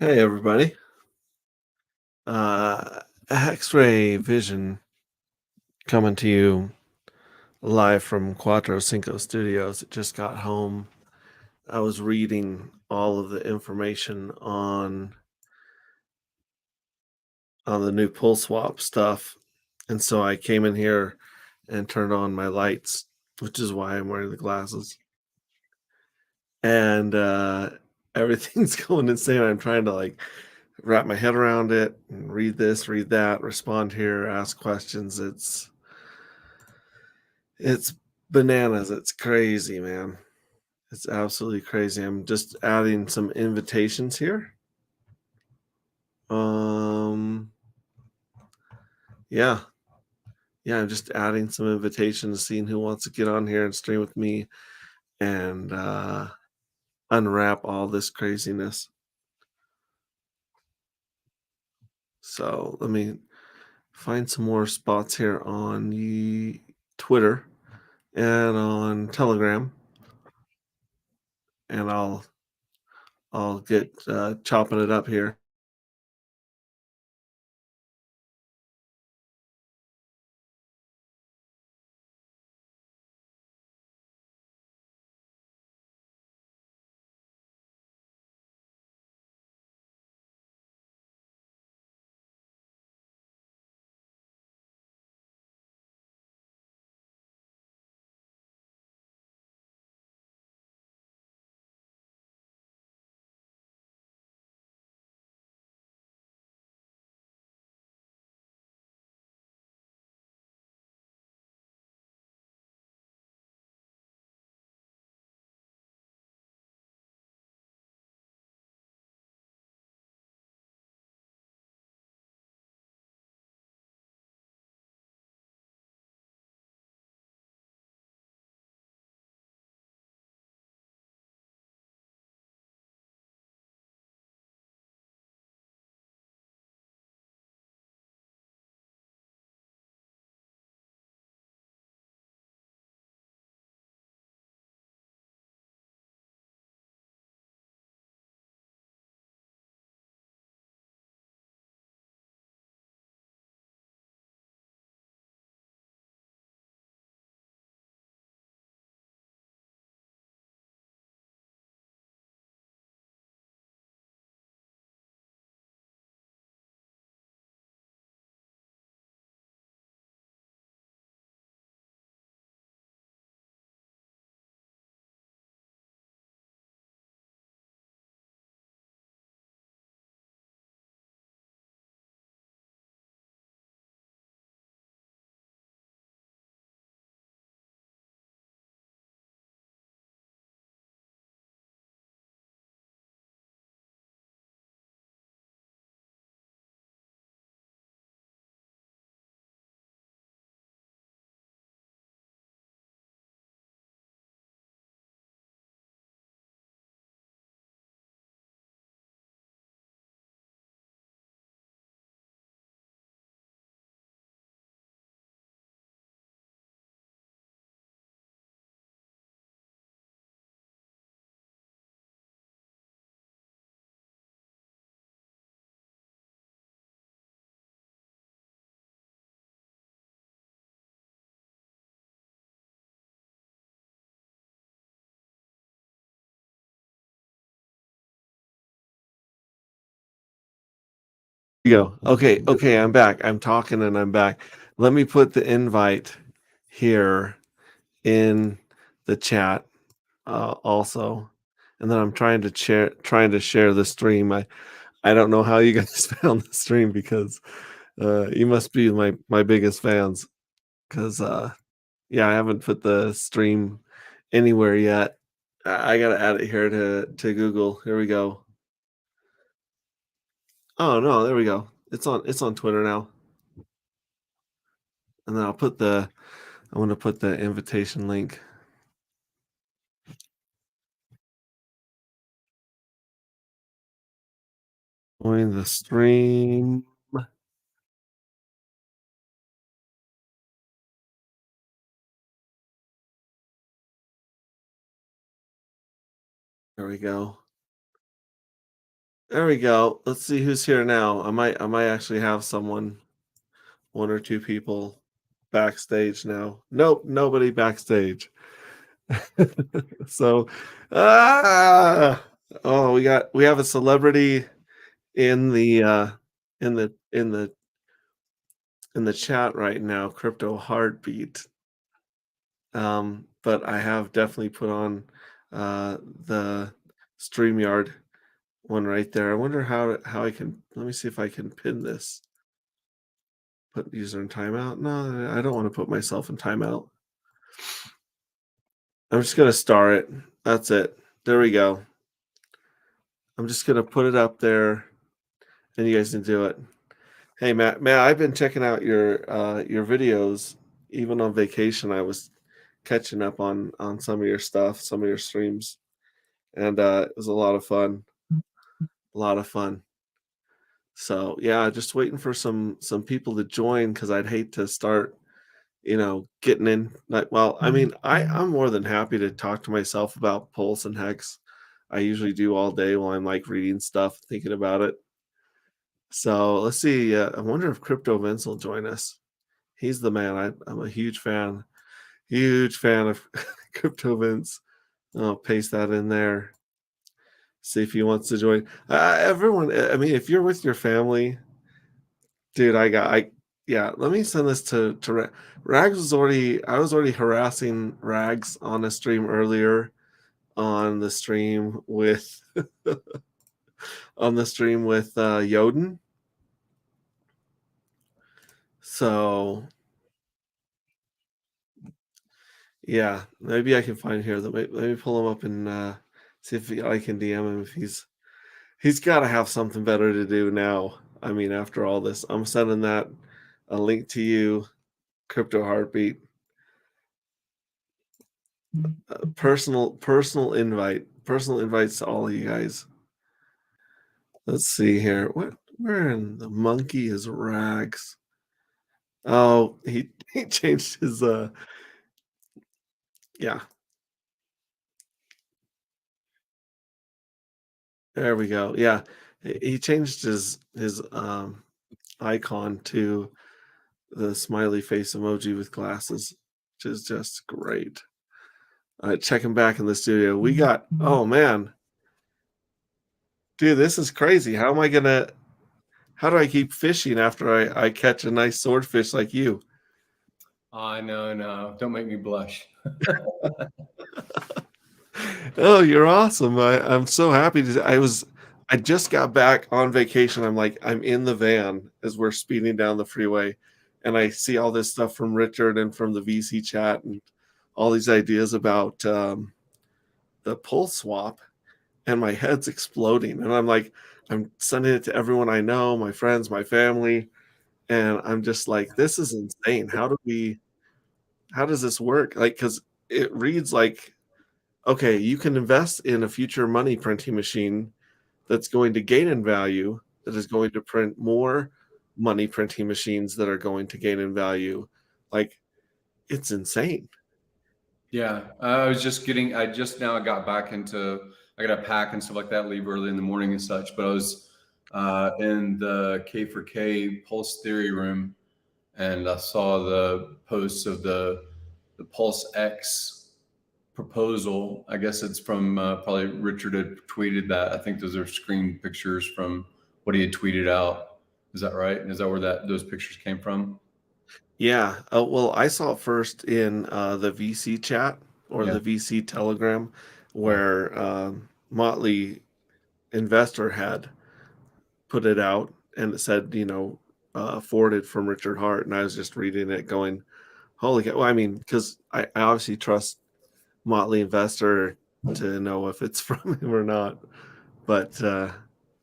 Hey everybody. Uh X-ray vision coming to you live from Quattro Cinco Studios. Just got home. I was reading all of the information on the new PulseSwap stuff. And so I came in here and turned on my lights, which is why I'm wearing the glasses. And everything's going insane. I'm trying to wrap my head around it and read this, read that, respond here, ask questions. It's bananas. It's crazy, man. It's absolutely crazy. I'm just adding some invitations here. Um, yeah, yeah, I'm just adding some invitations, seeing who wants to get on here and stream with me and unwrap all this craziness. So let me find some more spots here on the Twitter and on Telegram, and I'll get chopping it up here. You go. Okay, okay, I'm back. I'm talking and I'm back. Let me put the invite here in the chat also. And then I'm trying to share the stream. I don't know how you guys found the stream because you must be my biggest fans because yeah, I haven't put the stream anywhere yet. I gotta add it here to Google. Here we go. Oh no, there we go. It's on Twitter now. And then I'm gonna put the invitation link. Join the stream. There we go. There we go. Let's see who's here now. I might actually have someone, one or two people backstage now. Nope, nobody backstage. So, ah, oh, we have a celebrity in the in the in the in the chat right now, Crypto Heartbeat. But I have definitely put on the StreamYard one right there. I wonder how I can, let me see if I can pin this. Put user in timeout. No, I don't want to put myself in timeout. I'm just gonna star it. That's it. There we go. I'm just gonna put it up there, and you guys can do it. Hey Matt, I've been checking out your videos. Even on vacation, I was catching up on some of your stuff, some of your streams, and it was a lot of fun. A lot of fun. So yeah, just waiting for some people to join because I'd hate to start, getting in. Like, well, I mean, I'm more than happy to talk to myself about Pulse and Hex. I usually do all day while I'm like reading stuff, thinking about it. So let's see. I wonder if Crypto Vince will join us. He's the man. I'm a huge fan of Crypto Vince. I'll paste that in there. See if he wants to join. Everyone, I mean, if you're with your family, dude, yeah. Let me send this to Rags. I was already harassing Rags on a stream earlier, on the stream with Yoden. So yeah, maybe I can find here. Let me pull him up and see if I can DM him if he's got to have something better to do now. I mean, after all this, I'm sending that a link to you, Crypto Heartbeat. Personal invites to all of you guys. Let's see here. Where in the monkey is Rags? Oh, he changed his yeah. There we go. Yeah. He changed his icon to the smiley face emoji with glasses, which is just great. All right, check him back in the studio. We got, oh man, dude, this is crazy. How do I keep fishing after I catch a nice swordfish like you? No, don't make me blush. Oh, you're awesome. I'm so happy I just got back on vacation. I'm in the van as we're speeding down the freeway, and I see all this stuff from Richard and from the VC chat and all these ideas about the Pulse swap, and my head's exploding. And I'm sending it to everyone I know, my friends, my family, and I'm just like, this is insane. How does this work? Like, because it reads like, okay, you can invest in a future money printing machine that's going to gain in value, that is going to print more money printing machines that are going to gain in value. Like, it's insane. Yeah, I just now got back into, I got to pack and stuff like that, leave early in the morning and such, but I was in the K4K Pulse Theory room, and I saw the posts of the PulseX proposal. I guess it's from probably Richard had tweeted that. I think those are screen pictures from what he had tweeted out. Is that right? Is that where those pictures came from? Yeah. Well, I saw it first in the VC chat or Yeah. the VC Telegram, where Motley Investor had put it out, and it said, forwarded from Richard Hart, and I was just reading it, going, "Holy cow!" Well, I mean, because I obviously trust Motley Investor to know if it's from him or not, but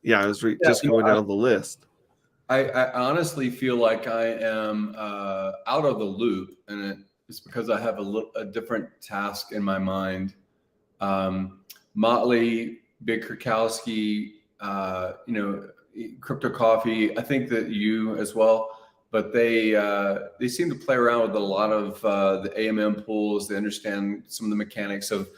yeah, I was Yeah, just going down the list. I honestly feel like I am out of the loop, and it's because I have a different task in my mind. Motley, Big Krakowski, Crypto Coffee. I think that you as well, but they seem to play around with a lot of the AMM pools. They understand some of the mechanics of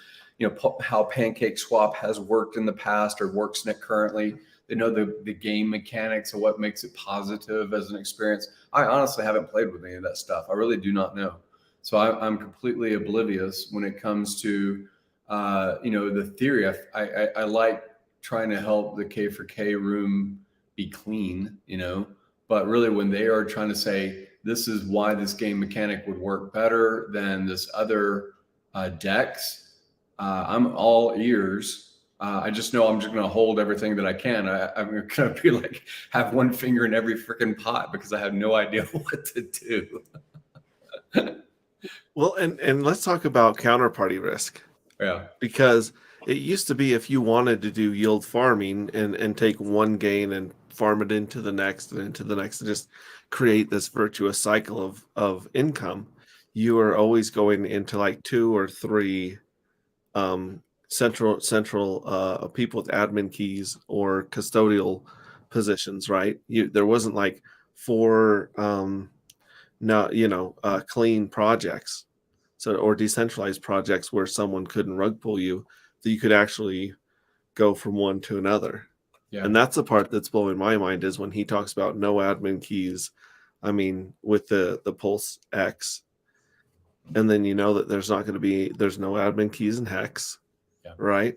how Pancake Swap has worked in the past or works in it currently. They know the game mechanics of what makes it positive as an experience. I honestly haven't played with any of that stuff. I really do not know. So I'm completely oblivious when it comes to, the theory. I like trying to help the K for K room be clean, but really when they are trying to say, this is why this game mechanic would work better than this other DEX, I'm all ears. I just know I'm just going to hold everything that I can. I'm going to be like, have one finger in every freaking pot because I have no idea what to do. Well, and let's talk about counterparty risk. Yeah. Because it used to be if you wanted to do yield farming and take one gain and farm it into the next and into the next and just create this virtuous cycle of income, you are always going into like 2 or 3 central people with admin keys or custodial positions, right? There wasn't like 4 clean projects, or decentralized projects where someone couldn't rug pull you, that you could actually go from one to another. Yeah. And that's the part that's blowing my mind, is when he talks about no admin keys. I mean, with the PulseX, and then that there's no admin keys in HEX, Yeah. right?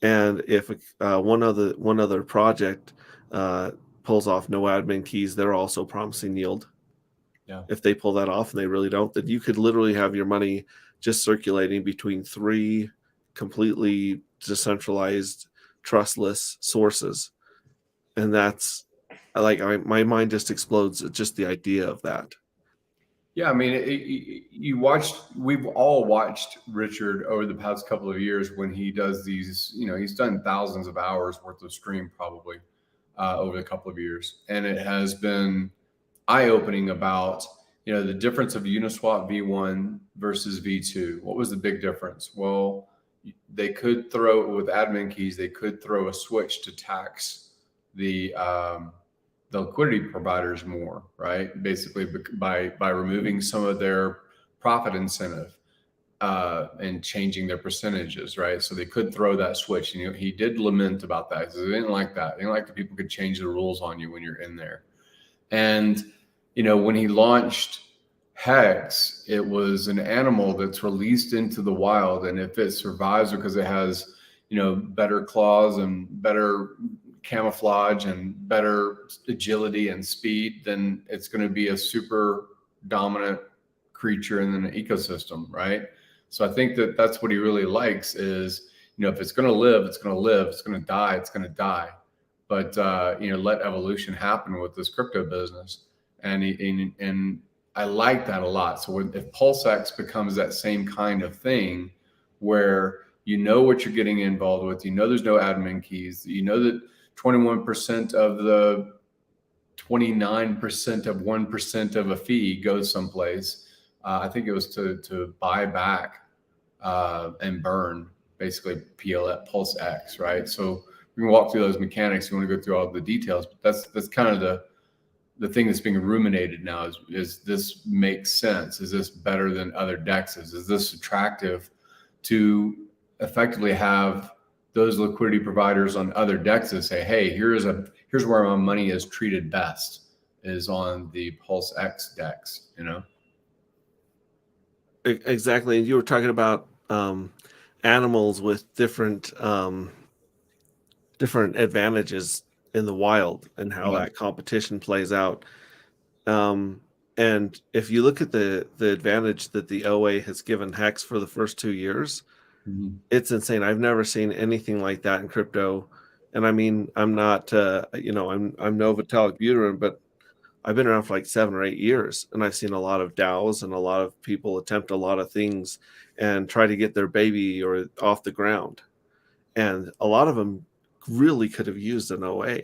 And if one other project pulls off no admin keys, they're also promising yield. Yeah. If they pull that off and they really don't, then you could literally have your money just circulating between 3 completely decentralized, trustless sources. And that's like, my mind just explodes at just the idea of that. Yeah, I mean, we've all watched Richard over the past couple of years when he does these, he's done thousands of hours worth of stream probably over the couple of years. And it has been eye-opening about, the difference of Uniswap V1 versus V2. What was the big difference? Well, they could with admin keys, they could throw a switch to tax the liquidity providers more, right? Basically by removing some of their profit incentive and changing their percentages, right? So they could throw that switch. He did lament about that. He didn't like that. He didn't like that people could change the rules on you when you're in there. And, when he launched HEX, it was an animal that's released into the wild. And if it survives because it has, better claws and better camouflage and better agility and speed, then it's going to be a super dominant creature in an ecosystem, right? So I think that's what he really likes is, if it's going to live, it's going to live. It's going to die, it's going to die. But let evolution happen with this crypto business, and I like that a lot. So if PulseX becomes that same kind of thing, where what you're getting involved with, there's no admin keys, that 21% of the 29% of 1% of a fee goes someplace. I think it was to buy back and burn, basically PulseX, right? So we can walk through those mechanics. You want to go through all the details, but that's kind of the thing that's being ruminated now is this makes sense? Is this better than other DEXs? Is this attractive to effectively have those liquidity providers on other DEXs say, hey, here's where my money is treated best, is on the PulseX DEX, Exactly. And you were talking about animals with different advantages in the wild and how that competition plays out. And if you look at the advantage that the OA has given HEX for the first 2 years, it's insane. I've never seen anything like that in crypto. And I mean, I'm not, I'm no Vitalik Buterin, but I've been around for like 7 or 8 years, and I've seen a lot of DAOs and a lot of people attempt a lot of things and try to get their baby or off the ground. And a lot of them really could have used an OA.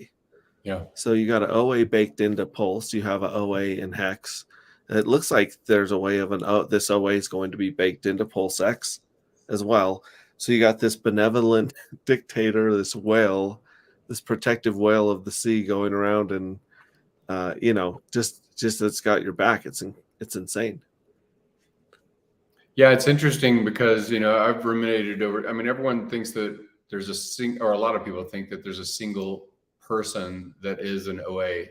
Yeah. So you got an OA baked into Pulse. You have an OA in HEX. It looks like there's a way of this OA is going to be baked into PulseX as well. So you got this benevolent dictator, this whale, this protective whale of the sea going around and just it's got your back. It's insane. Yeah, it's interesting because I've ruminated over. I mean, everyone thinks that there's a lot of people think that there's a single person that is an OA,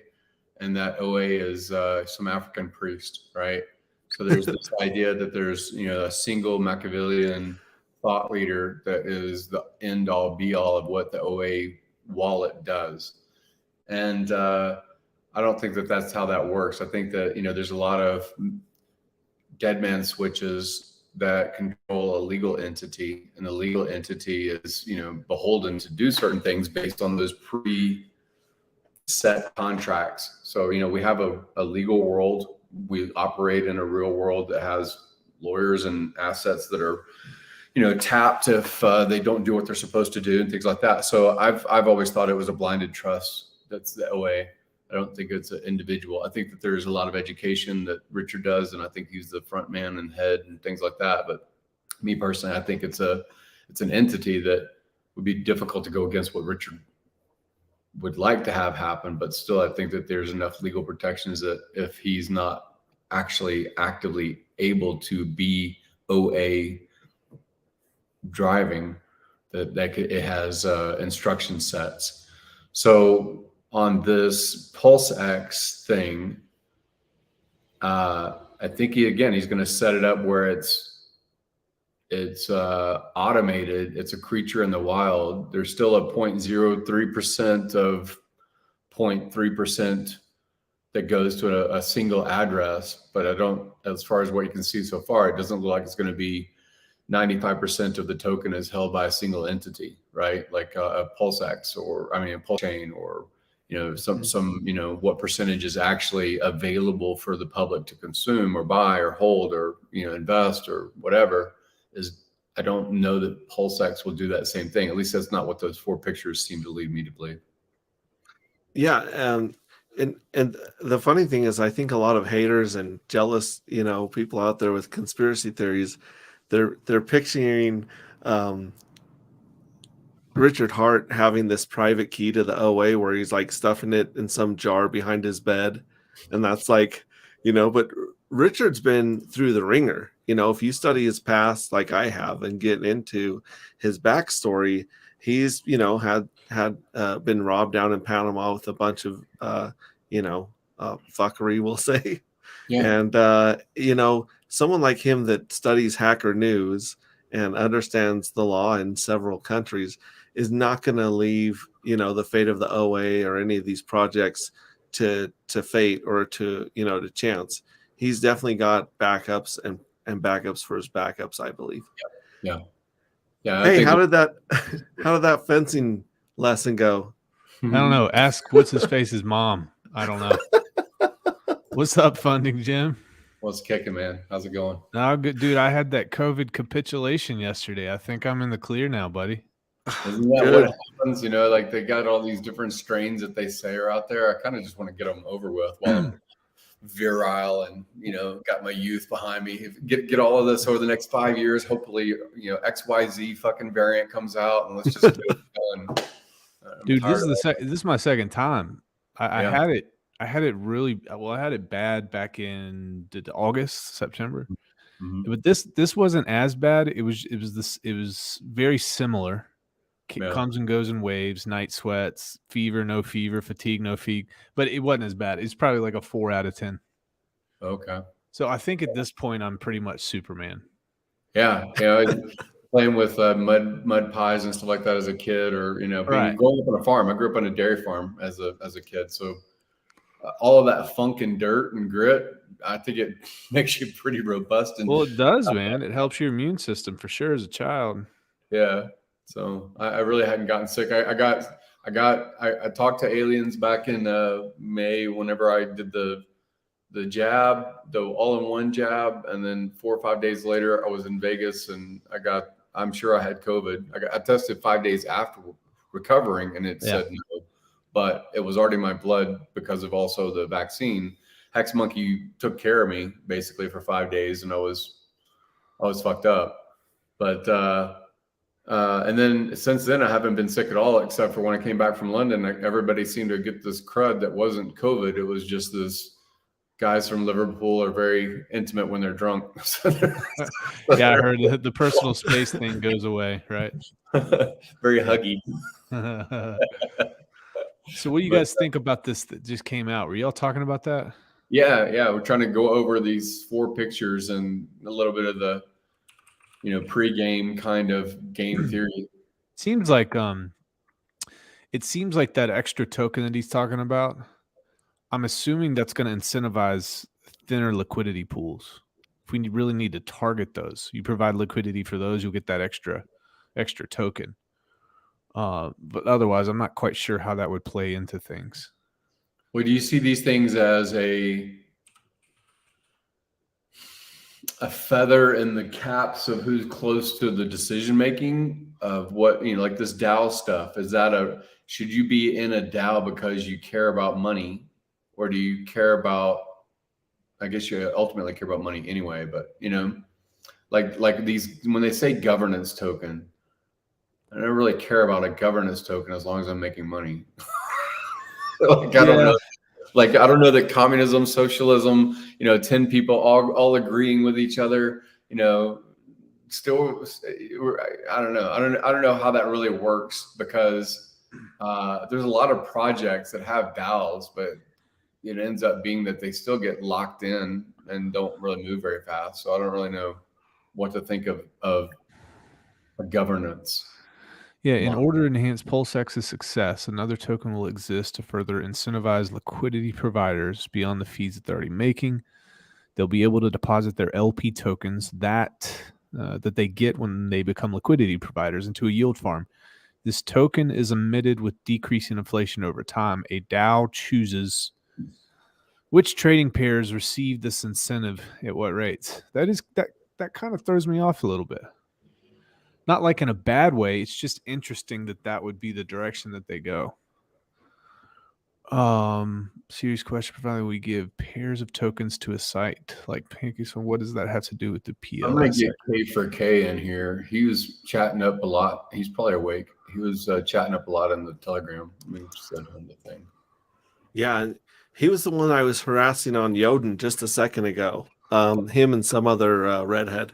and that OA is some African priest, right? So there's this idea that there's, you know, a single Machiavellian thought leader that is the end all be all of what the OA wallet does. And I don't think that that's how that works. I think that, you know, there's a lot of dead man switches that control a legal entity, and the legal entity is, you know, beholden to do certain things based on those pre-set contracts. So, you know, we have a legal world. We operate in a real world that has lawyers and assets that are, you know, tapped if they don't do what they're supposed to do and things like that. So I've always thought it was a blinded trust. That's the OA. I don't think it's an individual. I think that there's a lot of education that Richard does, and I think he's the front man and head and things like that. But me personally, I think it's an entity that would be difficult to go against what Richard would like to have happen. But still, I think that there's enough legal protections that if he's not actually actively able to be OA driving, it has instruction sets. So on this PulseX thing, I think he's going to set it up where it's automated. It's a creature in the wild. There's still a 0.03% of 0.3% that goes to a single address. But as far as what you can see so far, it doesn't look like it's going to be 95% of the token is held by a single entity, right? Like a PulseX, or a PulseChain, or, you know, some, you know, what percentage is actually available for the public to consume or buy or hold or, you know, invest or whatever. I don't know that PulseX will do that same thing. At least that's not what those 4 pictures seem to lead me to believe. Yeah, and the funny thing is, I think a lot of haters and jealous, you know, people out there with conspiracy theories, they're picturing Richard Hart having this private key to the OA where he's like stuffing it in some jar behind his bed, and that's like, you know. But Richard's been through the ringer. You know, if you study his past like I have and get into his backstory, he's, you know, had been robbed down in Panama with a bunch of fuckery, we'll say. Yeah. And you know, someone like him that studies hacker news and understands the law in several countries is not going to leave, you know, the fate of the OA or any of these projects to fate or to, you know, to chance. He's definitely got backups and backups for his backups, I believe. Yeah. Hey, how did that fencing lesson go? I don't know. Ask what's his face's mom. I don't know. What's up, Funding Jim? What's kicking, man? How's it going? No, good, dude. I had that COVID capitulation yesterday. I think I'm in the clear now, buddy. Isn't that what happens? You know, like they got all these different strains that they say are out there. I kind of just want to get them over with while I'm virile and, you know, got my youth behind me. Get all of this over the next 5 years. Hopefully, you know, XYZ fucking variant comes out, and let's just get it going. Dude, this is my second time. I had it really well. I had it bad back in August, September. Mm-hmm. But this wasn't as bad. It was very similar. Comes and goes in waves, night sweats, fever, no fever, fatigue, no fatigue. But it wasn't as bad. It's probably like a 4 out of 10. Okay. So I think at this point I'm pretty much Superman. Yeah. Playing with mud pies and stuff like that as a kid, or, you know, growing up on a farm. I grew up on a dairy farm as a kid. So all of that funk and dirt and grit, I think it makes you pretty robust. And well, it does, man. It helps your immune system for sure as a child. Yeah. So I really hadn't gotten sick. I talked to aliens back in May whenever I did the jab, the all-in-one jab, and then 4 or 5 days later I was in Vegas and I'm sure I had COVID. I tested 5 days after recovering, and it said no, but it was already in my blood because of also the vaccine. Hex Monkey took care of me basically for 5 days, and I was fucked up. But and then since then I haven't been sick at all, except for when I came back from London. Everybody seemed to get this crud that wasn't COVID. It was just this guys from Liverpool are very intimate when they're drunk. Yeah, I heard the personal space thing goes away, right? Very huggy. So what do you guys think about this that just came out? Were y'all talking about that? Yeah. We're trying to go over these 4 pictures and a little bit of the, pre-game kind of game theory. Seems like it seems like that extra token that he's talking about, I'm assuming that's going to incentivize thinner liquidity pools. If we really need to target those, you provide liquidity for those, you'll get that extra token. But otherwise, I'm not quite sure how that would play into things. Well, do you see these things as a feather in the caps of who's close to the decision making of what, like this DAO stuff? Is that should you be in a DAO because you care about money, or do you care about, I guess you ultimately care about money anyway, but like these, when they say governance token, I don't really care about a governance token as long as I'm making money. I don't know. Like, I don't know that communism, socialism, 10 people all agreeing with each other, still, I don't know. I don't know how that really works, because there's a lot of projects that have DAOs, but it ends up being that they still get locked in and don't really move very fast. So I don't really know what to think of a governance. Yeah, in order to enhance PulseX's success, another token will exist to further incentivize liquidity providers beyond the fees that they're already making. They'll be able to deposit their LP tokens that they get when they become liquidity providers into a yield farm. This token is emitted with decreasing inflation over time. A DAO chooses which trading pairs receive this incentive at what rates. That kind of throws me off a little bit. Not like in a bad way. It's just interesting that would be the direction that they go. Serious question. Provided we give pairs of tokens to a site like Pancake. So what does that have to do with the PLS? I'm going to get K for K in here. He was chatting up a lot. He's probably awake. He was chatting up a lot in the Telegram. Let me send him the thing. Yeah, he was the one I was harassing on Yoden just a second ago. Him and some other redhead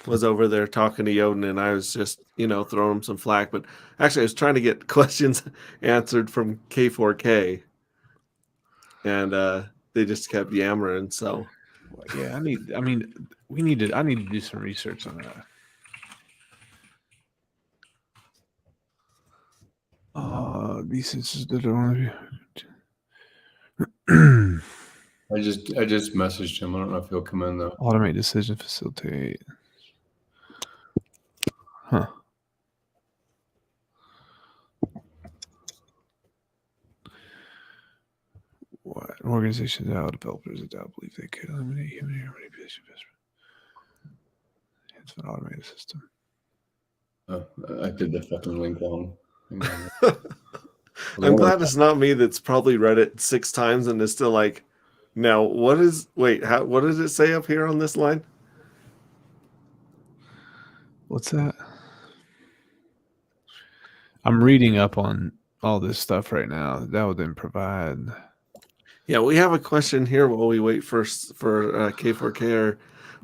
was over there talking to Yoden, and I was just, throwing him some flack. But actually, I was trying to get questions answered from K4K, and they just kept yammering. So, yeah, I need to do some research on that. These is the I just messaged him. I don't know if he'll come in though. Automate decision facilitate. Huh. What organizations DAO developers at DAO believe they could eliminate human error manipulation investment. It's an automated system. Oh, I did the fucking link wrong. I'm glad it's not me that's probably read it 6 times and is still like, now what does it say up here on this line? What's that? I'm reading up on all this stuff right now. That would then provide. Yeah, we have a question here while we wait for K4K or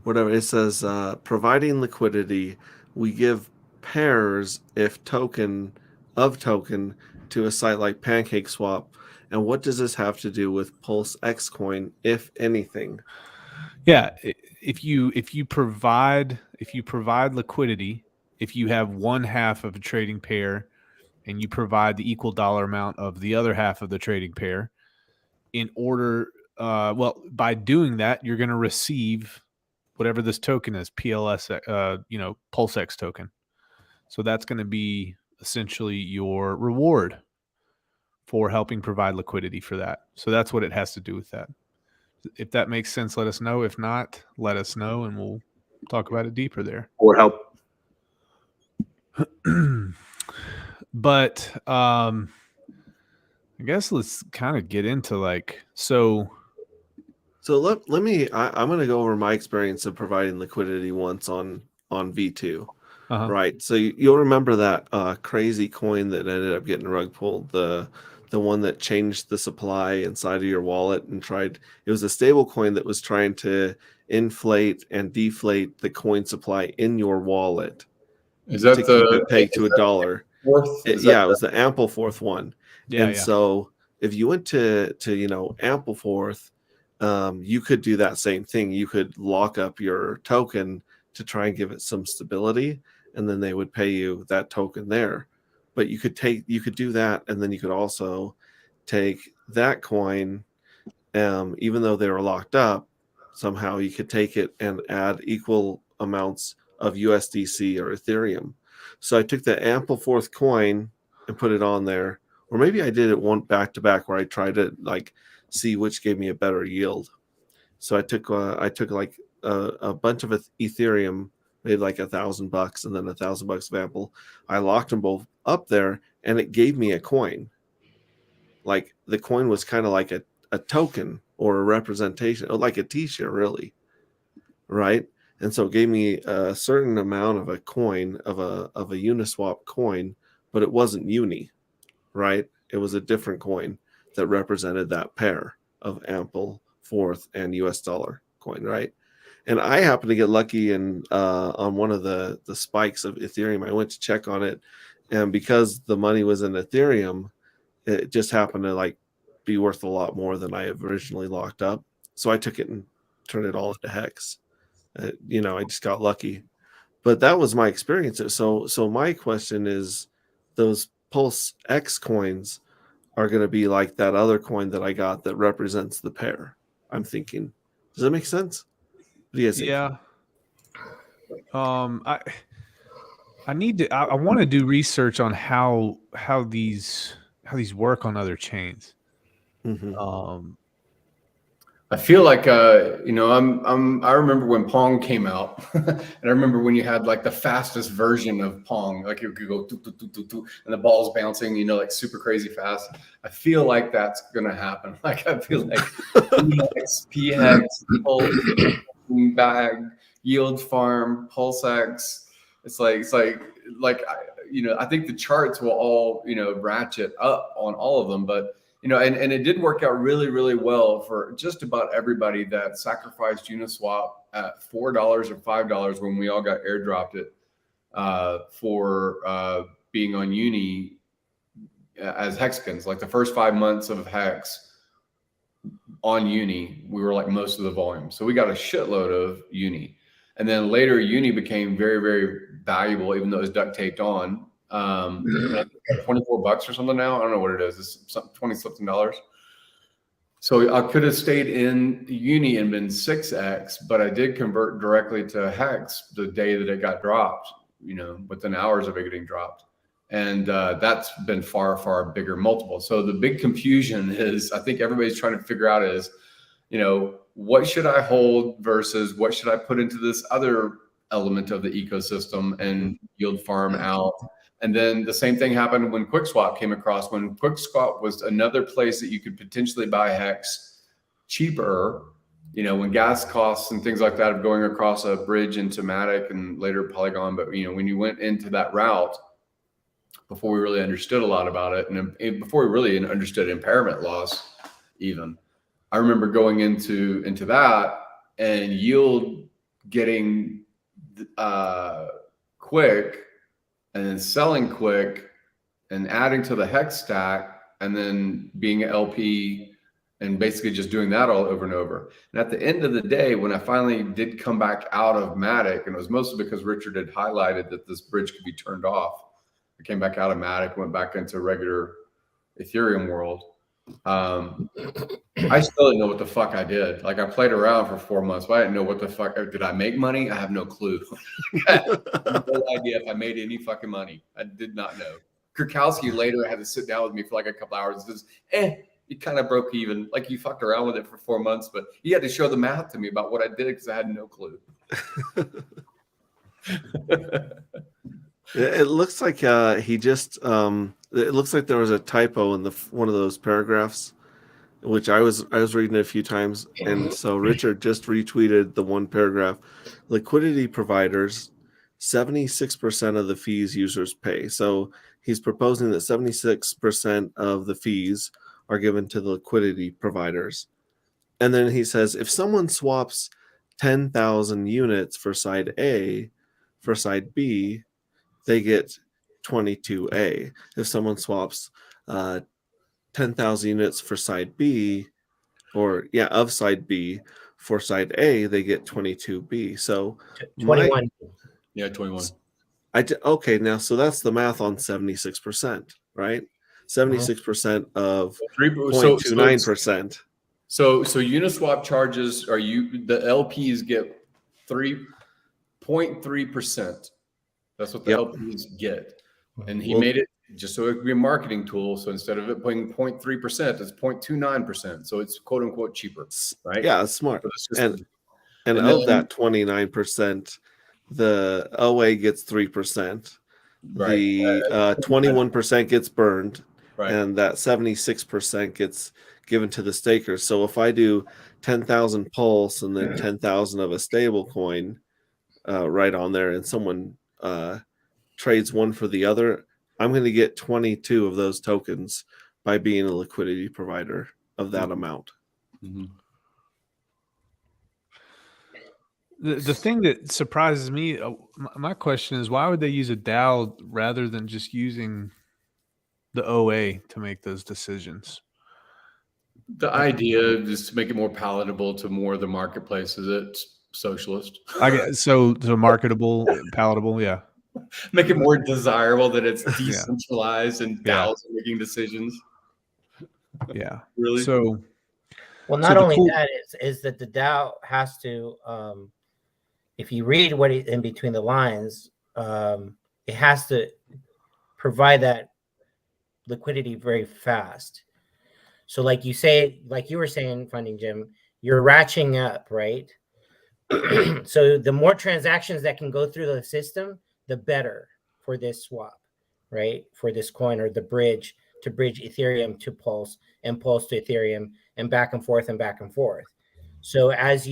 whatever. It says, providing liquidity, we give pairs if token to a site like PancakeSwap. And what does this have to do with PulseX coin, if anything? Yeah, if you provide liquidity, if you have one half of a trading pair and you provide the equal dollar amount of the other half of the trading pair, in order by doing that, you're going to receive whatever this token is, PLS, PulseX token. So that's going to be essentially your reward for helping provide liquidity for that. So that's what it has to do with that. If that makes sense, let us know. If not, let us know, and we'll talk about it deeper there. Or help. But I guess let's kind of get into so let me. I'm going to go over my experience of providing liquidity once on V2. Right. So you'll remember that crazy coin that ended up getting rug pulled, the one that changed the supply inside of your wallet and it was a stable coin that was trying to inflate and deflate the coin supply in your wallet. Is that to keep it pegged to $1? It was the ample fourth one. And so if you went to Ampleforth, you could do that same thing. You could lock up your token to try and give it some stability, and then they would pay you that token there. But you could do that, and then you could also take that coin, even though they were locked up, somehow you could take it and add equal amounts of USDC or Ethereum. So I took the Ampleforth coin and put it on there, or maybe I did it one back to back where I tried to like see which gave me a better yield. So I took like a bunch of Ethereum, made like $1,000, and then $1,000 of Ample. I locked them both up there, and it gave me a coin. Like the coin was kind of like a token or a representation, like a T-shirt, really, right? And so it gave me a certain amount of a coin of a Uniswap coin, but it wasn't Uni, right? It was a different coin that represented that pair of Ampleforth and US dollar coin, right? And I happened to get lucky and on one of the spikes of Ethereum. I went to check on it, and because the money was in Ethereum, it just happened to like be worth a lot more than I originally locked up. So I took it and turned it all into HEX. I just got lucky. But that was my experience. So my question is, those PulseX coins are going to be like that other coin that I got that represents the pair, I'm thinking. Does that make sense? What do you guys think? Yeah. I need to. I want to do research on how these work on other chains. Mm-hmm. I feel like I remember when Pong came out, and I remember when you had like the fastest version of Pong, like you could go doo, doo, doo, doo, doo, and the ball's bouncing, like super crazy fast. I feel like that's gonna happen. Like I feel like PX, Pulse, Bag, Yield Farm, PulseX. It's like I think the charts will all ratchet up on all of them, but. And it did work out really, really well for just about everybody that sacrificed Uniswap at $4 or $5 when we all got airdropped it for being on Uni as Hexkins. Like the first 5 months of Hex on Uni, we were like most of the volume. So we got a shitload of Uni. And then later Uni became very, very valuable, even though it was duct taped on. $24 or something now. I don't know what it is. It's $20-something. So I could have stayed in Uni and been 6x, but I did convert directly to Hex the day that it got dropped, within hours of it getting dropped. And that's been far, far bigger multiple. So the big confusion is, I think everybody's trying to figure out is, what should I hold versus what should I put into this other element of the ecosystem and yield farm out. And then the same thing happened when QuickSwap came across. When QuickSwap was another place that you could potentially buy Hex cheaper, when gas costs and things like that of going across a bridge into Matic and later Polygon. But, when you went into that route, before we really understood a lot about it, and before we really understood impairment loss even, I remember going into that and yield getting quick, and then selling quick and adding to the Hex stack, and then being an LP and basically just doing that all over and over. And at the end of the day, when I finally did come back out of Matic, and it was mostly because Richard had highlighted that this bridge could be turned off, I came back out of Matic, went back into regular Ethereum world. I still didn't know what the fuck I did. Like I played around for 4 months, but I didn't know what the fuck. Did I make money? I have no clue. I have no idea if I made any fucking money. I did not know. Kurkowski later had to sit down with me for like a couple hours and says, you kind of broke even. Like you fucked around with it for 4 months, but he had to show the math to me about what I did because I had no clue. It looks like he just it looks like there was a typo in one of those paragraphs, which I was reading it a few times, and so Richard just retweeted the one paragraph. Liquidity providers, 76% of the fees users pay. So he's proposing that 76% of the fees are given to the liquidity providers. And then he says, if someone swaps 10,000 units for side A, for side B, they get 22A. If someone swaps 10,000 units for side B, or of side B. For side A, they get 22B. So 21. Yeah, 21. Okay, now so that's the math on 76%, right? 76% of 0.29%. So Uniswap charges the LPs get 3.3%. That's what the LPs get. And he made it just so it could be a marketing tool. So instead of it paying 0.3%, it's 0.29%. So it's quote unquote cheaper, right? Yeah, it's smart. And then, of that 29%, the OA gets 3%. Right. The 21% gets burned, right. and that 76% gets given to the stakers. So if I do 10,000 Pulse and then 10,000 of a stable coin right on there, and someone trades one for the other, I'm going to get 22 of those tokens by being a liquidity provider of that amount. Mm-hmm. The thing that surprises me, my question is, why would they use a DAO rather than just using the OA to make those decisions? The idea is to make it more palatable to more of the marketplace. Is it socialist? I guess so marketable, palatable, yeah. Make it more desirable that it's decentralized and DAOs are making decisions. Yeah. Really? So, well, not only that is that the DAO has to, if you read what in between the lines, it has to provide that liquidity very fast. So like you were saying, Funding Jim, you're ratcheting up, right? So the more transactions that can go through the system, the better for this swap, right? For this coin, or the bridge to bridge Ethereum to Pulse and Pulse to Ethereum, and back and forth and back and forth. So as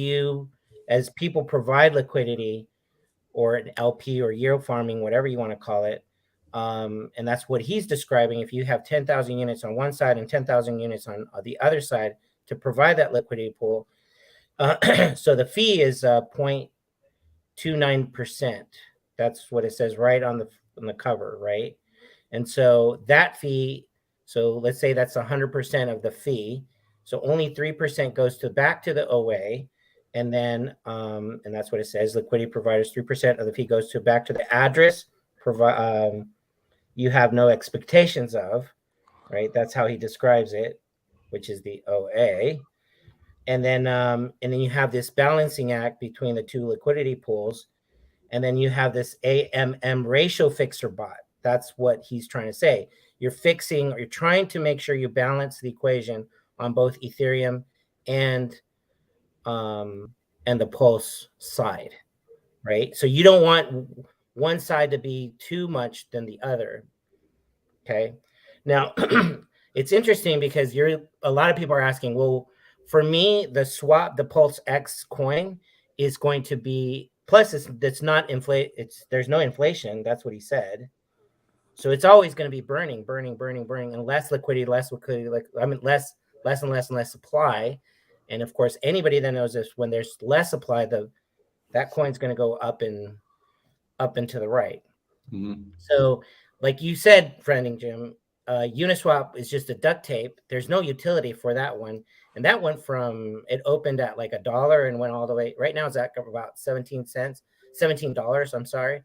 people provide liquidity, or an LP or yield farming, whatever you want to call it, and that's what he's describing. If you have 10,000 units on one side and 10,000 units on the other side to provide that liquidity pool, so the fee is 0.29%. That's what it says right on the cover, right? And so that fee, so let's say that's 100% of the fee. So only 3% goes back to the OA. And then, and that's what it says, liquidity providers, 3% of the fee goes back to the address you have no expectations of, right? That's how he describes it, which is the OA. And then you have this balancing act between the two liquidity pools. And then you have this AMM ratio fixer bot. That's what he's trying to say. You're trying to make sure you balance the equation on both Ethereum and the Pulse side, right? So you don't want one side to be too much than the other. Okay. Now it's interesting because a lot of people are asking, well, for me, the PulseX coin is going to be, plus there's no inflation. That's what he said. So it's always going to be burning, and less liquidity, less and less supply. And of course, anybody that knows this, when there's less supply, that coin's going to go up and to the right. Mm-hmm. So, like you said, Friending Jim, Uniswap is just a duct tape. There's no utility for that one, and that went from, it opened at like $1 and went all the way. Right now, it's at about $17. I'm sorry.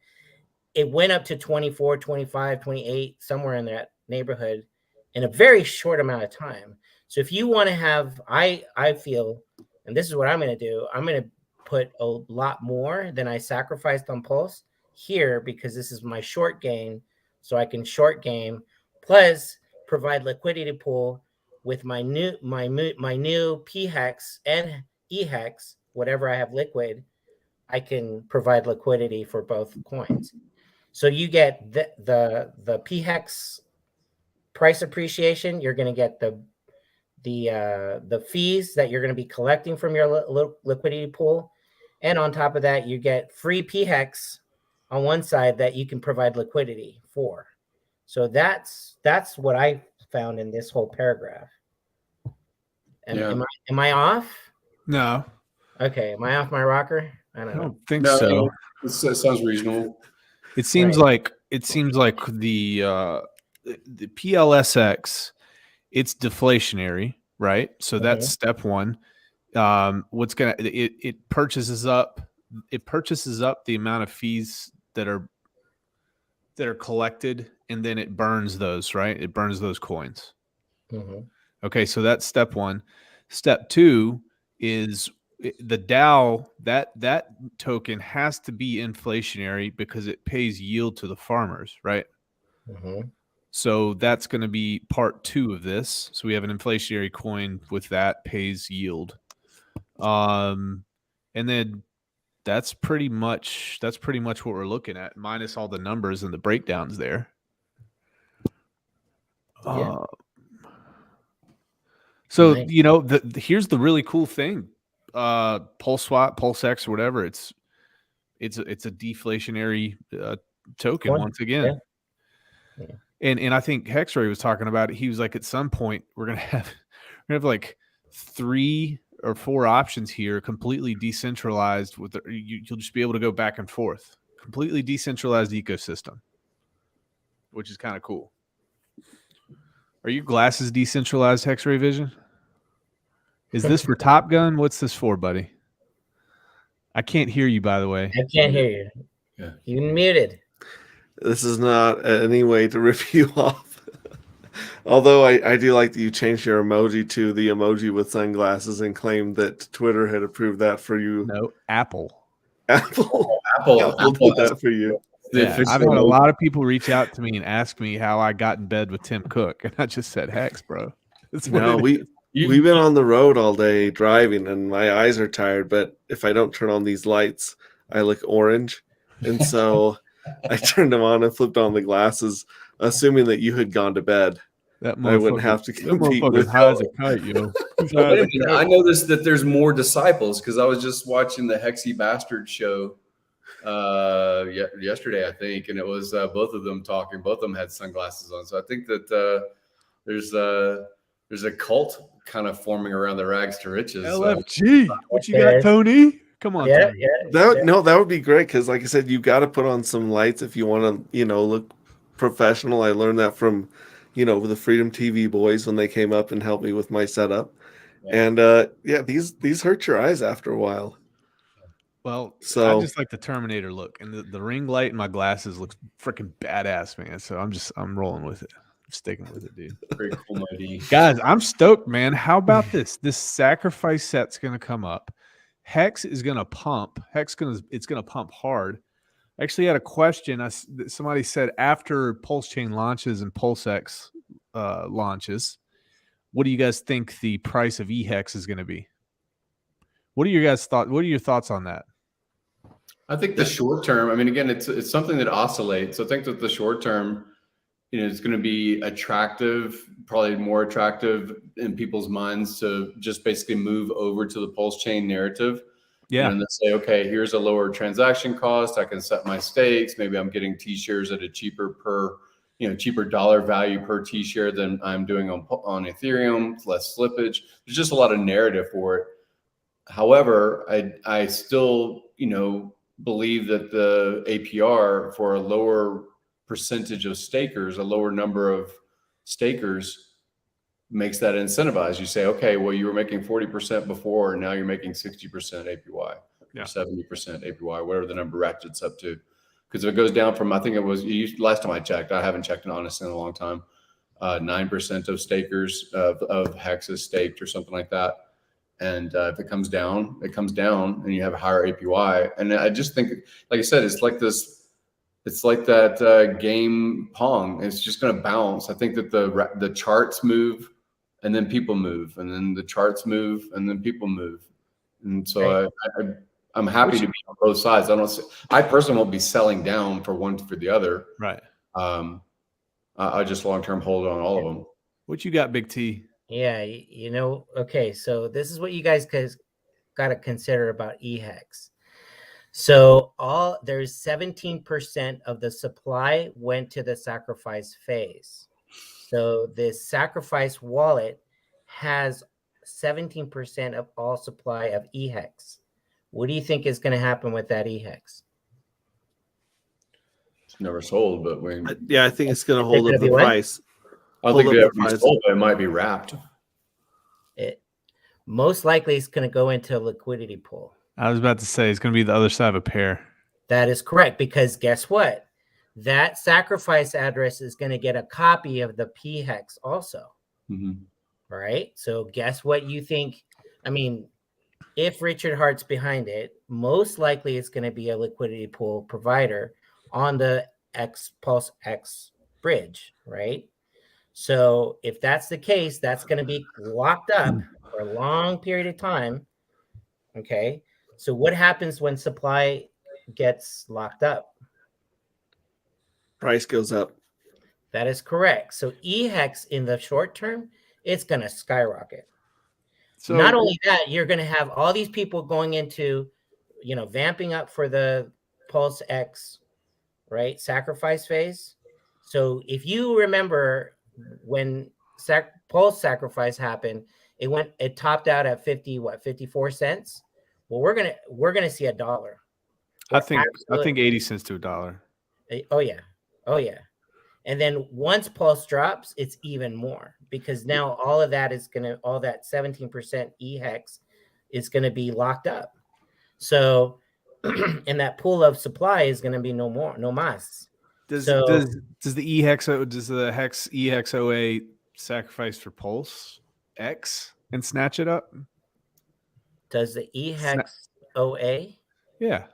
It went up to 24, 25, 28, somewhere in that neighborhood in a very short amount of time. So if you want to have, I feel, and this is what I'm going to do, I'm going to put a lot more than I sacrificed on Pulse here, because this is my short game. So I can short game, plus provide liquidity pool with my new PHEX and EHEX, whatever I have liquid, I can provide liquidity for both coins. So you get the PHEX price appreciation. You're going to get the fees that you're going to be collecting from your liquidity pool, and on top of that, you get free PHEX on one side that you can provide liquidity for. So that's what I found in this whole paragraph. Am I off? No. Okay. Am I off my rocker? I don't think so. It sounds reasonable. It seems like the PLSX it's deflationary, right? So that's step one. What's gonna it purchases up the amount of fees that are collected, and then it burns those, right? It burns those coins. Okay, so that's step one. Step two is the DAO, that token has to be inflationary because it pays yield to the farmers, right? So that's going to be part two of this. So we have an inflationary coin with that pays yield. And then that's pretty much what we're looking at, minus all the numbers and the breakdowns there. So Nice. you know, here's the really cool thing. PulseSwap, PulseX, or whatever, it's a deflationary token once again. And I think Hexray was talking about it. He was like, at some point we're gonna have like 3 or 4 options here, completely decentralized. You'll just be able to go back and forth, completely decentralized ecosystem, which is kind of cool. Are your glasses decentralized, Hexray Vision? Is this for Top Gun? What's this for, buddy? I can't hear you, by the way. I can't hear you. Yeah. You muted. This is not any way to rip you off. Although I do like that you changed your emoji to the emoji with sunglasses and claimed that Twitter had approved that for you. No, Apple. Apple did that for you. Yeah, I've had a lot of people reach out to me and ask me how I got in bed with Tim Cook, and I just said, Hex, bro. No, we've been on the road all day driving, and my eyes are tired. But if I don't turn on these lights, I look orange, and so I turned them on and flipped on the glasses, assuming that you had gone to bed. I wouldn't have to compete with high as a kite, yo. I noticed that there's more disciples because I was just watching the Hexy Bastard show yesterday, I think, and it was both of them talking. Both of them had sunglasses on, so I think that there's a cult kind of forming around the rags to riches. LFG, what you got, Tony? Come on, Tony. That would be great because, like I said, you got to put on some lights if you want to, look professional. I learned that from, the Freedom TV boys when they came up and helped me with my setup. Yeah. And these hurt your eyes after a while. Well, so I just like the Terminator look, and the ring light in my glasses looks freaking badass, man. So I'm rolling with it. I'm sticking with it, dude. Pretty cool, buddy. Guys, I'm stoked, man. How about this? This sacrifice set's gonna come up. Hex is gonna pump. It's gonna pump hard. I actually had a question. Somebody said after PulseChain launches and PulseX launches, what do you guys think the price of EHEX is going to be? What are your guys' thoughts? What are your thoughts on that? I think the short term. I mean, again, it's something that oscillates. So I think that the short term, it's going to be attractive, probably more attractive in people's minds to just basically move over to the PulseChain narrative. Yeah. And then say, okay, here's a lower transaction cost. I can set my stakes. Maybe I'm getting T-shares at a cheaper dollar value per T-share than I'm doing on Ethereum, less slippage. There's just a lot of narrative for it. However, I still, believe that the APR for a lower percentage of stakers, a lower number of stakers, makes that incentivized. You say, okay, well, you were making 40% before, and now you're making 60% APY, or 70% APY, whatever the number ratchets up to. Because if it goes down from, I think it was, last time I checked, I haven't checked it honestly in a long time, 9% of stakers of HEX is staked or something like that. And if it comes down, and you have a higher APY. And I just think, like I said, it's like that game Pong. It's just going to bounce. I think that the charts move, and then people move, and then the charts move, and then people move. And so I'm happy to be on both sides. I personally won't be selling down for one for the other. Right. I just long-term hold on all of them. What you got, Big T? Yeah, okay. So this is what you guys got to consider about EHEX. So there's 17% of the supply went to the sacrifice phase. So this sacrifice wallet has 17% of all supply of EHEX. What do you think is going to happen with that EHEX? It's never sold, but I think it's going to hold up the price. I don't think they have to be sold, but it might be wrapped. It most likely is going to go into a liquidity pool. I was about to say it's going to be the other side of a pair. That is correct, because guess what? That sacrifice address is going to get a copy of the PHEX also. Right? So guess what you think? I mean, if Richard Hart's behind it, most likely it's going to be a liquidity pool provider on the PulseX bridge, right? So if that's the case, that's going to be locked up for a long period of time. Okay. So what happens when supply gets locked up? Price goes up. That is correct. So HEX in the short term, it's going to skyrocket. So not only that, you're going to have all these people going into, vamping up for the PulseX, right? Sacrifice phase. So if you remember when Pulse sacrifice happened, it topped out at 54 cents. Well, we're gonna see $1. I think 80 cents to $1. Oh yeah. And then once Pulse drops, it's even more, because now all that 17% HEX is going to be locked up. So, and that pool of supply is going to be no mas. Does the HEX EX OA sacrifice for Pulse X and snatch it up? Does the HEX OA? Yeah.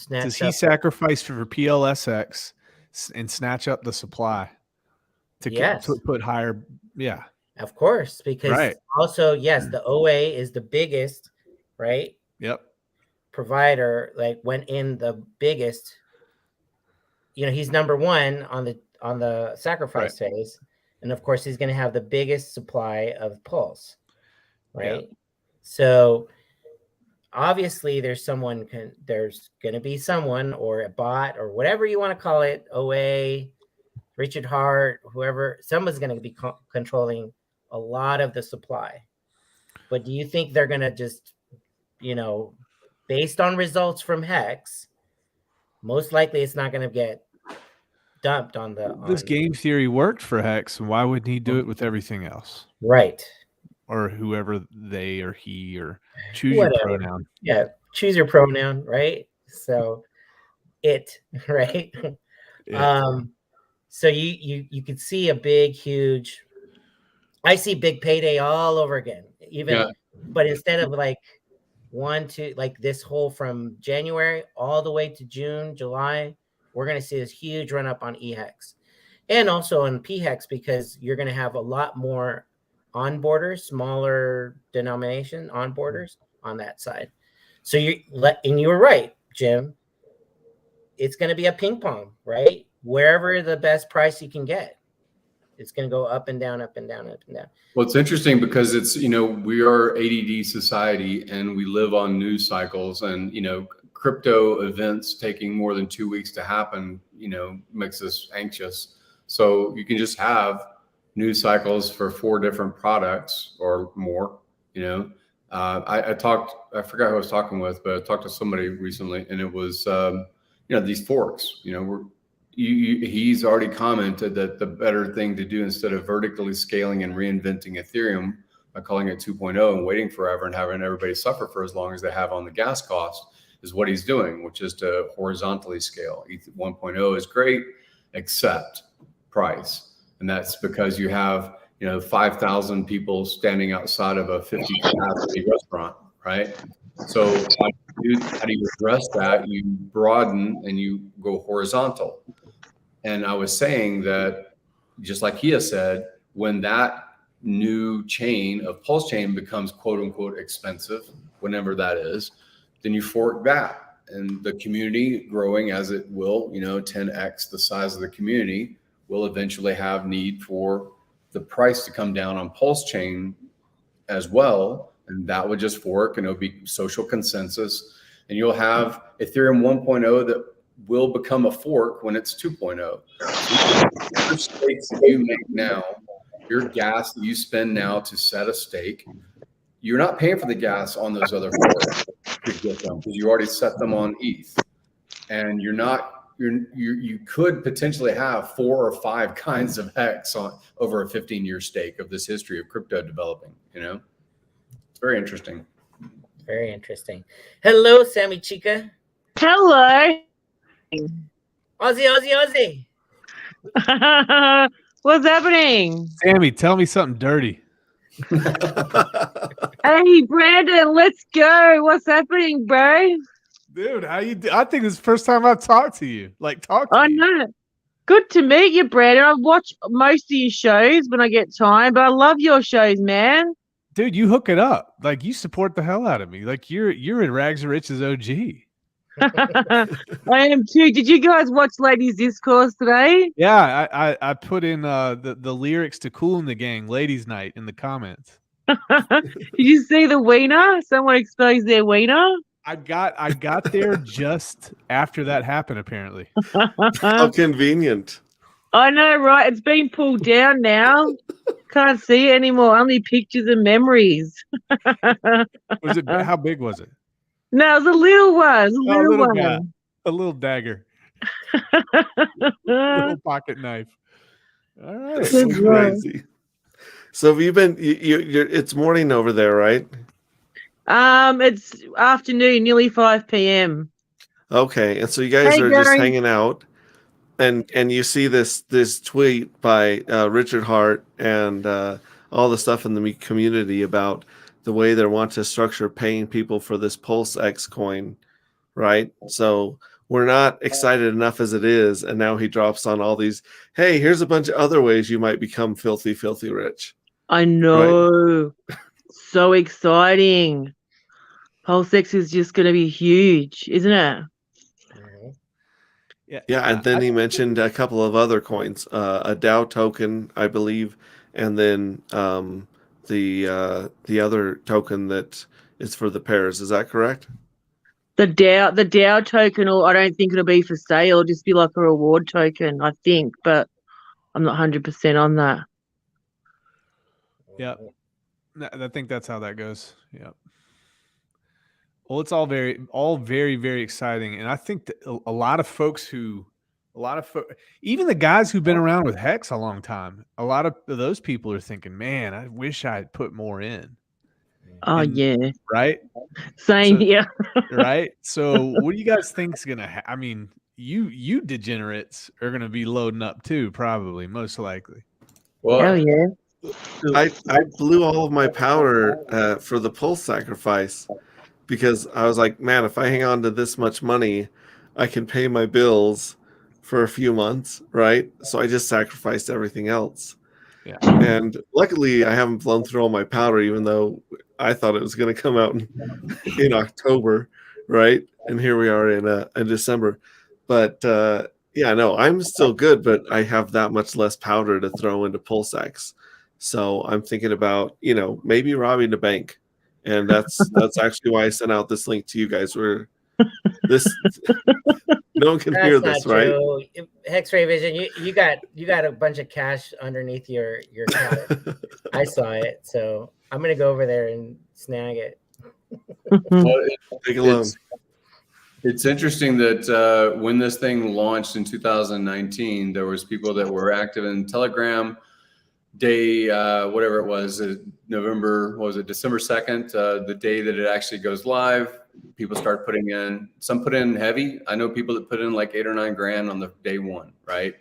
Does he sacrifice for PLSX and snatch up the supply to put higher? Yeah, of course, because also, yes, the OA is the biggest, right? Yep. Provider, like went in the biggest, he's number one on the sacrifice phase. And of course, he's going to have the biggest supply of Pulse, right? Yep. So obviously there's going to be someone, or a bot, or whatever you want to call it, OA, Richard Hart, whoever, someone's going to be controlling a lot of the supply. But do you think they're going to just, based on results from HEX, most likely it's not going to get dumped on this game theory worked for HEX, and why wouldn't he do it with everything else? Right. Or whoever they or he, or choose your pronoun. Yeah, choose your pronoun, right? So right? So you could see a big, huge, I see big payday all over again. But instead of like this whole from January all the way to June, July, we're going to see this huge run up on HEX and also on PHEX, because you're going to have a lot more onboarders, smaller denomination onboarders on that side. So you were right, Jim. It's going to be a ping pong, right? Wherever the best price you can get, it's going to go up and down, up and down, up and down. Well, it's interesting because it's, we are ADD society and we live on news cycles, and, crypto events taking more than 2 weeks to happen, makes us anxious. So you can just have news cycles for 4 different products or more. I forgot who I was talking with, but I talked to somebody recently, and it was these forks. He's already commented that the better thing to do, instead of vertically scaling and reinventing Ethereum by calling it 2.0 and waiting forever and having everybody suffer for as long as they have on the gas cost, is what he's doing, which is to horizontally scale. 1.0 is great, except price. And that's because you have 5,000 people standing outside of a 50-capacity restaurant, right? So how do you address that? You broaden and you go horizontal. And I was saying that, just like he has said, when that new chain of PulseChain becomes quote unquote expensive, whenever that is, then you fork that, and the community growing as it will, 10x the size of the community, will eventually have need for the price to come down on PulseChain as well. And that would just fork, and it'll be social consensus. And you'll have Ethereum 1.0 that will become a fork when it's 2.0. Your stakes that you make now, your gas that you spend now to set a stake, you're not paying for the gas on those other forks to get them, because you already set them on ETH. And you're not you could potentially have 4 or 5 kinds of hex on over a 15-year stake of this history of crypto developing. It's very interesting. Very interesting. Hello, Sammy Chica. Hello. Aussie. What's happening? Sammy, tell me something dirty. Hey, Brandon, let's go. What's happening, bro? Dude, how you do? I think it's the first time I've talked to you. I know. Good to meet you, Brandon. I watch most of your shows when I get time, but I love your shows, man. Dude, you hook it up. You support the hell out of me. You're in Rags to Riches OG. I am too. Did you guys watch Ladies Discourse today? Yeah, I put in the lyrics to Cool in the Gang, Ladies Night, in the comments. Did you see the wiener? Someone exposed their wiener. I got there just after that happened, apparently. How convenient. I know, right? It's been pulled down now. Can't see it anymore. Only pictures and memories. Was it? How big was it? No, it was a little one. It was a little one. Guy. A little dagger. Little pocket knife. All right. That's so crazy. So have you been? You're. It's morning over there, right? It's afternoon, nearly 5 p.m. Okay, and so you guys are just hanging out, and you see this tweet by Richard Hart and all the stuff in the community about the way they want to structure paying people for this PulseX coin, right? So we're not excited enough as it is, and now he drops on all these. Hey, here's a bunch of other ways you might become filthy rich. I know, right? So exciting. PulseX is just going to be huge, isn't it? Yeah, and then he mentioned a couple of other coins, a DAO token, I believe, and then the other token that is for the pairs. Is that correct? The DAO token, I don't think it'll be for sale. It'll just be like a reward token, I think, but I'm not 100% on that. Yeah, I think that's how that goes. Yeah. Well, it's all very, very exciting. And I think that a lot of folks even the guys who've been around with HEX a long time, a lot of those people are thinking, man, I wish I had put more in. Oh, yeah. Right? Same here. Right? So what do you guys think is going to happen? I mean, you degenerates are going to be loading up too, probably, most likely. Well, hell yeah. I blew all of my powder for the Pulse sacrifice. Because I was like, man, if I hang on to this much money, I can pay my bills for a few months, right? So I just sacrificed everything else. Yeah. And luckily, I haven't blown through all my powder, even though I thought it was going to come out in October, right? And here we are in December. But yeah, no, I'm still good, but I have that much less powder to throw into PulseX. So I'm thinking about, maybe robbing a bank. And that's actually why I sent out this link to you guys. Where this no one can hear this, right? Hex Ray Vision, you got a bunch of cash underneath your counter. I saw it, so I'm gonna go over there and snag it. Well, take a look. It's interesting that when this thing launched in 2019, there was people that were active in Telegram. Day, whatever it was, November, what was it, December 2nd, the day that it actually goes live, people start putting in, some put in heavy. I know people that put in like 8 or 9 grand on the day one, right?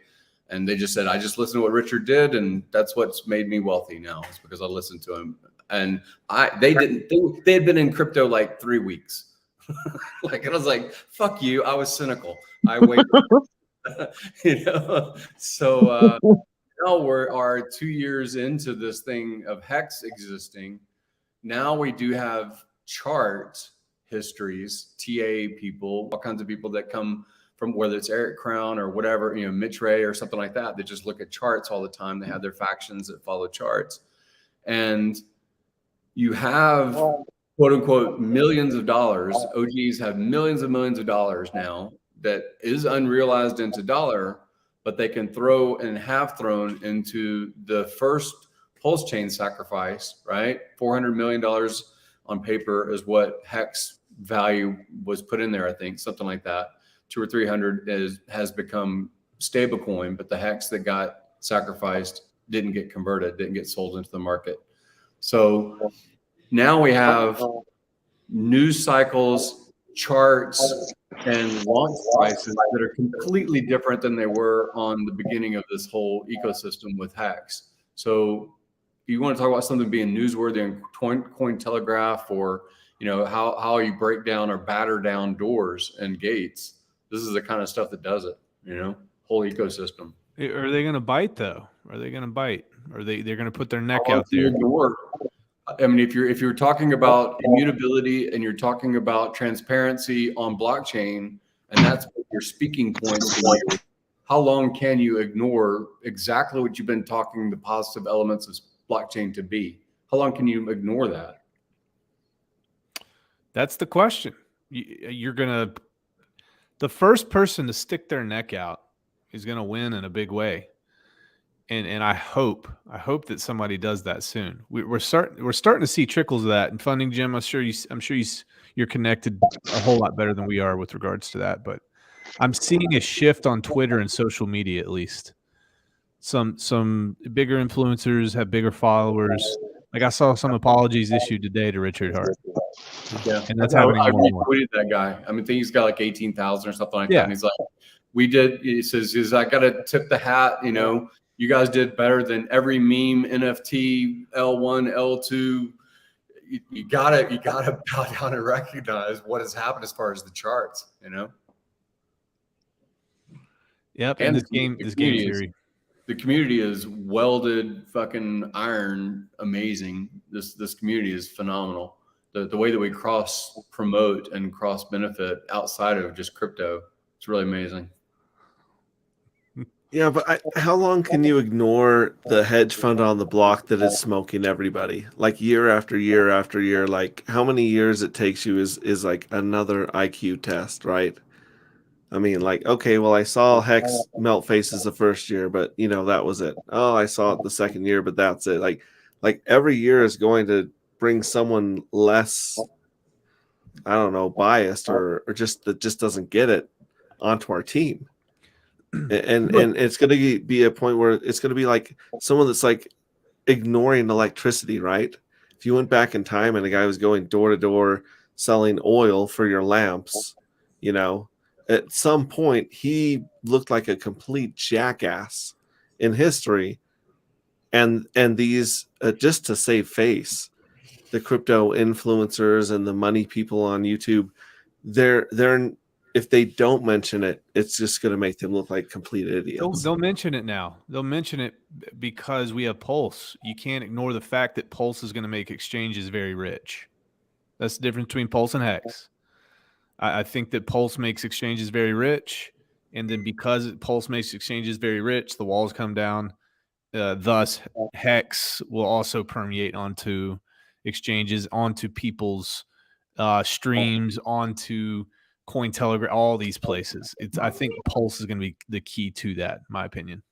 And they just said, I just listened to what Richard did, and that's what's made me wealthy now. It's because I listened to him. And they had been in crypto like 3 weeks. And I was like, fuck you. I was cynical. I waited. So now we're 2 years into this thing of HEX existing. Now we do have chart histories, TA people, all kinds of people that come from, whether it's Eric Crown or whatever, Mitch Ray or something like that, that just look at charts all the time. They have their factions that follow charts. And you have, quote unquote, millions of dollars. OGs have millions of dollars now that is unrealized into dollar, but they can throw and have thrown into the first PulseChain sacrifice, right? $400 million on paper is what HEX value was put in there, I think, something like that. 200 or 300 has become stablecoin, but the HEX that got sacrificed didn't get converted, didn't get sold into the market. So now we have news cycles, charts, and launch prices that are completely different than they were on the beginning of this whole ecosystem with HEX. So you want to talk about something being newsworthy in Cointelegraph, or how you break down or batter down doors and gates. This is the kind of stuff that does it. Whole ecosystem. Are they going to bite though? Are they going to bite? Are they're going to put their neck out there? I mean, if you're talking about immutability and you're talking about transparency on blockchain, and that's what your speaking points, how long can you ignore exactly what you've been talking the positive elements of blockchain to be? How long can you ignore that? That's the question. The first person to stick their neck out is going to win in a big way. And I hope that somebody does that soon. We're starting to see trickles of that in funding, Jim. I'm sure you're connected a whole lot better than we are with regards to that. But I'm seeing a shift on Twitter and social media, at least. Some bigger influencers have bigger followers. Like I saw some apologies issued today to Richard Hart. Yeah, and that's happening I more. retweeted that guy. I mean, I think he's got like 18,000 or something like that. And he's like, he says, I got to tip the hat. You guys did better than every meme, NFT, L1, L2. You gotta bow down and recognize what has happened as far as the charts. Yep. And this game theory. The community is welded fucking iron, amazing. This community is phenomenal. The way that we cross promote and cross benefit outside of just crypto, it's really amazing. Yeah, but how long can you ignore the hedge fund on the block that is smoking everybody? Like year after year after year, like how many years it takes you is like another IQ test, right? I mean, like, okay, well, I saw HEX melt faces the first year, but that was it. Oh, I saw it the second year, but that's it. Like every year is going to bring someone less, I don't know, biased or just that just doesn't get it onto our team. And it's going to be a point where it's going to be like someone that's like ignoring electricity, right? If you went back in time and a guy was going door to door selling oil for your lamps, at some point he looked like a complete jackass in history. And these just to save face, the crypto influencers and the money people on YouTube, they're if they don't mention it, it's just going to make them look like complete idiots. They'll mention it now. They'll mention it because we have Pulse. You can't ignore the fact that Pulse is going to make exchanges very rich. That's the difference between Pulse and HEX. I think that Pulse makes exchanges very rich, and then because Pulse makes exchanges very rich, the walls come down. Thus, HEX will also permeate onto exchanges, onto people's streams, onto Cointelegraph, all these places. I think Pulse is going to be the key to that, in my opinion.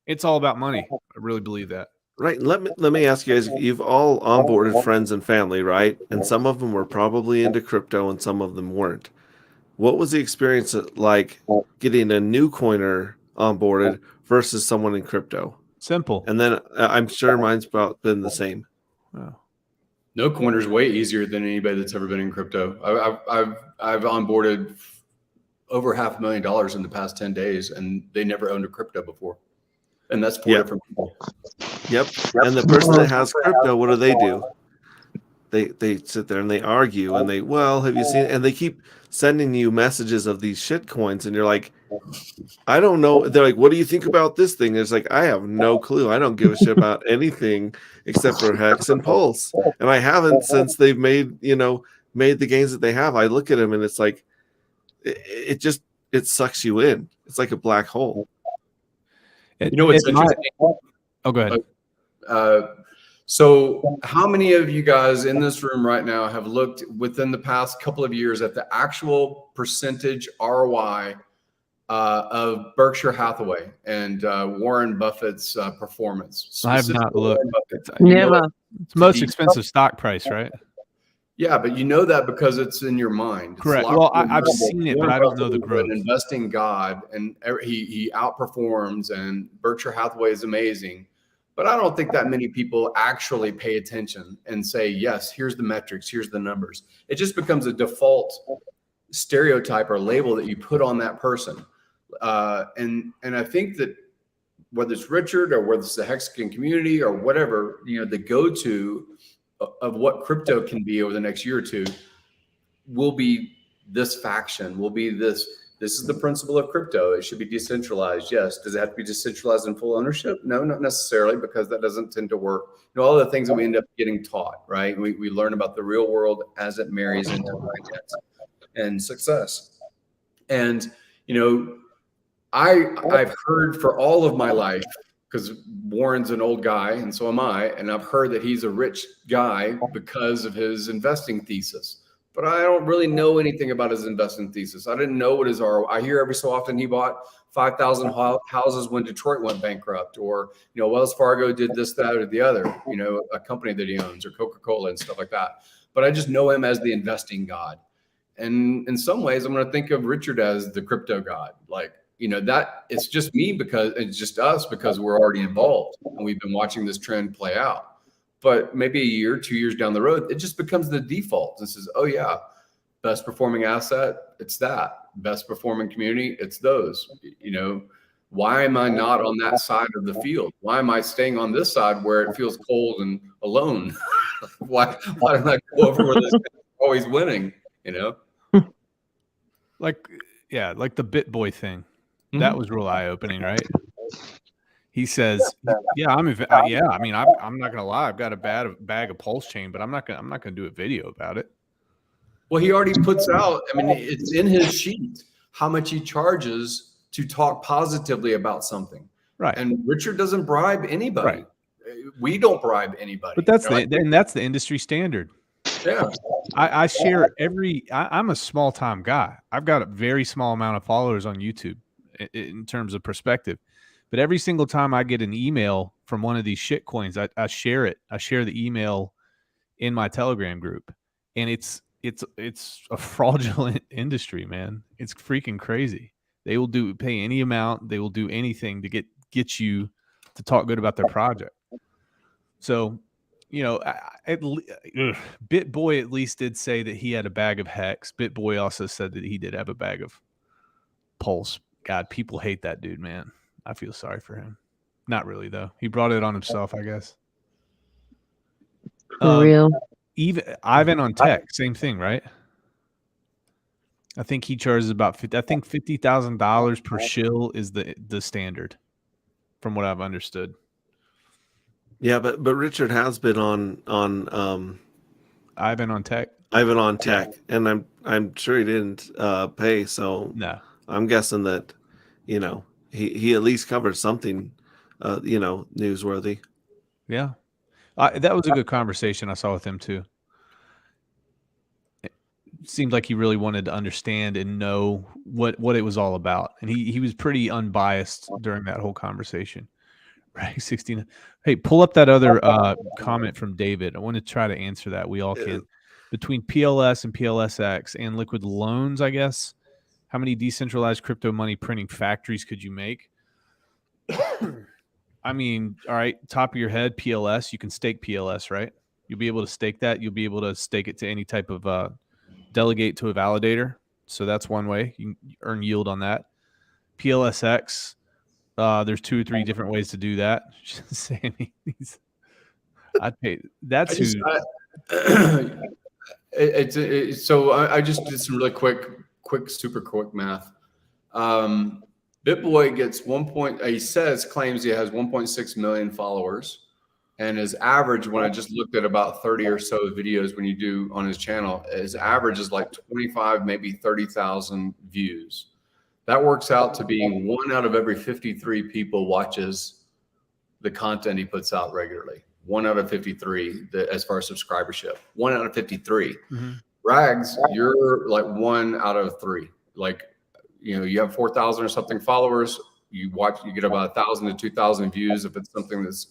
It's all about money. I really believe that. Right. Let me ask you guys, you've all onboarded friends and family, right? And some of them were probably into crypto and some of them weren't. What was the experience like getting a new coiner onboarded versus someone in crypto? Simple. And then I'm sure mine's about been the same. Wow. No coiner is way easier than anybody that's ever been in crypto. I've onboarded over $500,000 in the past 10 days, and they never owned a crypto before. And that's 4 different people. Yep. And the person that has crypto, what do? They sit there and they argue and have you seen? And they keep sending you messages of these shit coins, and you're like, I don't know. They're like, what do you think about this thing? It's like, I have no clue. I don't give a shit about anything except for HEX and Pulse, and I haven't since they've made the gains that they have. I look at them and it's like, it sucks you in. It's like a black hole. What's interesting? Oh, go ahead. So how many of you guys in this room right now have looked within the past couple of years at the actual percentage ROI of Berkshire Hathaway and Warren Buffett's performance? I have not looked. Never. It's the most expensive stock price, right? Yeah, but you know that because it's in your mind. Correct. Well, I've seen it, but I don't know the growth. An investing god, and he outperforms, and Berkshire Hathaway is amazing. But I don't think that many people actually pay attention and say, yes, here's the metrics, here's the numbers. It just becomes a default stereotype or label that you put on that person. And I think that whether it's Richard or whether it's the Hexagon community or whatever, the go-to of what crypto can be over the next year or two will be this faction, will be this is the principle of crypto. It should be decentralized. Yes. Does it have to be decentralized in full ownership? No, not necessarily, because that doesn't tend to work. All the things that we end up getting taught, right? We learn about the real world as it marries into finance and success. And, I've heard for all of my life, because Warren's an old guy and so am I, and I've heard that he's a rich guy because of his investing thesis. But I don't really know anything about his investing thesis. I didn't know what his ROI. I hear every so often he bought 5,000 houses when Detroit went bankrupt, or Wells Fargo did this, that, or the other. A company that he owns, or Coca-Cola and stuff like that. But I just know him as the investing god. And in some ways, I'm going to think of Richard as the crypto god. Like, that it's just me because it's just us because we're already involved and we've been watching this trend play out. But maybe a year, 2 years down the road, it just becomes the default. This is, oh yeah, best performing asset, it's that. Best performing community, it's those. Why am I not on that side of the field? Why am I staying on this side where it feels cold and alone? why don't I go over where this guy's always winning? Like the BitBoy thing. That was real eye-opening, right? He says, "Yeah, I'm not gonna lie. I've got a bag of PulseChain, but I'm not gonna do a video about it." Well, he already puts out. I mean, it's in his sheet how much he charges to talk positively about something. Right. And Richard doesn't bribe anybody. Right. We don't bribe anybody. But that's the industry standard. Yeah. I share I'm a small time guy. I've got a very small amount of followers on YouTube in terms of perspective. But every single time I get an email from one of these shit coins, I share it. I share the email in my Telegram group. And it's a fraudulent industry, man. It's freaking crazy. They will pay any amount. They will do anything to get you to talk good about their project. So, BitBoy at least did say that he had a bag of HEX. BitBoy also said that he did have a bag of Pulse. God, people hate that dude, man. I feel sorry for him. Not really, though. He brought it on himself, I guess. For real. Even Ivan on Tech, same thing, right? I think he charges about $50,000 per shill is the standard, from what I've understood. Yeah, but Richard has been on Ivan on Tech. Ivan on Tech, and I'm sure he didn't pay. So no, I'm guessing that he at least covered something newsworthy. Yeah, that was a good conversation I saw with him too. It seemed like he really wanted to understand and know what it was all about, and he was pretty unbiased during that whole conversation. Right, 16. Hey, pull up that other comment from David. I want to try to answer that. We all can. Between PLS and PLSX and liquid loans, I guess, how many decentralized crypto money printing factories could you make? I mean, all right, top of your head, PLS, you can stake PLS, right? You'll be able to stake that. You'll be able to stake it to any type of delegate to a validator. So that's one way. You can earn yield on that. PLSX, there's 2 or 3 different ways to do that. I'd pay. That's So I just did some really super quick math. BitBoy gets claims he has 1.6 million followers, and his average, when I just looked at about 30 or so videos when you do on his channel, his average is like 25, maybe 30,000 views. That works out to being 1 out of every 53 people watches the content he puts out regularly. 1 out of 53 as far as subscribership. 1 out of 53. Mm-hmm. Rags, you're like 1 out of 3. Like, you have 4,000 or something followers. You get about 1,000 to 2,000 views if it's something that's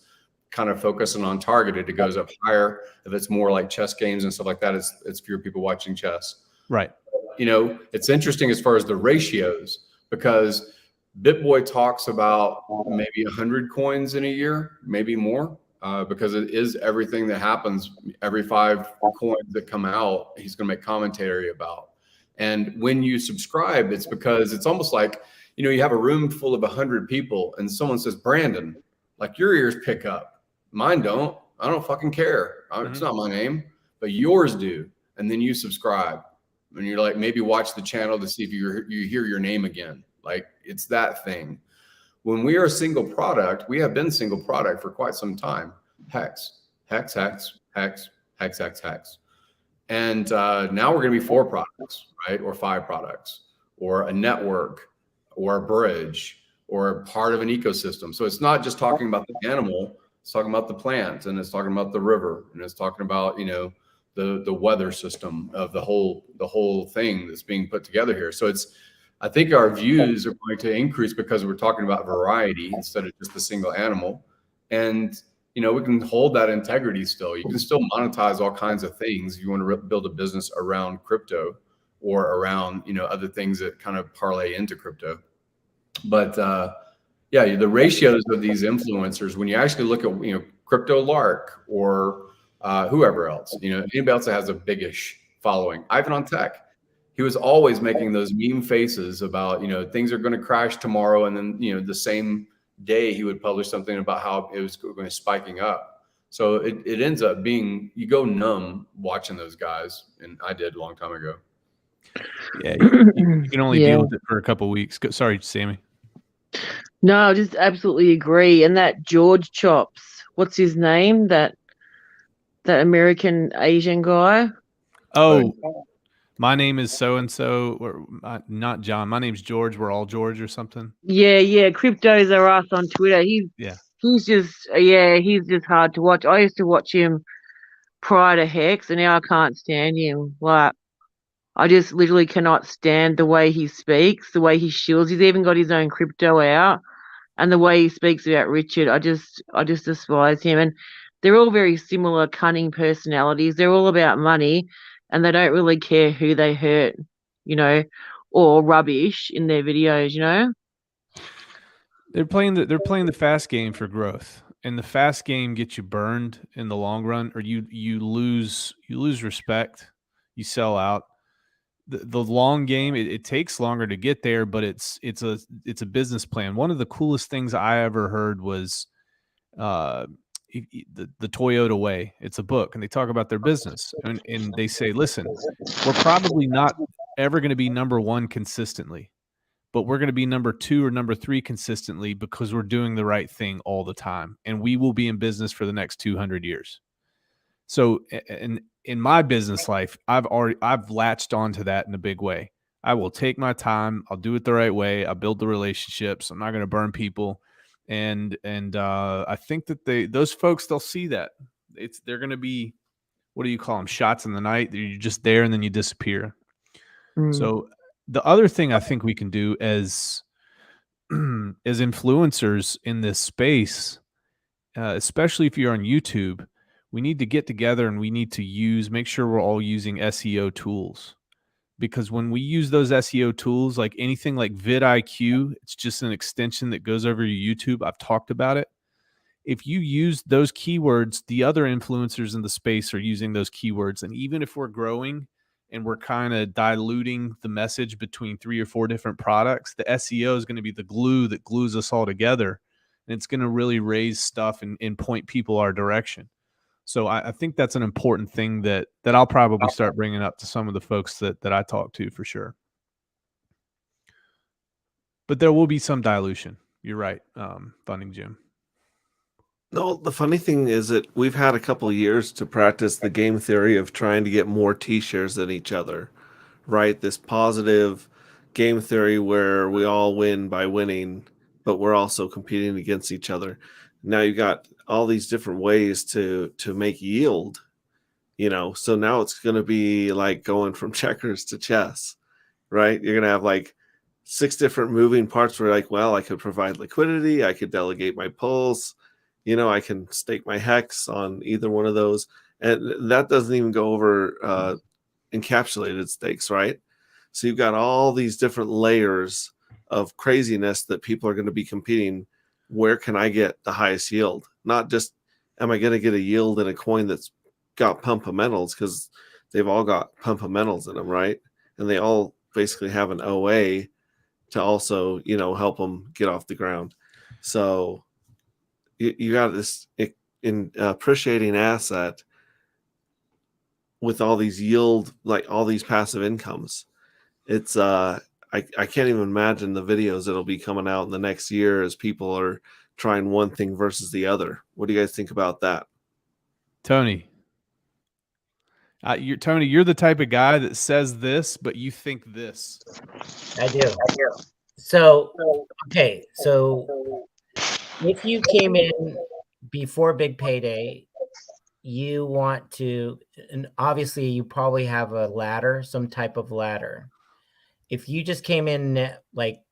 kind of focusing on targeted, it goes up higher. If it's more like chess games and stuff like that, it's fewer people watching chess. Right. You know, it's interesting as far as the ratios, because BitBoy talks about maybe 100 coins in a year, maybe more, because it is everything that happens. Every 5 coins that come out, he's going to make commentary about. And when you subscribe, it's because it's almost like, you know, you have a room full of 100 people and someone says, Brandon, like your ears pick up. Mine don't. I don't fucking care. It's not my name, but yours do. And then you subscribe. And you're like, maybe watch the channel to see if you hear your name again. Like, it's that thing. When we are a single product, we have been single product for quite some time. Hex, hex, hex, hex, hex, hex, hex. And now we're going to be 4 products, right? Or 5 products, or a network, or a bridge, or a part of an ecosystem. So it's not just talking about the animal, it's talking about the plant, and it's talking about the river, and it's talking about, you know, the weather system of the whole thing that's being put together here. So I think our views are going to increase because we're talking about variety instead of just a single animal. And, you know, we can hold that integrity still. You can still monetize all kinds of things if you want to build a business around crypto or around, you know, other things that kind of parlay into crypto. But yeah, the ratios of these influencers, when you actually look at, you know, Crypto Lark or whoever else, you know, anybody else that has a biggish following, Ivan on Tech, he was always making those meme faces about, you know, things are going to crash tomorrow. And then, you know, the same day he would publish something about how it was going to spiking up. So it ends up being, you go numb watching those guys. And I did a long time ago. Yeah. You can only deal with it for a couple of weeks. Sorry, Sammy. No, I just absolutely agree. And that George Chops, what's his name? That American Asian guy. Oh, my name is so-and-so, or not John. My name's George. We're all George or something. Yeah. Cryptos are us on Twitter. He's just hard to watch. I used to watch him prior to HEX, and now I can't stand him. Like, I just literally cannot stand the way he speaks, the way he shields. He's even got his own crypto out, and the way he speaks about Richard, I just despise him. And they're all very similar, cunning personalities. They're all about money, and they don't really care who they hurt, you know, or rubbish in their videos, you know. They're playing the fast game for growth, and the fast game gets you burned in the long run, or you lose respect, you sell out. The long game, it takes longer to get there, but it's a business plan. One of the coolest things I ever heard was the Toyota Way. It's a book, and they talk about their business, and they say, listen, we're probably not ever going to be number 1 consistently, but we're going to be number 2 or number 3 consistently because we're doing the right thing all the time, and we will be in business for the next 200 years. So in my business life, I've latched onto that in a big way. I will take my time. I'll do it the right way. I'll build the relationships. I'm not going to burn people. And I think that those folks, they'll see that they're going to be, what do you call them? Shots in the night. You're just there and then you disappear. So the other thing I think we can do as influencers in this space, especially if you're on YouTube, we need to get together and we need to make sure we're all using SEO tools. Because when we use those SEO tools, like anything like vidIQ, it's just an extension that goes over your YouTube. I've talked about it. If you use those keywords, the other influencers in the space are using those keywords. And even if we're growing and we're kind of diluting the message between 3 or 4 different products, the SEO is going to be the glue that glues us all together. And it's going to really raise stuff and point people our direction. So I think that's an important thing that I'll probably start bringing up to some of the folks that I talk to for sure. But there will be some dilution. You're right, Funding Jim. No, the funny thing is that we've had a couple of years to practice the game theory of trying to get more T-shares than each other, right? This positive game theory where we all win by winning, but we're also competing against each other. Now you've got all these different ways to make yield, you know. So now it's going to be like going from checkers to chess, right? You're going to have like 6 different moving parts where like, well, I could provide liquidity, I could delegate my pulse, I can stake my HEX on either one of those. And that doesn't even go over encapsulated stakes, right? So you've got all these different layers of craziness that people are going to be competing. Where can I get the highest yield? Not just, am I going to get a yield in a coin that's got pumpamentals, because they've all got pumpamentals in them, right? And they all basically have an OA to also, help them get off the ground. So you got this appreciating asset with all these yield, like all these passive incomes. It's I can't even imagine the videos that'll be coming out in the next year as people are trying one thing versus the other. What do you guys think about that? Tony, you're the type of guy that says this, but you think this. I do. So, okay. So if you came in before big payday, you want to, and obviously you probably have a ladder, some type of ladder. If you just came in like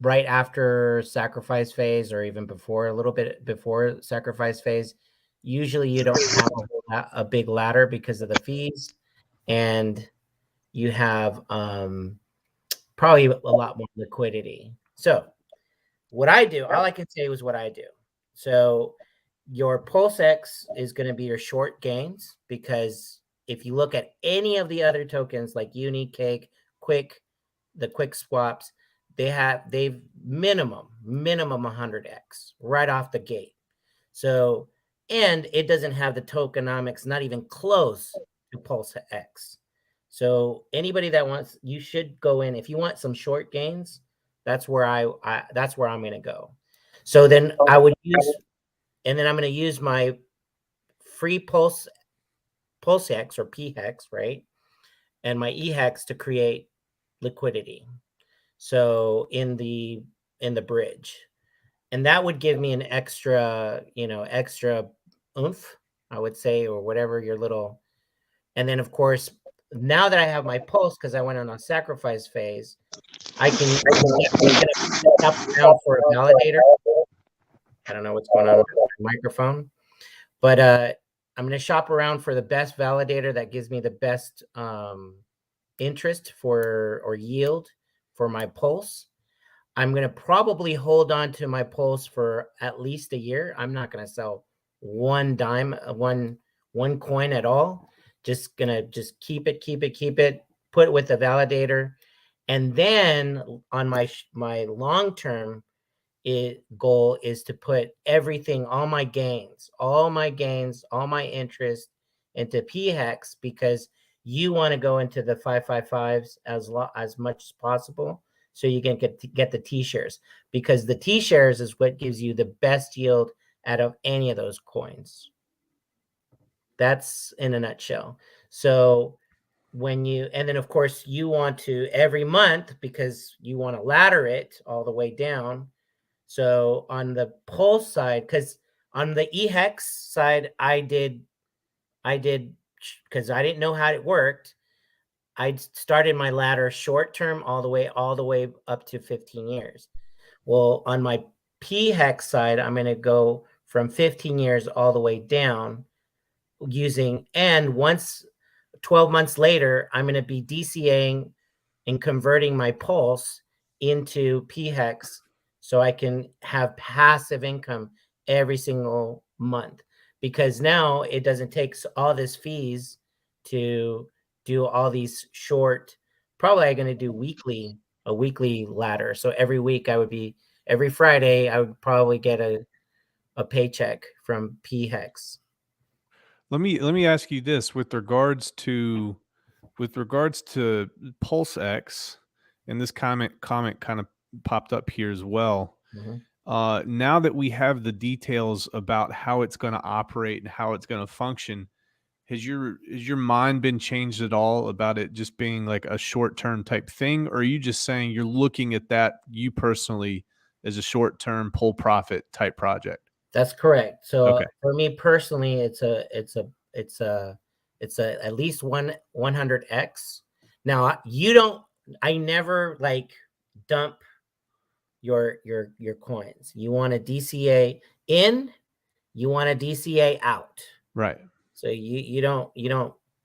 right after sacrifice phase, or even before, a little bit before sacrifice phase, usually you don't have a big ladder because of the fees, and you have probably a lot more liquidity. So what I do, all I can say was what I do. So your PulseX is going to be your short gains, because if you look at any of the other tokens like Uni, Cake, Quick, the Quick swaps, they've minimum 100x right off the gate. So, and it doesn't have the tokenomics, not even close to PulseX. So anybody that wants, you should go in. If you want some short gains, that's where that's where I'm going to go. So then I would use, and then I'm going to use my free PulseX or PHEX, right? And my EHEX to create liquidity. So in the bridge, and that would give me an extra, extra oomph, I would say, or whatever your little. And then of course, now that I have my pulse, because I went on a sacrifice phase, I can shop around for a validator. I don't know what's going on with my microphone, but I'm going to shop around for the best validator that gives me the best interest or yield for my pulse. I'm going to probably hold on to my pulse for at least a year. I'm not going to sell one dime, one coin at all. Just going to keep it, put it with the validator. And then on my long-term goal is to put everything, all my gains, all my interest into PHEX, because you want to go into the 555s as much as possible, so you can get the T-shares, because the T-shares is what gives you the best yield out of any of those coins. That's in a nutshell. So when you, and then of course you want to every month, because you want to ladder it all the way down. So on the Pulse side, because on the EHEX side, I did because I didn't know how it worked. I started my ladder short term all the way up to 15 years. Well, on my PHEX side, I'm going to go from 15 years all the way down using, and once 12 months later, I'm going to be DCAing and converting my Pulse into PHEX, so I can have passive income every single month, because now it doesn't take all this fees to do all these short. Probably I'm going to do a weekly ladder. So every Friday I would probably get a paycheck from PHEX. Let me ask you this with regards to PulseX, and this comment kind of popped up here as well. Mm-hmm. Now that we have the details about how it's going to operate and how it's going to function, has your mind been changed at all about it just being like a short-term type thing, or are you just saying you're looking at that, you personally, as a short-term pull profit type project? That's correct. So for me personally, it's at least 100x. Now I never like dump your coins. You want to DCA in, you want a DCA out. Right. So you don't,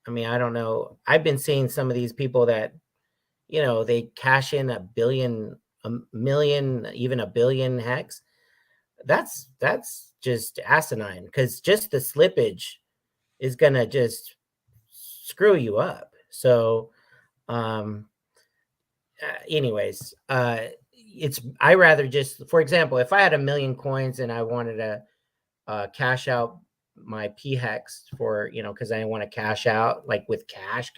I mean, I don't know. I've been seeing some of these people that, they cash in a billion, a million, even a billion hex. That's just asinine, because just the slippage is gonna just screw you up. So anyways, I rather just, for example, if I had 1 million coins and I wanted to cash out my PHEX for, because I want to cash out like with cash,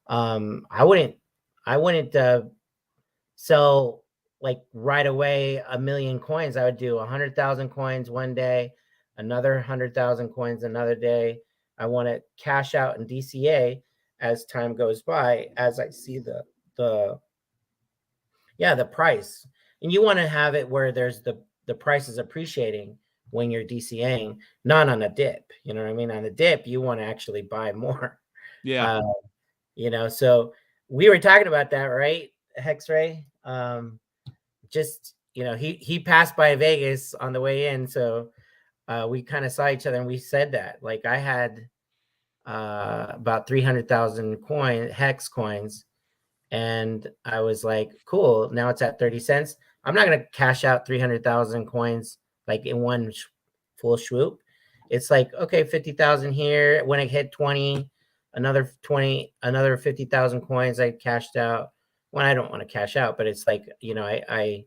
I wouldn't sell like right away 1 million coins. I would do 100,000 coins one day, another 100,000 coins another day. I want to cash out in DCA as time goes by, as I see the price. And you want to have it where there's the price is appreciating when you're DCAing, not on a dip. You know what I mean? On the dip, you want to actually buy more. Yeah. So we were talking about that, right, Hex Ray? Just, he passed by Vegas on the way in, so we kind of saw each other and we said that. Like, I had about 300,000 Hex coins, and I was like, cool, now it's at 30 cents. I'm not going to cash out 300,000 coins like in one full swoop. It's like, okay, 50,000 here. When it hit 20, another 50,000 coins I cashed out. When I don't want to cash out, but it's like, I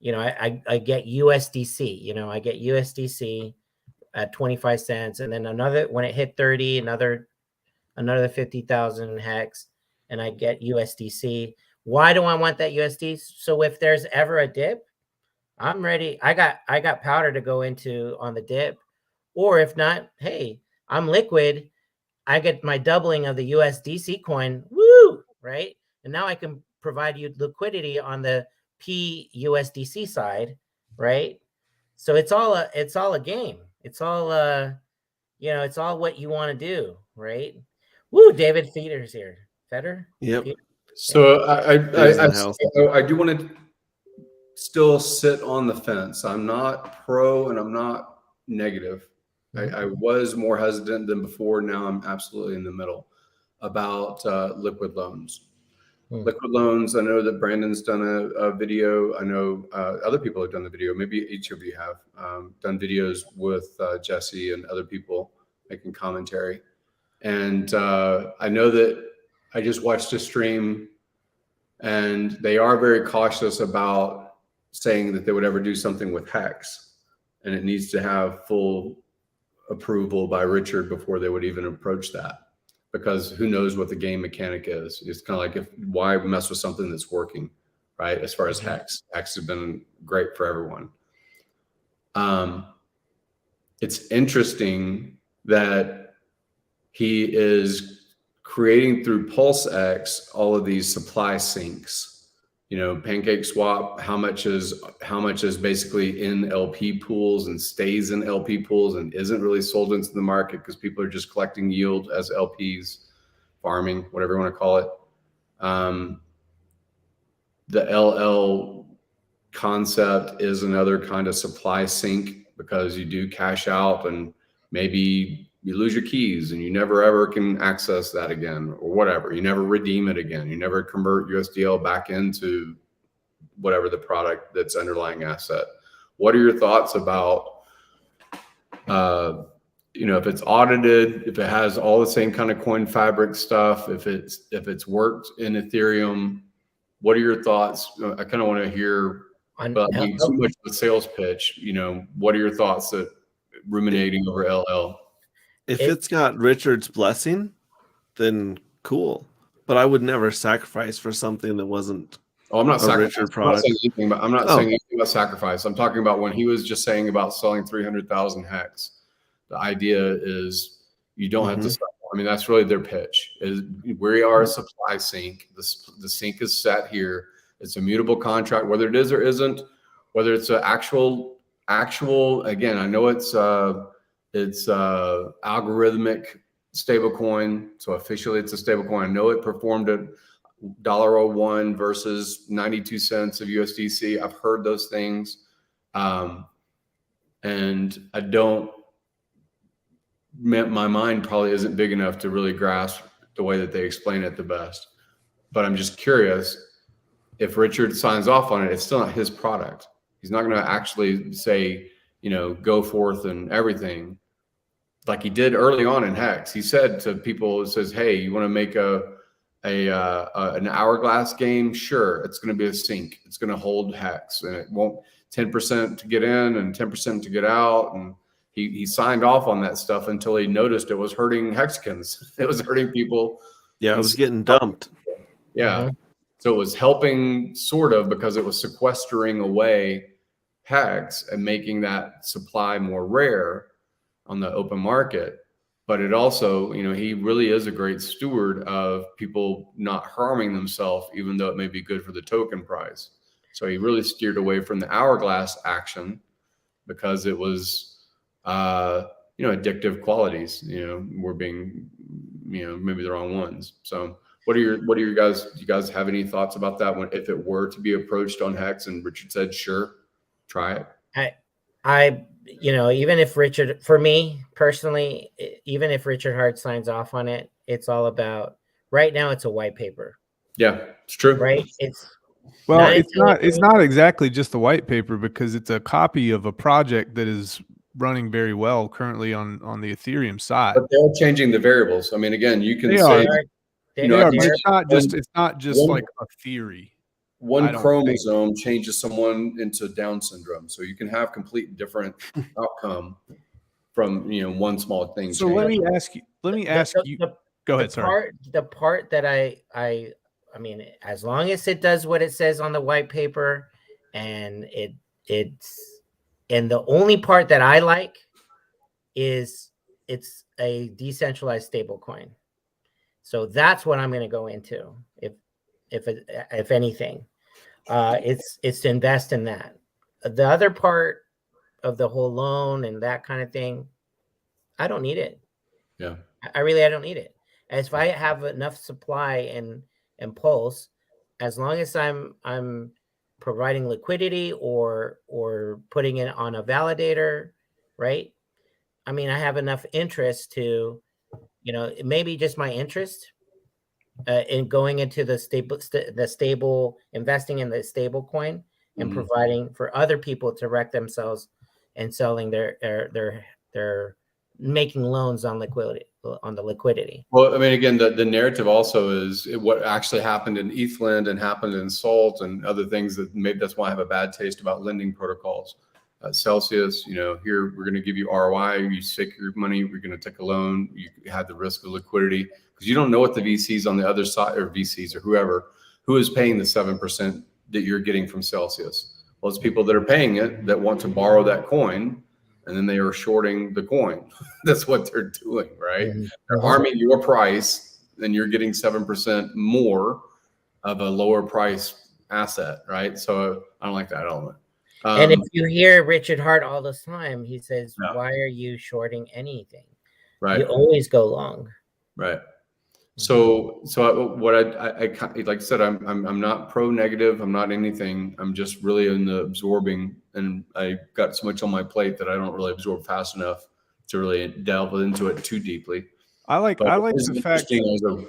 get USDC, I get USDC at 25 cents. And then when it hit 30, another 50,000 hex, and I get USDC. Why do I want that USD? So if there's ever a dip, I'm ready. I got powder to go into on the dip. Or if not, hey, I'm liquid. I get my doubling of the USDC coin. Woo! Right? And now I can provide you liquidity on the PUSDC side, right? So it's all a game. It's all it's all what you want to do, right? Woo, David Feder's here. Feder? Yep. So I do want to still sit on the fence. I'm not pro and I'm not negative. I was more hesitant than before. Now I'm absolutely in the middle about liquid loans. Liquid loans. I know that Brandon's done a video. I know other people have done the video. Maybe each of you have done videos with Jesse and other people making commentary. And I know that I just watched a stream, and they are very cautious about saying that they would ever do something with HEX, and it needs to have full approval by Richard before they would even approach that, because who knows what the game mechanic is. It's kind of like, why mess with something that's working, right? As far as HEX has been great for everyone. It's interesting that he is creating through PulseX all of these supply sinks. Pancake Swap, how much is basically in LP pools and stays in LP pools and isn't really sold into the market because people are just collecting yield as LPs, farming, whatever you want to call it. The LL concept is another kind of supply sink, because you do cash out and maybe you lose your keys and you never ever can access that again, or whatever. You never redeem it again. You never convert USDL back into whatever the product that's underlying asset. What are your thoughts about, if it's audited, if it has all the same kind of coin fabric stuff, if it's worked in Ethereum, what are your thoughts? I kind of want to hear about too much of a sales pitch. What are your thoughts that ruminating over LL? If it's got Richard's blessing, then cool. But I would never sacrifice for something that wasn't I'm not a Richard product. I'm not saying anything about sacrifice. I'm talking about when he was just saying about selling 300,000 hex. The idea is you don't have to sell. I mean, that's really their pitch. Is we are a supply sink. The sink is set here. It's a mutable contract, whether it is or isn't, whether it's an actual. Again, I know it's algorithmic stablecoin, so officially it's a stablecoin. I know it performed at $1.01 versus 92 cents of USDC. I've heard those things. And my mind probably isn't big enough to really grasp the way that they explain it the best. But I'm just curious, if Richard signs off on it, it's still not his product. He's not going to actually say, go forth and everything like he did early on in HEX. He said to people, says, hey, you want to make an hourglass game? Sure, it's going to be a sync. It's going to hold HEX, and it won't 10% to get in and 10% to get out. And he signed off on that stuff until he noticed it was hurting Hexicans. It was hurting people. Yeah, it was getting dumped. Yeah. So it was helping sort of, because it was sequestering away HEX and making that supply more rare on the open market. But it also, he really is a great steward of people not harming themselves, even though it may be good for the token price. So he really steered away from the hourglass action because it was, addictive qualities, were being, maybe the wrong ones. So what are your guys, do you guys have any thoughts about that one? If it were to be approached on HEX and Richard said, sure, try it. I even if Richard, for me personally, even if Richard Hart signs off on it, it's all about, right now it's a white paper. Yeah, it's true. Right. It's not exactly just a white paper, because it's a copy of a project that is running very well currently on the Ethereum side. But they're changing the variables. I mean, again, you can say, it's not just like a theory. One chromosome changes someone into Down syndrome, so you can have complete different outcome from one small thing. So let me ask you. Go ahead. Sorry. The part that I mean, as long as it does what it says on the white paper, and the only part that I like is it's a decentralized stablecoin. So that's what I'm going to go into. If anything, it's to invest in that. The other part of the whole loan and that kind of thing, I don't need it. Yeah, I don't need it. As if I have enough supply and Pulse, as long as I'm providing liquidity or putting it on a validator, right? I mean, I have enough interest to, maybe just my interest in going into the stable investing in the stable coin and providing for other people to wreck themselves and selling their making loans on the liquidity. Well, I mean, again, the narrative also is what actually happened in ETHLend and happened in Salt and other things that maybe that's why I have a bad taste about lending protocols. Celsius, here we're going to give you ROI. You stake your money. We're going to take a loan. You have the risk of liquidity because you don't know what the VCs on the other side, or VCs or whoever, who is paying the 7% that you're getting from Celsius. Well, it's people that are paying it that want to borrow that coin, and then they are shorting the coin. That's what they're doing, right? Mm-hmm. They're harming your price, and you're getting 7% more of a lower price asset, right? So I don't like that element. And if you hear Richard Hart all the time, he says, why are you shorting anything? Right. You always go long. Right. So what I like I said, I'm not pro negative. I'm not anything. I'm just really in the absorbing, and I got so much on my plate that I don't really absorb fast enough to really delve into it too deeply. I like the fact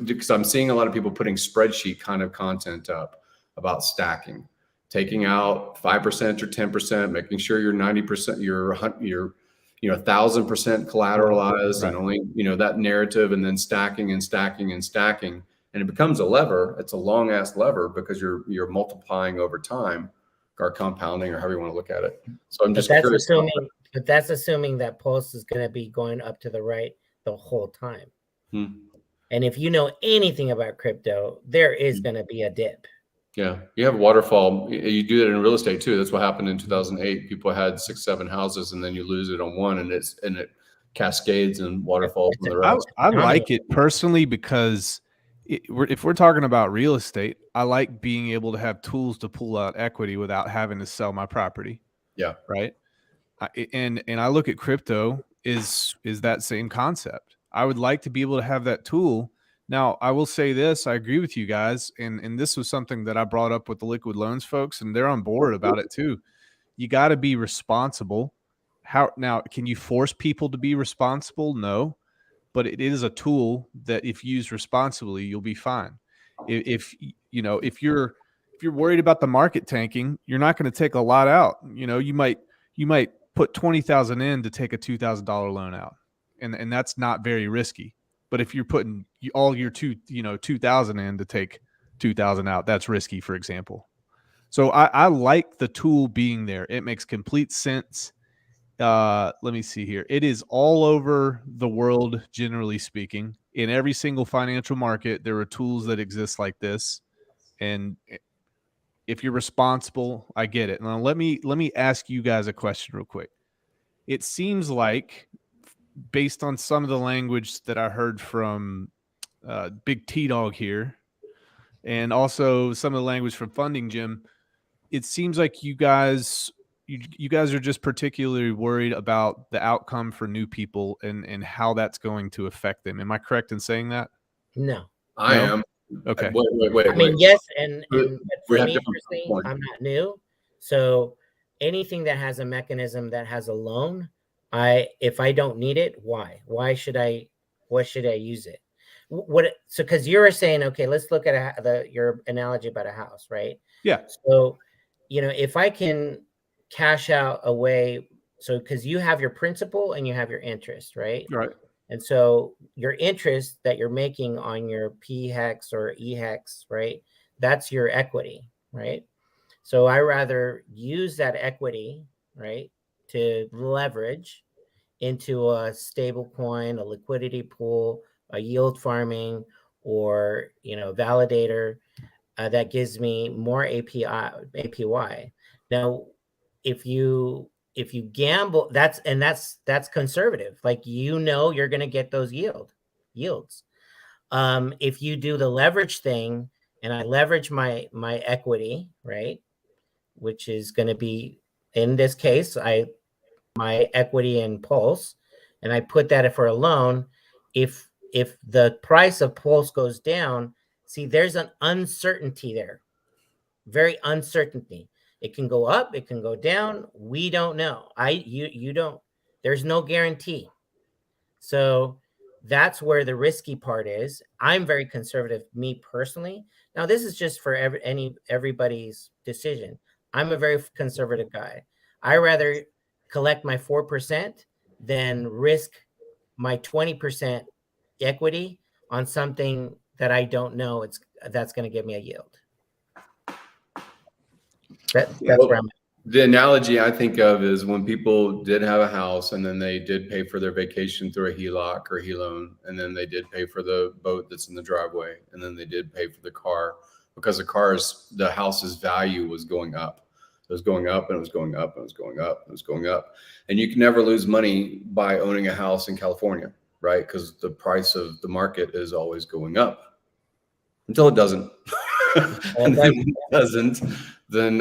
because I'm seeing a lot of people putting spreadsheet kind of content up about stacking, taking out 5% or 10%, making sure you're 90%, you're 1,000% collateralized, right. And only, that narrative, and then stacking and stacking and stacking. And it becomes a lever. It's a long ass lever because you're multiplying over time, or compounding, or however you want to look at it. So I'm just curious. But that's assuming that Pulse is going to be going up to the right the whole time. And if you know anything about crypto, there is going to be a dip. Yeah, you have waterfall. You do that in real estate too. That's what happened in 2008. People had 6-7 houses, and then you lose it on one, and it cascades and waterfalls from the rest. I like it personally because if we're talking about real estate, I like being able to have tools to pull out equity without having to sell my property. Yeah, right. And I look at crypto is that same concept. I would like to be able to have that tool. Now, I will say this, I agree with you guys, and this was something that I brought up with the liquid loans folks, and they're on board about it too. You got to be responsible Can you force people to be responsible? No, but it is a tool that if used responsibly, you'll be fine. If you're worried about the market tanking, you're not going to take a lot out. You might put 20,000 in to take a $2,000 loan out, and that's not very risky. But if you're putting all your 2,000 in to take 2,000 out, that's risky, for example. So I like the tool being there. It makes complete sense. Let me see here. It is all over the world, generally speaking. In every single financial market, there are tools that exist like this. And if you're responsible, I get it. Now let me ask you guys a question real quick. It seems like, based on some of the language that I heard from Big T-Dog here, and also some of the language from Funding Jim, it seems like you guys are just particularly worried about the outcome for new people and how that's going to affect them. Am I correct in saying that? No. I am. Okay. Wait. I mean, yes, and We for have me different personally, points. I'm not new. So anything that has a mechanism that has a loan, if I don't need it, why? Why should I use it? So because you were saying, okay, let's look at your analogy about a house, right? Yeah. So, if I can cash out away, so because you have your principal and you have your interest, right? Right. And so your interest that you're making on your PHEX or EHEX, right? That's your equity, right? So I rather use that equity, right, to leverage into a stable coin, a liquidity pool, a yield farming, or validator that gives me more APY. Now, if you gamble, that's conservative. Like you're going to get those yields. If you do the leverage thing, and I leverage my equity, right, which is going to be, in this case, my equity in Pulse, and I put that for a loan. If the price of Pulse goes down, see, there's an uncertainty there. Very uncertainty. It can go up, it can go down. We don't know. You don't. There's no guarantee. So that's where the risky part is. I'm very conservative, me personally. Now, this is just for everybody's decision. I'm a very conservative guy. I rather collect my 4% than risk my 20% equity on something that I don't know that's going to give me a yield. That's where I'm at. The analogy I think of is when people did have a house and then they did pay for their vacation through a HELOC or HELoan, and then they did pay for the boat that's in the driveway, and then they did pay for the car because the house's value was going up. It was going up and it was going up and it was going up and it was going up. And you can never lose money by owning a house in California, right? Because the price of the market is always going up until it doesn't. And then when it doesn't, then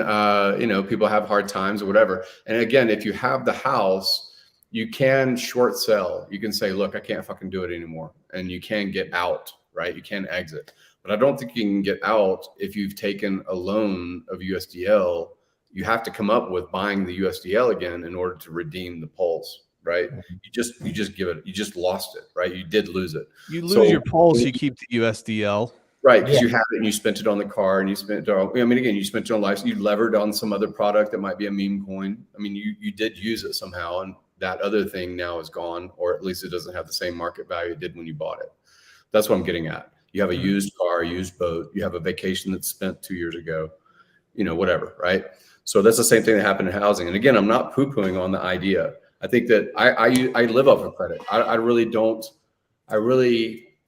people have hard times or whatever. And again, if you have the house, you can short sell. You can say, look, I can't fucking do it anymore. And you can get out, right? You can exit. But I don't think you can get out if you've taken a loan of USDL. You have to come up with buying the USDL again in order to redeem the Pulse, right? You just give it, you just lost it, right? You did lose it. You lose your Pulse, you keep the USDL. Right, because you have it and you spent it on the car and you spent it on, you spent it on life. You levered on some other product that might be a meme coin. I mean, you did use it somehow, and that other thing now is gone, or at least it doesn't have the same market value it did when you bought it. That's what I'm getting at. You have a used car, a used boat, you have a vacation that's spent 2 years ago, whatever, right? So that's the same thing that happened in housing. And again, I'm not poo-pooing on the idea. I think that I live off of credit. I really don't.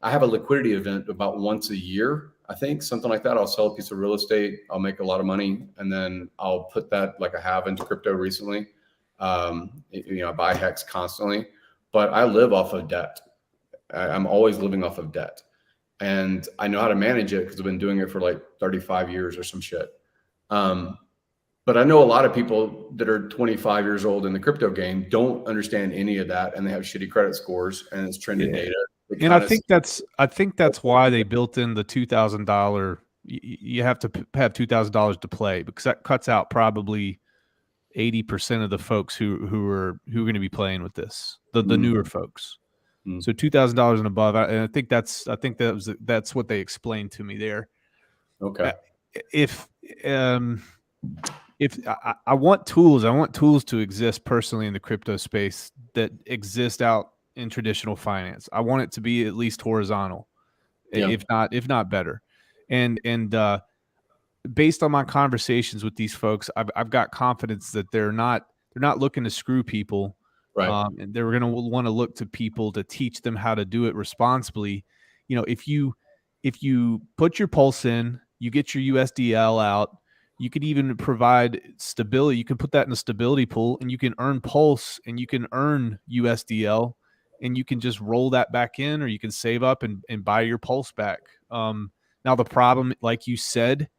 I have a liquidity event about once a year, I think, something like that. I'll sell a piece of real estate. I'll make a lot of money, and then I'll put that, like I have into crypto recently. I buy HEX constantly, but I live off of debt. I'm always living off of debt, and I know how to manage it because I've been doing it for like 35 years or some shit. But I know a lot of people that are 25 years old in the crypto game don't understand any of that, and they have shitty credit scores, and it's trended data. And I think that's why they built in the $2,000. You have to have $2,000 to play, because that cuts out probably 80% of the folks who are going to be playing with this, the newer folks. So $2,000 and above, and I think that's what they explained to me there. Okay. If I want tools to exist personally in the crypto space that exist out in traditional finance. I want it to be at least horizontal, if not better. And based on my conversations with these folks, I've got confidence that they're not looking to screw people. Right. And they're going to want to look to people to teach them how to do it responsibly. You know, if you put your Pulse in, you get your USDL out, you could even provide stability. You can put that in a stability pool, and you can earn Pulse, and you can earn USDL, and you can just roll that back in, or you can save up and buy your Pulse back. Now the problem, like you said,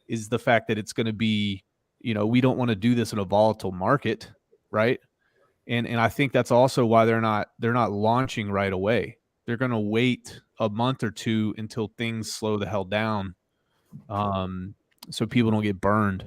is the fact that it's going to be, you know, we don't want to do this in a volatile market, right? And I think that's also why they're not launching right away. They're going to wait a month or two until things slow the hell down, so people don't get burned.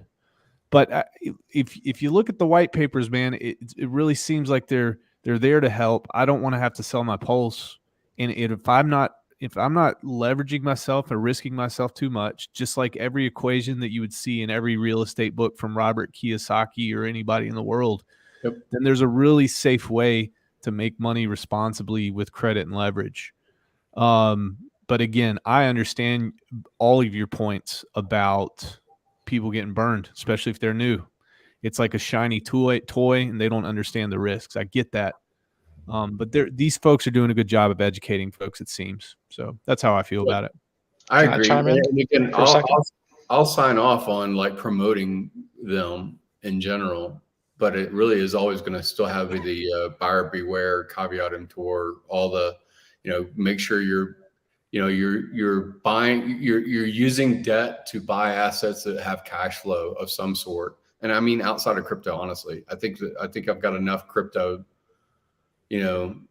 But if you look at the white papers, man, it really seems like they're there to help. I don't want to have to sell my Pulse, and if I'm not leveraging myself or risking myself too much, just like every equation that you would see in every real estate book from Robert Kiyosaki or anybody in the world, then there's a really safe way to make money responsibly with credit and leverage. But again, I understand all of your points about people getting burned, especially if they're new. It's like a shiny toy and they don't understand the risks. I get that. But these folks are doing a good job of educating folks, it seems. So that's how I feel about it. I agree. Chime in and again, for a second? I'll sign off on like promoting them in general, but it really is always going to still have the buyer beware, caveat emptor, all the, make sure you're buying, you're using debt to buy assets that have cash flow of some sort. And I mean, outside of crypto, honestly, I think I've got enough crypto,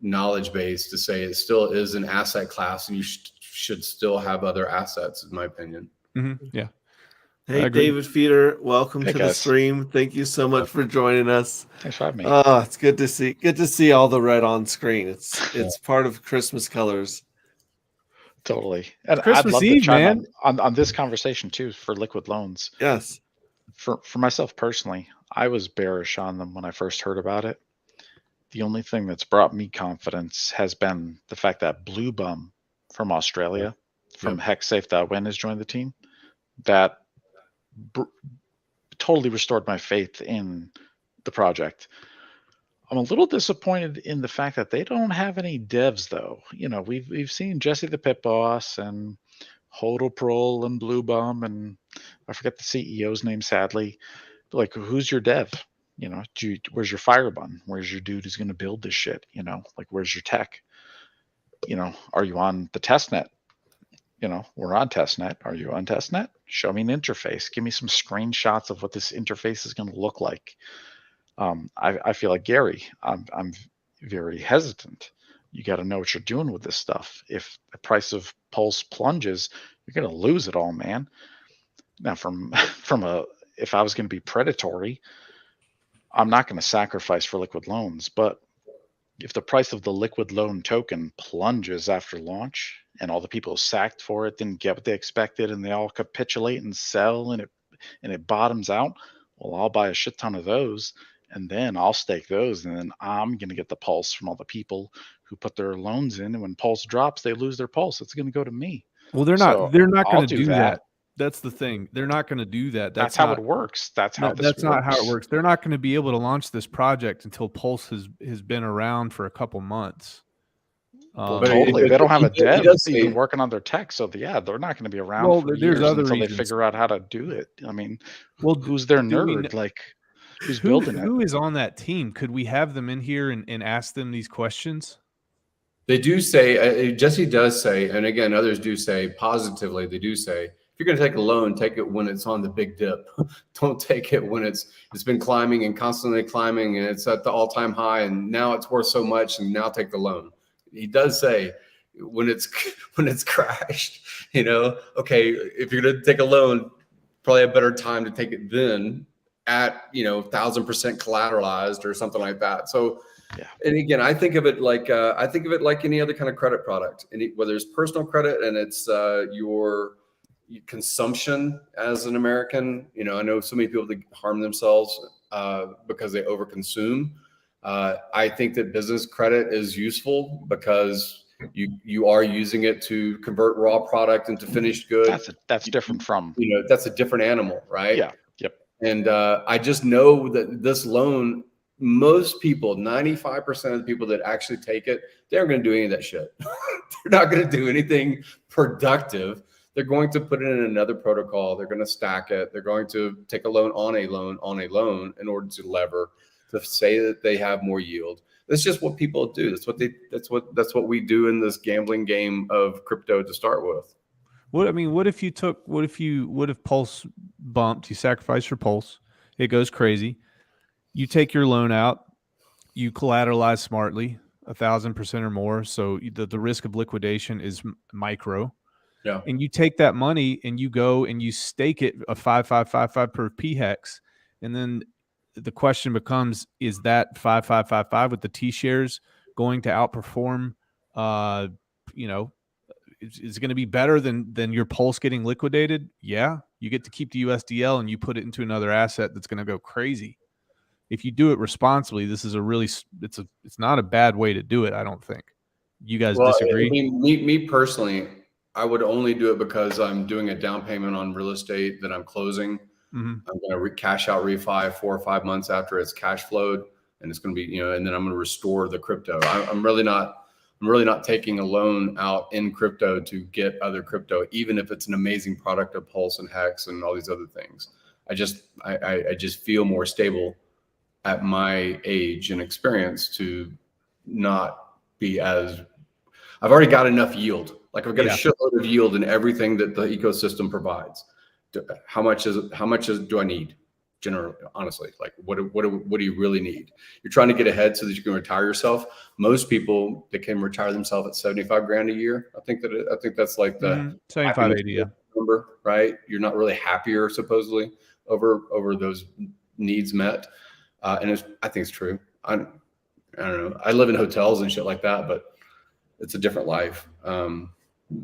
knowledge base to say it still is an asset class, and you should still have other assets, in my opinion. Mm-hmm. Yeah. Hey, David Feeder, welcome to the stream. Thank you so much for joining us. Thanks for having me. It's good to see all the red on screen. It's part of Christmas colors. Totally. And Christmas I'd love Eve, to chime man. on this conversation too for liquid loans. Yes. For myself personally, I was bearish on them when I first heard about it. The only thing that's brought me confidence has been the fact that Blue Bum from Australia, from HEX-Safe.Win, has joined the team. That totally restored my faith in the project. I'm a little disappointed in the fact that they don't have any devs, though. We've seen Jesse the Pit Boss and Hodl and Blue Bum, and I forget the CEO's name, sadly. Like, who's your dev? Where's your Firebun? Where's your dude who's going to build this shit? Like, where's your tech? Are you on the testnet? We're on testnet. Are you on testnet? Show me an interface. Give me some screenshots of what this interface is going to look like. I feel like Gary. I'm very hesitant. You got to know what you're doing with this stuff. If the price of Pulse plunges, you're going to lose it all, man. Now, if I was going to be predatory, I'm not going to sacrifice for liquid loans. But if the price of the liquid loan token plunges after launch and all the people sacked for it didn't get what they expected and they all capitulate and sell and it bottoms out, well, I'll buy a shit ton of those and then I'll stake those, and then I'm going to get the Pulse from all the people who put their loans in, and when Pulse drops, they lose their Pulse. It's going to go to me. Well, they're not going to do that. That's the thing. They're not going to do that. That's how it works. That's how this works. Not how it works. They're not going to be able to launch this project until Pulse has been around for a couple months. Well, totally. They don't have a dev even working on their tech, so they're not going to be around for years until they figure out how to do it. I mean, who's their nerd? Who's building it? Who is on that team? Could we have them in here and ask them these questions? They do say, Jesse does say, and again, others do say positively, they do say, if you're going to take a loan, take it when it's on the big dip. Don't take it when it's been climbing and constantly climbing and it's at the all-time high and now it's worth so much, and now take the loan. He does say when it's crashed, okay, if you're going to take a loan, probably a better time to take it then at 1,000% collateralized or something like that. So, Yeah. And again, I think of it like any other kind of credit product, whether it's personal credit and it's your consumption as an American. I know so many people that harm themselves because they overconsume. I think that business credit is useful because you are using it to convert raw product into finished goods. That's different from, that's a different animal, right? Yeah. Yep. And I just know that this loan, most people, 95% of the people that actually take it, they aren't going to do any of that shit. They're not going to do anything productive. They're going to put it in another protocol. They're going to stack it. They're going to take a loan on a loan on a loan in order to lever, to say that they have more yield. That's just what people do. That's what we do in this gambling game of crypto to start with. What if Pulse bumped, you sacrifice for Pulse, it goes crazy. You take your loan out, you collateralize smartly, 1,000% or more. So the risk of liquidation is micro. Yeah. And you take that money and you go and you stake it a 5,555 per PHEX. And then the question becomes, is that 5,555 with the T shares going to outperform, is it going to be better than your Pulse getting liquidated? Yeah. You get to keep the USDL and you put it into another asset that's going to go crazy. If you do it responsibly, this is it's not a bad way to do it. I don't think. You guys disagree? I mean, me personally, I would only do it because I'm doing a down payment on real estate that I'm closing. Mm-hmm. I'm going to cash out refi 4 or 5 months after it's cash flowed, and it's going to be, and then I'm going to restore the crypto. I'm really not taking a loan out in crypto to get other crypto, even if it's an amazing product of Pulse and Hex and all these other things. I just feel more stable at my age and experience to not be as, I've already got enough yield. Like I've got a shitload of yield in everything that the ecosystem provides. How much do I need? Generally, honestly, like what do you really need? You're trying to get ahead so that you can retire yourself. Most people, they can retire themselves at 75 grand a year. I think that's like the 75, 80 number, right? You're not really happier supposedly over those needs met. And I think it's true. I don't know. I live in hotels and shit like that, but it's a different life.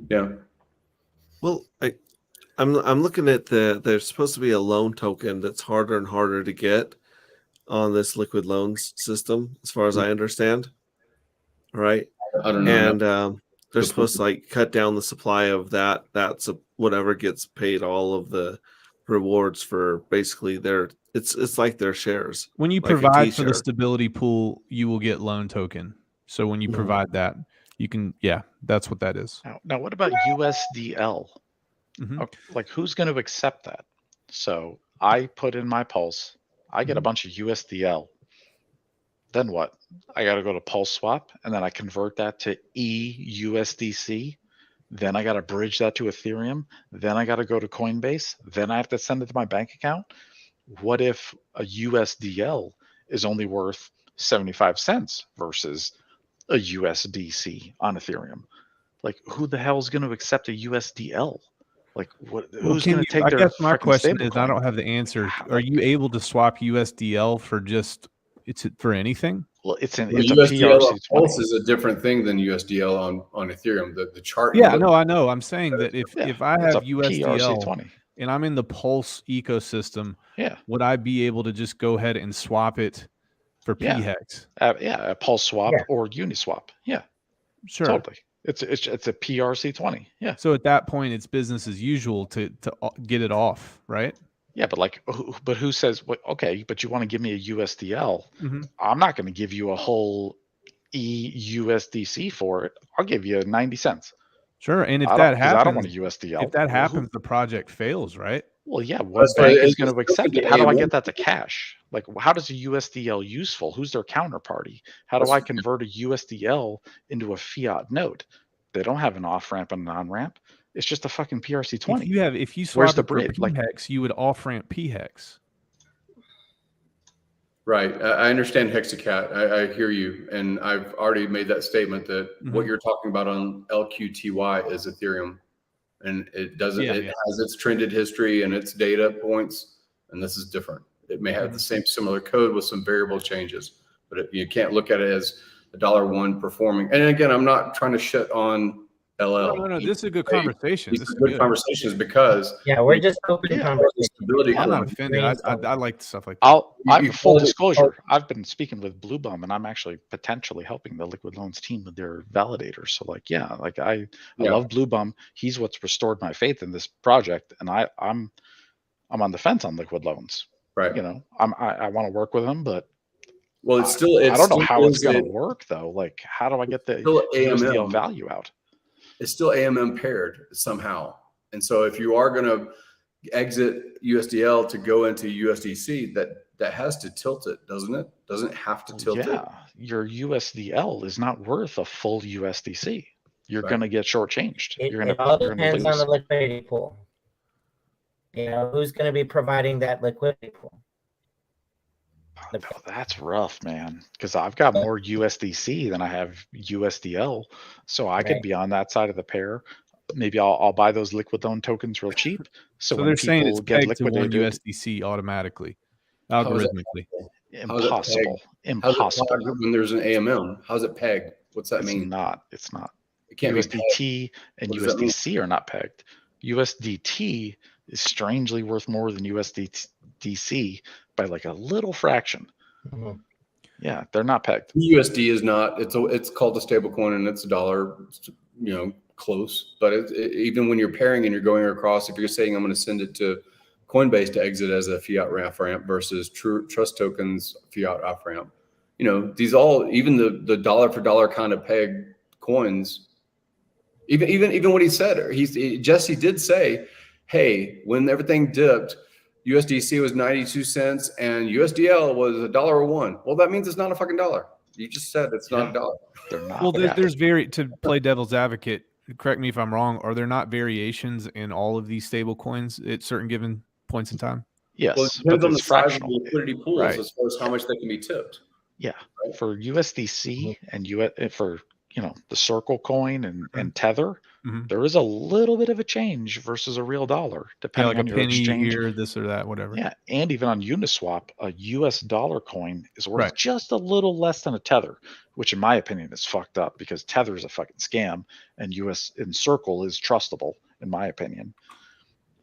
Yeah. Well, I'm looking at there's supposed to be a loan token that's harder and harder to get on this liquid loans system, as far as I understand. Right. I don't know. And they're supposed to like cut down the supply of that. That's whatever gets paid all of the rewards for basically it's like their shares. When you like provide for the stability pool, you will get loan token. So when you provide that, you can, that's what that is. Now what about USDL? Mm-hmm. Like who's going to accept that? So I put in my Pulse, I get a bunch of USDL. Then what? I got to go to PulseSwap and then I convert that to EUSDC. Then I got to bridge that to Ethereum. Then I got to go to Coinbase. Then I have to send it to my bank account. What if a USDL is only worth 75 cents versus a USDC on Ethereum? Like who the hell is going to accept a USDL? Like who's going to take their? I guess my question is, I don't have the answer. Are you able to swap USDL for anything? Well, it's a USDL Pulse is a different thing than USDL on Ethereum. The chart. Yeah, no, I know. I'm saying that if I have USDL PRC20 and I'm in the Pulse ecosystem, would I be able to just go ahead and swap it for PHEX? A PulseSwap or Uniswap. Yeah, sure, totally. It's a PRC20. Yeah. So at that point, it's business as usual to get it off, right? Yeah, but who says, okay, but you want to give me a USDL? Mm-hmm. I'm not going to give you a whole EUSDC for it. I'll give you 90 cents. Sure. And if that happens, I don't want a USDL. If that happens, the project fails, right? Well, yeah. What bank is going to accept it? How do I get that to cash? Like, how does a USDL useful? Who's their counterparty? How do I convert a USDL into a fiat note? They don't have an off ramp and an on ramp. It's just a fucking PRC20. If you swap the bridge, PHEX, you would off ramp PHEX. Right. I understand Hexacat. I hear you, and I've already made that statement that what you're talking about on LQTY is Ethereum, and it doesn't. It has its trended history and its data points, and this is different. It may have the same similar code with some variable changes, but you can't look at it as $1 performing. And again, I'm not trying to shit on LL. No. This is a good conversation. These are good conversations because we're just open conversation. I'm not offended. I like stuff like that. I'm full disclosure. I've been speaking with Blue Bum, and I'm actually potentially helping the Liquid Loans team with their validators. So like, yeah, like I love Blue Bum. He's what's restored my faith in this project, and I'm on the fence on Liquid Loans. Right. You know, I want to work with him, but well, I don't know how it's going to work though. Like, how do I get the USDL value out? It's still AMM paired somehow. And so if you are going to exit USDL to go into USDC, that has to tilt it, doesn't it? Doesn't it have to tilt it? Yeah, your USDL is not worth a full USDC. You're going to get shortchanged. It all depends on the liquidity pool. You know, who's going to be providing that liquidity pool? Oh, that's rough, man. Because I've got more USDC than I have USDL, so I could be on that side of the pair. Maybe I'll buy those liquid loan tokens real cheap. So when they're saying it's get pegged to one USDC automatically, algorithmically. Impossible. When there's an AMM, how's it pegged? What's that mean? It's not. It can't USDT and USDC are not pegged. USDT is strangely worth more than USDC by like a little fraction. Mm-hmm. Yeah, they're not pegged. USD is not. It's called a stablecoin, and it's $1. You know, close. But even when you're pairing and you're going across, if you're saying I'm going to send it to Coinbase to exit as a fiat off ramp versus trust tokens fiat off ramp, you know, these all, even the dollar for dollar kind of peg coins. Even what he said, Jesse did say, hey, when everything dipped, USDC was 92 cents and USDL was $1.01. Well, that means it's not a fucking dollar. You just said it's not a dollar. They're not. Well, there's to play devil's advocate. Correct me if I'm wrong. Are there not variations in all of these stable coins at certain given points in time? Yes, well, it depends on the size of the liquidity pools as far as how much they can be tipped. Yeah, right? For USDC and for the Circle coin and Tether, there is a little bit of a change versus a real dollar, depending on your exchange. Here, this or that, whatever. Yeah, and even on Uniswap, a US dollar coin is worth just a little less than a Tether, which in my opinion is fucked up because Tether is a fucking scam, and Circle is trustable in my opinion.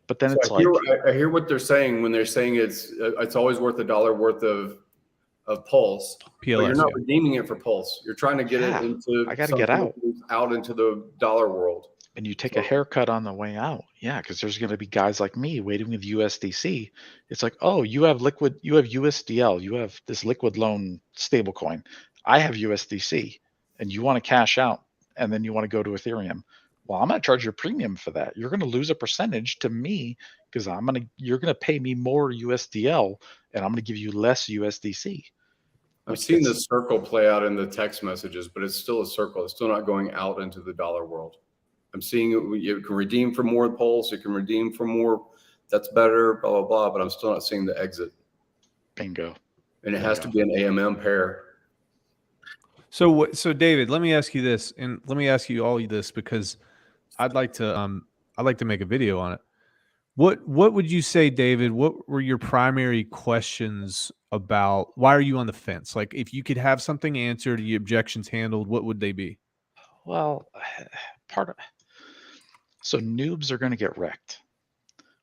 But then I hear what they're saying when they're saying it's always worth $1 worth of Pulse, PLS, but you're not redeeming it for Pulse. You're trying to get it into. I got to get out into the dollar world, and you take a haircut on the way out. Yeah, because there's going to be guys like me waiting with USDC. It's like, oh, you have USDL, you have this liquid loan stablecoin. I have USDC, and you want to cash out, and then you want to go to Ethereum. Well, I'm going to charge you a premium for that. You're going to lose a percentage to me because you're going to pay me more USDL, and I'm going to give you less USDC. I've seen the circle play out in the text messages, but it's still a circle. It's still not going out into the dollar world. I'm seeing you can redeem for more Pulse. You can redeem for more. That's better, blah, blah, blah. But I'm still not seeing the exit. Bingo. And it has to be an AMM pair. So David, let me ask you this, and let me ask you all this because I'd like to make a video on it. What would you say, David? What were your primary questions about? Why are you on the fence? Like, if you could have something answered, the objections handled, what would they be? Well, so noobs are going to get wrecked,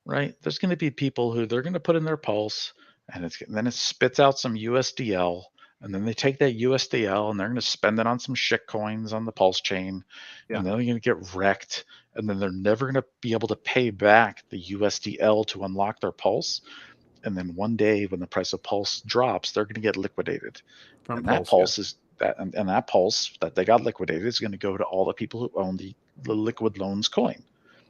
right? There's going to be people who they're going to put in their Pulse, and then it spits out some USDL, and then they take that USDL and they're going to spend it on some shit coins on the Pulse chain, and then they're going to get wrecked. And then they're never going to be able to pay back the USDL to unlock their Pulse. And then one day when the price of Pulse drops, they're going to get liquidated. And that Pulse that they got liquidated is going to go to all the people who own the liquid loans coin,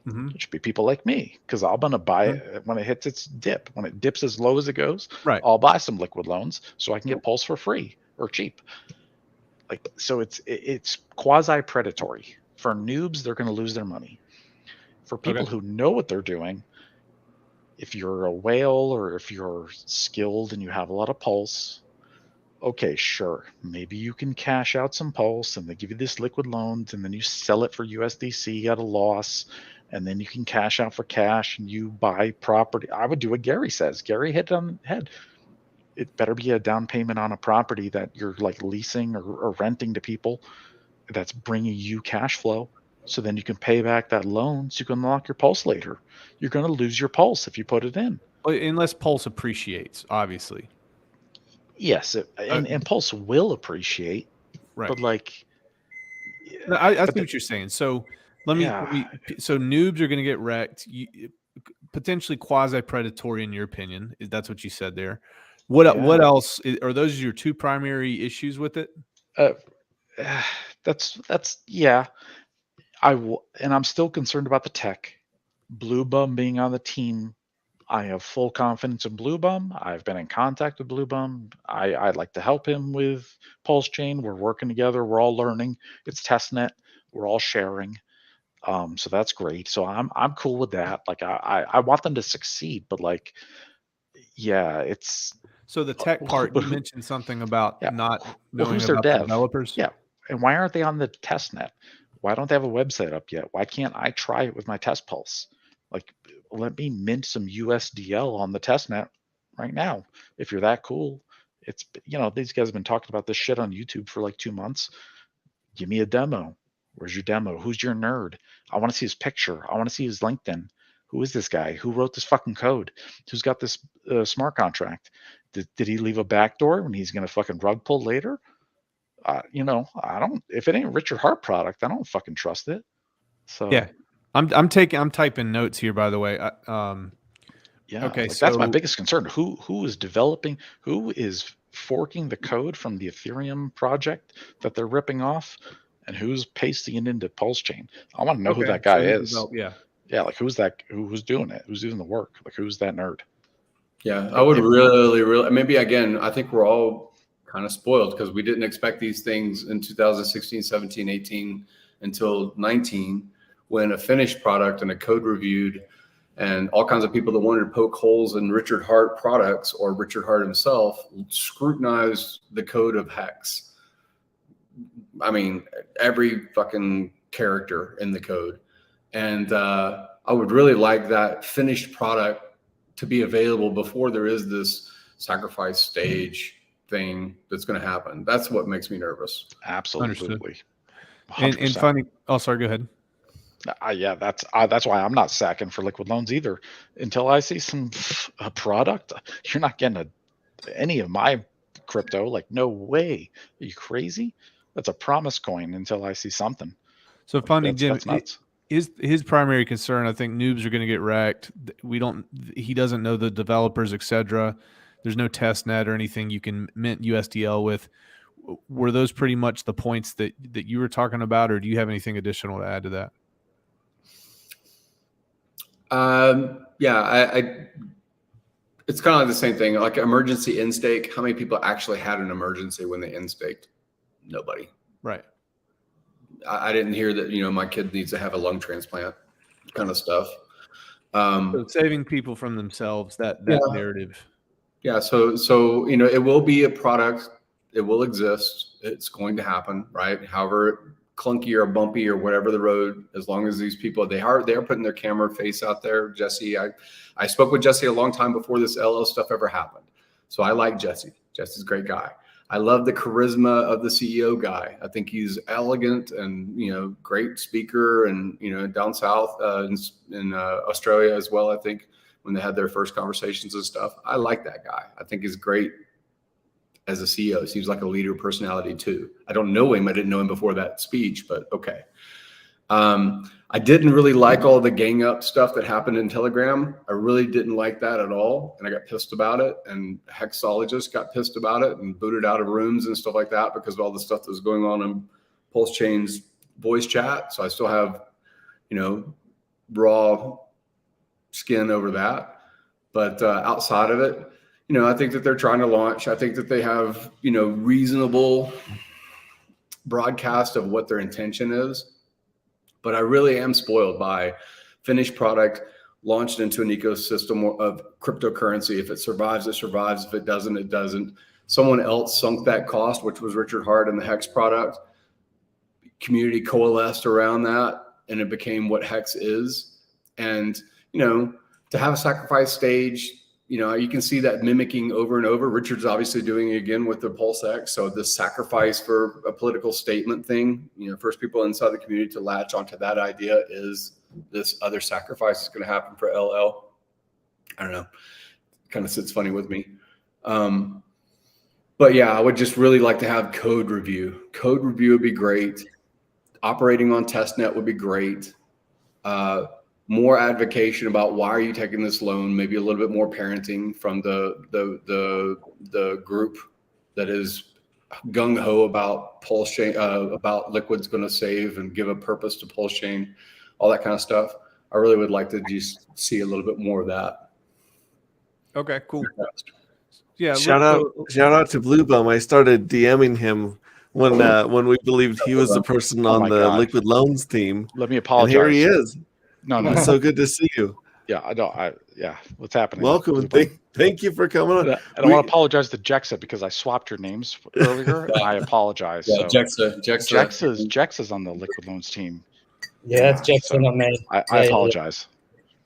which would be people like me, because I'm going to buy it when it hits its dip. When it dips as low as it goes, I'll buy some liquid loans so I can get Pulse for free or cheap. So it's quasi-predatory. For noobs, they're going to lose their money. For people who know what they're doing, if you're a whale or if you're skilled and you have a lot of Pulse, okay, sure. Maybe you can cash out some Pulse and they give you this liquid loans and then you sell it for USDC at a loss and then you can cash out for cash and you buy property. I would do what Gary says. Gary hit it on the head. it better be a down payment on a property that you're like leasing or renting to people that's bringing you cash flow. So then you can pay back that loan so you can unlock your Pulse later. You're going to lose your Pulse if you put it in. Unless Pulse appreciates, obviously. Yes, and Pulse will appreciate, right? But like, no, I see what you're saying. So let me. So noobs are going to get wrecked. Potentially quasi-predatory, in your opinion. That's what you said there. What else are those your two primary issues with it? That's yeah. And I'm still concerned about the tech. Blue Bum being on the team, I have full confidence in Blue Bum. I've been in contact with Blue Bum. I'd like to help him with PulseChain. We're working together. We're all learning. It's testnet. We're all sharing. So that's great. So I'm cool with that. Like I want them to succeed, but like, yeah, it's. So the tech part, you mentioned something about not knowing who's about their the dev? developers. Yeah. And why aren't they on the testnet? Why don't they have a website up yet? Why can't I try it with my test pulse? Like, let me mint some USDL on the testnet right now. If you're that cool, it's, these guys have been talking about this shit on YouTube for like 2 months. Give me a demo. Where's your demo? Who's your nerd? I want to see his picture. I want to see his LinkedIn. Who is this guy? Who wrote this fucking code? Who's got this smart contract? Did he leave a backdoor when he's going to fucking rug pull later? I don't, if it ain't Richard Hart product, I don't fucking trust it. So yeah, I'm typing notes here, by the way. Yeah. Okay. Like, that's my biggest concern. Who is developing, who is forking the code from the Ethereum project that they're ripping off, and who's pasting it into PulseChain? I want to know who that guy is. Yeah. Like, who's that? Who's doing it? Who's doing the work? Like, who's that nerd? Yeah. I would really, maybe again, I think we're all kind of spoiled because we didn't expect these things in 2016, 17, 18 until 19, when a finished product and a code reviewed and all kinds of people that wanted to poke holes in Richard Hart products or Richard Hart himself scrutinized the code of HEX. I mean, every fucking character in the code. And I would really like that finished product to be available before there is this sacrifice stage thing that's going to happen. That's what makes me nervous. Absolutely. And funny. Oh, sorry. Go ahead. Yeah, that's why I'm not sacking for liquid loans either. Until I see a product, you're not getting any of my crypto. Like, no way. Are you crazy? That's a promise coin until I see something. So funny, Jim. His primary concern, I think, noobs are going to get wrecked. He doesn't know the developers, etc. There's no test net or anything you can mint USDL with. Were those pretty much the points that you were talking about, or do you have anything additional to add to that? Yeah, it's kind of like the same thing. Like emergency in-stake. How many people actually had an emergency when they in-staked? Nobody. Right. I didn't hear that, my kid needs to have a lung transplant kind of stuff. So saving people from themselves, that narrative. Yeah. So, it will be a product. It will exist. It's going to happen, right? However clunky or bumpy or whatever the road, as long as these people, they are putting their camera face out there. Jesse, I spoke with Jesse a long time before this LL stuff ever happened. So I like Jesse. Jesse's a great guy. I love the charisma of the CEO guy. I think he's elegant and, great speaker and, down south in Australia as well. I think when they had their first conversations and stuff, I like that guy. I think he's great as a CEO. Seems like a leader personality too. I don't know him. I didn't know him before that speech, but okay. I didn't really like all the gang up stuff that happened in Telegram. I really didn't like that at all. And I got pissed about it. And hexologists got pissed about it and booted out of rooms and stuff like that because of all the stuff that was going on in PulseChain's voice chat. So I still have, raw skin over that. But outside of it, I think that they're trying to launch. I think that they have, reasonable broadcast of what their intention is. But I really am spoiled by finished product launched into an ecosystem of cryptocurrency. If it survives, it survives. If it doesn't, it doesn't. Someone else sunk that cost, which was Richard Hart and the HEX product. Community coalesced around that, and it became what HEX is. And, to have a sacrifice stage, you know, you can see that mimicking over and over. Richard's obviously doing it again with the PulseX. So the sacrifice for a political statement thing, you know, first people inside the community to latch onto that idea is this other sacrifice is going to happen for LL. I don't know. Kind of sits funny with me. But yeah, I would just really like to have code review. Code review would be great. Operating on testnet would be great. More advocation about why are you taking this loan? Maybe a little bit more parenting from the group that is gung ho about PulseChain, about Liquid's going to save and give a purpose to PulseChain, all that kind of stuff. I really would like to just see a little bit more of that. Okay, cool. Yeah. Shout out to Blue Bum. I started DMing him when we believed he was the person on the Liquid Loans team. Let me apologize. And here he is. No. It's so good to see you. Yeah, I don't. Yeah, what's happening? Welcome and thank you for coming on. And I want to apologize to Jexa because I swapped your names earlier. And I apologize. Yeah, so Jexa's on the Liquid Loans team. Yeah, that's Jexa, not me. I apologize.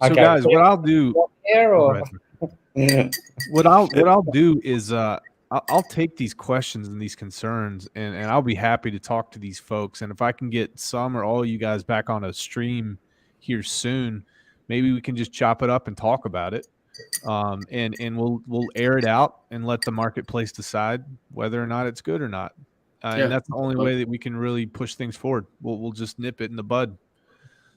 So guys, what I'll do. What I'll do is I'll take these questions and these concerns and I'll be happy to talk to these folks. And if I can get some or all of you guys back on a stream here soon, maybe we can just chop it up and talk about it. And we'll air it out and let the marketplace decide whether or not it's good or not. And that's the only way that we can really push things forward. We'll just nip it in the bud.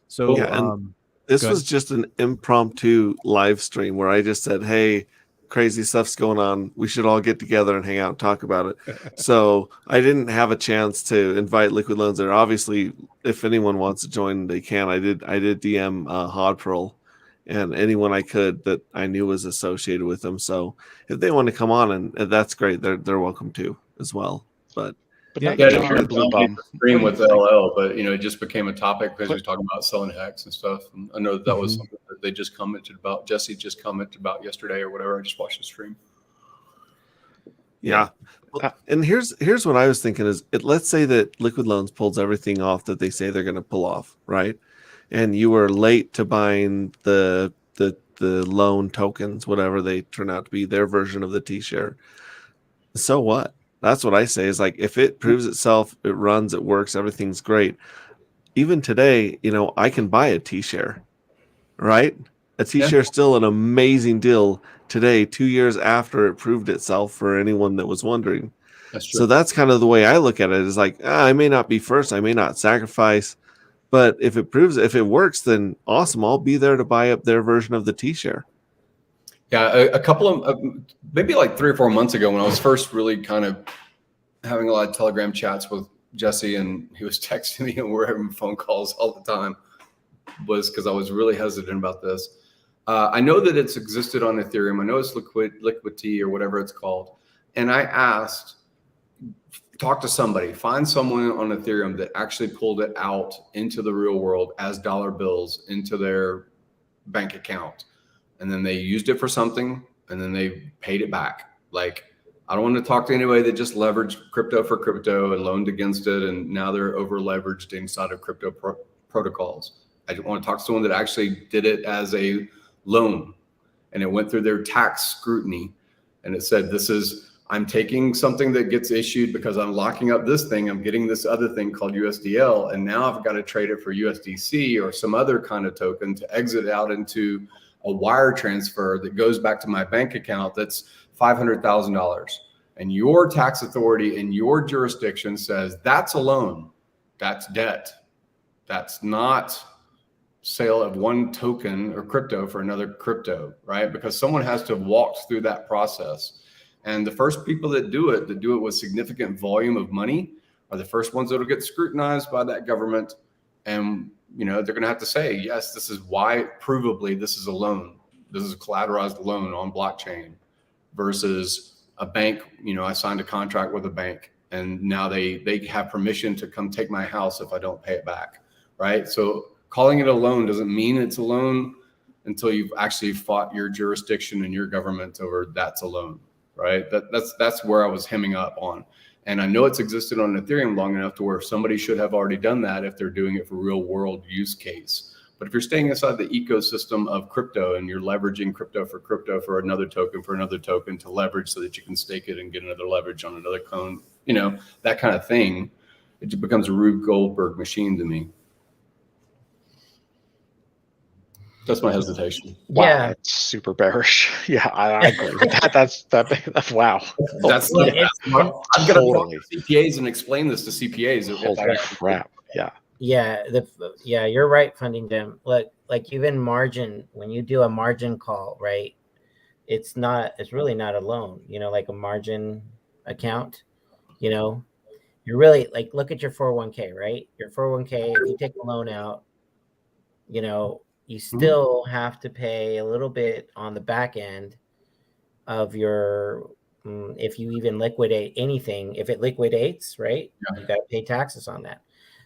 So this was just an impromptu live stream where I just said, hey, crazy stuff's going on. We should all get together and hang out and talk about it. So I didn't have a chance to invite Liquid Loans there. Obviously, if anyone wants to join, they can. I did DM Hodpearl and anyone I could that I knew was associated with them. So if they want to come on, and that's great, they're welcome to as well. But Blue Bum stream with LL, but you know, it just became a topic because we were talking about selling HEX and stuff. And I know that was something that they just commented about. Jesse just commented about yesterday or whatever. I just watched the stream. Yeah. Well, and here's what I was thinking is let's say that Liquid Loans pulls everything off that they say they're going to pull off, right? And you were late to buying the loan tokens, whatever they turn out to be, their version of the T-share. So what? That's what I say is like, if it proves itself, it runs, it works, everything's great. Even today, you know, I can buy a T-share, right? A T-share is still an amazing deal today, 2 years after it proved itself for anyone that was wondering. That's true. So that's kind of the way I look at it is like, I may not be first, I may not sacrifice, but if it works, then awesome. I'll be there to buy up their version of the T-share. Yeah, a couple of maybe like 3 or 4 months ago when I was first really kind of having a lot of Telegram chats with Jesse and he was texting me and we're having phone calls all the time, was because I was really hesitant about this. I know that it's existed on Ethereum. I know it's Liquidity or whatever it's called. And I asked, talk to somebody, find someone on Ethereum that actually pulled it out into the real world as dollar bills into their bank account. And then they used it for something, and then they paid it back. Like, I don't want to talk to anybody that just leveraged crypto for crypto and loaned against it, and now they're over leveraged inside of crypto protocols. I want to talk to someone that actually did it as a loan, and it went through their tax scrutiny, and it said, I'm taking something that gets issued because I'm locking up this thing. I'm getting this other thing called USDL, and now I've got to trade it for USDC or some other kind of token to exit out into a wire transfer that goes back to my bank account that's $500,000. And your tax authority in your jurisdiction says that's a loan, that's debt. That's not sale of one token or crypto for another crypto, right? Because someone has to have walked through that process. And the first people that do it with significant volume of money are the first ones that will get scrutinized by that government. And you know, they're going to have to say, yes, this is why provably this is a loan. This is a collateralized loan on blockchain versus a bank. You know, I signed a contract with a bank and now they have permission to come take my house if I don't pay it back, right? So calling it a loan doesn't mean it's a loan until you've actually fought your jurisdiction and your government over that's a loan, right? That's where I was hemming up on. And I know it's existed on Ethereum long enough to where somebody should have already done that if they're doing it for real world use case. But if you're staying inside the ecosystem of crypto and you're leveraging crypto for another token to leverage so that you can stake it and get another leverage on another coin, you know, that kind of thing, it becomes a Rube Goldberg machine to me. That's my hesitation. Wow, Yeah. that's super bearish. Yeah, I agree with that. That's wow. That's Yeah, I'm going to talk to CPAs and explain this to CPAs. Holy crap. Yeah. Yeah, you're right, Funding Gem. Like even margin, when you do a margin call, right? It's really not a loan, you know, like a margin account, you know. You're really like, look at your 401k, right? Your 401k, if you take a loan out, you know, you still have to pay a little bit on the back end of your, if you even liquidate anything, if it liquidates, right? You got to pay taxes on that.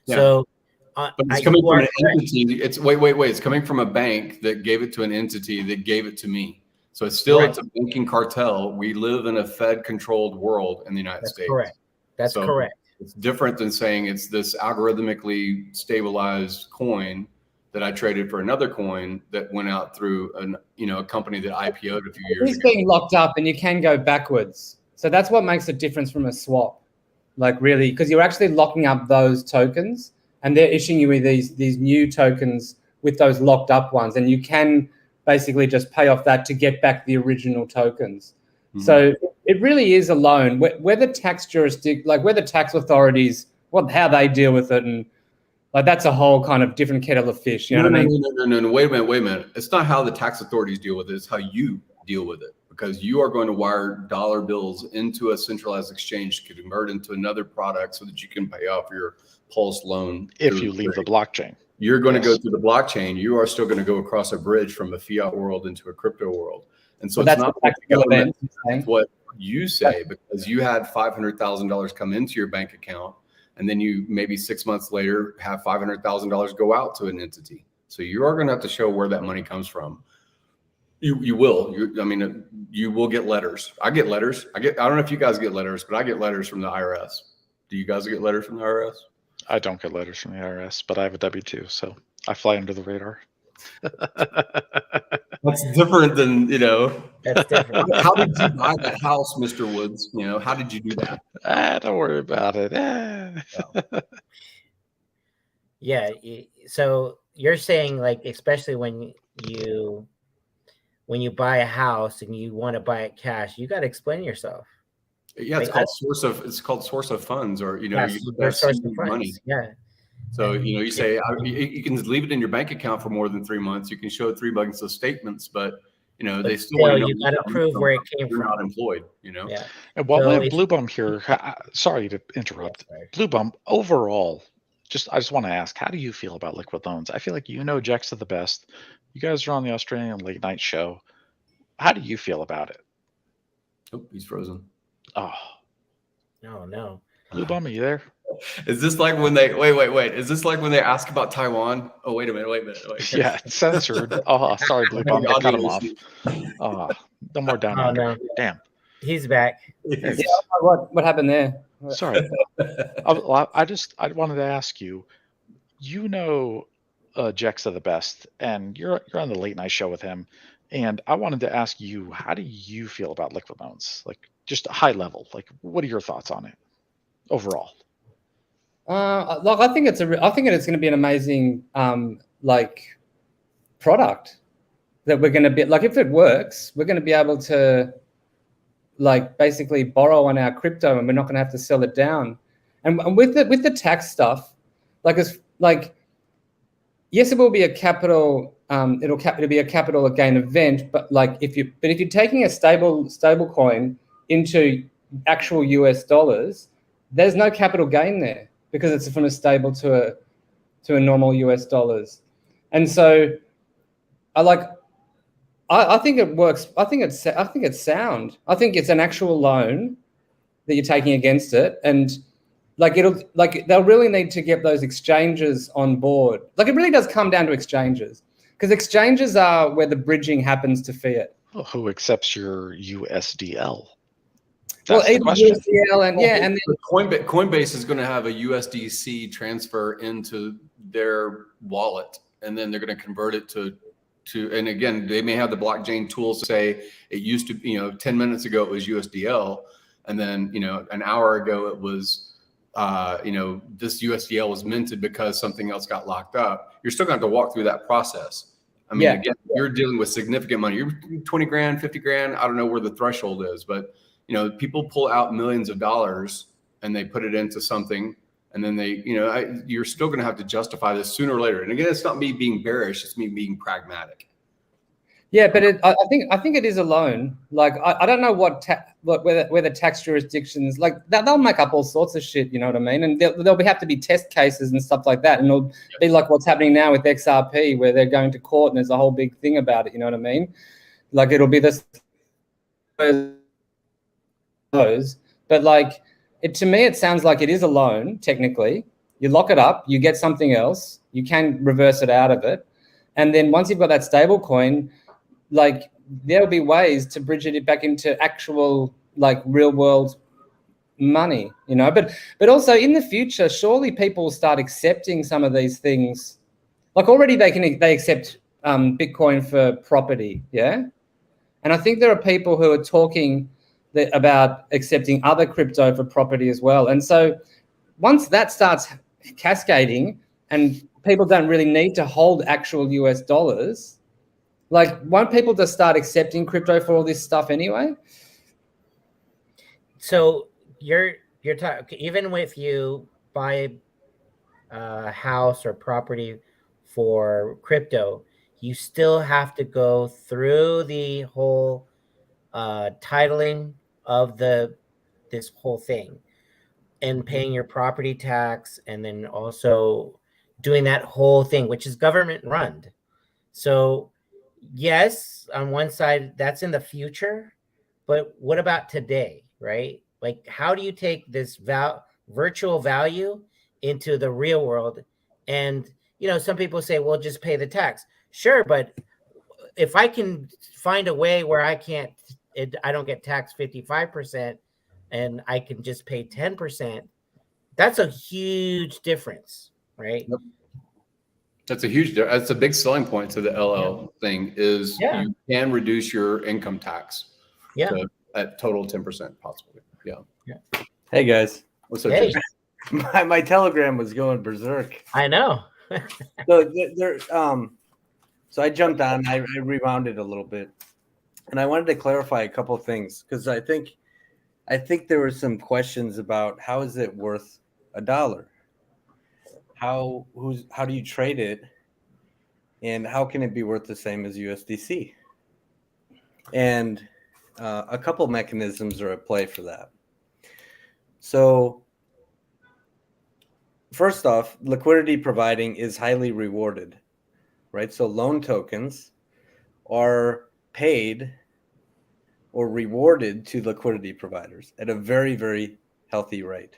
Yeah. So, but it's coming from an entity. It's wait. It's coming from a bank that gave it to an entity that gave it to me. So it's still it's a banking cartel. We live in a Fed-controlled world in the United States. Correct. That's correct. It's different than saying it's this algorithmically stabilized coin that I traded for another coin that went out through a company that IPO'd a few years ago. It's being locked up, and you can go backwards. So that's what makes a difference from a swap, like really, because you're actually locking up those tokens, and they're issuing you with these new tokens with those locked up ones, and you can basically just pay off that to get back the original tokens. So it really is a loan. Where the tax where the tax authorities, how they deal with it, and like that's a whole kind of different kettle of fish. You know what I mean? No. Wait a minute. It's not how the tax authorities deal with it. It's how you deal with it, because you are going to wire dollar bills into a centralized exchange to convert into another product so that you can pay off your Pulse loan. If you leave the blockchain. You're going to go through the blockchain. You are still going to go across a bridge from a fiat world into a crypto world. And so it's not what you say, because you had $500,000 come into your bank account, and then you maybe 6 months later have $500,000 go out to an entity. So you are going to have to show where that money comes from. You will. You will get letters. I get letters. I don't know if you guys get letters, but I get letters from the IRS. Do you guys get letters from the IRS? I don't get letters from the IRS, but I have a W-2, so I fly under the radar. That's different than, That's different. How did you buy that house, Mr. Woods? How did you do that? Don't worry about it. Yeah. So you're saying, like, especially when you buy a house and you want to buy it cash, you got to explain yourself. Yeah, it's called source of funds, or you source of money. Yeah. So you say you can leave it in your bank account for more than 3 months. You can show 3 months of statements, but they still want to know. You got to prove where it came from. You're not employed. Yeah. And while we have Blue Bum here, sorry to interrupt. Blue Bum, overall, I just want to ask, how do you feel about liquid loans? I feel like Jexa the best. You guys are on the Australian late night show. How do you feel about it? Oh, he's frozen. Oh. No. Blue Bum, are you there? Is this like when they wait? Is this like when they ask about Taiwan? Oh, wait a minute. Yeah, it's censored. Oh, sorry, Blue Bum. They cut him off. Oh, no more down under. No. Damn. He's back. Yeah, what happened there? Sorry. I wanted to ask you. Jexa the best, and you're on the late night show with him, and I wanted to ask you, how do you feel about liquid loans? Like, just high level. Like, what are your thoughts on it overall? I think it's going to be an amazing product that we're going to be like, if it works, we're going to be able to basically borrow on our crypto, and we're not going to have to sell it down. And with the tax stuff, yes, it will be a capital. It'll be a capital gain event, but if you're taking a stable coin into actual US dollars, there's no capital gain there, because it's from a stable to a normal US dollars. And so I think it works. I think it's sound. I think it's an actual loan that you're taking against it. And they'll really need to get those exchanges on board. It really does come down to exchanges, because exchanges are where the bridging happens to fiat. Well, who accepts your USDL? That's either USDL and then Coinbase is going to have a USDC transfer into their wallet, and then they're going to convert it to, and again, they may have the blockchain tools to say it used to, 10 minutes ago it was USDL, and then, an hour ago it was, this USDL was minted because something else got locked up. You're still going to have to walk through that process. I mean, again, you're dealing with significant money. You're 20 grand, 50 grand. I don't know where the threshold is, but people pull out millions of dollars and they put it into something, and then they, you're still going to have to justify this sooner or later. And again, it's not me being bearish; it's me being pragmatic. Yeah, but I think it is a loan. Like I don't know whether tax jurisdictions like that, they'll make up all sorts of shit. You know what I mean? And there'll have to be test cases and stuff like that. And it'll be like what's happening now with XRP, where they're going to court and there's a whole big thing about it. You know what I mean? Like it'll be this. But like to me, it sounds like it is a loan. Technically, you lock it up, you get something else, you can reverse it out of it, and then once you've got that stable coin, like there'll be ways to bridge it back into actual like real world money, but also in the future, surely people will start accepting some of these things. Like already they accept Bitcoin for property. Yeah. And I think there are people who are talking about accepting other crypto for property as well. And so once that starts cascading and people don't really need to hold actual US dollars, like, won't people just start accepting crypto for all this stuff anyway? So you're talking, even if you buy a house or property for crypto, you still have to go through the whole titling of this whole thing and paying your property tax, and then also doing that whole thing, which is government run. So yes, on one side, that's in the future, but what about today, right? Like, how do you take this virtual value into the real world? And, some people say, well, just pay the tax. Sure, but if I can find a way where I don't get taxed 55% and I can just pay 10%, that's a huge difference, right? Yep. That's a big selling point to the LL thing is you can reduce your income tax at total 10% possibly. Yeah. Hey guys. What's up? Hey. My Telegram was going berserk. I know. So I jumped on, I rewound it a little bit, and I wanted to clarify a couple of things because I think there were some questions about how is it worth $1? How do you trade it, and how can it be worth the same as USDC? And a couple mechanisms are at play for that. So first off, liquidity providing is highly rewarded, right? So loan tokens are paid or rewarded to liquidity providers at a very, very healthy rate.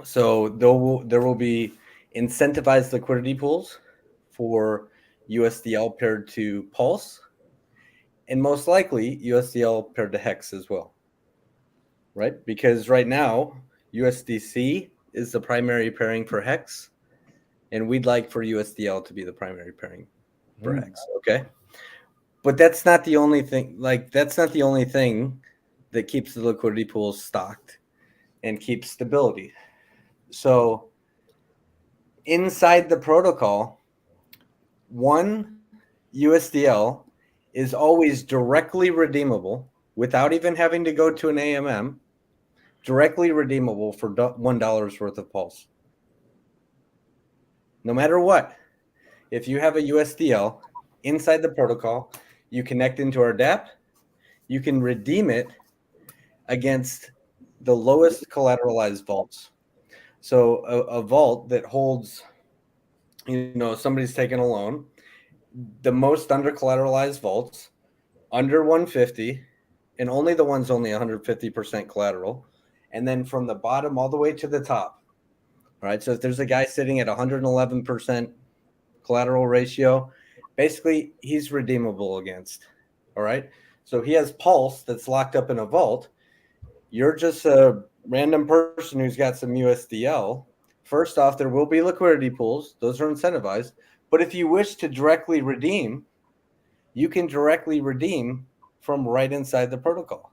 So there will be incentivized liquidity pools for USDL paired to Pulse, and most likely USDL paired to HEX as well, right? Because right now, USDC is the primary pairing for HEX, and we'd like for USDL to be the primary pairing for HEX, okay? But that's not the only thing. That's not the only thing that keeps the liquidity pools stocked and keeps stability. So inside the protocol, one USDL is always directly redeemable without even having to go to an AMM, directly redeemable for $1 worth of Pulse. No matter what, if you have a USDL inside the protocol, you connect into our dApp, you can redeem it against the lowest collateralized vaults. So a vault that holds, somebody's taken a loan, the most under collateralized vaults, under 150, and only the ones only 150% collateral. And then from the bottom all the way to the top. All right. So if there's a guy sitting at 111% collateral ratio, basically he's redeemable against. All right. So he has Pulse that's locked up in a vault. You're just a random person who's got some USDL First off, there will be liquidity pools. Those are incentivized. But if you wish to directly redeem, you can directly redeem from right inside the protocol.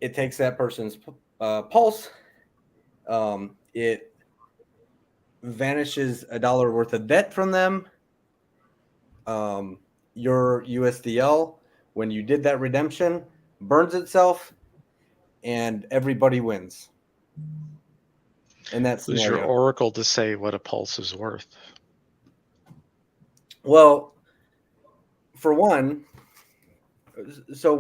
It takes that person's pulse. It vanishes $1 worth of debt from them. Your USDL, when you did that redemption, burns itself, and everybody wins. And that's who's your oracle to say what a pulse is worth? Well, for one, so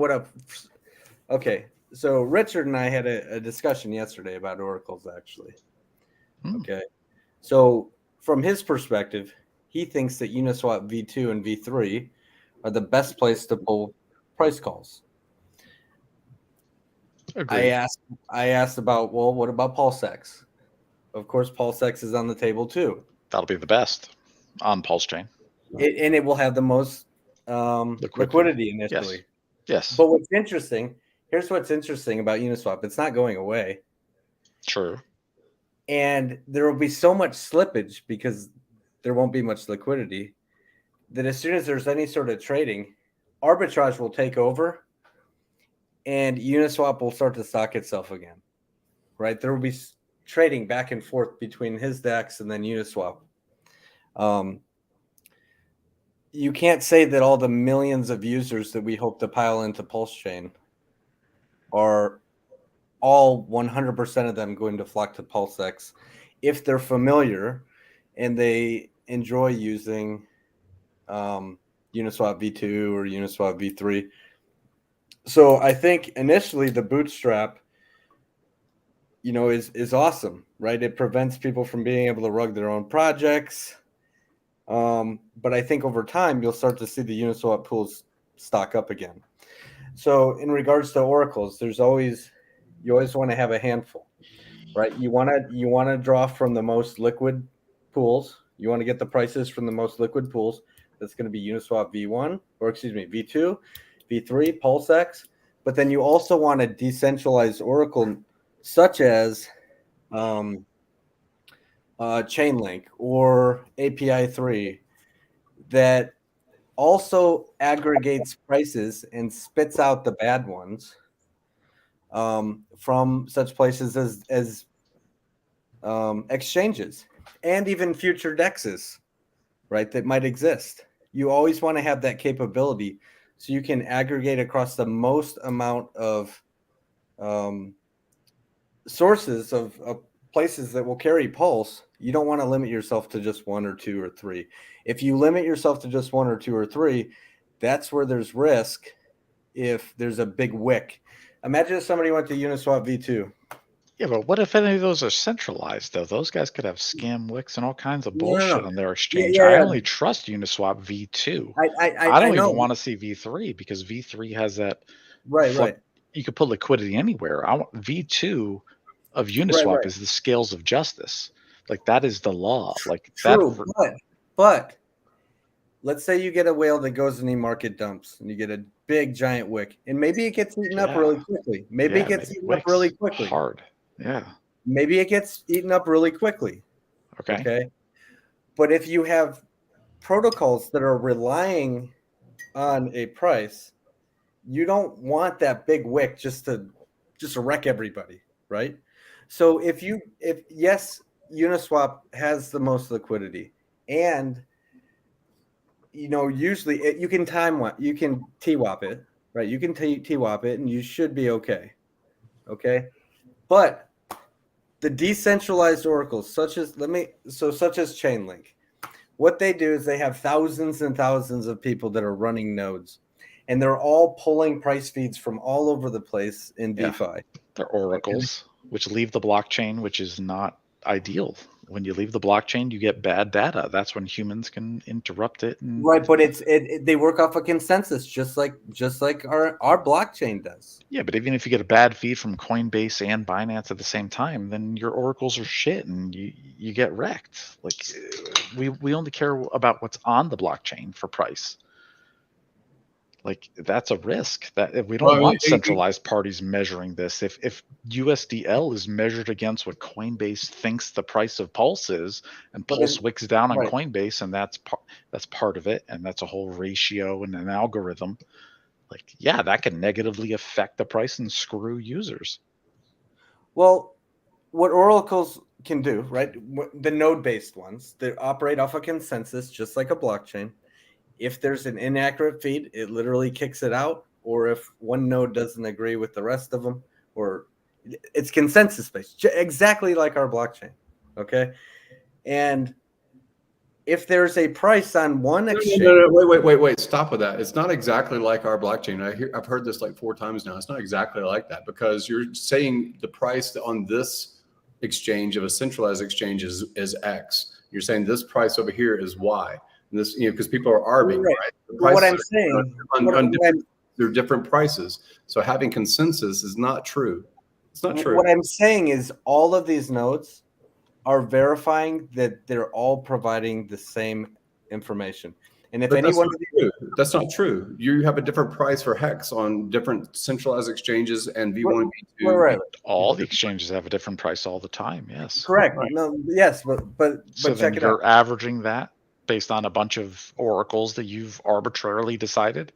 Richard and I had a discussion yesterday about oracles, actually. Okay. So from his perspective, he thinks that Uniswap V2 and V3 are the best place to pull price calls. Agreed. I asked about, well, what about PulseX? Of course, PulseX is on the table too. That'll be the best on PulseChain. And it will have the most liquidity initially. Yes. But what's interesting, here's what's interesting about Uniswap. It's not going away. True. And there will be so much slippage because there won't be much liquidity that as soon as there's any sort of trading, Arbitrage will take over and Uniswap will start to stock itself again, right? There will be trading back and forth between his DEX and then Uniswap. You can't say that all the millions of users that we hope to pile into PulseChain are all 100% of them going to flock to PulseX if they're familiar and they enjoy using Uniswap V2 or Uniswap V3. So I think initially the bootstrap, is awesome, right? It prevents people from being able to rug their own projects. But I think over time you'll start to see the Uniswap pools stock up again. So in regards to oracles, you always want to have a handful, right? You want to draw from the most liquid pools. You want to get the prices from the most liquid pools. That's going to be Uniswap V2, V3, PulseX. But then you also want a decentralized oracle such as Chainlink or API 3 that also aggregates prices and spits out the bad ones from such places as exchanges and even future DEXs, right, that might exist. You always want to have that capability so you can aggregate across the most amount of sources of places that will carry Pulse. You don't want to limit yourself to just one or two or three. If you limit yourself to just one or two or three, that's where there's risk if there's a big wick. Imagine if somebody went to Uniswap V2. Yeah, but what if any of those are centralized, though? Those guys could have scam wicks and all kinds of bullshit on their exchange. I only trust Uniswap V2. I don't even want to see V3 because V3 has that. Right. You could put liquidity anywhere. I want V2 of Uniswap is the scales of justice. Like that is the law. Like true, but let's say you get a whale that goes in the market dumps and you get a big giant wick, and maybe it gets eaten up really quickly. Maybe it gets eaten up really quickly. Hard. Yeah. Maybe it gets eaten up really quickly. Okay. But if you have protocols that are relying on a price, you don't want that big wick just to wreck everybody, right? So if yes, Uniswap has the most liquidity, and usually you can TWAP it, right? You can TWAP it, and you should be okay. Okay, but the decentralized oracles, such as Chainlink, what they do is they have thousands and thousands of people that are running nodes, and they're all pulling price feeds from all over the place in DeFi. They're oracles, which leave the blockchain, which is not ideal. When you leave the blockchain, you get bad data. That's when humans can interrupt it. Right, but they work off a consensus, just like our blockchain does. Yeah, but even if you get a bad feed from Coinbase and Binance at the same time, then your oracles are shit, and you get wrecked. Like we only care about what's on the blockchain for price. Like that's a risk that we don't want centralized parties measuring this. If USDL is measured against what Coinbase thinks the price of Pulse is, and Pulse wicks down on Coinbase, and that's part of it, and that's a whole ratio and an algorithm. Like, yeah, that can negatively affect the price and screw users. Well, what oracles can do, right? The node-based ones, they operate off a consensus, just like a blockchain. If there's an inaccurate feed, it literally kicks it out. Or if one node doesn't agree with the rest of them, or it's consensus based, exactly like our blockchain. Okay. And if there's a price on one exchange, wait, stop with that. It's not exactly like our blockchain. I've heard this like 4 times now. It's not exactly like that, because you're saying the price on this exchange of a centralized exchange is X. You're saying this price over here is Y. This, because people are arbing, right? Well, what I'm saying, they're different prices. So having consensus is not true. It's not true. What I'm saying is all of these nodes are verifying that they're all providing the same information. And if anyone, that's not true. You have a different price for HEX on different centralized exchanges and V1 and V2. Right. All the exchanges have a different price all the time. Yes. Correct. Right. No. Yes, but so check it out. You're averaging that based on a bunch of oracles that you've arbitrarily decided?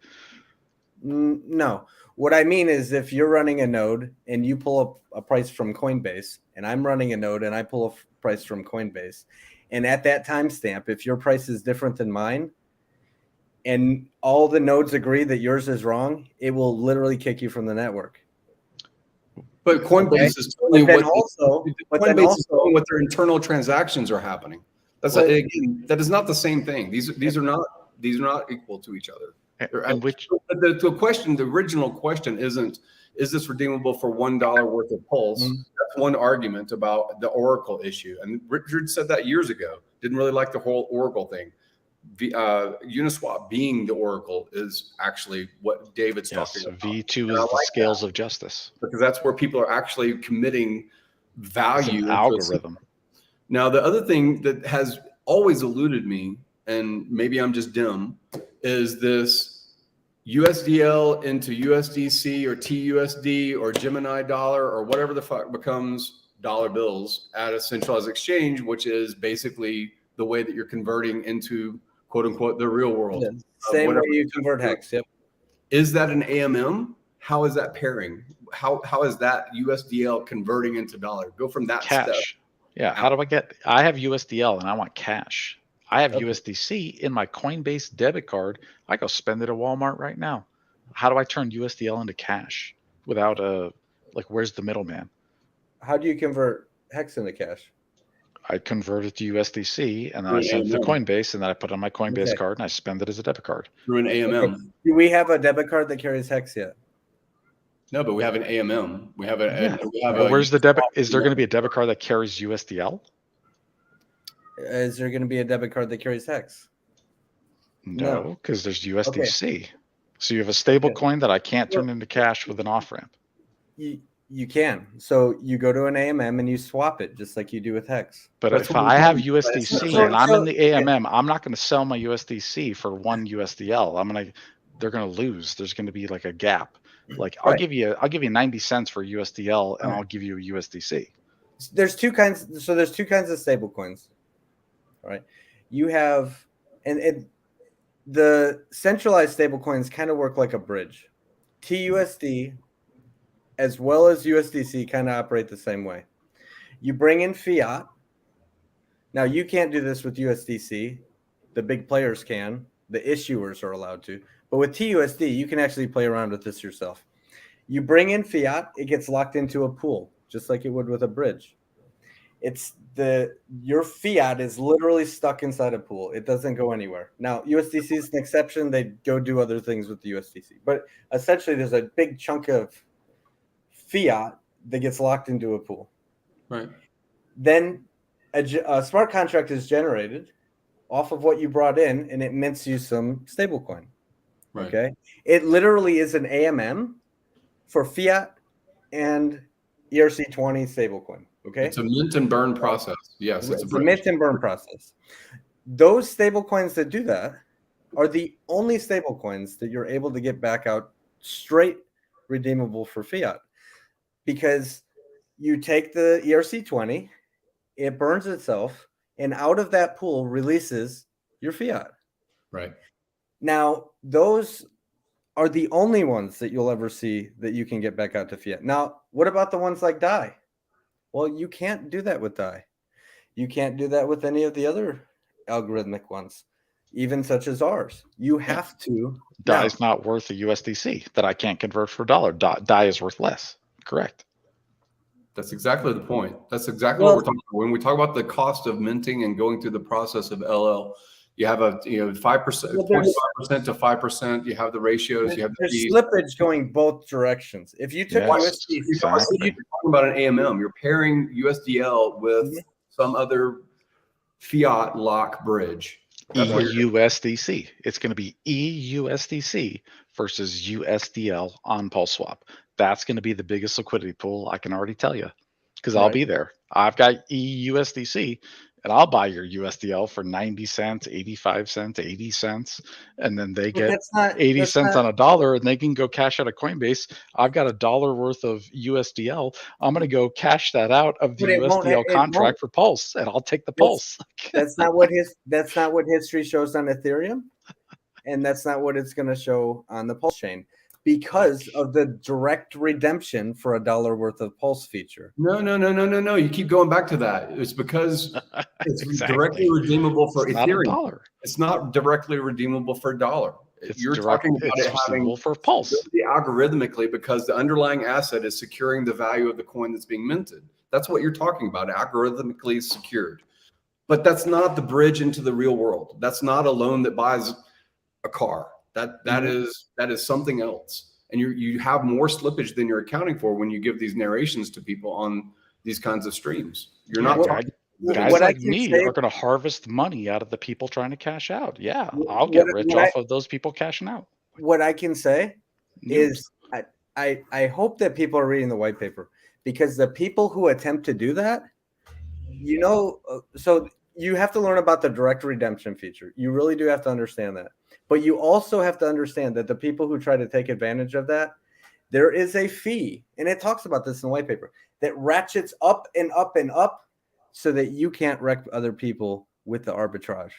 No. What I mean is, if you're running a node and you pull up a price from Coinbase, and I'm running a node and I pull a price from Coinbase, and at that timestamp, if your price is different than mine, and all the nodes agree that yours is wrong, it will literally kick you from the network. But Coinbase is telling what their internal transactions are happening. That's again, that is not the same thing. These are not equal to each other. The question, the original question isn't, is this redeemable for $1 worth of Pulse? That's one argument about the Oracle issue. And Richard said that years ago. Didn't really like the whole Oracle thing. Uniswap being the Oracle is actually what David's talking about. V2 is the scales of justice. Because that's where people are actually committing value. Algorithm. Now, the other thing that has always eluded me, and maybe I'm just dim, is this USDL into USDC or TUSD or Gemini dollar or whatever the fuck becomes dollar bills at a centralized exchange, which is basically the way that you're converting into quote unquote the real world. Yeah, same way you convert HEX. Yep. Is that an AMM? How is that pairing? How is that USDL converting into dollar? Go from that cash. Step. Yeah. How do I have USDL and I want cash. I have USDC in my Coinbase debit card. I go spend it at Walmart right now. How do I turn USDL into cash without where's the middleman? How do you convert HEX into cash? I convert it to USDC and then I send it to Coinbase and then I put it on my Coinbase card and I spend it as a debit card. Through an AMM. Okay. Do we have a debit card that carries HEX yet? No, but we have an AMM. We have where's the debit? Is there going to be a debit card that carries USDL? Is there going to be a debit card that carries HEX? No, because there's USDC. Okay. So you have a stable coin that I can't turn into cash with an off-ramp. You can. So you go to an AMM and you swap it just like you do with HEX. But if I have USDC and I'm in the AMM, I'm not going to sell my USDC for one USDL. They're going to lose. There's going to be like a gap. Like I'll give you 90 cents for USDL and I'll give you a USDC. There's two kinds. So there's two kinds of stable coins. All right. You have, and the centralized stable coins kind of work like a bridge. TUSD as well as USDC kind of operate the same way. You bring in fiat. Now you can't do this with USDC. The big players can. The issuers are allowed to. But with TUSD, you can actually play around with this yourself. You bring in fiat, it gets locked into a pool, just like it would with a bridge. Your fiat is literally stuck inside a pool. It doesn't go anywhere. Now, USDC is an exception. They go do other things with the USDC. But essentially, there's a big chunk of fiat that gets locked into a pool. Right. Then a smart contract is generated off of what you brought in, and it mints you some stablecoin. Right. Okay. It literally is an AMM for fiat and ERC20 stablecoin. Okay. It's a mint and burn process. Yes, it's a mint and burn process. Those stablecoins that do that are the only stable coins that you're able to get back out straight redeemable for fiat, because you take the ERC20, it burns itself, and out of that pool releases your fiat. Right. Now, those are the only ones that you'll ever see that you can get back out to fiat. Now, what about the ones like DAI? Well, you can't do that with DAI. You can't do that with any of the other algorithmic ones, even such as ours. You have to. DAI is not worth a USDC that I can't convert for a dollar. DAI is worth less. Correct. That's exactly the point. That's exactly what we're talking about. When we talk about the cost of minting and going through the process of LL, you have 5%, 0.5% to 5%. You have the ratios. You have the fees. Slippage going both directions. If you took USD, you're talking about an AMM. You're pairing USDL with some other fiat lock bridge. EUSDC. It's going to be EUSDC versus USDL on PulseSwap. That's going to be the biggest liquidity pool. I can already tell you, because I'll be there. I've got EUSDC, and I'll buy your USDL for 90 cents, 85 cents, 80 cents. And then they get 80 cents on a dollar, and they can go cash out of Coinbase. I've got $1 worth of USDL. I'm going to go cash that out of the USDL contract for Pulse, and I'll take the Pulse. That's not what history shows on Ethereum. And that's not what it's going to show on the Pulse chain, because of the direct redemption for $1 worth of Pulse feature. No. You keep going back to that. It's because it's directly redeemable for Ethereum. It's not directly redeemable for $1. You're talking about it having for Pulse algorithmically, because the underlying asset is securing the value of the coin that's being minted. That's what you're talking about, algorithmically secured. But that's not the bridge into the real world. That's not a loan that buys a car. That is something else, and you have more slippage than you're accounting for when you give these narrations to people on these kinds of streams. You're not talking. Guys like me are going to harvest money out of the people trying to cash out. Yeah, I'll get rich off of those people cashing out. What I can say is I hope that people are reading the white paper, because the people who attempt to do that, so you have to learn about the direct redemption feature. You really do have to understand that. But you also have to understand that the people who try to take advantage of that, there is a fee, and it talks about this in the white paper, that ratchets up and up and up so that you can't wreck other people with the arbitrage.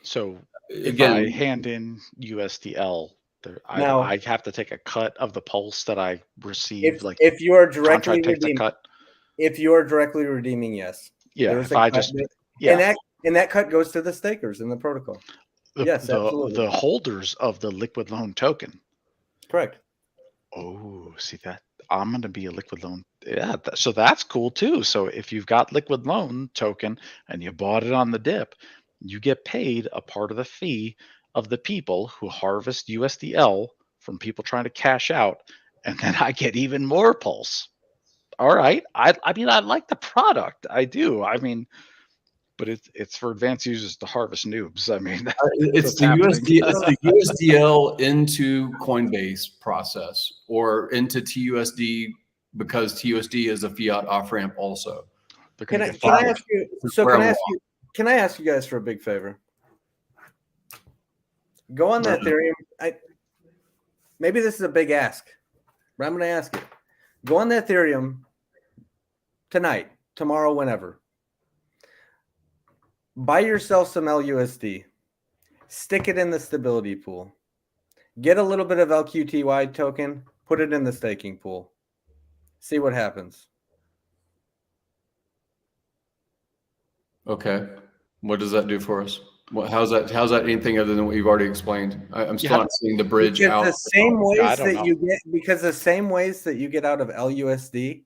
So again, I hand in USDL, I have to take a cut of the Pulse that I received. If you are directly redeeming, if you are directly redeeming, yes. Yeah, And that cut goes to the stakers in the protocol. Yes, absolutely. The holders of the liquid loan token. Correct. Oh, see that? I'm going to be a liquid loan. Yeah, so that's cool too. So if you've got liquid loan token and you bought it on the dip, you get paid a part of the fee of the people who harvest USDL from people trying to cash out, and then I get even more Pulse. All right. I mean, I like the product. I do. I mean, but it's for advanced users to harvest noobs. I mean, it's the USDL into Coinbase process, or into TUSD, because TUSD is a fiat off ramp also. Can I ask you guys for a big favor? Go on that Ethereum. Maybe this is a big ask, but I'm going to ask it. Go on that Ethereum tonight, tomorrow, whenever. Buy yourself some LUSD. Stick it in the stability pool. Get a little bit of LQTY token. Put it in the staking pool. See what happens. Okay. What does that do for us? How's that anything other than what you've already explained? I'm still not seeing the bridge out. The same ways that you get, because the same ways that you get out of LUSD,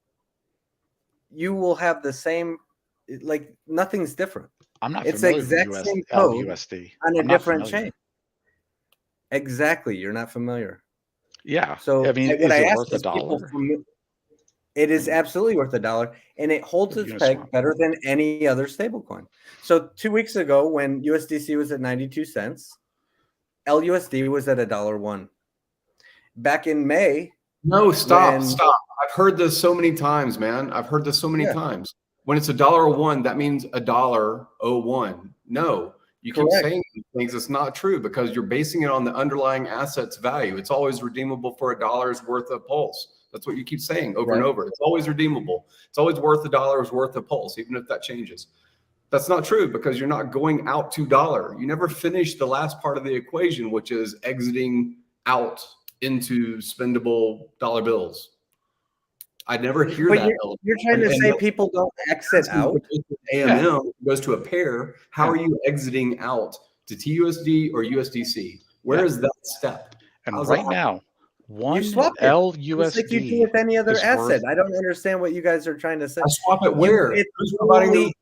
you will have the same, like nothing's different. I'm not. It's the exact same code LUSD on a different chain. Exactly, you're not familiar. Yeah. So I mean, is it worth $1? It is absolutely worth $1, and it holds its peg better than any other stablecoin. So 2 weeks ago, when USDC was at 92 cents, LUSD was at $1.01. Back in May. No, stop. I've heard this so many times, man. I've heard this so many times. When it's $1.01, that means $1.01. No, You Correct. keep saying these things. It's not true because you're basing it on the underlying asset's value. It's always redeemable for $1 worth of Pulse. That's what you keep saying over and over. It's always redeemable. It's always worth $1 worth of Pulse, even if that changes. That's not true because you're not going out to dollar. You never finish the last part of the equation, which is exiting out into spendable dollar bills. I never hear But that. you're trying to say people don't exit out. AMM goes to a pair. How are you exiting out to TUSD or USDC? Where is that step? And right now, one swap it. LUSD Just like you do with any other asset. I don't understand what you guys are trying to say. I swap it where? It's only,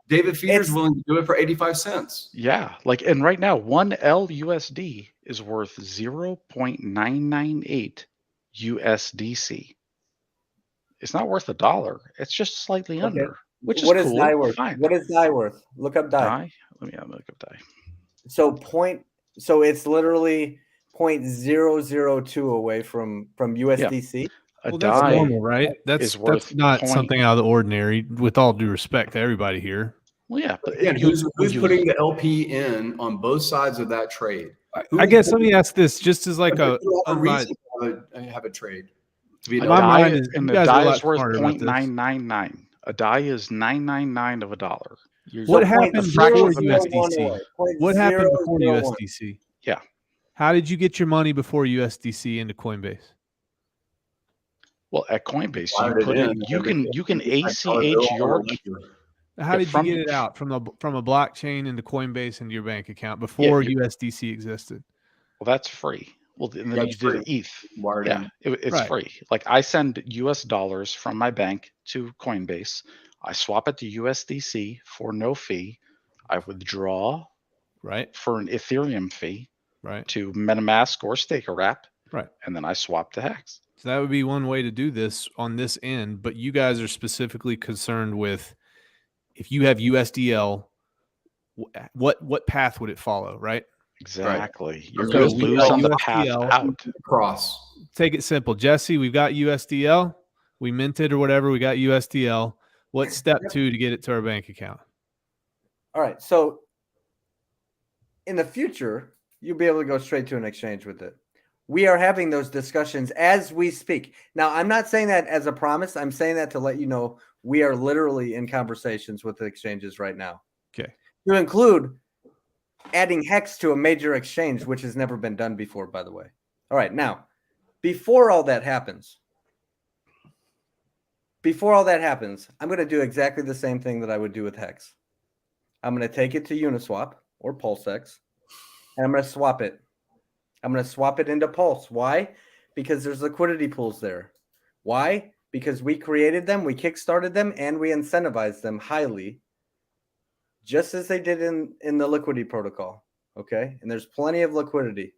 David Feeder's willing to do it for 85 cents. Yeah, like, and right now, one LUSD is worth 0.998 USDC. It's not worth $1. It's just slightly under, which is what cool. Is DAI worth? Fine. What is DAI worth? Look up DAI. Let me look up DAI. So it's literally 0.002 away from USDC. Yeah. Well, that's normal, right? That's not something out of the ordinary. With all due respect to everybody here. Well, yeah, but again, who's putting the LP in on both sides of that trade? I guess let me ask this, just as like a reason have a trade. My mind is, and the DAI is worth 0.999. A DAI is 999 of $1. What happened before USDC? What happened before USDC? Yeah. How did you get your money before USDC into Coinbase? Well, at Coinbase, you put in. You can ACH your. How did you get it out from a blockchain into Coinbase into your bank account before USDC existed? Well, that's free. Well, and then you did ETH. Yeah, it's right. free. Like I send US dollars from my bank to Coinbase. I swap it to USDC for no fee. I withdraw for an Ethereum fee to MetaMask or StakerWrap. Right. And then I swap to HEX. So that would be one way to do this on this end. But you guys are specifically concerned with if you have USDL, what path would it follow, right? Exactly. Right. You're going to lose on the path out. Cross. Take it simple. Jesse, we've got USDL. We minted or whatever. We got USDL. What's step 2 to get it to our bank account? All right. So in the future, you'll be able to go straight to an exchange with it. We are having those discussions as we speak. Now, I'm not saying that as a promise. I'm saying that to let you know we are literally in conversations with the exchanges right now. Okay. To include adding HEX to a major exchange, which has never been done before, by the way. All right. Now, before all that happens, I'm going to do exactly the same thing that I would do with HEX. I'm going to take it to Uniswap or PulseX, and I'm going to swap it. I'm going to swap it into Pulse. Why? Because there's liquidity pools there. Why? Because we created them, we kickstarted them, and we incentivized them highly, just as they did in the Liquidity protocol. Okay? And there's plenty of liquidity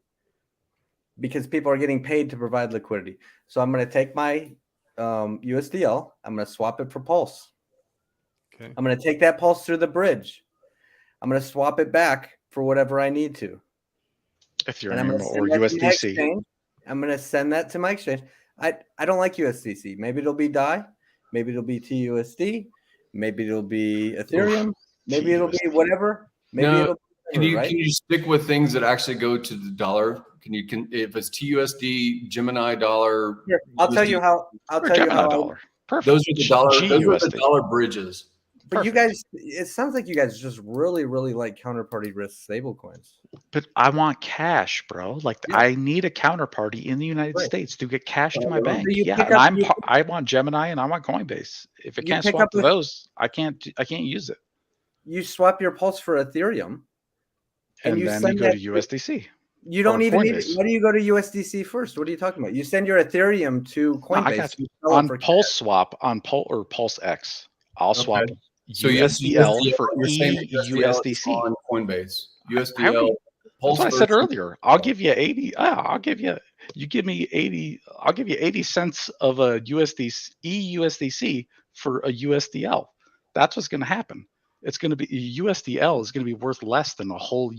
because people are getting paid to provide liquidity. So I'm going to take my USDL. I'm going to swap it for Pulse. Okay. I'm going to take that Pulse through the bridge. I'm going to swap it back for whatever I need to. Ethereum or USDC. I'm going to send that to my exchange. I don't like USDC. Maybe it'll be DAI. Maybe it'll be TUSD. Maybe it'll be Ethereum. Maybe it'll be whatever. Maybe it'll be whatever, can you stick with things that actually go to the dollar? If it's TUSD, Gemini dollar. Here, I'll tell you how. Dollar. Perfect. Those are the dollar. Those are the dollar bridges. But you guys, it sounds like you guys just really, really like counterparty risk stablecoins. But I want cash, bro. Like I need a counterparty in the United States to get cash to my bank. Yeah, and I want Gemini and I want Coinbase. If it can't swap to those, I can't use it. You swap your Pulse for Ethereum, and then you go to USDC. You don't even need it. Why do you go to USDC first? What are you talking about? You send your Ethereum to Coinbase. On Pulse Swap on PulseX. I'll swap. So USDL for USDC on Coinbase. USDL. That's what I said earlier. I'll give you 80. I'll give you. You give me 80. I'll give you 80 cents of a USDC for a USDL. That's what's going to happen. It's going to be USDL is going to be worth less than a whole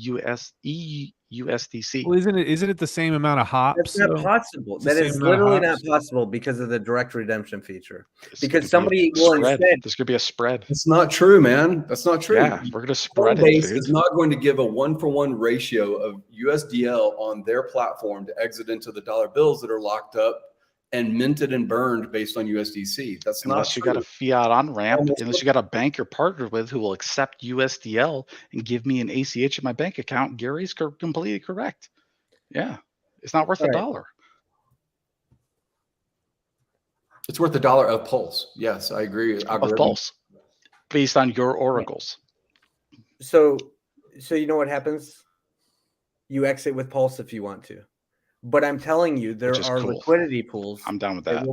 USDC. Well, isn't it the same amount of hops? That's not possible. It's the That same is amount of literally not hops? possible because of the direct redemption feature. It's Because gonna be somebody a will spread. instead. There's gonna be a spread. It's not true, man. That's not true. Yeah, we're gonna spread it, Coinbase dude. is not going to give a 1-for-1 ratio of USDL on their platform to exit into the dollar bills that are locked up and minted and burned based on USDC. That's Unless not you true. got a fiat on ramp, Almost unless you got a bank you're partnered with who will accept USDL and give me an ACH in my bank account. Gary's completely correct. Yeah, it's not worth All a right. dollar. It's worth $1 of Pulse. Yes, I agree. Of Pulse, based on your oracles. So you know what happens? You exit with Pulse if you want to, but I'm telling you, there Which is are cool. liquidity pools. I'm down with that.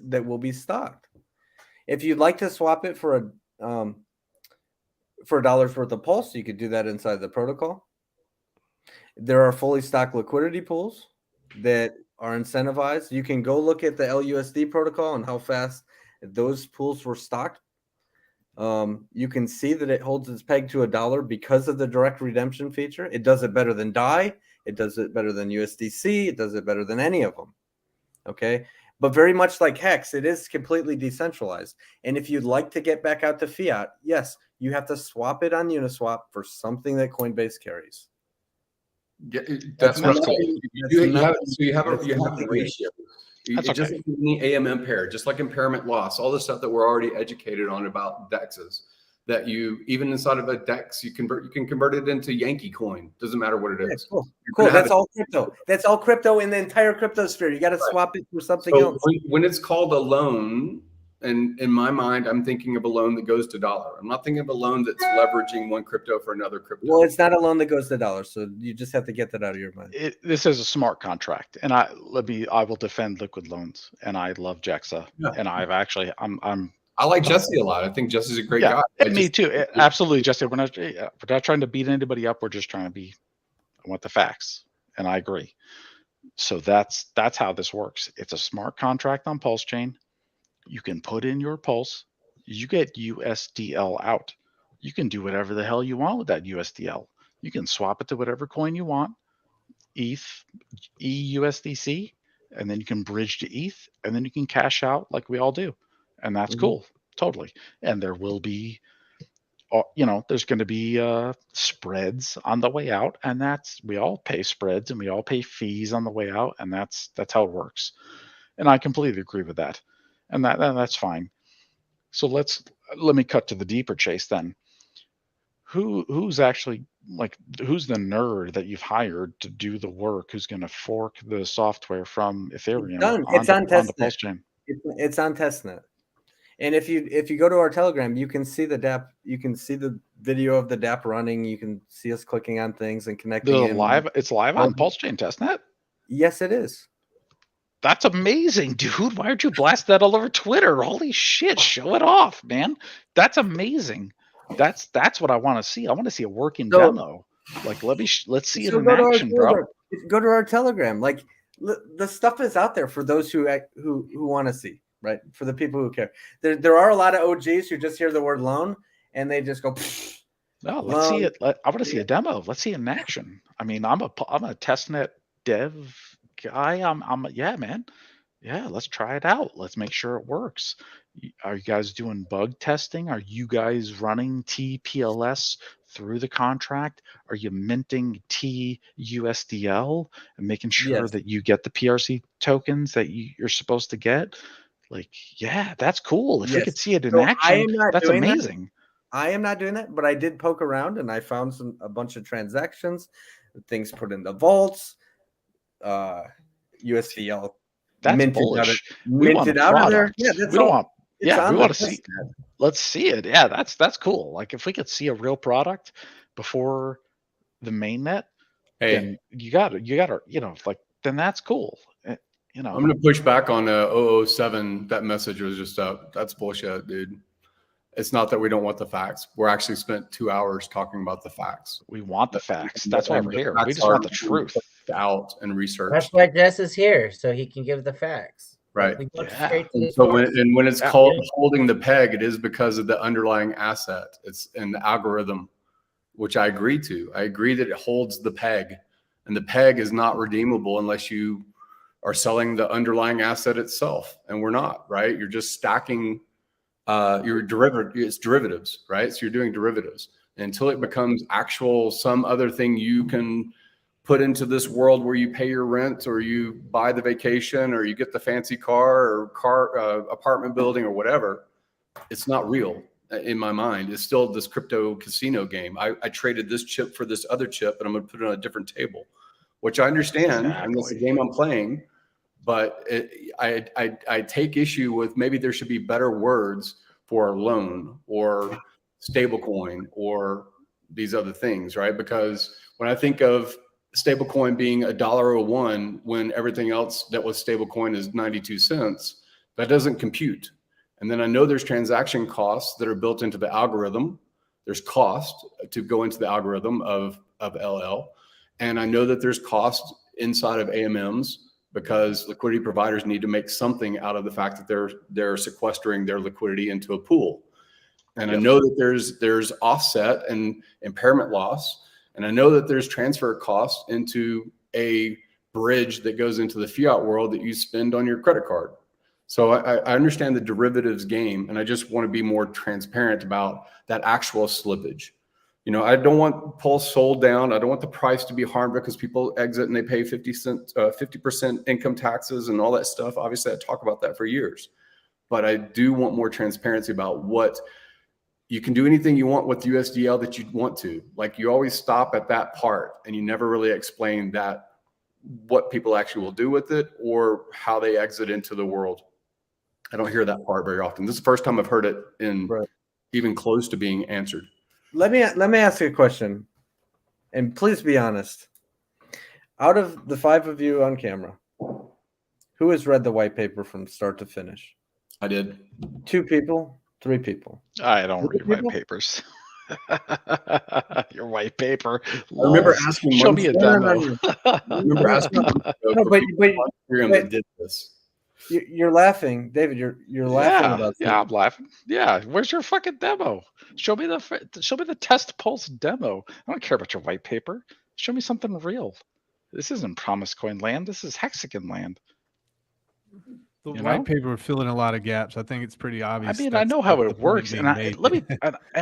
That will be stocked. If you'd like to swap it for $1 worth of Pulse, you could do that inside the protocol. There are fully stocked liquidity pools that are incentivized. You can go look at the LUSD protocol and how fast those pools were stocked. You can see that it holds its peg to $1 because of the direct redemption feature. It does it better than DAI. It does it better than USDC. It does it better than any of them. Okay. But very much like HEX, it is completely decentralized. And if you'd like to get back out to fiat, yes, you have to swap it on Uniswap for something that Coinbase carries. Yeah, that's That's cool. cool. You have a ratio. That's It just okay. need AMM pair, just like impairment loss, all the stuff that we're already educated on about DEXs. That you even inside of a DEX, you can convert it into Yankee coin. Doesn't matter what it is. Yeah, cool. That's all crypto. That's all crypto in the entire crypto sphere. You got to swap it for something else. When it's called a loan, and in my mind, I'm thinking of a loan that goes to dollar. I'm not thinking of a loan that's leveraging one crypto for another crypto. Well, it's not a loan that goes to $1, so you just have to get that out of your mind. This is a smart contract, and I will defend liquid loans, and I love JEXA, and I like Jesse a lot. I think Jesse's a great guy. Me too. Absolutely, Jesse. We're not trying to beat anybody up. We're just trying to I want the facts, and I agree. So that's how this works. It's a smart contract on PulseChain. You can put in your Pulse. You get USDL out. You can do whatever the hell you want with that USDL. You can swap it to whatever coin you want, ETH, EUSDC, and then you can bridge to ETH, and then you can cash out like we all do. And that's cool, totally. And there will be, there's going to be spreads on the way out, and we all pay spreads and we all pay fees on the way out, and that's how it works. And I completely agree with that, and that's fine. So let me cut to the deeper chase then. Who's actually who's the nerd that you've hired to do the work? Who's going to fork the software from Ethereum It's on the testnet. PulseChain? It's on testnet. And if you go to our Telegram, you can see the DApp. You can see the video of the DApp running. You can see us clicking on things and connecting. It's live on PulseChain testnet. Yes, it is. That's amazing, dude. Why aren't you blast that all over Twitter? Holy shit, show it off, man. That's amazing. That's what I want to see. I want to see a working demo. Like let's see it in action, bro. Go to our Telegram. Like the stuff is out there for those who want to see. Right, for the people who care. There are a lot of OGs who just hear the word loan and they just go. No, let's see it. I want to see a demo. Let's see it in action. I mean, I'm a testnet dev guy. Yeah, man. Yeah, let's try it out. Let's make sure it works. Are you guys doing bug testing? Are you guys running TPLS through the contract? Are you minting TUSDL and making sure that you get the PRC tokens that you're supposed to get? Like, yeah, that's cool. If we could see it in action, that's amazing. I am not doing that, but I did poke around and I found a bunch of transactions, things put in the vaults, USDL. That's bullish. We want a out of there. Yeah, we want to see. Let's see it. Yeah, that's cool. Like if we could see a real product before the mainnet, then you got to, then that's cool. I'm going to push back on 007. That message was just that's bullshit, dude. It's not that we don't want the facts. We're actually spent 2 hours talking about the facts. We want the facts. That's why we're here. We just want the truth out and research. That's why Jess is here, so he can give the facts. Right. We go straight to so when it's called holding the peg, it is because of the underlying asset. It's in the algorithm, which I agree to. I agree that it holds the peg. and the peg is not redeemable unless you are selling the underlying asset itself, and we're not, right? You're just stacking your it's derivatives, right? So you're doing derivatives until it becomes actual some other thing you can put into this world where you pay your rent, or you buy the vacation, or you get the fancy car apartment building or whatever. It's not real in my mind. It's still this crypto casino game. I traded this chip for this other chip, and I'm going to put it on a different table, which I understand. Exactly. And it's a game I'm playing, but I take issue with maybe there should be better words for a loan or stablecoin or these other things, right? Because when I think of stablecoin being $1.01 when everything else that was stablecoin is 92 cents, that doesn't compute. And then I know there's transaction costs that are built into the algorithm. There's cost to go into the algorithm of LL. And I know that there's cost inside of AMMs because liquidity providers need to make something out of the fact that they're sequestering their liquidity into a pool. And I know that there's offset and impairment loss. And I know that there's transfer costs into a bridge that goes into the fiat world that you spend on your credit card. So I understand the derivatives game, and I just want to be more transparent about that actual slippage. You know, I don't want Pulse sold down. I don't want the price to be harmed because people exit and they pay 50% income taxes and all that stuff. Obviously, I talk about that for years, but I do want more transparency about what you can do. Anything you want with USDL that you want to. Like, you always stop at that part and you never really explain that what people actually will do with it or how they exit into the world. I don't hear that part very often. This is the first time I've heard it in even close to being answered. Let me ask you a question, and please be honest. Out of the 5 of you on camera, who has read the white paper from start to finish? I did. 2 people, 3 people. I don't read white papers. Your white paper. I remember asking. Show me a demo. I remember asking. That did this. You're laughing, David. You're laughing about. Yeah, I'm laughing. Yeah, where's your fucking demo? Show me the test Pulse demo. I don't care about your white paper. Show me something real. This isn't Promise Coin land. This is Hexagon land. The white paper filling a lot of gaps. I think it's pretty obvious. I mean, I know how it works, and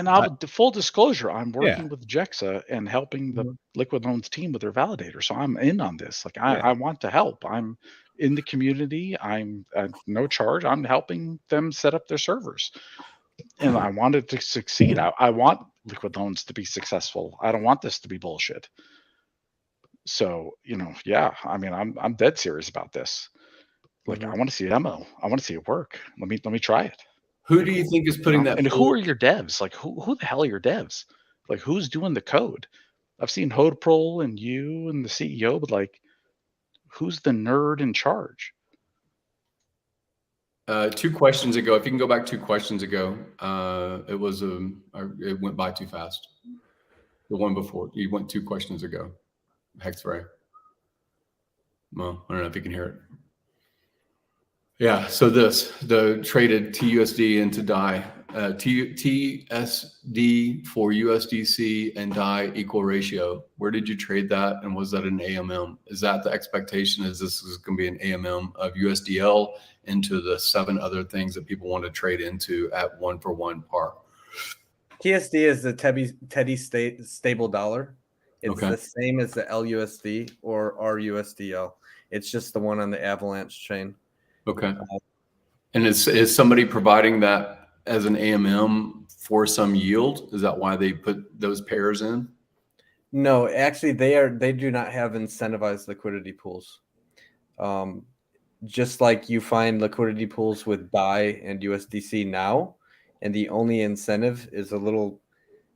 I'll full disclosure. I'm working with JEXA and helping the Liquid Loans team with their validator, so I'm in on this. Like, I want to help. I'm in the community. I'm at no charge. I'm helping them set up their servers, and I want it to succeed. I want Liquid Loans to be successful. I don't want this to be bullshit. So, you know, I mean, I'm dead serious about this. Like, I want to see a demo. I want to see it work. Let me try it. Who do you think is putting that? And who are your devs? Like, who the hell are your devs? Like, who's doing the code? I've seen Hodeprol and you and the CEO, but like, who's the nerd in charge? 2 questions ago, if you can go back 2 questions ago, it went by too fast. The one before, you went 2 questions ago. Hexray. Well, I don't know if you can hear it. Yeah, so the traded TUSD into DAI, TSD for USDC and DAI equal ratio. Where did you trade that, and was that an AMM? Is that the expectation? Is this going to be an AMM of USDL into the 7 other things that people want to trade into at 1-for-1 par? TSD is the Teddy stable dollar. It's the same as the LUSD or RUSDL. It's just the one on the Avalanche chain. Okay. And is somebody providing that as an AMM for some yield? Is that why they put those pairs in? No, actually, they do not have incentivized liquidity pools. Just like you find liquidity pools with DAI and USDC now, and the only incentive is a little,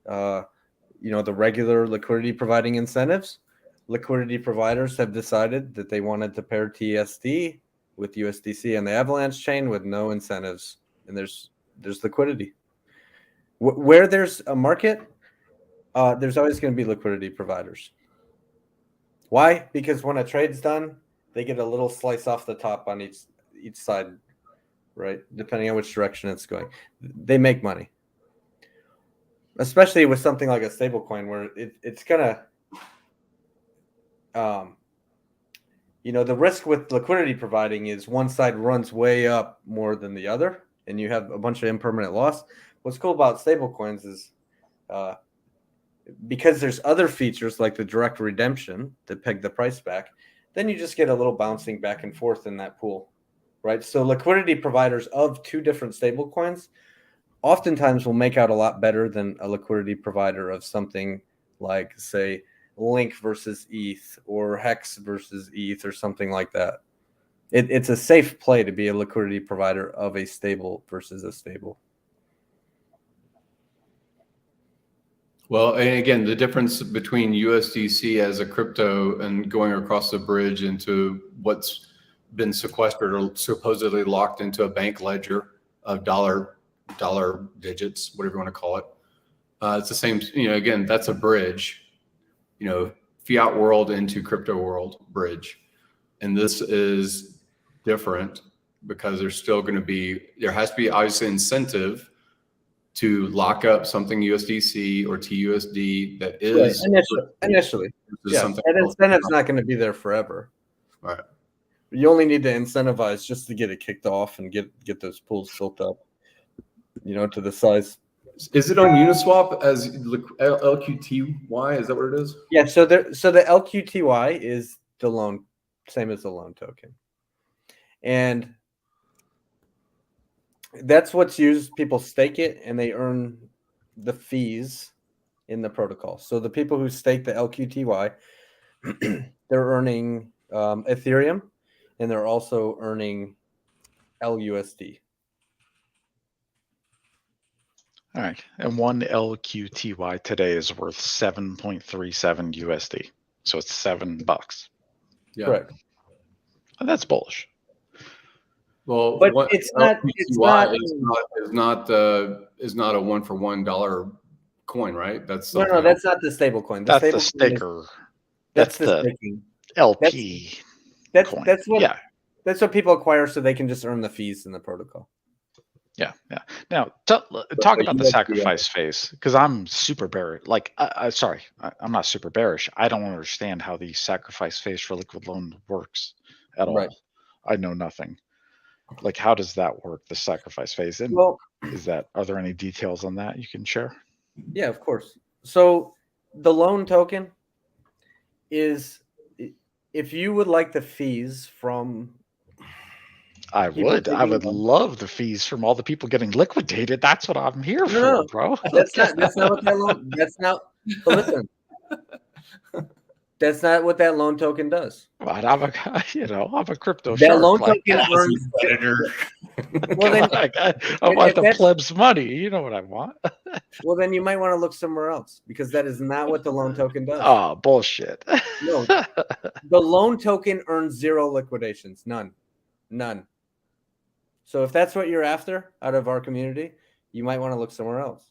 the regular liquidity providing incentives. Liquidity providers have decided that they wanted to pair TSD with USDC and the Avalanche chain with no incentives, and there's liquidity. Where there's a market, there's always going to be liquidity providers. Why? Because when a trade's done, they get a little slice off the top on each side, right? Depending on which direction it's going, they make money. Especially with something like a stablecoin, where it's gonna. you know, the risk with liquidity providing is one side runs way up more than the other, and you have a bunch of impermanent loss. What's cool about stablecoins is because there's other features like the direct redemption that peg the price back, then you just get a little bouncing back and forth in that pool, right? So liquidity providers of two different stablecoins oftentimes will make out a lot better than a liquidity provider of something like, say, Link versus ETH or HEX versus ETH or something like that. It's a safe play to be a liquidity provider of a stable versus a stable. Well, and again, the difference between USDC as a crypto and going across the bridge into what's been sequestered or supposedly locked into a bank ledger of dollar digits, whatever you want to call it. It's the same, you know, again, that's a bridge, you know, fiat world into crypto world bridge. And this is different because there's still going to be, there has to be obviously incentive to lock up something USDC or TUSD that is initially. Yeah, and incentive's not going to be there forever. Right. You only need to incentivize just to get it kicked off and get those pools built up, you know, to the size. Is it on Uniswap as LQTY? Is that what it is? Yeah. So the LQTY is the loan, same as the loan token, and that's what's used. People stake it and they earn the fees in the protocol. So the people who stake the LQTY, they're earning Ethereum, and they're also earning LUSD. All right. And one LQTY today is worth 7.37 USD. So it's $7. Yeah. Correct. And that's bullish. Well, but what, it's not is not a $1-for-$1 coin, right? That's no, that's not the stable coin. That's the staker. That's the staking. LP. That's what yeah. That's what people acquire so they can just earn the fees in the protocol. Yeah. Now, talk about the sacrifice phase, because I'm super bearish. Like, I'm not super bearish. I don't understand how the sacrifice phase for liquid loan works at all. I know nothing. Like, how does that work, the sacrifice phase? And are there any details on that you can share? Yeah, of course. So the loan token is, if you would like the fees from, I would love the fees from all the people getting liquidated. That's what I'm here for, bro. That's not what that loan. That's not. But listen, that's not what that loan token does. But I'm a crypto that shark. Loan token earns. Well, then I want the plebs money. You know what I want. Well, then you might want to look somewhere else, because that is not what the loan token does. Oh, bullshit. No, the loan token earns 0 liquidations. None. So if that's what you're after out of our community, you might want to look somewhere else.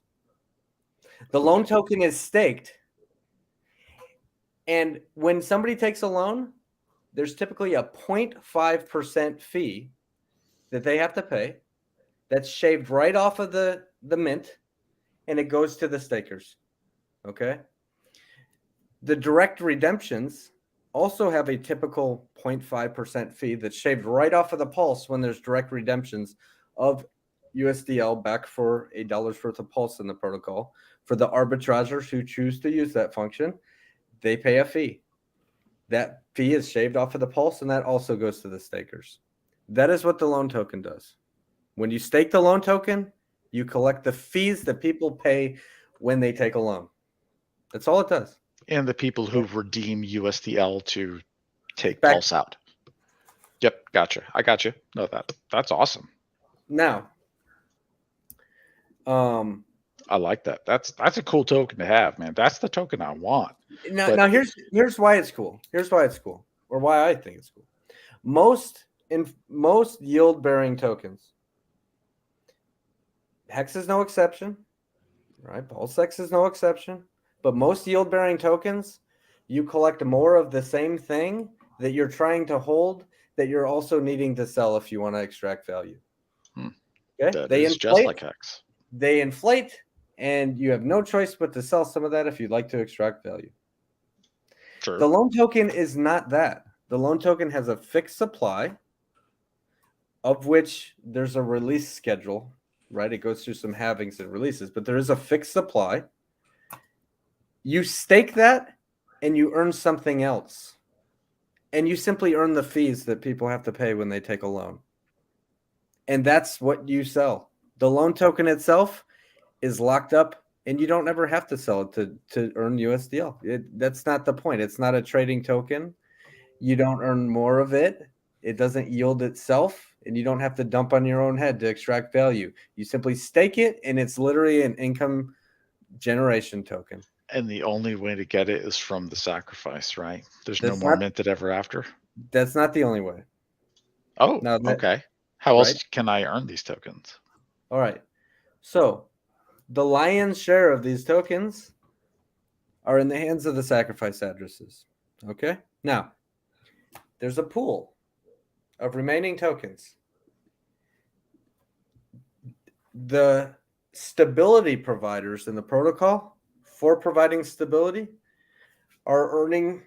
The loan token is staked. And when somebody takes a loan, there's typically a 0.5% fee that they have to pay. That's shaved right off of the mint, and it goes to the stakers. Okay. The direct redemptions also have a typical 0.5% fee that's shaved right off of the pulse when there's direct redemptions of USDL back for $8 worth of pulse in the protocol. For the arbitragers who choose to use that function, they pay a fee. That fee is shaved off of the pulse, and that also goes to the stakers. That is what the loan token does. When you stake the loan token, you collect the fees that people pay when they take a loan. That's all it does. And the people who redeem USDL to take Pulse out. Yep, gotcha. I got you. No, that's awesome. Now, I like that. That's a cool token to have, man. That's the token I want. Now here's why it's cool. Here's why it's cool, or why I think it's cool. Most yield-bearing tokens, HEX is no exception, right? PulseX is no exception. But most yield-bearing tokens, you collect more of the same thing that you're trying to hold that you're also needing to sell if you want to extract value. Okay, they inflate, just like HEX. They inflate, and you have no choice but to sell some of that if you'd like to extract value. Sure. The loan token is not that. The loan token has a fixed supply, of which there's a release schedule, right? It goes through some halvings and releases, but there is a fixed supply. You stake that and you earn something else. And you simply earn the fees that people have to pay when they take a loan. And that's what you sell. The loan token itself is locked up, and you don't ever have to sell it to earn USDL. That's not the point. It's not a trading token. You don't earn more of it. It doesn't yield itself, and you don't have to dump on your own head to extract value. You simply stake it, and it's literally an income generation token. And the only way to get it is from the sacrifice, right? There's no That's more not- minted ever after. That's not the only way. Oh, Now that- okay. How right? else can I earn these tokens? All right. So the lion's share of these tokens are in the hands of the sacrifice addresses. Okay. Now, there's a pool of remaining tokens. The stability providers in the protocol for providing stability are earning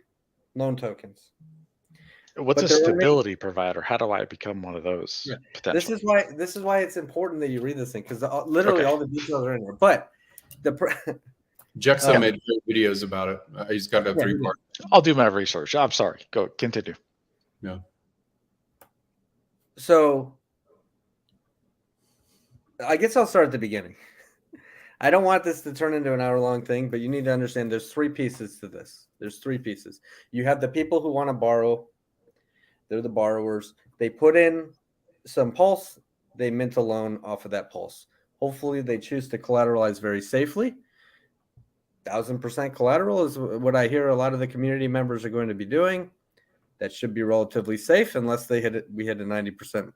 loan tokens. What's But a they're earning- stability provider? How do I become one of those? Yeah. Potentially? This is why it's important that you read this thing, because literally Okay. all the details are in there. But Jexa Yeah. made great videos about it. He's got a Yeah, 3-part. I'll do my research. I'm sorry. Go continue. So I guess I'll start at the beginning. I don't want this to turn into an hour-long thing, but you need to understand there's 3 pieces to this. There's 3 pieces. You have the people who want to borrow. They're the borrowers. They put in some pulse. They mint a loan off of that pulse. Hopefully they choose to collateralize very safely. 1,000% collateral is what I hear a lot of the community members are going to be doing. That should be relatively safe unless we hit a 90%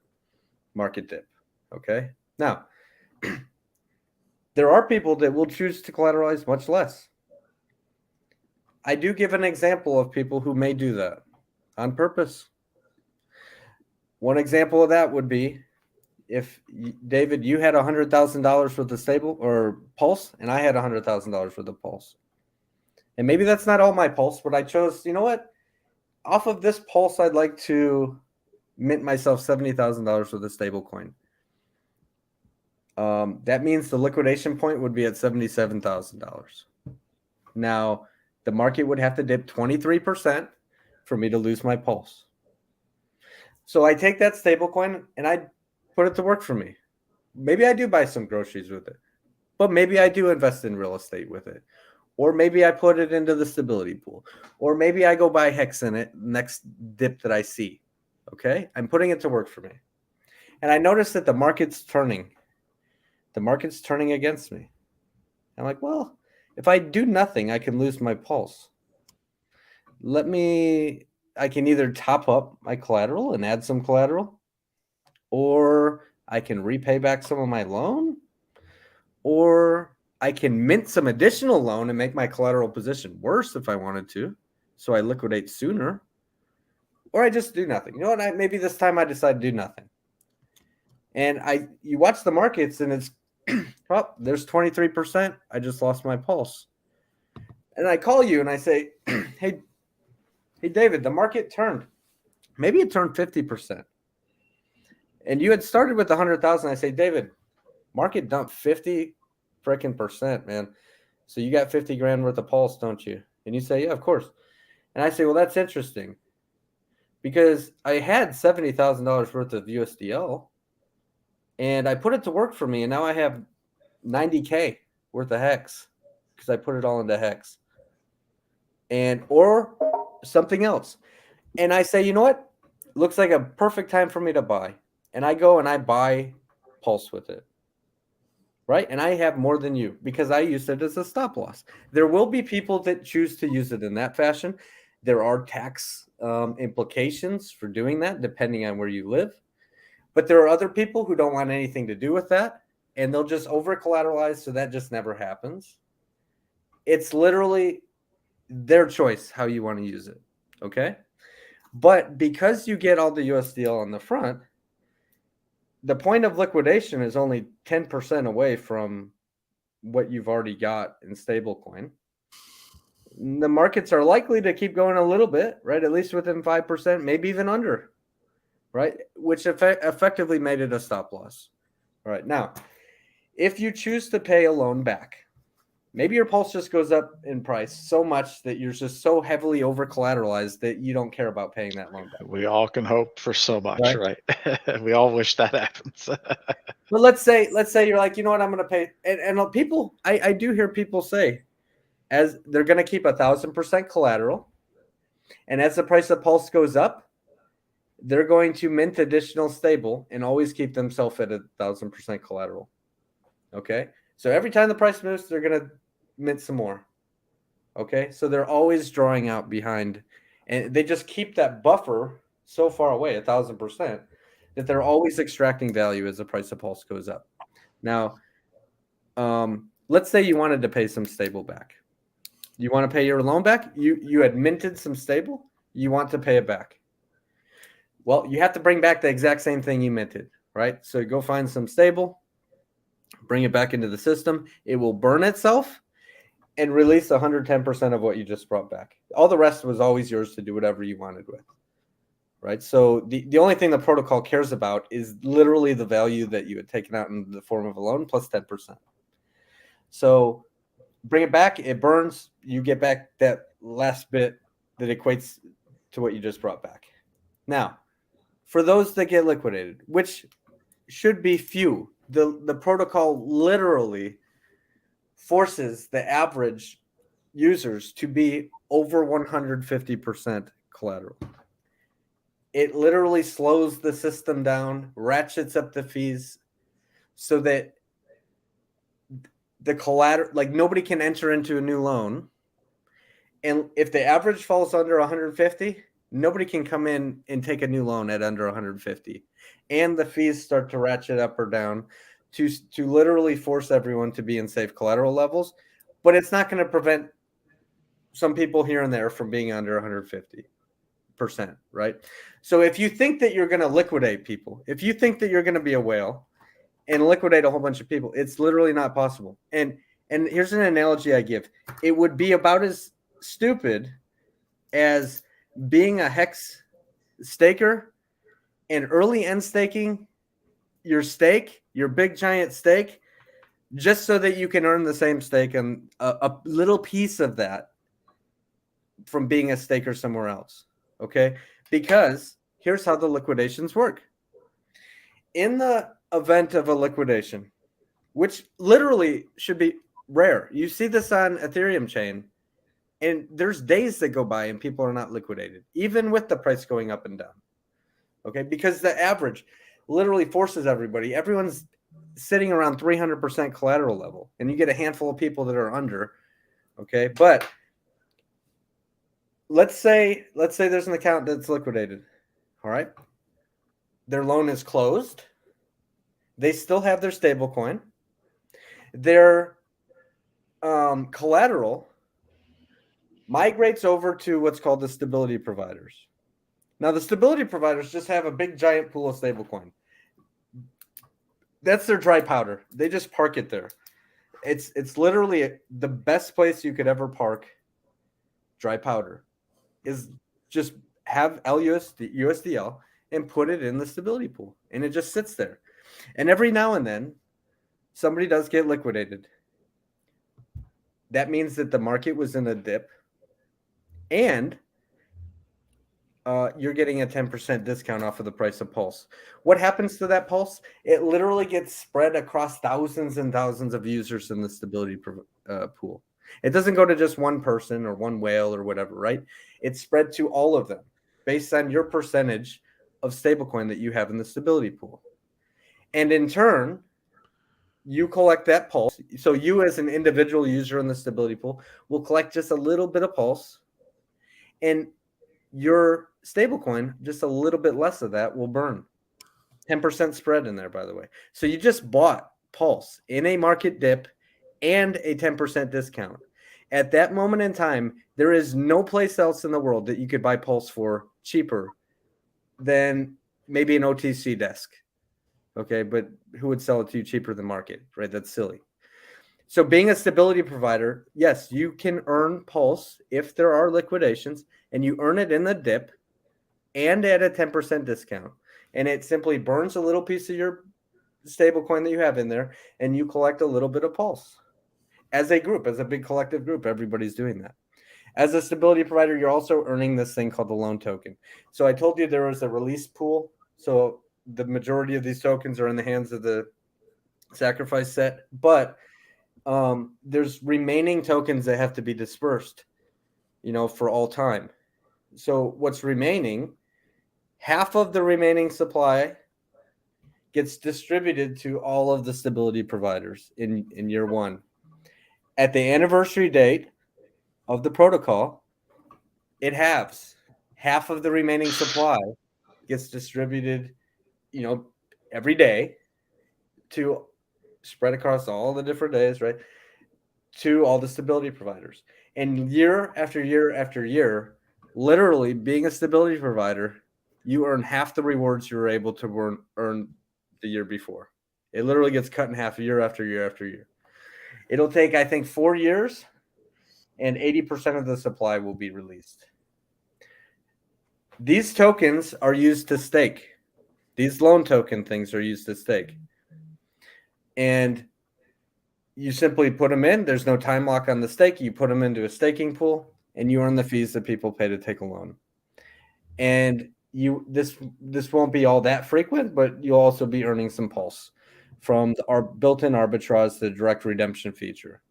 market dip. Okay. Now, there are people that will choose to collateralize much less. I do give an example of people who may do that on purpose. One example of that would be if David, you had $100,000 worth of stable or pulse, and I had $100,000 worth of pulse. And maybe that's not all my pulse, but I chose, you know what? Off of this pulse, I'd like to mint myself $70,000 worth of stablecoin. That means the liquidation point would be at $77,000. Now, the market would have to dip 23% for me to lose my pulse. So I take that stablecoin and I put it to work for me. Maybe I do buy some groceries with it, but maybe I do invest in real estate with it. Or maybe I put it into the stability pool. Or maybe I go buy HEX in it next dip that I see. Okay? I'm putting it to work for me. And I notice that the market's turning. The market's turning against me. I'm like, well, if I do nothing, I can lose my pulse. I can either top up my collateral and add some collateral, or I can repay back some of my loan, or I can mint some additional loan and make my collateral position worse if I wanted to, so I liquidate sooner, or I just do nothing. You know what? Maybe this time I decide to do nothing. And you watch the markets and it's, oh, there's 23%. I just lost my pulse. And I call you and I say, hey, David, the market turned. Maybe it turned 50%. And you had started with 100,000. I say, David, market dumped 50 freaking percent, man. So you got 50 grand worth of pulse, don't you? And you say, yeah, of course. And I say, well, that's interesting because I had $70,000 worth of USDL and I put it to work for me. And now I have 90K worth of HEX because I put it all into HEX or something else. And I say, you know what? Looks like a perfect time for me to buy. And I go and I buy pulse with it. Right? And I have more than you because I used it as a stop loss. There will be people that choose to use it in that fashion. There are tax implications for doing that, depending on where you live. But there are other people who don't want anything to do with that, and they'll just over-collateralize, so that just never happens. It's literally their choice how you want to use it, okay? But because you get all the USDL on the front, the point of liquidation is only 10% away from what you've already got in stablecoin. the markets are likely to keep going a little bit, right? At least within 5%, maybe even under, right? Which effectively made it a stop loss. All right. Now, if you choose to pay a loan back, maybe your Pulse just goes up in price so much that you're just so heavily over collateralized that you don't care about paying that loan back. We all can hope for so much, right? We all wish that happens. But let's say you're like, you know what, I'm going to pay. And people, I do hear people say, as they're going to keep 1,000% collateral, and as the price of Pulse goes up, they're going to mint additional stable and always keep themselves at 1,000% collateral. Okay, so every time the price moves, they're going to mint some more. Okay, so they're always drawing out behind, and they just keep that buffer so far away, 1,000%, that they're always extracting value as the price of Pulse goes up. Now, let's say you wanted to pay some stable back. You want to pay your loan back? You had minted some stable. You want to pay it back. Well, you have to bring back the exact same thing you minted, right? So go find some stable, bring it back into the system. It will burn itself and release 110% of what you just brought back. All the rest was always yours to do whatever you wanted with, right? So the only thing the protocol cares about is literally the value that you had taken out in the form of a loan plus 10%. So bring it back, it burns, you get back that last bit that equates to what you just brought back. Now, for those that get liquidated, which should be few, the protocol literally forces the average users to be over 150% collateral. It literally slows the system down, ratchets up the fees so that the collateral, like nobody can enter into a new loan. And if the average falls under 150, nobody can come in and take a new loan at under 150. And the fees start to ratchet up or down to literally force everyone to be in safe collateral levels. But it's not going to prevent some people here and there from being under 150%, right? So if you think that you're going to liquidate people, if you think that you're going to be a whale and liquidate a whole bunch of people, it's literally not possible. And here's an analogy I give. It would be about as stupid as being a HEX staker and early end staking your stake, your big giant stake, just so that you can earn the same stake and a little piece of that from being a staker somewhere else. Okay? Because here's how the liquidations work. In the event of a liquidation, which literally should be rare, you see this on Ethereum chain, and there's days that go by and people are not liquidated, even with the price going up and down. Okay, because the average literally forces everybody. Everyone's sitting around 300% collateral level, and you get a handful of people that are under. Okay, but let's say there's an account that's liquidated. All right, their loan is closed. They still have their stablecoin. Their collateral migrates over to what's called the stability providers. Now, the stability providers just have a big giant pool of stablecoin. That's their dry powder. They just park it there. It's literally the best place you could ever park dry powder is just have USDL and put it in the stability pool, and it just sits there. And every now and then, somebody does get liquidated. That means that the market was in a dip, and you're getting a 10% discount off of the price of Pulse. What happens to that Pulse? It literally gets spread across thousands and thousands of users in the stability pool. It doesn't go to just one person or one whale or whatever, right? It's spread to all of them based on your percentage of stablecoin that you have in the stability pool. And in turn, you collect that Pulse. So you as an individual user in the stability pool will collect just a little bit of Pulse, and your stablecoin, just a little bit less of that, will burn. 10% spread in there, by the way. So you just bought Pulse in a market dip and a 10% discount. At that moment in time, there is no place else in the world that you could buy Pulse for cheaper than maybe an OTC desk. Okay, but who would sell it to you cheaper than market, right? That's silly. So being a stability provider, yes, you can earn Pulse if there are liquidations, and you earn it in the dip and at a 10% discount. And it simply burns a little piece of your stablecoin that you have in there, and you collect a little bit of Pulse. As a group, as a big collective group, everybody's doing that. As a stability provider, you're also earning this thing called the loan token. So I told you there was a release pool. So the majority of these tokens are in the hands of the sacrifice set, but there's remaining tokens that have to be dispersed, for all time. So what's remaining, half of the remaining supply gets distributed to all of the stability providers in year one. At the anniversary date of the protocol, it halves. Half of the remaining supply gets distributed, every day to spread across all the different days, right? To all the stability providers. And year after year after year, literally being a stability provider, you earn half the rewards you were able to earn the year before. It literally gets cut in half year after year after year. It'll take, I think, 4 years, and 80% of the supply will be released. These tokens are used to stake. These loan token things are used to stake. And you simply put them in. There's no time lock on the stake. You put them into a staking pool, and you earn the fees that people pay to take a loan. And this won't be all that frequent, but you'll also be earning some Pulse from our built-in arbitrage, the direct redemption feature.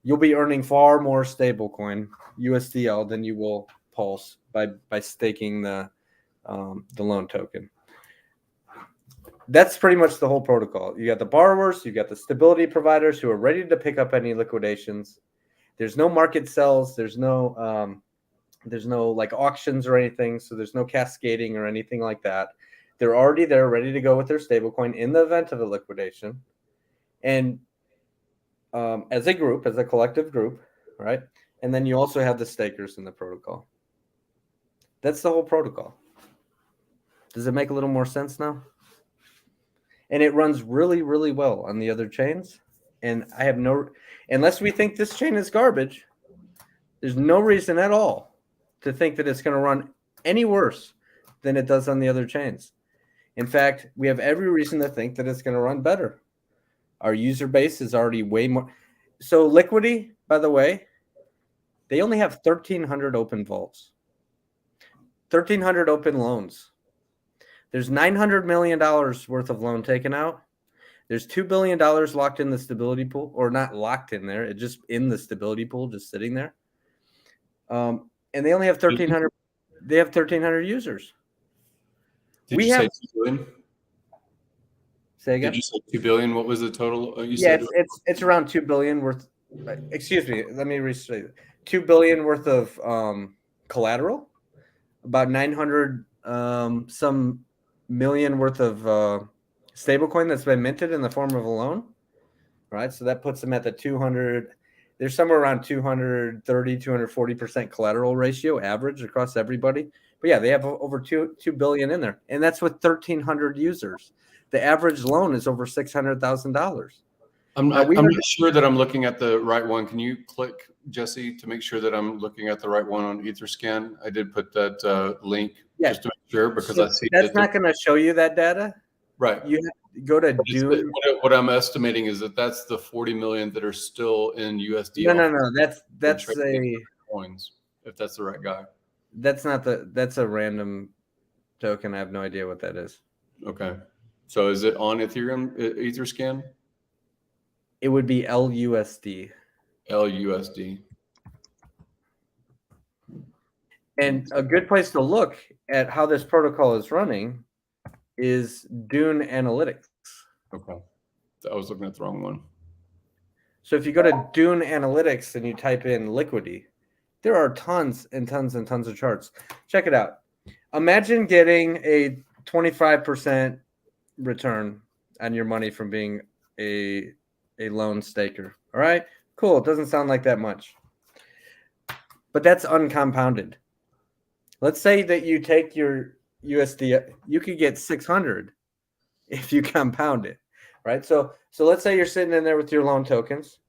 You'll be earning far more stablecoin USDL than you will Pulse by staking the loan token. That's pretty much the whole protocol. You got the borrowers, you got the stability providers who are ready to pick up any liquidations. There's no market sells. There's no like auctions or anything. So there's no cascading or anything like that. They're already there, ready to go with their stablecoin in the event of a liquidation. And as a group, as a collective group, right? And then you also have the stakers in the protocol. That's the whole protocol. Does it make a little more sense now? And it runs really, really well on the other chains. And I have unless we think this chain is garbage, there's no reason at all to think that it's going to run any worse than it does on the other chains. In fact, we have every reason to think that it's going to run better. Our user base is already way more. So Liquidity, by the way, they only have 1,300 open vaults, 1,300 open loans. There's $900 million worth of loan taken out. There's $2 billion locked in the stability pool, or not locked in there. It's just in the stability pool, just sitting there. And they only have 1,300. They have 1,300 users. Did you say 2 billion? Say again? Did you say 2 billion? What was the total? It's around 2 billion worth. Excuse me. Let me restate it. 2 billion worth of collateral. About 900 some million worth of stablecoin that's been minted in the form of a loan, right? So that puts them at the 200. They're somewhere around 230, 240% collateral ratio average across everybody. But yeah, they have over 2 billion in there, and that's with 1,300 users. The average loan is over $600,000. I'm not sure that I'm looking at the right one. Can you click, Jesse, to make sure that I'm looking at the right one on Etherscan? I did put that link just to make sure, because I see that's not going to show you that data. Right. You have to go to Dune. What I'm estimating is that's the 40 million that are still in USDL. No. That's a coins. If that's the right guy. That's not that's a random token. I have no idea what that is. Okay. So is it on Etherscan? It would be LUSD. LUSD. And a good place to look at how this protocol is running is Dune Analytics. Okay. I was looking at the wrong one. So if you go to Dune Analytics and you type in Liquidity, there are tons and tons and tons of charts. Check it out. Imagine getting a 25% return on your money from being a loan staker. All right, cool. It doesn't sound like that much, but that's uncompounded. Let's say that you take your USD, you could get 600 if you compound it, right? So let's say you're sitting in there with your loan tokens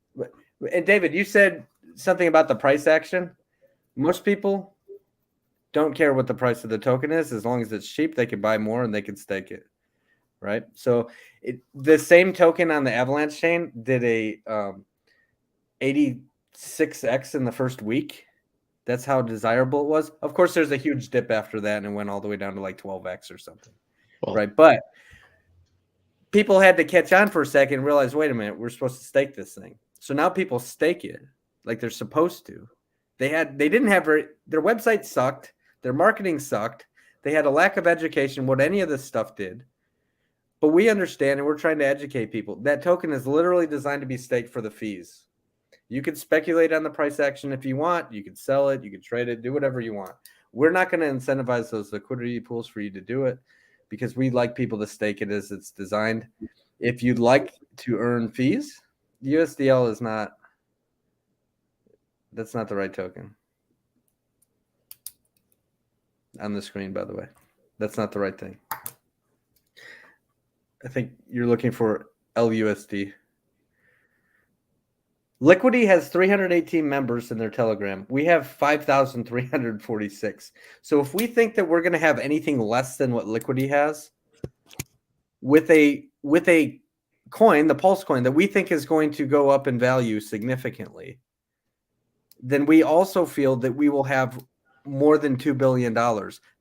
And David, you said something about the price action. Most people don't care what the price of the token is. As long as it's cheap, they can buy more and they can stake it, right? So the same token on the Avalanche chain did a 86x in the first week. That's how desirable it was. Of course, there's a huge dip after that, and it went all the way down to like 12x or something, right? But people had to catch on for a second and realize, wait a minute, we're supposed to stake this thing. So now people stake it like they're supposed to. They didn't have their website sucked, their marketing sucked, they had a lack of education what any of this stuff did. But we understand, and we're trying to educate people. That token is literally designed to be staked for the fees. You can speculate on the price action if you want. You can sell it, you can trade it, do whatever you want. We're not going to incentivize those liquidity pools for you to do it, because we like people to stake it as it's designed. If you'd like to earn fees, USDL is not, that's not the right token. On the screen, by the way. That's not the right thing. I think you're looking for LUSD. Liquidity has 318 members in their Telegram. We have 5,346. So if we think that we're going to have anything less than what Liquidity has, with a coin, the Pulse coin, that we think is going to go up in value significantly, then we also feel that we will have more than $2 billion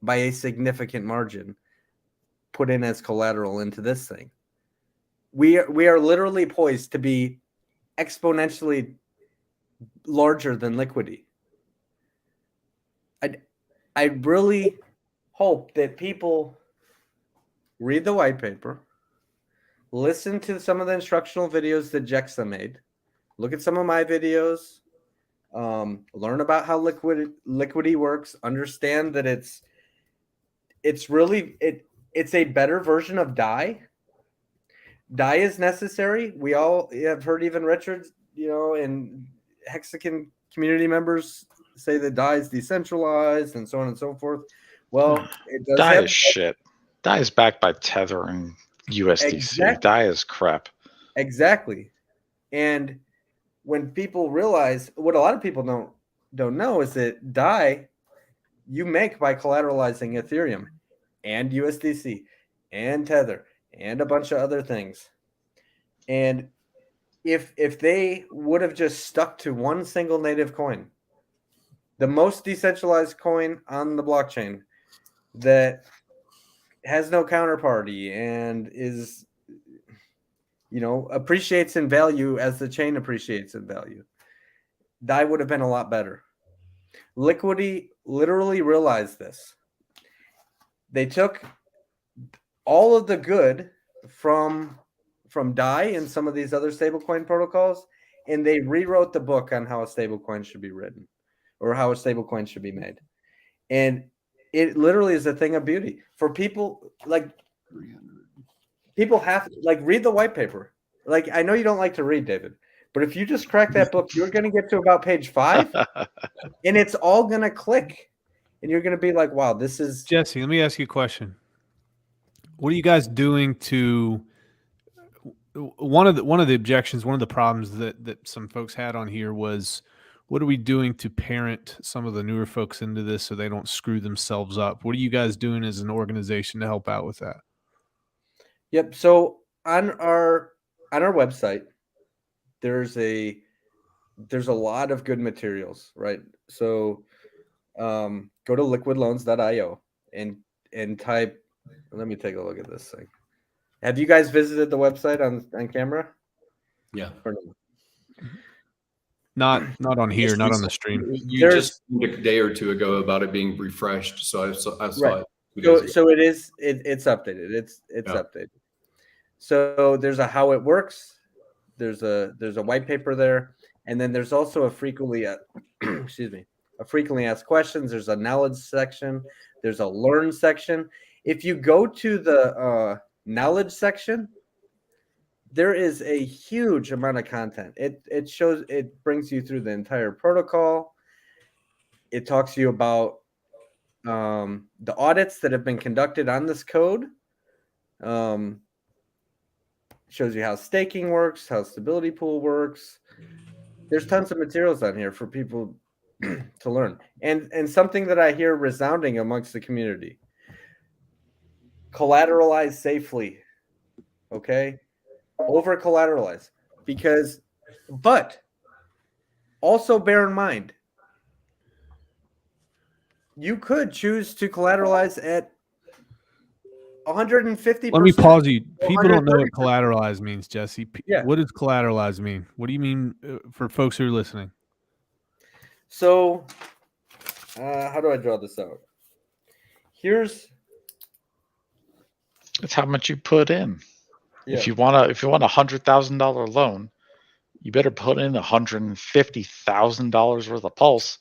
by a significant margin put in as collateral into this thing. We are literally poised to be exponentially larger than Liquidity. I really hope that people read the white paper, listen to some of the instructional videos that Jexa made, look at some of my videos, learn about how Liquidity works, understand that it's a better version of DAI. DAI is necessary. We all have heard, even Richard, and Hexagon community members say that DAI is decentralized and so on and so forth. Well, it does DAI is shit. DAI is backed by Tether and USDC. Exactly. DAI is crap. Exactly. And when people realize, what a lot of people don't know is that DAI you make by collateralizing Ethereum and USDC and Tether and a bunch of other things. And if they would have just stuck to one single native coin, the most decentralized coin on the blockchain that has no counterparty and is, appreciates in value as the chain appreciates in value, DAI would have been a lot better. Liquidity literally realized this. They took all of the good from DAI and some of these other stablecoin protocols, and they rewrote the book on how a stablecoin should be written or how a stablecoin should be made. And it literally is a thing of beauty for people. Like, people have to read the white paper. Like, I know you don't like to read, David, but if you just crack that book, you're going to get to about page 5 and it's all going to click. And you're going to be like, wow, this is... Jesse, let me ask you a question. What are you guys doing to... One of the objections, one of the problems that some folks had on here was, what are we doing to parent some of the newer folks into this so they don't screw themselves up? What are you guys doing as an organization to help out with that? Yep. So on our website, there's a lot of good materials, right? So go to liquidloans.io and type, let me take a look at this thing. Have you guys visited the website on camera? Yeah. Not on here, not on the stream. You just a day or two ago about it being refreshed, so I saw it. So it's updated. It's updated. So there's a how it works. There's a white paper there, and then there's also a frequently asked questions. There's a knowledge section. There's a learn section. If you go to the knowledge section, there is a huge amount of content. It brings you through the entire protocol. It talks to you about the audits that have been conducted on this code. shows you how staking works, how stability pool works. There's tons of materials on here for people to learn. And something that I hear resounding amongst the community: collateralize safely. Okay? Over collateralize. But also bear in mind, you could choose to collateralize at 150%. Let me pause you. People don't know what 130%. collateralize means, Jesse. Yeah. What does collateralize mean? What do you mean for folks who are listening? So, how do I draw this out? It's how much you put in. Yeah. If you want a $100,000 loan, you better put in $150,000 worth of Pulse.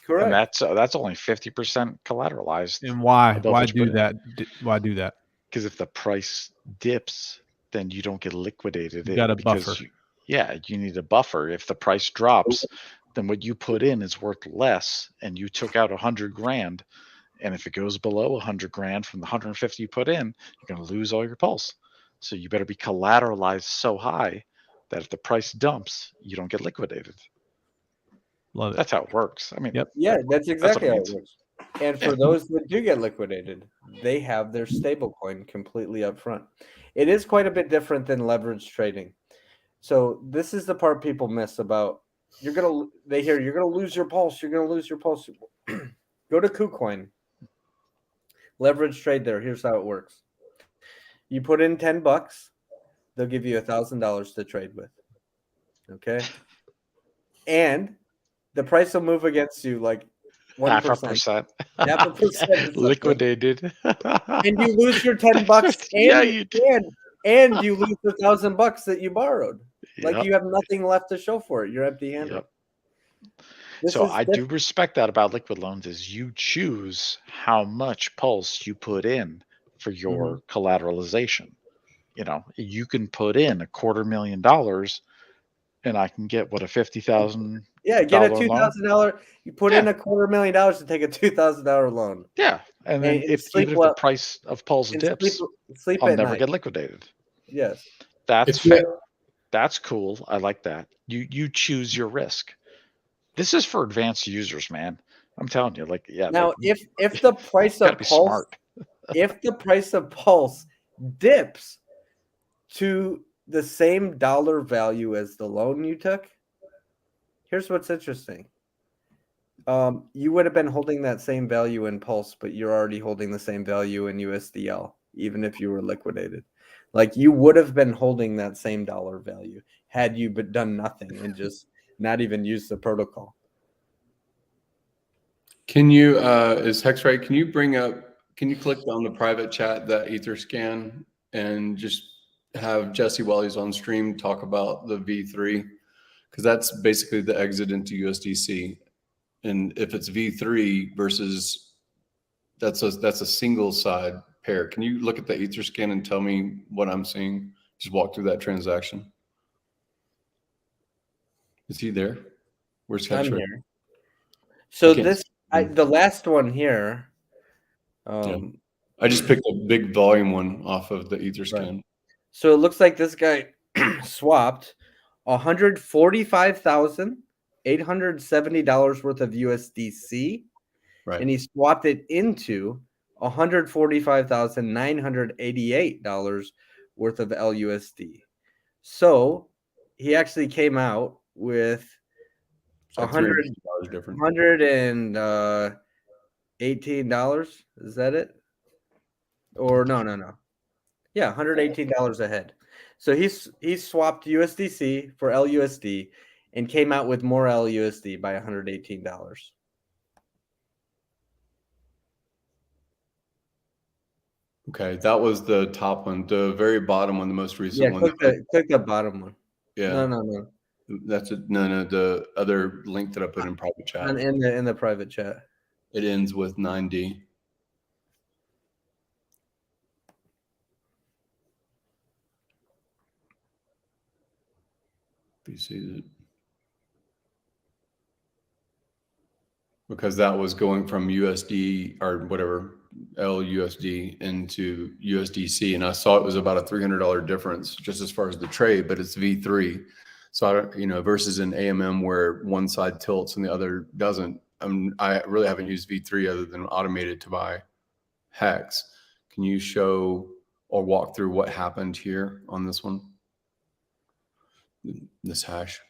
Correct. And that's only 50% collateralized. And why? above Why what you do put in. that? Why do that? Because if the price dips, then you don't get liquidated. You got a because buffer. You need a buffer. If the price drops, then what you put in is worth less, and you took out 100 grand. And if it goes below 100 grand from the 150 you put in, you're going to lose all your Pulse. So you better be collateralized so high that if the price dumps, you don't get liquidated. Love it. That's how it works. I mean, Yep. Yeah, that's exactly what how it it means. works. And for those that do get liquidated, they have their stablecoin completely up front. It is quite a bit different than leverage trading. So this is the part people miss about you're gonna lose your Pulse. You're gonna lose your Pulse. Go to KuCoin. Leverage trade there. Here's how it works. You put in $10, they'll give you $1,000 to trade with. Okay. And the price will move against you like 1%. 0.5%. 0.5%. Liquidated. And you lose your $10 and you lose the $1,000 that you borrowed. Like Yep. you have nothing left to show for it. You're empty-handed. Yep. This So is I do respect that about liquid loans is you choose how much Pulse you put in for your collateralization. You know, you can put in $250,000 and I can get what, a $50,000 Yeah, get a loan? $2,000. You put in $250,000 to take a $2,000 loan. Yeah. And then And even sleep if well- the price of Pulse and dips, sleep I'll at never night. get liquidated. Yes. That's If you- fair. That's cool. I like that. You choose your risk. This is for advanced users, man. I'm telling you, Now, like, if the price gotta of be Pulse, smart. if the price of Pulse dips to the same dollar value as the loan you took, here's what's interesting. You would have been holding that same value in Pulse, but you're already holding the same value in USDL, even if you were liquidated. Like you would have been holding that same dollar value had you but done nothing and just not even used the protocol. Can you, is Hex right? Can you click on the private chat, that Etherscan, and just have Jesse while he's on stream talk about the V3? Because that's basically the exit into USDC. And if it's V3 versus that's a single side pair. Can you look at the Etherscan and tell me what I'm seeing? Just walk through that transaction. Is he there? Where's Hex I'm right? here. So can't this, the last one here. I just picked a big volume one off of the Etherscan. Right. So it looks like this guy swapped $145,870 worth of USDC, Right. and he swapped it into $145,988 worth of LUSD. So he actually came out with $100 different. $118. Is that it? Or no. Yeah, $118 ahead. So he swapped USDC for LUSD and came out with more LUSD by $118. Okay, that was the top one. The very bottom one, the most recent one. Click the bottom one. Yeah. No. That's it. No. The other link that I put in private chat. In the private chat. It ends with 9D. If you see it. Because that was going from USD or whatever LUSD into USDC, and I saw it was about a $300 difference just as far as the trade, but it's V3. So I don't, versus an AMM where one side tilts and the other doesn't. I really haven't used V3 other than automated to buy HEX. Can you show or walk through what happened here on this one? This hash.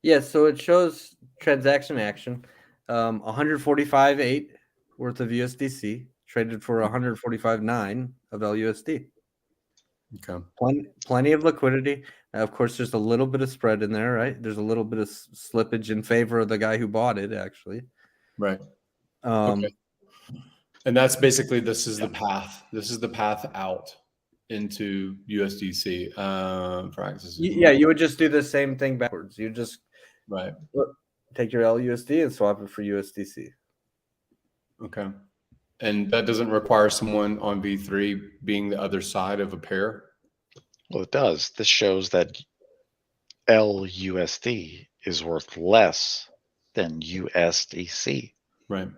Yeah, so it shows transaction action, 145.8 worth of USDC traded for 145.9 of LUSD. Okay. Plenty of liquidity. Of course, there's a little bit of spread in there, right? There's a little bit of slippage in favor of the guy who bought it, actually. Right. Okay. And that's basically, this is the path. This is the path out into USDC. Practices. Yeah, you would just do the same thing backwards. You just take your LUSD and swap it for USDC. Okay. And that doesn't require someone on V3 being the other side of a pair? Well, it does. This shows that LUSD is worth less than USDC. Right.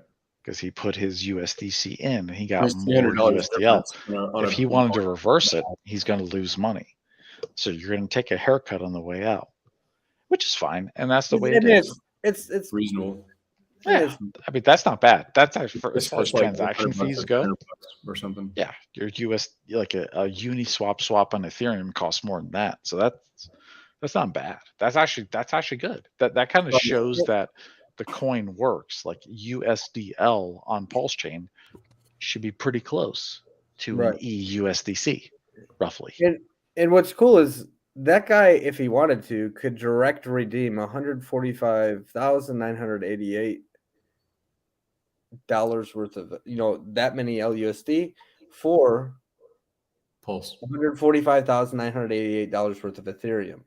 Because he put his USDC in and he got more USDL. If he wanted to reverse it, he's going to lose money. So you're going to take a haircut on the way out, which is fine. And that's the way it is. It's reasonable. Yeah, I mean, that's not bad. That's actually as far as transaction fees go, or something. Yeah, your like a Uniswap swap on Ethereum costs more than that. So that's not bad. That's actually good. That kind of shows that the coin works. Like USDL on PulseChain should be pretty close to an EUSDC, roughly. And what's cool is that guy, if he wanted to, could direct redeem $145,988 worth of that many LUSD for Pulse. $145,988 worth of Ethereum,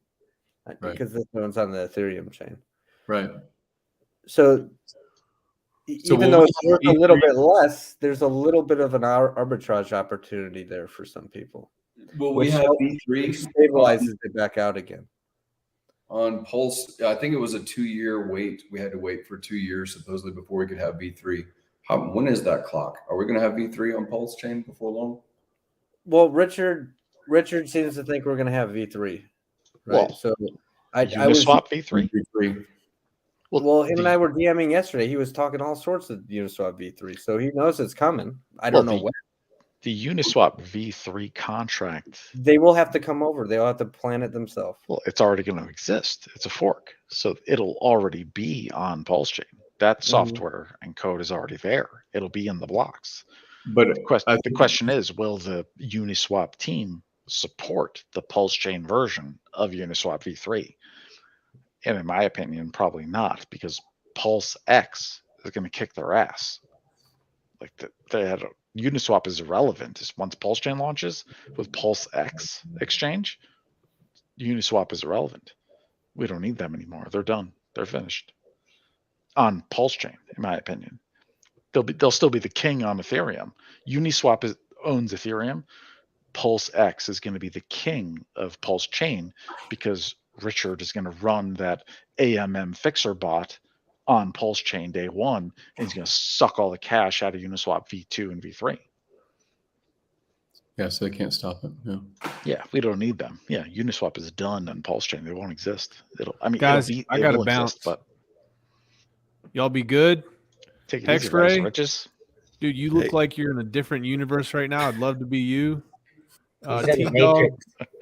because this one's on the Ethereum chain. Right. So even though it's worth a little bit less, there's a little bit of an arbitrage opportunity there for some people. Well, we have V3 stabilizes it back out again. On Pulse, I think it was a 2-year wait. We had to wait for 2 years supposedly before we could have V3. When is that clock? Are we going to have V3 on Pulse chain before long? Well, Richard seems to think we're going to have V3. Right. Well, so I was swap V3. Well, him and I were DMing yesterday. He was talking all sorts of Uniswap V3, so he knows it's coming. I don't know when. The Uniswap V3 contract. They will have to come over. They'll have to plan it themselves. Well, it's already going to exist. It's a fork. So it'll already be on PulseChain. That software and code is already there. It'll be in the blocks. But the question is, will the Uniswap team support the PulseChain version of Uniswap V3? And in my opinion, probably not, because PulseX is going to kick their ass. Like Uniswap is irrelevant. Once PulseChain launches with PulseX exchange, Uniswap is irrelevant. We don't need them anymore. They're done. They're finished. On PulseChain, in my opinion, they'll still be the king on Ethereum. Uniswap owns Ethereum. PulseX is going to be the king of PulseChain because Richard is going to run that AMM fixer bot on PulseChain day one, and he's going to suck all the cash out of Uniswap V2 and V3. Yeah, so they can't stop it. Yeah, we don't need them. Yeah, Uniswap is done on PulseChain. They won't exist. Guys, I got to bounce. But y'all be good. Take it easy, guys. Riches. Dude, you look like you're in a different universe right now. I'd love to be you. T-Dog,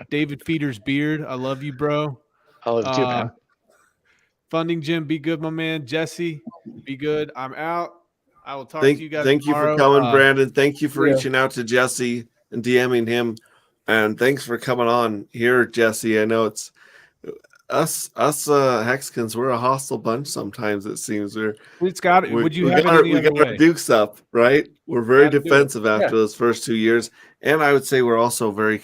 David Feeder's beard. I love you, bro. I love you too, man. Funding Jim, be good, my man. Jesse, be good. I'm out. I will talk to you guys Thank tomorrow. You for coming, Brandon. Thank you for reaching out to Jesse and DMing him. And thanks for coming on here, Jesse. I know it's us Hexkins, we're a hostile bunch sometimes, it seems. Would you have we got our dukes up, right? We're very defensive after those first 2 years. And I would say we're also very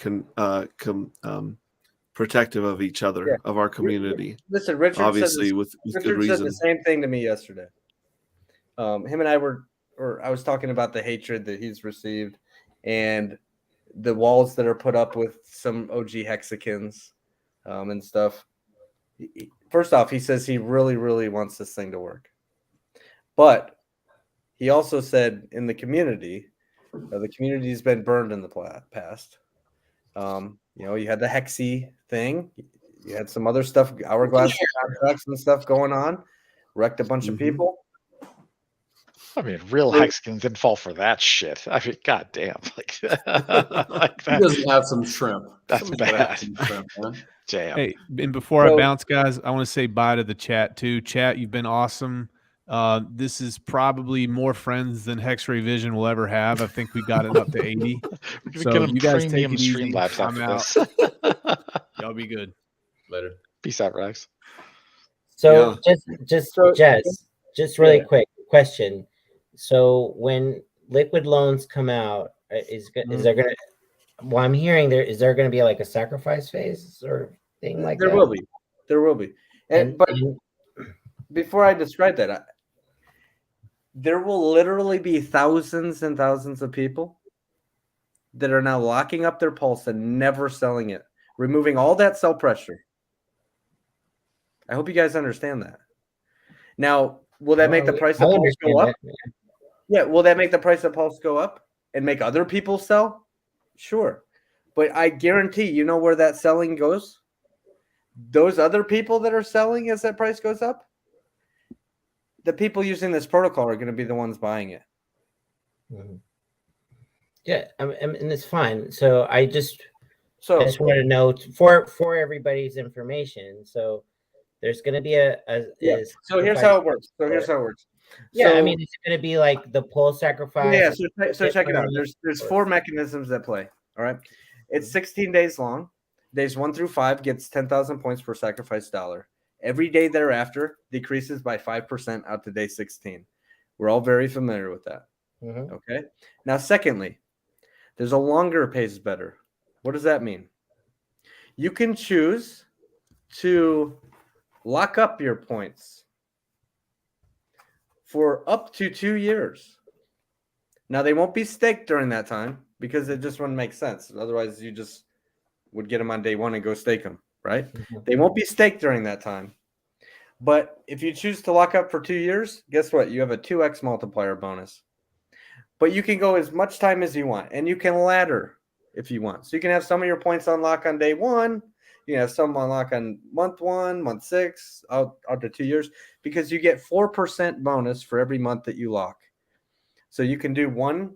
protective of each other, of our community. Listen, Richard obviously with good reason. Said the same thing to me yesterday. Him and I I was talking about the hatred that he's received and the walls that are put up with some OG Hexicans and stuff. First off, he says he really, really wants this thing to work. But he also said in the community's been burned in the past. You had the Hexy thing. You had some other stuff, hourglass contracts and stuff going on. Wrecked a bunch of people. I mean, real Hexkin didn't fall for that shit. I mean, goddamn, like that. He doesn't have some shrimp. That's bad. Some shrimp, man. Damn. Hey, and before I bounce, guys, I want to say bye to the chat too. Chat, you've been awesome. This is probably more friends than Hex Ray Vision will ever have. I think we got it up to 80. So you guys take it easy. I'm out. Y'all be good. Later. Peace out, Rex. So just really quick question. So when liquid loans come out, is there gonna? Well, I'm hearing is there going to be like a sacrifice phase sort of thing like that? There will be. But before I describe that, there will literally be thousands and thousands of people that are now locking up their Pulse and never selling it, removing all that sell pressure. I hope you guys understand that. Now, will that make the price of Pulse go up? Yeah, will that make the price of Pulse go up and make other people sell? Sure. But I guarantee you know where that selling goes? Those other people that are selling as that price goes up, the people using this protocol are going to be the ones buying it. Mm-hmm. Yeah, and it's fine. So I just want to know for everybody's information. So there's going to be So here's how it works. Yeah, I mean, it's going to be like the Pulse sacrifice. Yeah, so check it out. There's 4 mechanisms at play. All right, it's 16 days long. Days 1 through 5 gets 10,000 points per sacrifice dollar. Every day thereafter decreases by 5% out to day 16. We're all very familiar with that. Mm-hmm. Okay. Now, secondly, there's a longer pays better. What does that mean? You can choose to lock up your points for up to 2 years. Now, they won't be staked during that time because it just wouldn't make sense. Otherwise, you just would get them on day 1 and go stake them, right? Mm-hmm. They won't be staked during that time. But if you choose to lock up for 2 years, guess what? You have a 2x multiplier bonus. But you can go as much time as you want, and you can ladder if you want. So you can have some of your points on lock on day 1. You can have some on lock on month 1, month 6, out to 2 years, because you get 4% bonus for every month that you lock. So you can do 1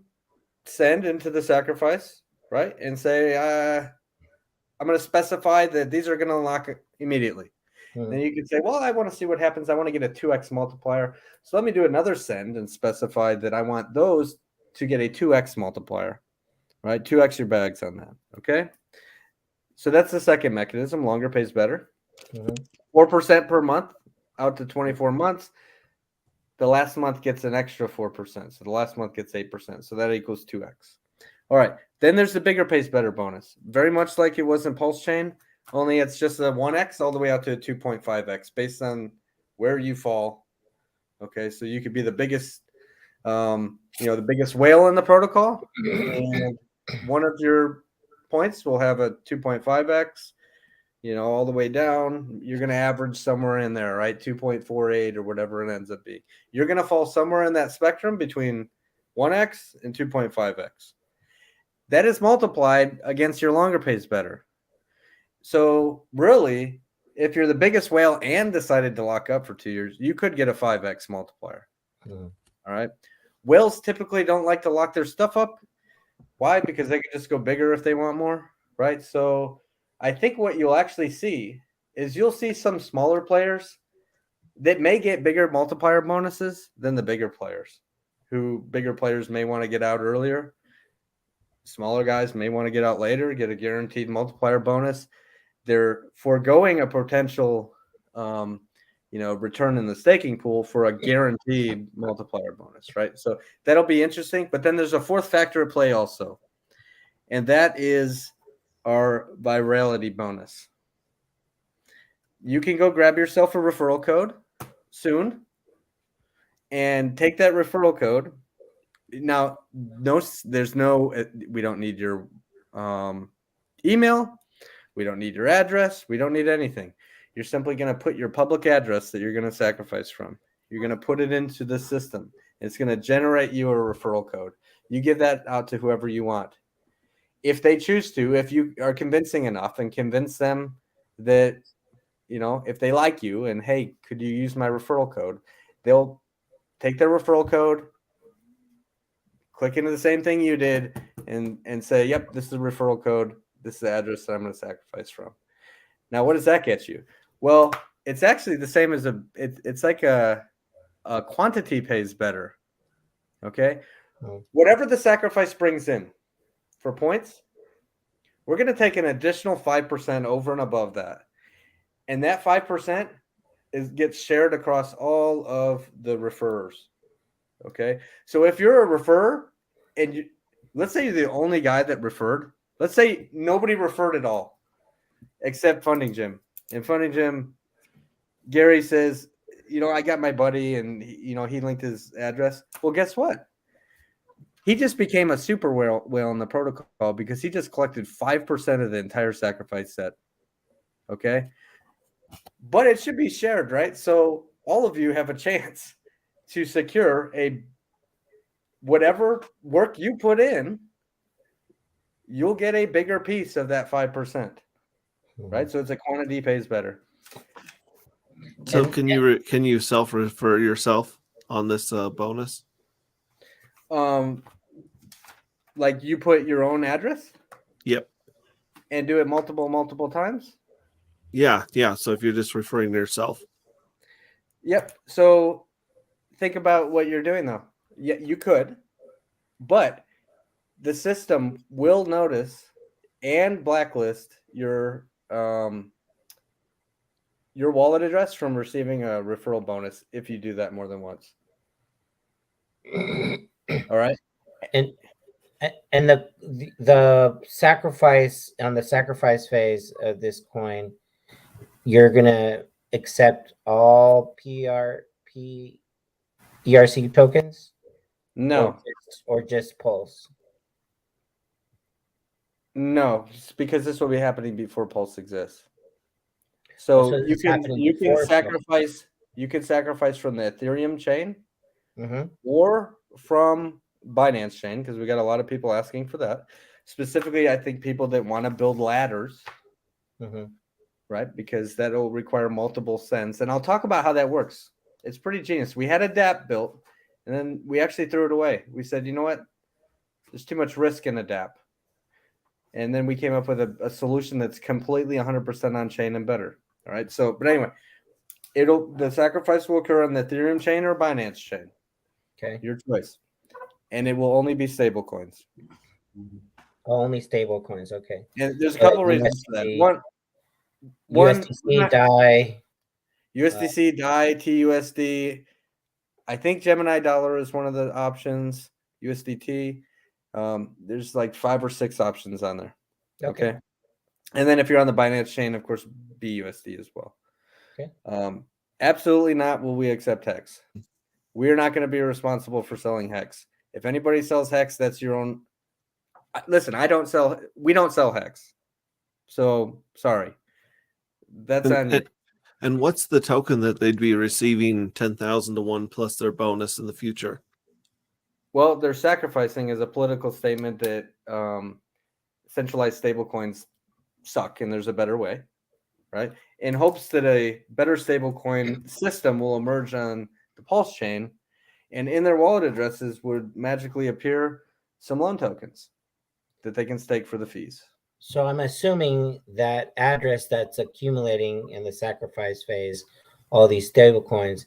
send into the sacrifice, right? And say, I'm going to specify that these are going to lock immediately. Mm-hmm. Then you can say, well, I want to see what happens. I want to get a 2x multiplier. So let me do another send and specify that I want those to get a 2x multiplier, right? 2x your bags on that, okay? So that's the second mechanism. Longer pays better. Mm-hmm. 4% per month out to 24 months. The last month gets an extra 4%. So the last month gets 8%. So that equals 2x. All right. Then there's the bigger pays better bonus. Very much like it was in PulseChain, only it's just a 1x all the way out to a 2.5x based on where you fall. Okay. So you could be the biggest, the biggest whale in the protocol. And one of your points will have a 2.5x, all the way down. You're going to average somewhere in there, right? 2.48 or whatever it ends up being. You're going to fall somewhere in that spectrum between 1x and 2.5x. That is multiplied against your longer pays better. So really, if you're the biggest whale and decided to lock up for 2 years, you could get a 5x multiplier. Mm. All right. Whales typically don't like to lock their stuff up. Why? Because they can just go bigger if they want more, right? So I think what you'll actually see is you'll see some smaller players that may get bigger multiplier bonuses than the bigger players, bigger players may want to get out earlier. Smaller guys may want to get out later, get a guaranteed multiplier bonus. They're foregoing a potential, return in the staking pool for a guaranteed multiplier bonus, right? So that'll be interesting. But then there's a fourth factor at play also, and that is our virality bonus. You can go grab yourself a referral code soon and take that referral code. Now, we don't need your email. We don't need your address. We don't need anything. You're simply going to put your public address that you're going to sacrifice from. You're going to put it into the system. It's going to generate you a referral code. You give that out to whoever you want. If they choose to, if you are convincing enough and convince them that, you know, if they like you and, hey, could you use my referral code? They'll take their referral code, click into the same thing you did, and say, yep, this is the referral code. This is the address that I'm going to sacrifice from. Now, what does that get you? Well, it's actually the same as it's like a quantity pays better. Okay. Whatever the sacrifice brings in for points, we're going to take an additional 5% over and above that. And that 5% gets shared across all of the referrers. Okay. So if you're a referrer and let's say you're the only guy that referred, let's say nobody referred at all except Funding Jim. And Funding Jim, Gary says, you know, I got my buddy and, you know, he linked his address. Well, guess what? He just became a super whale in the protocol because he just collected 5% of the entire sacrifice set. Okay. But it should be shared, right? So all of you have a chance to secure whatever work you put in, you'll get a bigger piece of that 5%. Right? So it's a quantity pays better. So can you self-refer yourself on this bonus? Like you put your own address? Yep. And do it multiple times? Yeah. So if you're just referring to yourself. Yep. So think about what you're doing though. Yeah, you could, but the system will notice and blacklist your wallet address from receiving a referral bonus if you do that more than once. All right. And the sacrifice on the sacrifice phase of this coin, you're gonna accept all ERC tokens? No. Or just Pulse? No, because this will be happening before Pulse exists. So you can sacrifice from the Ethereum chain or from Binance chain, because we got a lot of people asking for that. Specifically, I think people that want to build ladders, right? Because that'll require multiple cents. And I'll talk about how that works. It's pretty genius. We had a DApp built, and then we actually threw it away. We said, you know what? There's too much risk in a DApp. And then we came up with a solution that's completely 100% on chain and better. All right. So, but anyway, the sacrifice will occur on the Ethereum chain or Binance chain. Okay. Your choice. And it will only be stable coins. Only stable coins. Okay. And there's a couple reasons for that. One, USDC, DAI. USDC, DAI, TUSD. I think Gemini dollar is one of the options. USDT. There's like 5 or 6 options on there. Okay. And then if you're on the Binance chain, of course, BUSD as well. Okay. Absolutely not will we accept HEX. We're not going to be responsible for selling HEX. If anybody sells HEX, that's your own. Listen, we don't sell HEX. So sorry. That's on you. And what's the token that they'd be receiving 10,000 to 1 plus their bonus in the future? Well, they're sacrificing as a political statement that centralized stablecoins suck and there's a better way, right? In hopes that a better stablecoin system will emerge on the Pulse chain, and in their wallet addresses would magically appear some loan tokens that they can stake for the fees. So I'm assuming that address that's accumulating in the sacrifice phase, all these stable coins,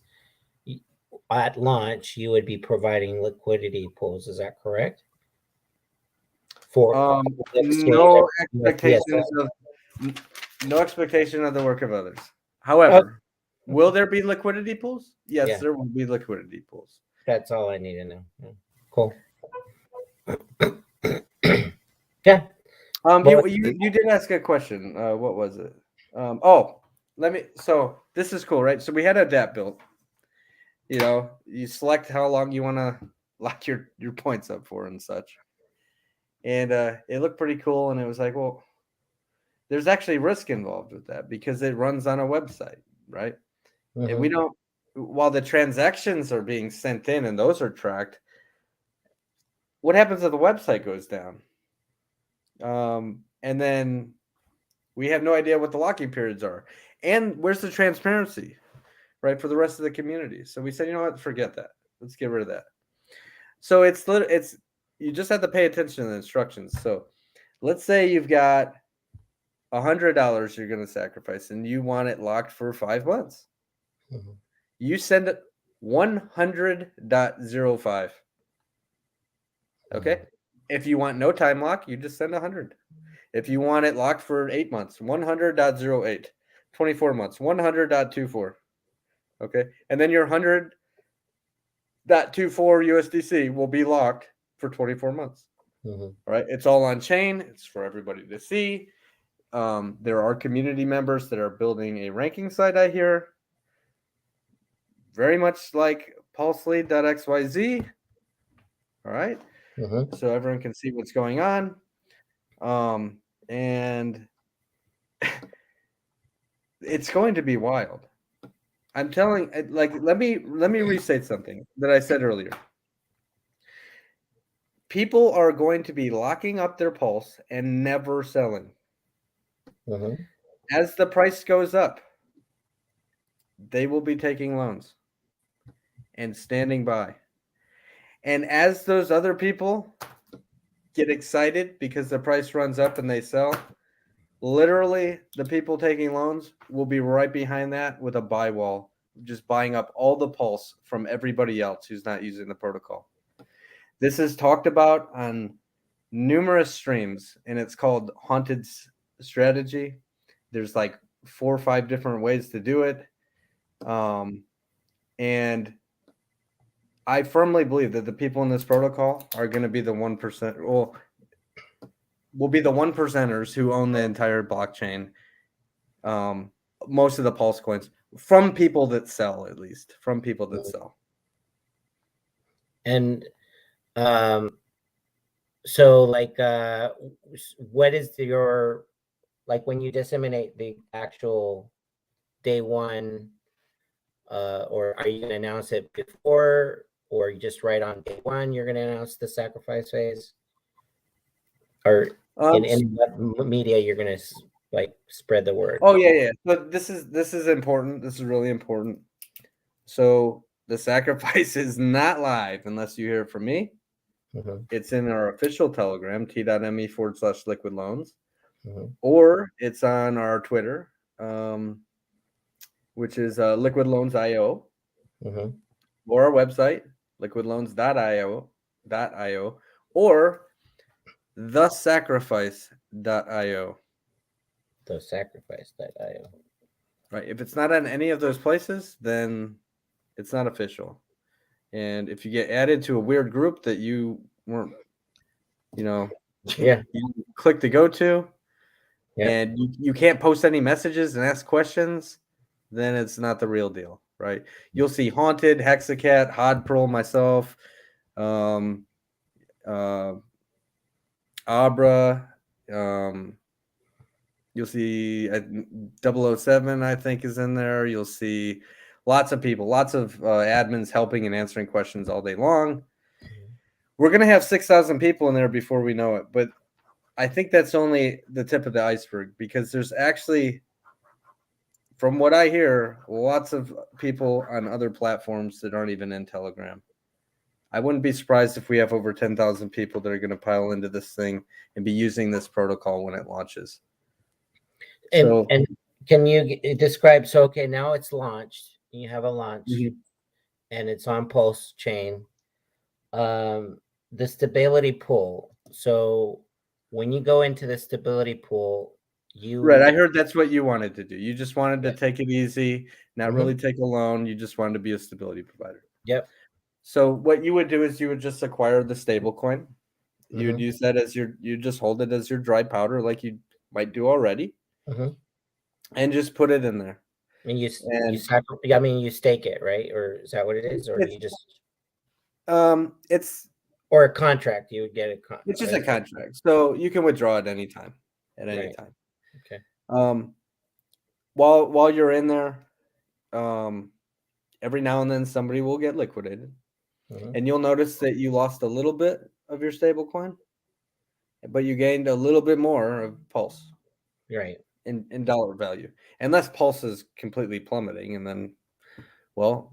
at launch, you would be providing liquidity pools. Is that correct? For no expectation of the work of others. However, will there be liquidity pools? Yes, there will be liquidity pools. That's all I need to know. Cool. Yeah. You did ask a question. What was it? So this is cool, right? So we had a DApp built. You know, you select how long you want to lock your points up for and such. And it looked pretty cool. And it was like, well, there's actually risk involved with that because it runs on a website, right? And we while the transactions are being sent in and those are tracked, what happens if the website goes down? And then we have no idea what the locking periods are. And where's the transparency, right, for the rest of the community? So we said, you know what, forget that. Let's get rid of that. So it's you just have to pay attention to the instructions. So let's say you've got $100 you're going to sacrifice and you want it locked for 5 months. Mm-hmm. You send it 100.05. Okay. Mm-hmm. If you want no time lock, you just send 100. If you want it locked for 8 months, 100.08. 24 months, 100.24. Okay. And then your 100.24 USDC will be locked for 24 months. Mm-hmm. All right. It's all on chain. It's for everybody to see. There are community members that are building a ranking site, I hear. Very much like PulseLead.xyz. All right. Mm-hmm. So everyone can see what's going on. And it's going to be wild. I'm telling, like, let me restate something that I said earlier. People are going to be locking up their Pulse and never selling. Mm-hmm. As the price goes up, they will be taking loans and standing by. And as those other people get excited because the price runs up and they sell, literally the people taking loans will be right behind that with a buy wall, just buying up all the Pulse from everybody else who's not using the protocol. This is talked about on numerous streams, and it's called Haunted Strategy. There's like 4 or 5 different ways to do it. And I firmly believe that the people in this protocol are going to be the 1%, will be the 1%ers who own the entire blockchain. Most of the Pulse coins from people that sell, at least from people that sell. And so like what is your, like when you disseminate the actual day one, or are you going to announce it before, or just right on day one you're going to announce the sacrifice phase, or in what media you're going to like spread the word? Oh yeah. But this is important. This is really important. So the sacrifice is not live unless you hear it from me. Mm-hmm. It's in our official Telegram, t.me/liquid loans, mm-hmm. or it's on our Twitter, which is liquidloans.io, mm-hmm. or our website, liquidloans.io, or thesacrifice.io. Thesacrifice.io. Right. If it's not on any of those places, then it's not official. And if you get added to a weird group that you weren't, you click to go to, and you can't post any messages and ask questions, then it's not the real deal, right? You'll see Haunted, Hexacat, Hodpearl, myself, Abra, you'll see 007, I think, is in there. You'll see lots of people, lots of admins helping and answering questions all day long. We're going to have 6,000 people in there before we know it. But I think that's only the tip of the iceberg, because there's actually, from what I hear, lots of people on other platforms that aren't even in Telegram. I wouldn't be surprised if we have over 10,000 people that are going to pile into this thing and be using this protocol when it launches. And can you describe, so okay, now it's launched, you have a launch, mm-hmm. and it's on PulseChain, the stability pool. So when you go into the stability pool, right, I heard that's what you wanted to do. You just wanted to take it easy, not mm-hmm. really take a loan. You just wanted to be a stability provider. Yep. So what you would do is you would just acquire the stablecoin. You would mm-hmm. use that as you just hold it as your dry powder, like you might do already, mm-hmm. and just put it in there. And you stake it, right? Or is that what it is? Or you just it's or a contract, you would get it. It's just a contract, so you can withdraw at any time. Okay. While you're in there, every now and then somebody will get liquidated. Mhm. And you'll notice that you lost a little bit of your stablecoin, but you gained a little bit more of Pulse Right. in dollar value. Unless Pulse is completely plummeting, and then, well,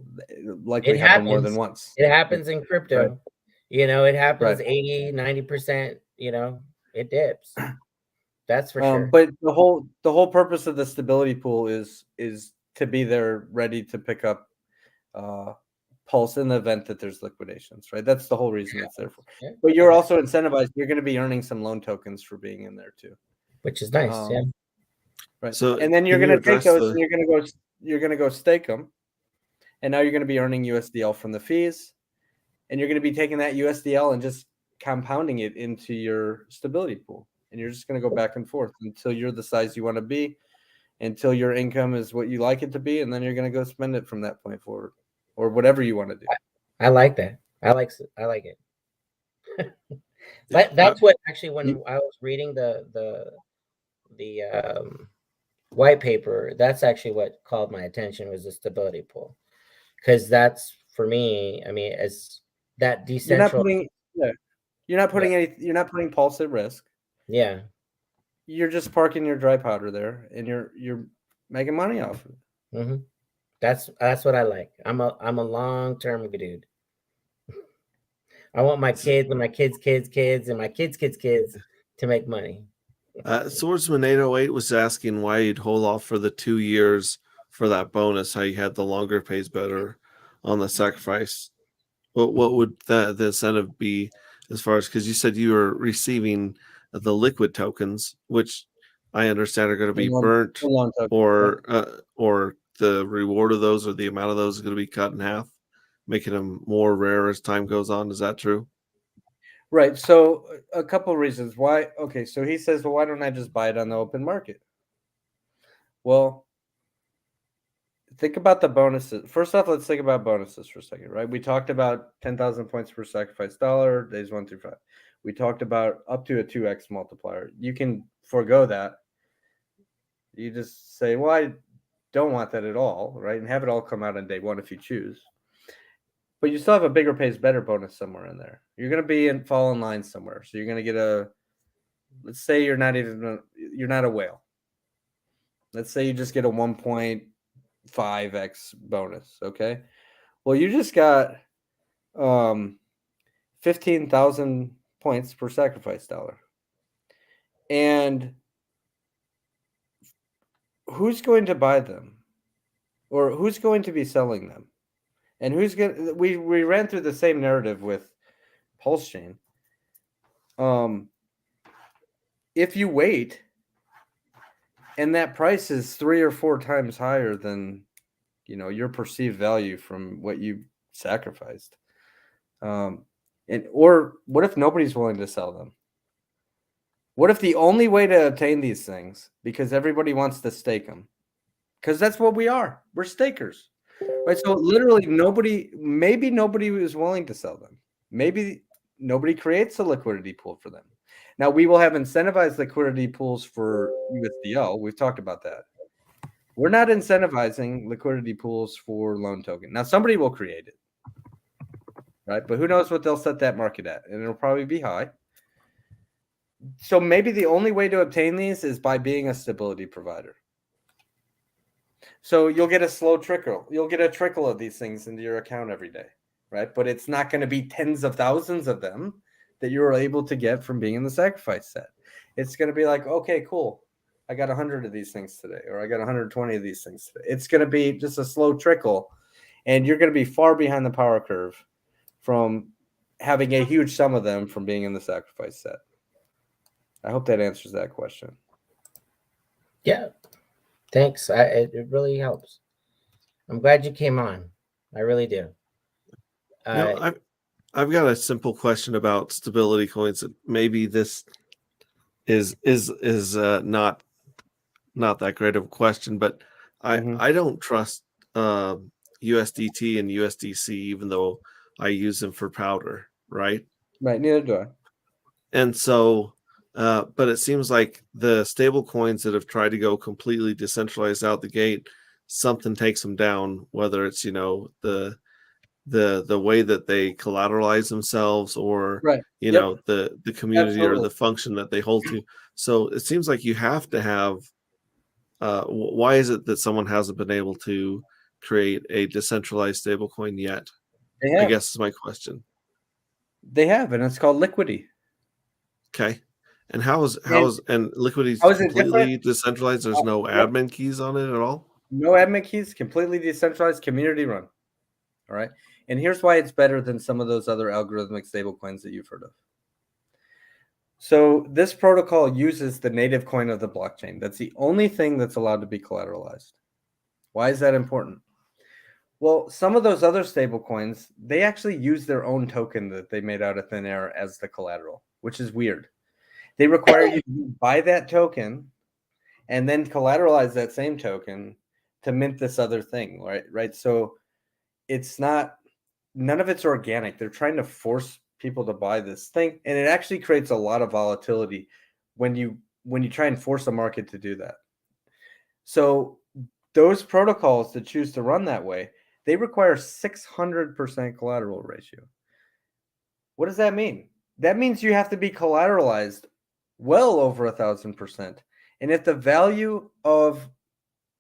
likely It happened more happens. than once. It happens in crypto. Right. You know, it happens Right. 80, 90%, you know, it dips. That's for sure. But the whole purpose of the stability pool is to be there ready to pick up Pulse in the event that there's liquidations, right? That's the whole reason it's there for. Yeah. But you're also incentivized. You're going to be earning some loan tokens for being in there too, Which is nice. Yeah. right? So And then you're can going you to take address those and you're going to go stake them, and now you're going to be earning USDL from the fees, and you're going to be taking that USDL and just compounding it into your stability pool, and you're just going to go back and forth until you're the size you want to be, until your income is what you like it to be, and then you're going to go spend it from that point forward, or whatever you want to do. I like that. I like it. That's what actually, when I was reading the white paper, that's actually what called my attention, was the stability pool, because that's, for me, I mean, as that decentralized, you're not putting Pulse at risk. Yeah. You're just parking your dry powder there, and you're making money off of it. Mm-hmm. That's what I like. I'm a long-term dude. I want my kids and my kids' kids and my kids' kids to make money. Swordsman 808 was asking why you'd hold off for the 2 years for that bonus, how you had the longer pays better on the sacrifice. What would the incentive be, as far as, because you said you were receiving the liquid tokens, which I understand are going to be burnt, or the reward of those or the amount of those is going to be cut in half, making them more rare as time goes on. Is that true? Right. So a couple of reasons why. Okay. So he says, well, why don't I just buy it on the open market? Well, think about the bonuses. First off, let's think about bonuses for a second, right? We talked about 10,000 points per sacrifice dollar, days 1 through 5. We talked about up to a 2x multiplier. You can forego that. You just say, well, I don't want that at all, right? And have it all come out on day 1 if you choose. But you still have a bigger pays better bonus somewhere in there. You're going to be fall in line somewhere. So you're going to get let's say you're not a whale. Let's say you just get a 1.5x bonus. Okay. Well, you just got 15,000 points per sacrifice dollar. And who's going to buy them? Or who's going to be selling them? And who's going? We ran through the same narrative with PulseChain. If you wait, and that price is 3 or 4 times higher than, your perceived value from what you sacrificed, or what if nobody's willing to sell them? What if the only way to obtain these things, because everybody wants to stake them, because that's what we are. We're stakers. Right, so literally maybe nobody was willing to sell them. Maybe nobody creates a liquidity pool for them. Now, we will have incentivized liquidity pools for USDL. We've talked about that. We're not incentivizing liquidity pools for loan token. Now, somebody will create it, right? But who knows what they'll set that market at, and it'll probably be high. So maybe the only way to obtain these is by being a stability provider. So you'll get a slow trickle. You'll get a trickle of these things into your account every day, right? But it's not going to be tens of thousands of them that you're able to get from being in the sacrifice set. It's going to be like, okay, cool. I got 100 of these things today, or I got 120 of these things today. It's going to be just a slow trickle, and you're going to be far behind the power curve from having a huge sum of them from being in the sacrifice set. I hope that answers that question. Yeah. Thanks. It really helps. I'm glad you came on. I really do. I've got a simple question about stability coins. Maybe this is not that great of a question, but I don't trust USDT and USDC, even though I use them for powder, right? Right. Neither do I. And so, but it seems like the stable coins that have tried to go completely decentralized out the gate, something takes them down, whether it's, you know, the way that they collateralize themselves, or Right. you Yep. know, the community or Absolutely. the function that they hold to. So it seems like you have to have why is it that someone hasn't been able to create a decentralized stablecoin yet? They have. I guess is my question. They have, and it's called Liquidity. Okay. And how is Liquidity how is it completely different? decentralized? There's no Yep. admin keys on it at all? No admin keys, completely decentralized, community run. All right. And here's why it's better than some of those other algorithmic stablecoins that you've heard of. So this protocol uses the native coin of the blockchain. That's the only thing that's allowed to be collateralized. Why is that important? Well, some of those other stablecoins, they actually use their own token that they made out of thin air as the collateral, which is weird. They require you to buy that token and then collateralize that same token to mint this other thing, right? So it's not, none of it's organic. They're trying to force people to buy this thing, and it actually creates a lot of volatility when you try and force a market to do that. So those protocols that choose to run that way, they require 600% collateral ratio. What does that mean? That means you have to be collateralized well over 1,000%. And if the value of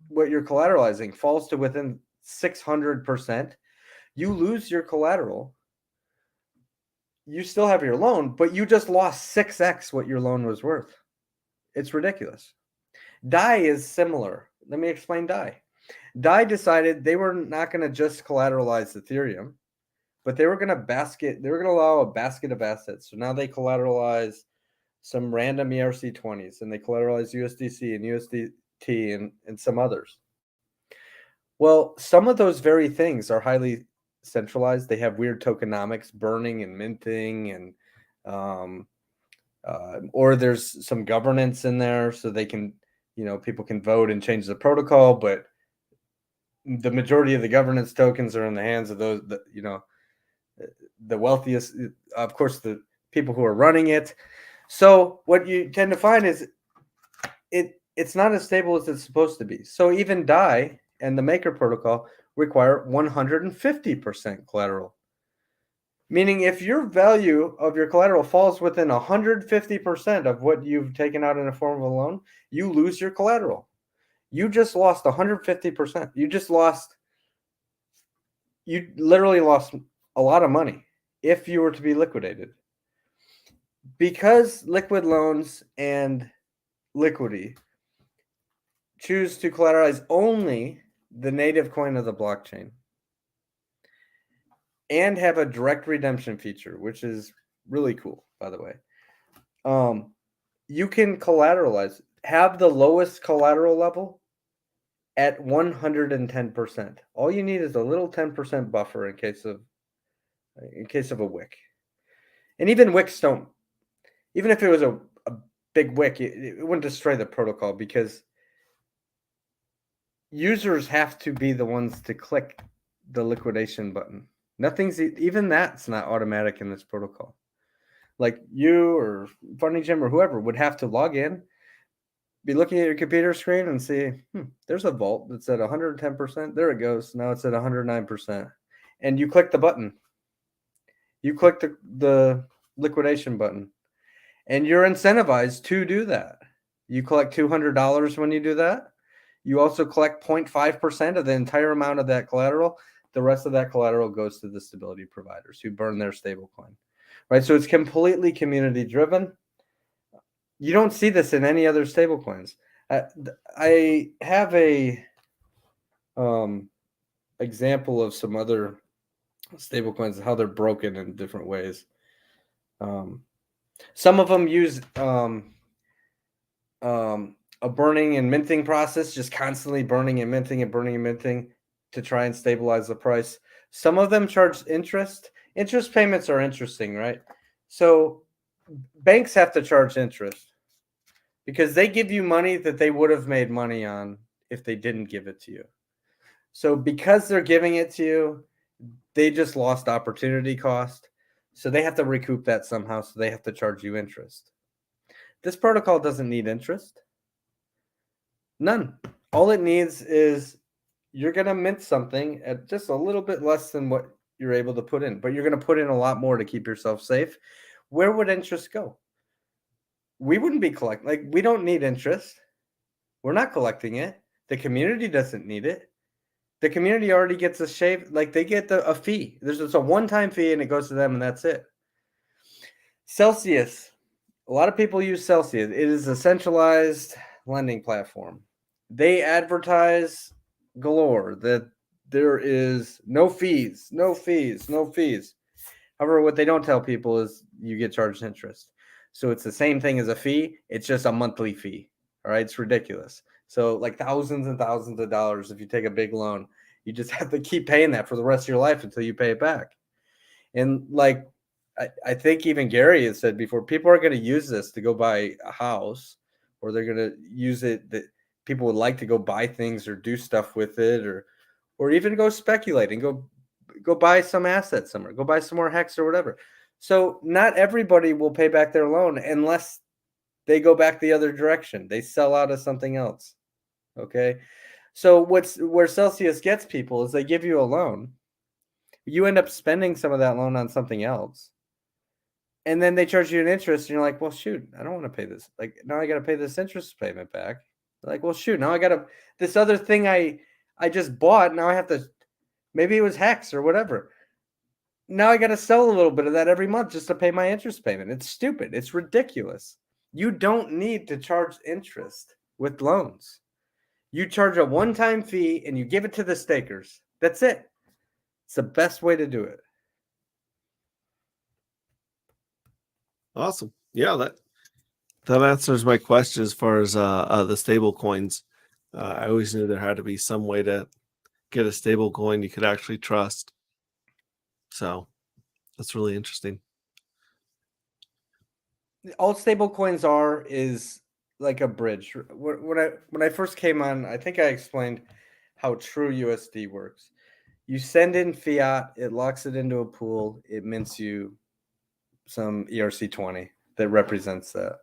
what you're collateralizing falls to within 600%, you lose your collateral. You still have your loan, but you just lost 6x what your loan was worth. It's ridiculous. DAI is similar. Let me explain DAI. DAI decided they were not going to just collateralize Ethereum, but they were going to allow a basket of assets. So now they collateralize some random ERC20s, and they collateralize USDC and USDT and some others. Well, some of those very things are highly centralized. They have weird tokenomics, burning and minting, and or there's some governance in there, so they can, people can vote and change the protocol, but the majority of the governance tokens are in the hands of those, the wealthiest, of course, the people who are running it. So what you tend to find is it's not as stable as it's supposed to be. So even DAI and the Maker protocol require 150% collateral. Meaning if your value of your collateral falls within 150% of what you've taken out in the form of a loan, you lose your collateral. You just lost 150%. You literally lost a lot of money if you were to be liquidated. Because liquid loans and Liquidity choose to collateralize only the native coin of the blockchain and have a direct redemption feature, which is really cool, by the way. You can have the lowest collateral level at 110%. All you need is a little 10% buffer in case of a wick. And even wicks don't, even if it was a big wick, it wouldn't destroy the protocol, because users have to be the ones to click the liquidation button. Even that's not automatic in this protocol. Like you or Funny Jim or whoever would have to log in, be looking at your computer screen and see, there's a vault that's at 110%. There it goes. Now it's at 109%. And you click the button. You click the liquidation button. And you're incentivized to do that. You collect $200 when you do that. You also collect 0.5% of the entire amount of that collateral. The rest of that collateral goes to the stability providers who burn their stablecoin, right? So it's completely community driven. You don't see this in any other stablecoins. I have a example of some other stablecoins, how they're broken in different ways. Some of them use a burning and minting process, just constantly burning and minting and burning and minting to try and stabilize the price. Some of them charge interest. Interest payments are interesting, right? So banks have to charge interest because they give you money that they would have made money on if they didn't give it to you. So because they're giving it to you, they just lost opportunity cost. So they have to recoup that somehow. So they have to charge you interest. This protocol doesn't need interest. None. All it needs is you're going to mint something at just a little bit less than what you're able to put in, but you're going to put in a lot more to keep yourself safe. Where would interest go? We wouldn't be collecting. Like, we don't need interest. We're not collecting it. The community doesn't need it. The community already gets a shave. Like, they get a fee. There's just a one-time fee, and it goes to them, and that's it. Celsius. A lot of people use Celsius. It is a centralized lending platform. They advertise galore that there is no fees, no fees, no fees. However, what they don't tell people is you get charged interest. So it's the same thing as a fee. It's just a monthly fee. All right. It's ridiculous. So like thousands and thousands of dollars if you take a big loan, you just have to keep paying that for the rest of your life until you pay it back. And like I think even Gary has said before, people are going to use this to go buy a house, or they're going to use it that people would like to go buy things or do stuff with it, or even go speculate and go buy some assets somewhere, go buy some more HEX or whatever. So not everybody will pay back their loan unless they go back the other direction. They sell out of something else. Okay. So where Celsius gets people is they give you a loan. You end up spending some of that loan on something else. And then they charge you an interest, and you're like, well, shoot, I don't want to pay this. Like, now I got to pay this interest payment back. Like, well, shoot, now I got to, this other thing I just bought, now I have to, maybe it was HEX or whatever. Now I got to sell a little bit of that every month just to pay my interest payment. It's stupid. It's ridiculous. You don't need to charge interest with loans. You charge a one-time fee and you give it to the stakers. That's it. It's the best way to do it. Awesome. Yeah, that answers my question as far as the stable coins. I always knew there had to be some way to get a stable coin you could actually trust. So that's really interesting. All stable coins is like a bridge. When I first came on, I think I explained how true USD works. You send in fiat, it locks it into a pool, it mints you some ERC20 that represents that.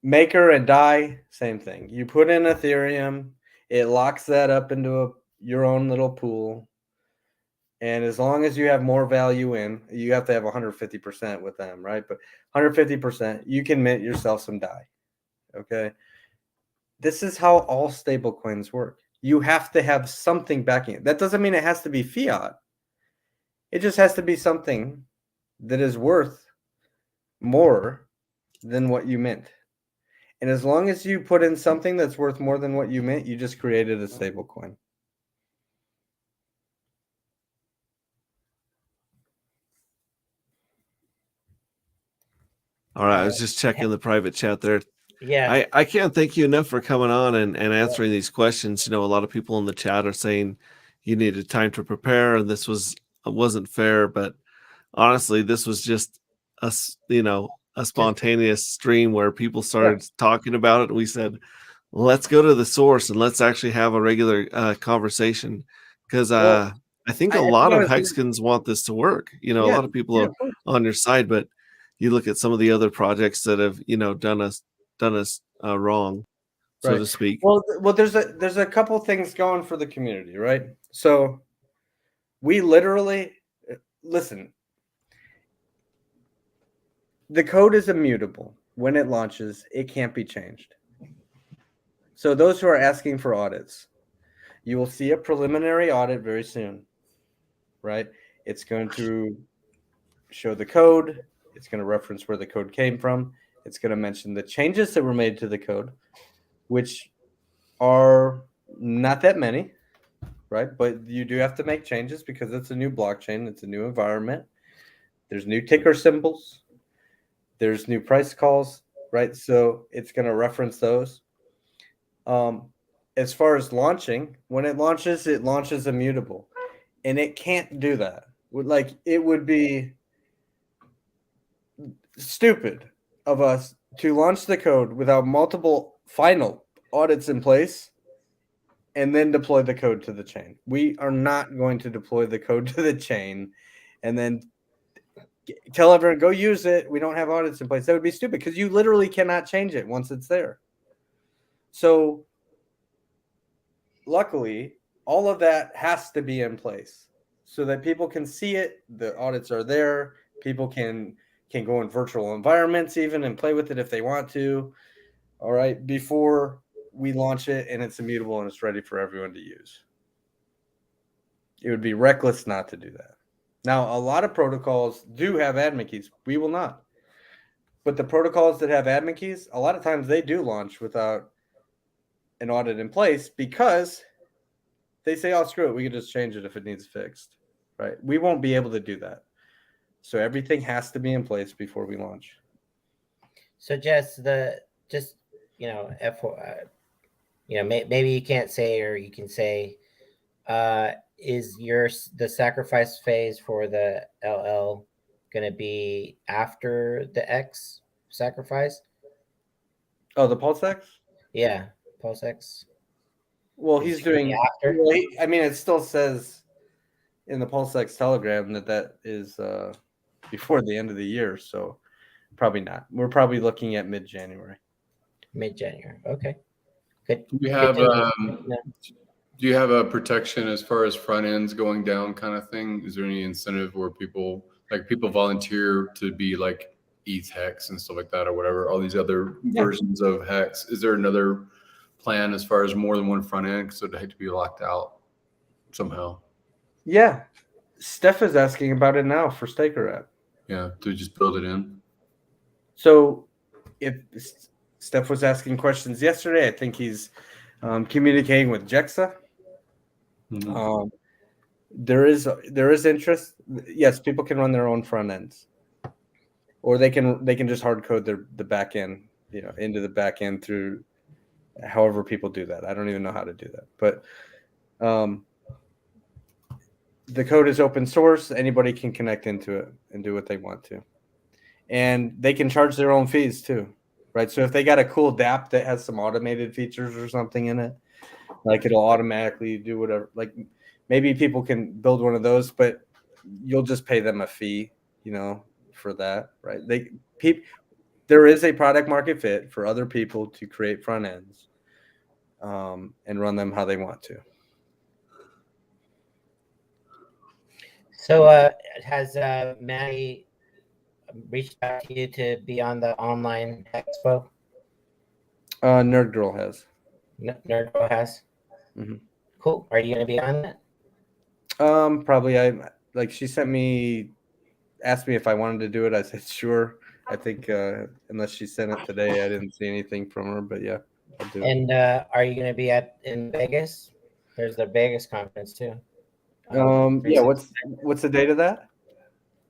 Maker and DAI, same thing. You put in Ethereum, it locks that up into your own little pool. And as long as you have more value in, you have to have 150% with them, right? But 150%, you can mint yourself some DAI. Okay. This is how all stable coins work. You have to have something backing it. That doesn't mean it has to be fiat. It just has to be something that is worth more than what you mint. And as long as you put in something that's worth more than what you mint, you just created a stable coin. All right. I was just checking the private chat there. Yeah. I can't thank you enough for coming on and answering these questions. You know, a lot of people in the chat are saying you needed time to prepare and this wasn't fair, but honestly, this was just a spontaneous stream where people started talking about it. And we said, let's go to the source and let's actually have a regular conversation, because I think a lot of Hexkins want this to work. You know, a lot of people are on your side, but you look at some of the other projects that have, done us wrong, so to speak. Well, there's a couple things going for the community, right? So we literally listen. The code is immutable. When it launches, it can't be changed. So those who are asking for audits, you will see a preliminary audit very soon, right? It's going to show the code. It's going to reference where the code came from. It's going to mention the changes that were made to the code, which are not that many, right? But you do have to make changes because it's a new blockchain. It's a new environment. There's new ticker symbols. There's new price calls, right? So it's going to reference those. As far as launching, when it launches immutable. And it can't do that. Like, it would be stupid of us to launch the code without multiple final audits in place and then deploy the code to the chain. We are not going to deploy the code to the chain and then tell everyone, go use it. We don't have audits in place. That would be stupid because you literally cannot change it once it's there. So luckily, all of that has to be in place so that people can see it. The audits are there. People can go in virtual environments even and play with it if they want to. All right, before we launch it and it's immutable and it's ready for everyone to use. It would be reckless not to do that. Now, a lot of protocols do have admin keys. We will not. But the protocols that have admin keys, a lot of times they do launch without an audit in place because they say, oh, screw it. We can just change it if it needs fixed, right? We won't be able to do that. So everything has to be in place before we launch. So Jess, maybe you can't say, or you can say, is the sacrifice phase for the LL going to be after the X sacrifice? Oh, the PulseX? Yeah, PulseX. Well, he's doing after. Well, it still says in the PulseX Telegram that is before the end of the year, so probably not. We're probably looking at mid-January. Mid-January. Okay. Good. Do you have a protection as far as front ends going down kind of thing? Is there any incentive where people volunteer to be like ETH HEX and stuff like that or whatever, all these other versions of HEX? Is there another plan as far as more than one front end so it had to be locked out somehow? Yeah. Steph is asking about it now for Staker app. Yeah, to just build it in. So if Steph was asking questions yesterday, I think he's communicating with Jexa. Mm-hmm. There is interest. Yes, people can run their own front ends, or they can just hard code the back end, into the back end through however people do that. I don't even know how to do that, but the code is open source. Anybody can connect into it and do what they want to, and they can charge their own fees too, right? So if they got a cool dApp that has some automated features or something in it, like it'll automatically do whatever, like maybe people can build one of those, but you'll just pay them a fee, for that, right? There is a product market fit for other people to create front ends and run them how they want to. So has Maddie reached out to you to be on the online expo? Nerd Girl has. Nerd Girl has? Mm-hmm. Cool. Are you going to be on that? Probably. She asked me if I wanted to do it. I said, sure. I think unless she sent it today, I didn't see anything from her, but yeah, I'll do it. And are you going to be in Vegas? There's the Vegas conference too. Yeah. What's the date of that?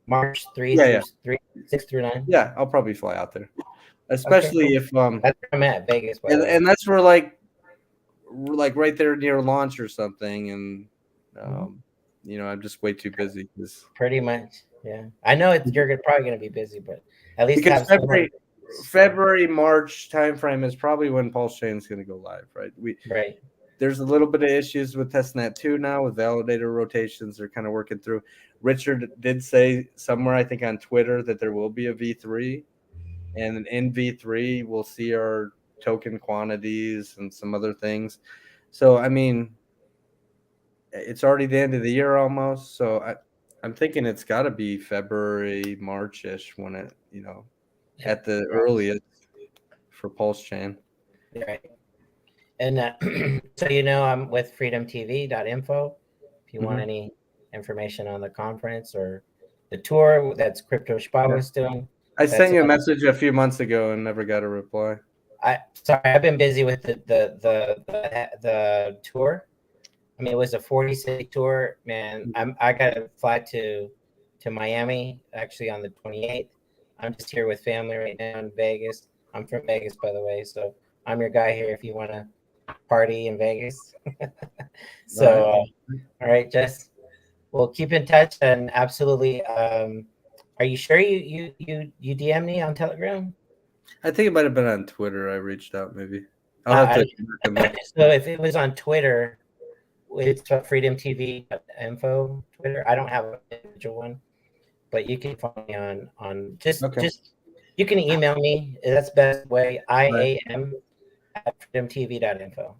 March 6 through 9. Yeah, I'll probably fly out there, especially if that's where I'm at, Vegas. And that's where like right there near launch or something, and I'm just way too busy. Pretty much, yeah. I know you're probably going to be busy, but at least because February, March timeframe is probably when PulseChain is going to go live, right? Right. There's a little bit of issues with testnet 2 now with validator rotations. They're kind of working through. Richard did say somewhere, I think on Twitter, that there will be a V3, and in V3 we'll see our token quantities and some other things. So it's already the end of the year almost. So I'm thinking it's got to be February, March-ish when it, at the earliest for PulseChain. Right. And so I'm with freedomtv.info. If you want any information on the conference or the tour that's Crypto Spa was doing. I sent you a message a few months ago and never got a reply. I've been busy with the tour. It was a 40-city tour, man. I got to fly to Miami actually on the 28th. I'm just here with family right now in Vegas. I'm from Vegas, by the way, so I'm your guy here if you want to party in Vegas. So, all right, Jess, we'll keep in touch and absolutely. Are you sure you DM me on Telegram? I think it might have been on Twitter. I reached out maybe. So if it was on Twitter, it's freedomtv.info Twitter. I don't have an individual one, but you can find me on just you can email me. That's the best way. IAM@freedomtv.info.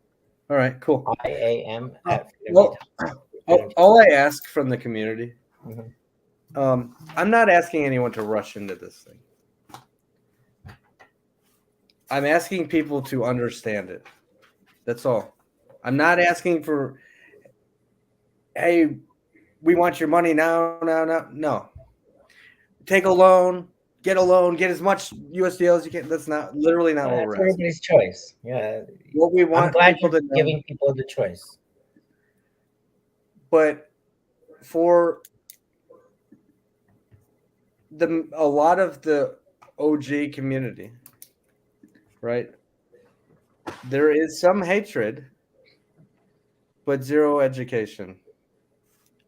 All right, cool. IAM at Well, all I ask from the community, I'm not asking anyone to rush into this thing. I'm asking people to understand it. That's all. I'm not asking for, hey, we want your money now. No. Take a loan, get as much USDL as you can. That's literally not what we're asking. Everybody's choice. Yeah. What we want I'm glad people you're to know, giving people the choice. but for a lot of the OG community, right? There is some hatred, but zero education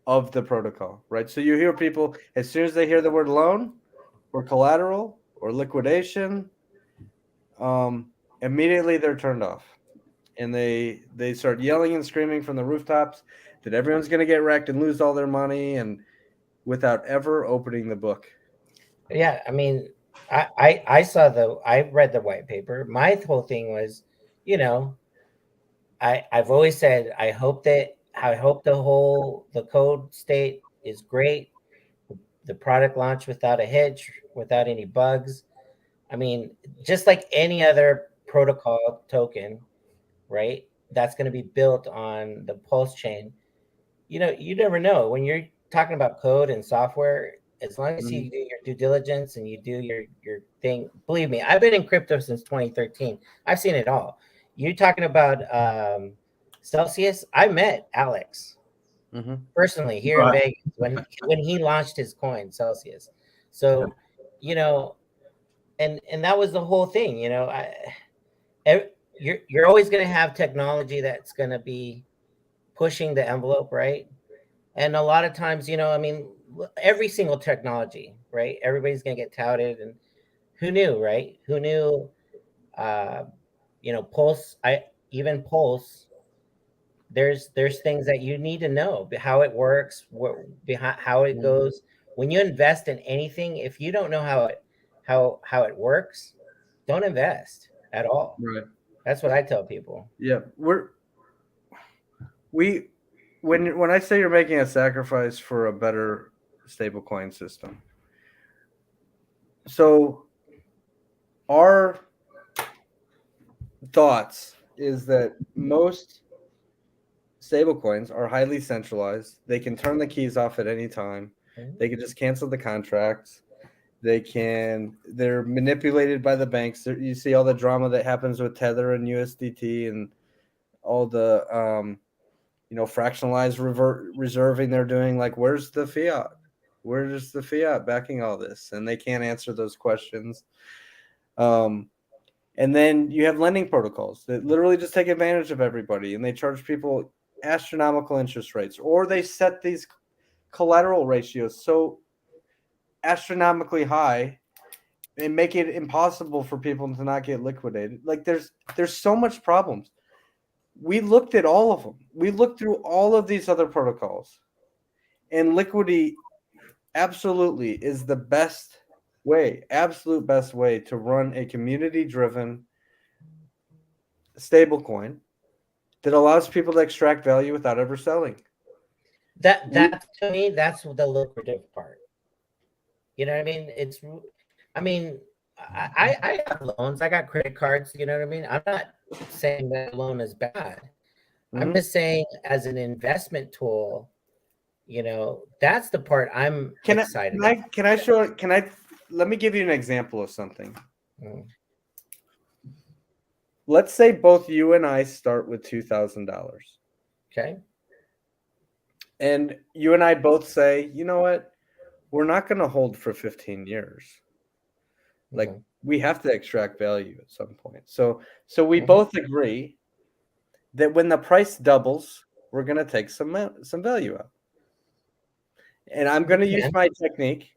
of the protocol, right? So you hear people, as soon as they hear the word loan or collateral or liquidation, immediately they're turned off. And they start yelling and screaming from the rooftops that everyone's going to get wrecked and lose all their money, and without ever opening the book. Yeah, I mean, I read the white paper. My whole thing was, I've always said I hope the code state is great. The product launched without a hitch, without any bugs. I mean, just like any other protocol token, right? That's going to be built on the Pulse chain. You never know when you're talking about code and software. As long as you do your due diligence and you do your thing, believe me, I've been in crypto since 2013. I've seen it all. You're talking about Celsius. I met Alex personally here in Vegas when he launched his coin Celsius. So, and that was the whole thing. You're always going to have technology that's going to be pushing the envelope, right? And a lot of times, every single technology, right? Everybody's going to get touted, and who knew, right? Who knew? Pulse. Even Pulse. There's things that you need to know, how it works, how it goes. When you invest in anything, if you don't know how it works, don't invest at all. Right. That's what I tell people. Yeah, when I say you're making a sacrifice for a better stablecoin system, so our thoughts is that most stablecoins are highly centralized. They can turn the keys off at any time. They can just cancel the contracts. They're manipulated by the banks. You see all the drama that happens with Tether and USDT and all the fractionalized reserving they're doing. Like, where's the fiat? Where's the fiat backing all this? And they can't answer those questions. And then you have lending protocols that literally just take advantage of everybody, and they charge people astronomical interest rates, or they set these collateral ratios so astronomically high and make it impossible for people to not get liquidated. Like, there's so much problems. We looked at all of them. We looked through all of these other protocols, and Liquidity absolutely is the absolute best way to run a community-driven stablecoin that allows people to extract value without ever selling. That to me, that's the lucrative part. You know what I mean? I have loans. I got credit cards. You know what I mean? I'm not saying that loan is bad. I'm just saying, as an investment tool, that's the part I'm excited about. Let me give you an example of something. Let's say both you and I start with $2,000. Okay. And you and I both say, you know what? We're not going to hold for 15 years. Like, we have to extract value at some point. So we both agree that when the price doubles, we're going to take some value out. And I'm going to use my technique,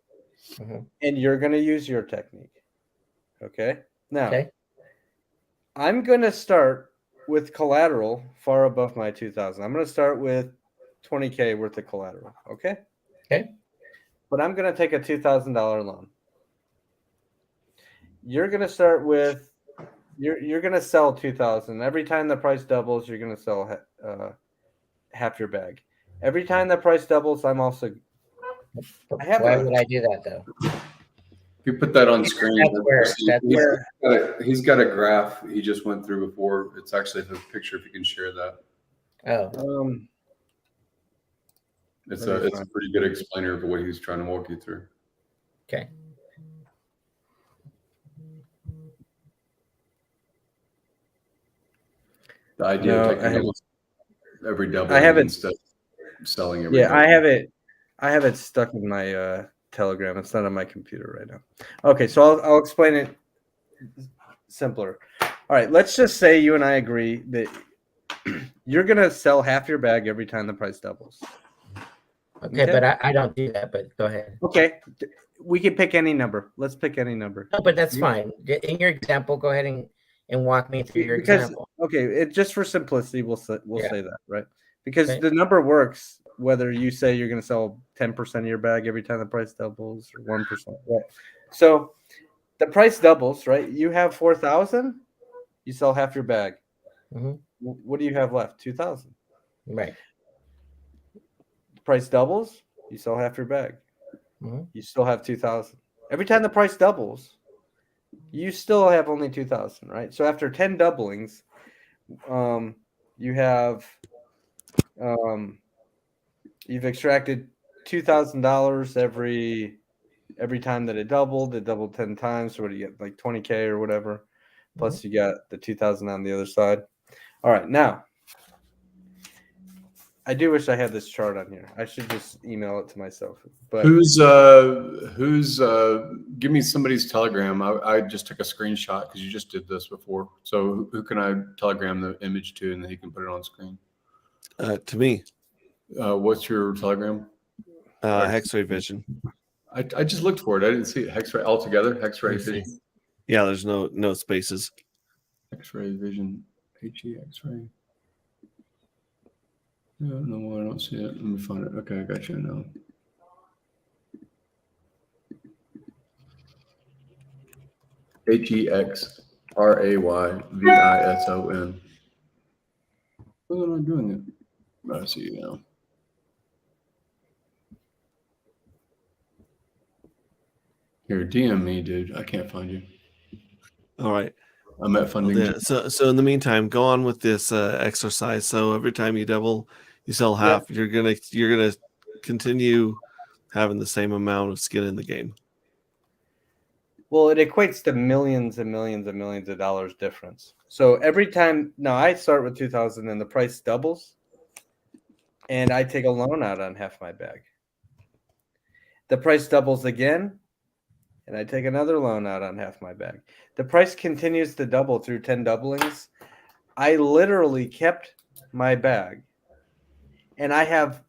and you're going to use your technique. Okay? Now, I'm going to start with collateral far above my 2,000. I'm going to start with 20K worth of collateral. Okay? Okay. But I'm going to take a $2,000 loan. You're going to start with you're gonna sell 2,000 every time the price doubles. You're gonna sell half your bag. Every time the price doubles, I'm also. Why would I do that though? If you put that on screen, he's got a graph he just went through before. It's actually the picture. If you can share that. Oh. It's a pretty good explainer of what he's trying to walk you through. Okay. The idea of taking every double instead of selling every double. I have it stuck in my Telegram. It's not on my computer right now. Okay, so I'll explain it simpler. All right, let's just say you and I agree that you're gonna sell half your bag every time the price doubles. Okay, but I don't do that. But go ahead. Okay, we can pick any number. Let's pick any number. No, but that's fine. In your example, go ahead and walk me through your example. Okay, just for simplicity, we'll say that, right? Because the number works whether you say you're going to sell 10% of your bag every time the price doubles or 1%. Right? So the price doubles, right? You have 4,000, you sell half your bag. Mm-hmm. What do you have left? 2,000. Right. The price doubles, you sell half your bag. Mm-hmm. You still have 2,000. Every time the price doubles, you still have only 2,000, right? So after 10 doublings, you have you've extracted $2,000 every time that it doubled. It doubled 10 times. So what do you get? Like 20K or whatever. Plus you got the 2,000 on the other side. All right, now I do wish I had this chart on here. I should just email it to myself. But who's give me somebody's Telegram. I just took a screenshot because you just did this before. So who can I Telegram the image to, and then he can put it on screen? To me. What's your Telegram? Hexray Vision. I just looked for it. I didn't see it. Hexray altogether. Hexray Vision. Yeah, there's no spaces. Hexray Vision. Hexray. No, I don't see it. Let me find it. Okay, I got you now. HEX RAYVISON. Why am I doing it? I see you now. Here, DM me, dude. I can't find you. All right. I'm at funding. Well, so in the meantime, go on with this exercise. So every time you double, you sell half. You're gonna continue having the same amount of skin in the game. Well, it equates to millions and millions and millions of dollars difference. So every time, now I start with 2,000 and the price doubles, and I take a loan out on half my bag. The price doubles again, and I take another loan out on half my bag. The price continues to double through 10 doublings. I literally kept my bag, and I have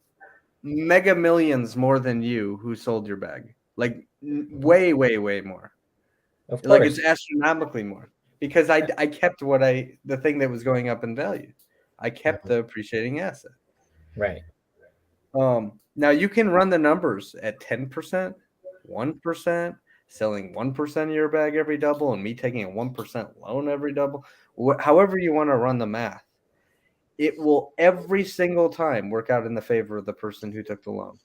mega millions more than you who sold your bag. Like way, way, way more. Of course. Like it's astronomically more because I kept the thing that was going up in value. I kept the appreciating asset. Right. Now you can run the numbers at 10%, 1%, selling 1% of your bag every double, and me taking a 1% loan every double. However you want to run the math, it will every single time work out in the favor of the person who took the loan.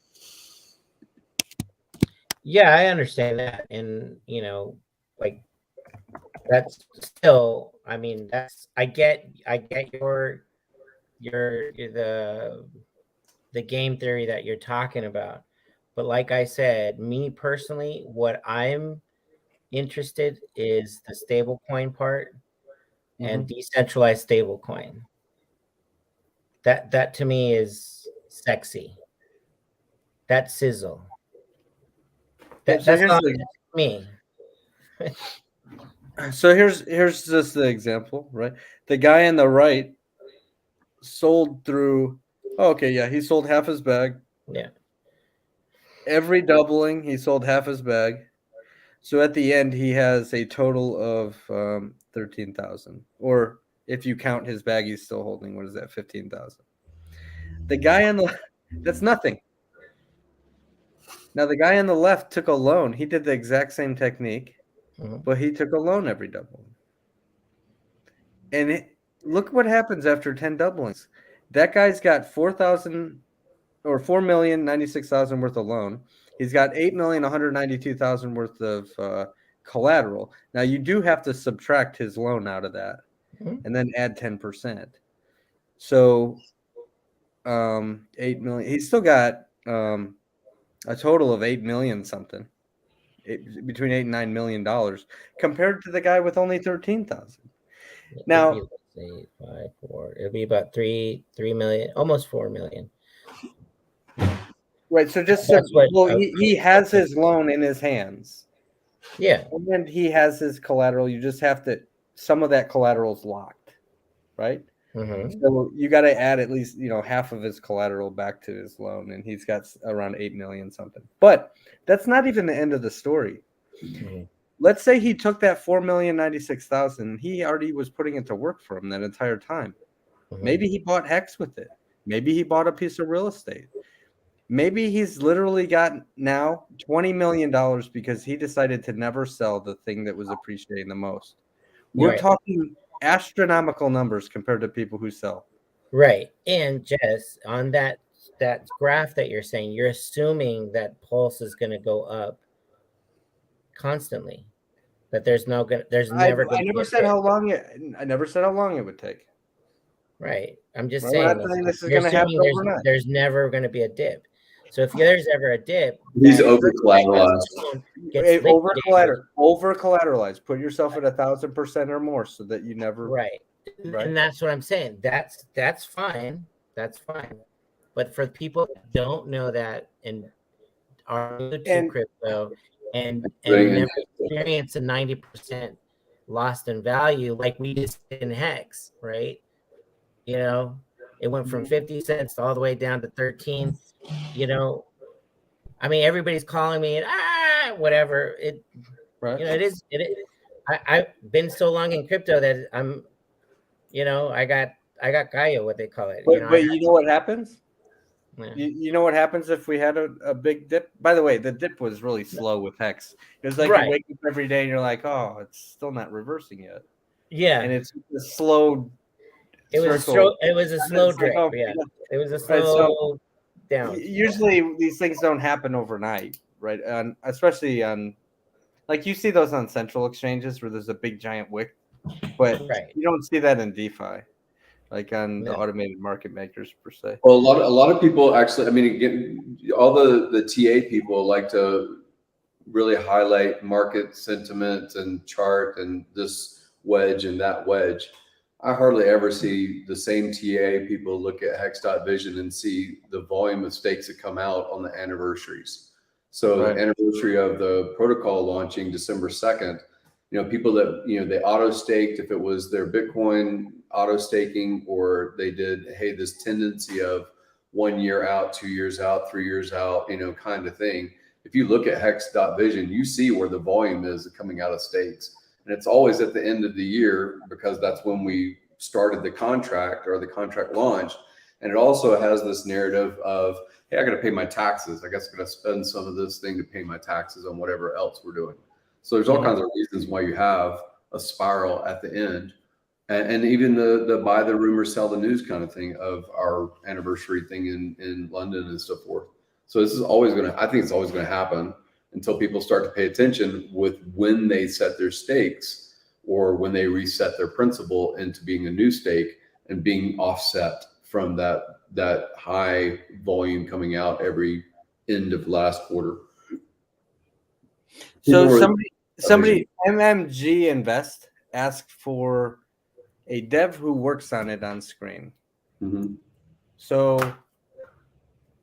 Yeah, I understand that, and like that's still. I mean, I get your the game theory that you're talking about. But like I said, me personally, what I'm interested is the stablecoin part and decentralized stablecoin. That to me is sexy. That sizzle. That's not me. So here's just the example, right? The guy on the right sold through. Oh, okay, yeah, he sold half his bag. Yeah. Every doubling, he sold half his bag. So at the end, he has a total of 13,000. Or if you count his bag, he's still holding. What is that? 15,000. The guy on the that's nothing. Now the guy on the left took a loan. He did the exact same technique, but he took a loan every doubling. And look what happens after 10 doublings. That guy's got 4,000 or 4,096,000 worth of loan. He's got 8,192,000 worth of collateral. Now you do have to subtract his loan out of that and then add 10%. So 8 million. He's still got a total of 8 million something, between $8 and $9 million, compared to the guy with only 13,000. Now, it'll be about 3 million, almost 4 million. Right. So just he has his loan in his hands. Yeah. And then he has his collateral. You just have to, some of that collateral is locked, right? Mm-hmm. So you got to add at least, half of his collateral back to his loan, and he's got around 8 million something. But that's not even the end of the story. Mm-hmm. Let's say he took that 4,096,000. He already was putting it to work for him that entire time. Mm-hmm. Maybe he bought HEX with it. Maybe he bought a piece of real estate. Maybe he's literally got now $20 million because he decided to never sell the thing that was appreciating the most. We're talking astronomical numbers compared to people who sell. Right. And Jess, on that graph that you're saying, you're assuming that Pulse is going to go up constantly. That there's never going to I never said how long it would take. Right. I'm just saying this is going to happen overnight. There's never going to be a dip. So if there's ever a dip, he's over collateralized. Over collateralized. Put yourself at 1,000% or more so that you never. Right. And that's what I'm saying. That's fine. That's fine. But for people that don't know that and are new to crypto and never experience a 90% lost in value like we just did in HEX, right? It went from 50 cents all the way down to 13. I mean, everybody's calling me and whatever. It is. I've been so long in crypto that I'm, I got Gaia, what they call it. But you know what happens? Yeah. You know what happens if we had a big dip? By the way, the dip was really slow with HEX. It was like you wake up every day and you're like, oh, it's still not reversing yet. Yeah. And it's a slow. It was a slow drip. It was a slow down. Usually these things don't happen overnight, right? Especially on, like you see those on central exchanges where there's a big giant wick, but you don't see that in DeFi, like on the automated market makers per se. Well, a lot of people actually, I mean, again, all the TA people like to really highlight market sentiment and chart and this wedge and that wedge. I hardly ever see the same TA people look at hex.vision and see the volume of stakes that come out on the anniversaries. So the anniversary of the protocol launching December 2nd, people that, they auto staked if it was their Bitcoin auto staking, or they did, hey, this tendency of 1 year out, 2 years out, 3 years out, kind of thing. If you look at hex.vision, you see where the volume is coming out of stakes. And it's always at the end of the year because that's when we started the contract or the contract launched. And it also has this narrative of, hey, I got to pay my taxes. I guess I'm going to spend some of this thing to pay my taxes on whatever else we're doing. So there's all kinds of reasons why you have a spiral at the end. And even the buy the rumor, sell the news kind of thing of our anniversary thing in London and so forth. So this is always I think it's always going to happen until people start to pay attention with when they set their stakes or when they reset their principal into being a new stake and being offset from that high volume coming out every end of last quarter. So somebody MMG Invest asked for a dev who works on it on screen. Mm-hmm. So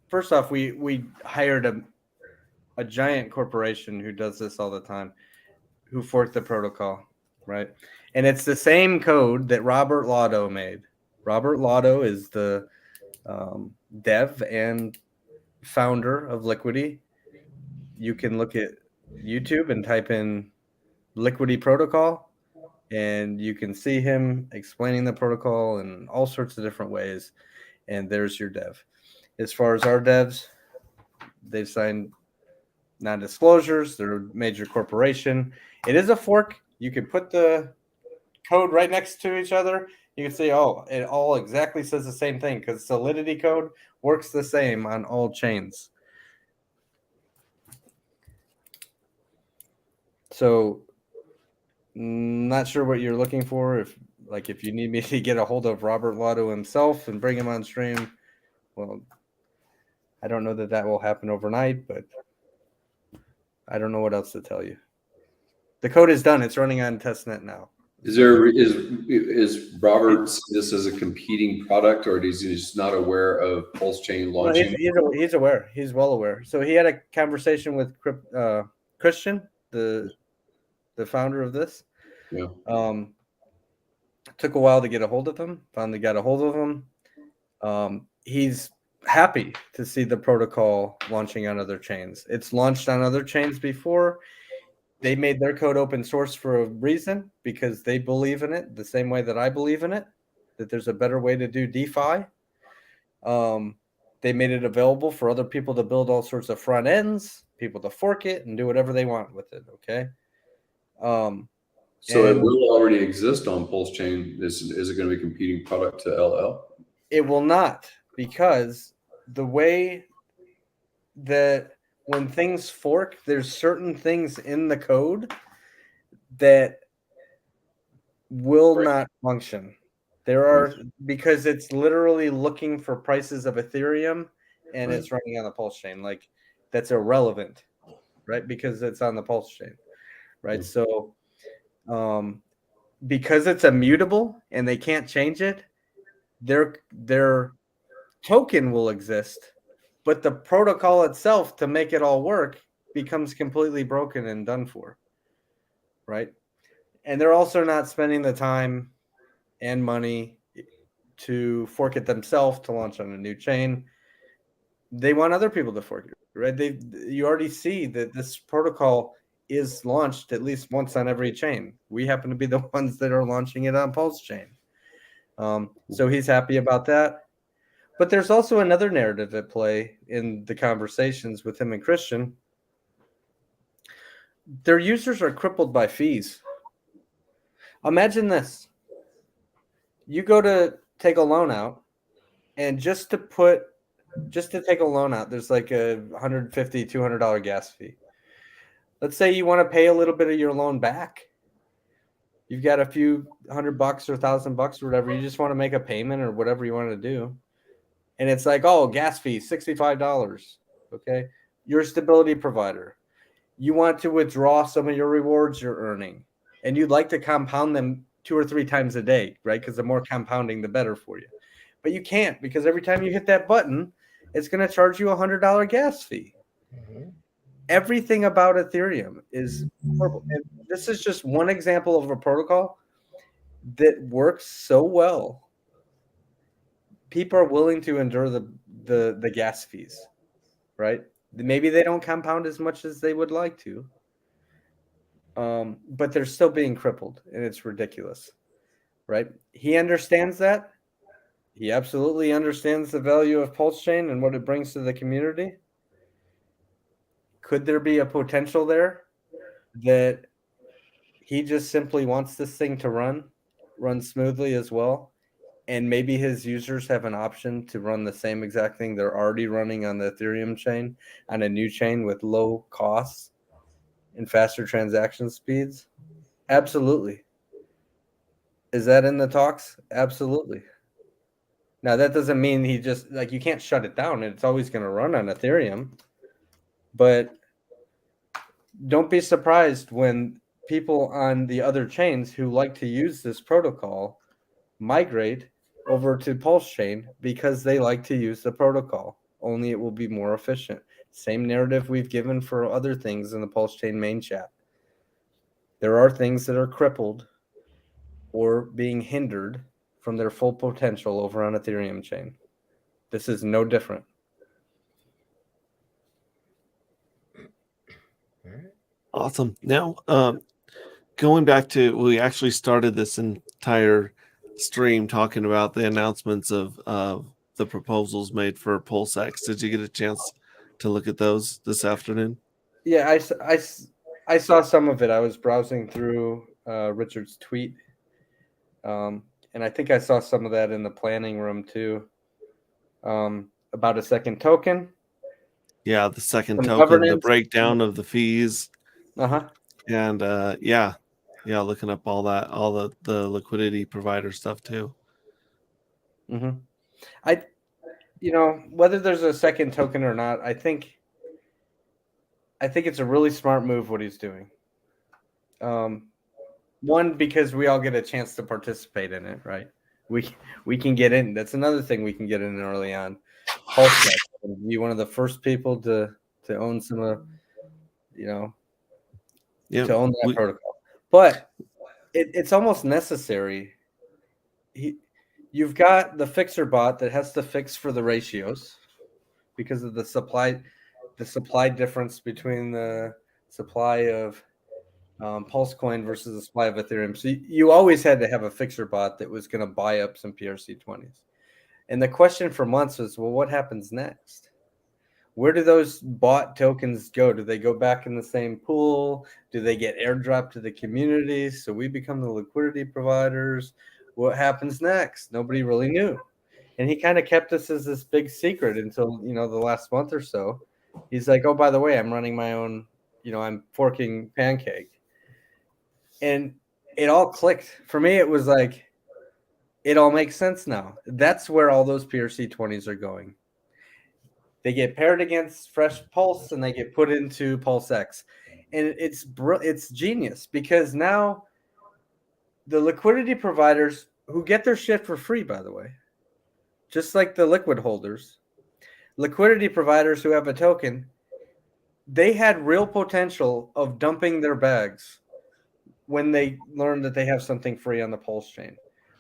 first off, we hired a giant corporation who does this all the time, who forked the protocol, right? And it's the same code that Robert Lotto made. Robert Lotto is the dev and founder of Liquidity. You can look at YouTube and type in Liquidity protocol, and you can see him explaining the protocol in all sorts of different ways. And there's your dev. As far as our devs, they've signed non-disclosures. They're a major corporation. It is a fork. You can put the code right next to each other, you can see, oh, it all exactly says the same thing because Solidity code works the same on all chains. So not sure what you're looking for. If you need me to get a hold of Robert Lotto himself and bring him on stream, well, I don't know that will happen overnight, but I don't know what else to tell you. The code is done. It's running on testnet now. Is Robert see this as a competing product, or is he just not aware of PulseChain launching? No, he's aware. He's well aware. So he had a conversation with Christian, the founder of this. Yeah. Took a while to get a hold of him. Finally got a hold of him. He's happy to see the protocol launching on other chains. It's launched on other chains before. They made their code open source for a reason, because they believe in it the same way that I believe in it, that there's a better way to do DeFi. They made it available for other people to build all sorts of front ends, people to fork it and do whatever they want with it. Okay. So it will already exist on PulseChain. Is it going to be a competing product to LL? It will not, because the way that when things fork, there's certain things in the code that will not function. There are, because it's literally looking for prices of Ethereum and it's running on the Pulse chain. Like, that's irrelevant, right? Because it's on the Pulse chain, right? So because it's immutable and they can't change it, their token will exist, but the protocol itself to make it all work becomes completely broken and done for, right? And they're also not spending the time and money to fork it themselves to launch on a new chain. They want other people to fork it, right? You already see that this protocol is launched at least once on every chain. We happen to be the ones that are launching it on Pulse chain. So he's happy about that. But there's also another narrative at play in the conversations with him and Christian. Their users are crippled by fees. Imagine this. You go to take a loan out, and just to take a loan out, there's like a $150, $200 gas fee. Let's say you want to pay a little bit of your loan back. You've got a few $100 or $1,000 or whatever. You just want to make a payment or whatever you want to do. And it's like, oh, gas fee, $65. Okay. You're a stability provider. You want to withdraw some of your rewards you're earning, and you'd like to compound them 2 or 3 times a day, right? Because the more compounding, the better for you. But you can't, because every time you hit that button, it's going to charge you a $100 gas fee. Mm-hmm. Everything about Ethereum is horrible. And this is just one example of a protocol that works so well. People are willing to endure the gas fees, right? Maybe they don't compound as much as they would like to, but they're still being crippled, and it's ridiculous, right? He understands that. He absolutely understands the value of PulseChain and what it brings to the community. Could there be a potential there that he just simply wants this thing to run smoothly as well? And maybe his users have an option to run the same exact thing they're already running on the Ethereum chain, on a new chain with low costs and faster transaction speeds? Absolutely. Is that in the talks? Absolutely. Now, that doesn't mean he just, like, you can't shut it down. It's always going to run on Ethereum. But don't be surprised when people on the other chains who like to use this protocol migrate over to PulseChain because they like to use the protocol. Only it will be more efficient. Same narrative we've given for other things in the PulseChain main chat. There are things that are crippled or being hindered from their full potential over on Ethereum chain. This is no different. Awesome. Now, going back to, we actually started this entire stream talking about the announcements of the proposals made for PulseX. Did you get a chance to look at those this afternoon? Yeah, I saw some of it. I was browsing through Richard's tweet. And I think I saw some of that in the planning room too, about a second token. Yeah, the second Some token, the governance. breakdown of the fees, Uh-huh. and yeah, looking up all that, all the liquidity provider stuff too. Mm-hmm. Whether there's a second token or not, I think it's a really smart move what he's doing. One, because we all get a chance to participate in it, right? We can get in. That's another thing we can get in early on. PulseX and be one of the first people to own some of, to own that protocol. But it's almost necessary. You've got the fixer bot that has to fix for the ratios because of the supply difference between the supply of PulseCoin versus the supply of Ethereum. So you always had to have a fixer bot that was going to buy up some PRC20s. And the question for months was, well, what happens next? Where do those bought tokens go? Do they go back in the same pool? Do they get airdropped to the community? So we become the liquidity providers. What happens next? Nobody really knew. And he kind of kept this as this big secret until, the last month or so. He's like, oh, by the way, I'm running my own, I'm forking Pancake. And it all clicked. For me, it was like, it all makes sense now. That's where all those PRC20s are going. They get paired against Fresh Pulse and they get put into PulseX. And it's genius because now the liquidity providers who get their shit for free, by the way, just like the liquid holders, liquidity providers who have a token, they had real potential of dumping their bags when they learned that they have something free on the Pulse chain,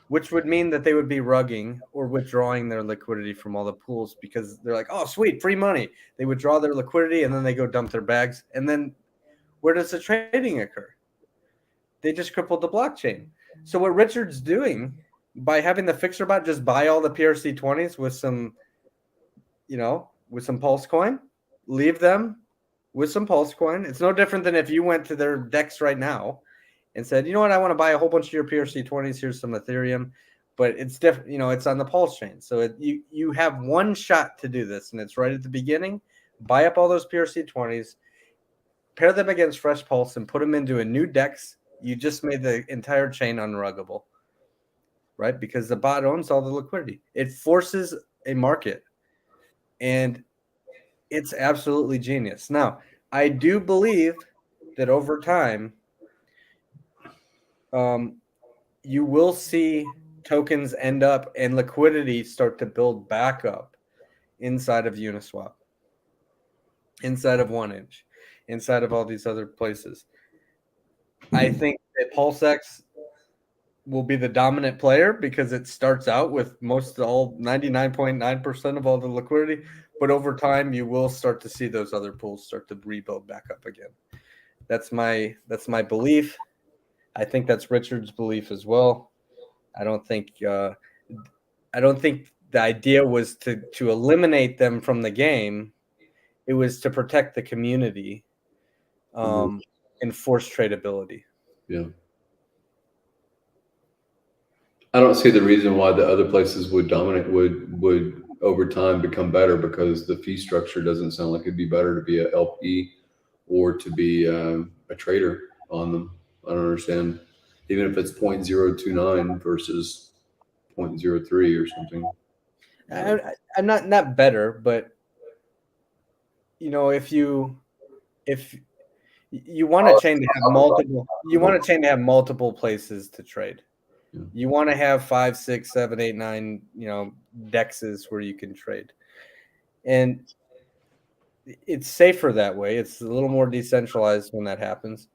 which would mean that they would be rugging or withdrawing their liquidity from all the pools because they're like, oh, sweet, free money. They withdraw their liquidity and then they go dump their bags. And then where does the trading occur? They just crippled the blockchain. So what Richard's doing by having the fixer bot just buy all the PRC20s with some, with some Pulse coin, leave them with some Pulse coin. It's no different than if you went to their DEX right now and said, you know what, I want to buy a whole bunch of your PRC20s. Here's some Ethereum, but it's different. It's on the Pulse chain. So you have one shot to do this, and it's right at the beginning. Buy up all those PRC20s, pair them against Fresh Pulse, and put them into a new DEX. You just made the entire chain unruggable, right? Because the bot owns all the liquidity. It forces a market, and it's absolutely genius. Now, I do believe that over time, you will see tokens end up and liquidity start to build back up inside of Uniswap, inside of 1inch, inside of all these other places. I think that PulseX will be the dominant player because it starts out with 99.9% of all the liquidity, but over time you will start to see those other pools start to rebuild back up again. That's my belief. I think that's Richard's belief as well. I don't think the idea was to eliminate them from the game. It was to protect the community and force tradability. Yeah. I don't see the reason why the other places would dominate, would over time become better, because the fee structure doesn't sound like it'd be better to be a LP or to be a trader on them. I don't understand. Even if it's 0.029 versus 0.03 or something. I'm not better, but if you want a chain to have multiple places to trade. Yeah. You want to have 5, 6, 7, 8, 9, dexes where you can trade, and it's safer that way. It's a little more decentralized when that happens,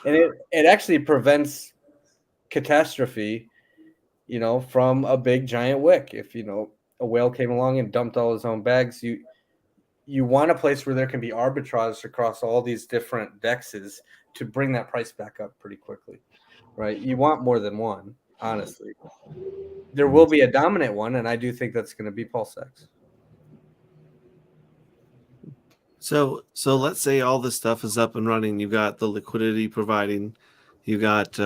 and it actually prevents catastrophe, from a big giant wick. If a whale came along and dumped all his own bags, you want a place where there can be arbitrage across all these different dexes to bring that price back up pretty quickly, right? You want more than one. Honestly, there will be a dominant one, and I do think that's going to be PulseX. So let's say all this stuff is up and running. You've got the liquidity providing, you got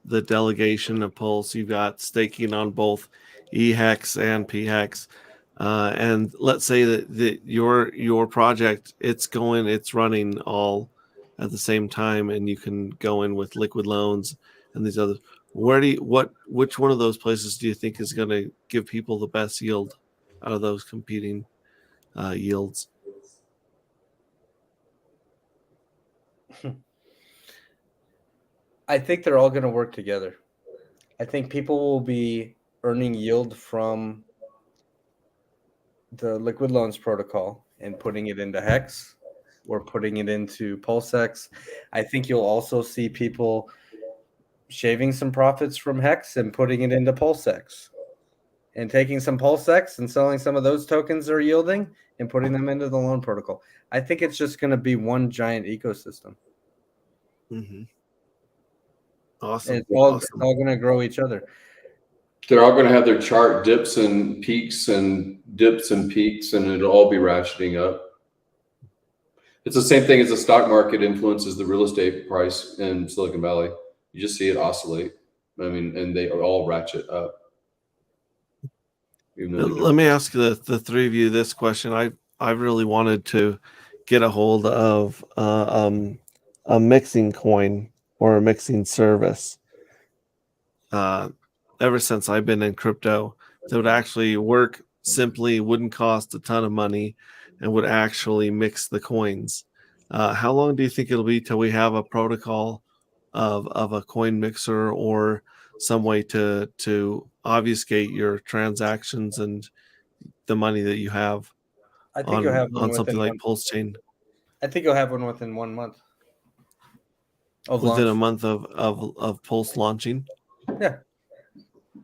the delegation of Pulse. You've got staking on both EHEX and PHEX. And let's say that your project, it's running all at the same time, and you can go in with liquid loans and these others. Which one of those places do you think is going to give people the best yield out of those competing yields? I think they're all going to work together. I think people will be earning yield from the liquid loans protocol and putting it into HEX or putting it into PulseX. I think you'll also see people shaving some profits from HEX and putting it into PulseX, and taking some PulseX and selling some of those tokens they're yielding and putting them into the loan protocol. I think it's just going to be one giant ecosystem. Mm-hmm. Awesome. And it's all going to grow each other. They're all going to have their chart dips and peaks, and it'll all be ratcheting up. It's the same thing as the stock market influences the real estate price in Silicon Valley. You just see it oscillate. I mean, and they all ratchet up. Let me ask the three of you this question. I really wanted to get a hold of a mixing coin or a mixing service. Ever since I've been in crypto, that would actually work simply, wouldn't cost a ton of money, and would actually mix the coins. How long do you think it'll be till we have a protocol of a coin mixer or some way to obfuscate your transactions and the money that you have? I think you'll have one on something like PulseChain. I think you'll have one within 1 month. Within a month of Pulse launching. Yeah.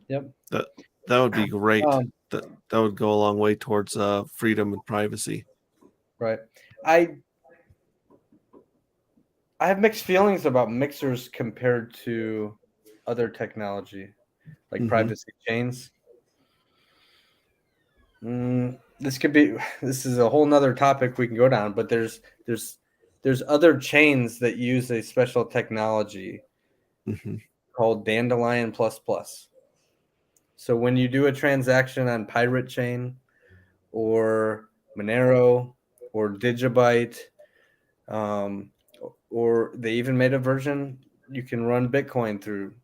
Yep. That would be great. That would go a long way towards freedom and privacy. Right. I have mixed feelings about mixers compared to other technology, like privacy chains. This is a whole nother topic we can go down, but there's other chains that use a special technology called Dandelion plus plus. So when you do a transaction on Pirate Chain or Monero or Digibyte, or they even made a version you can run Bitcoin through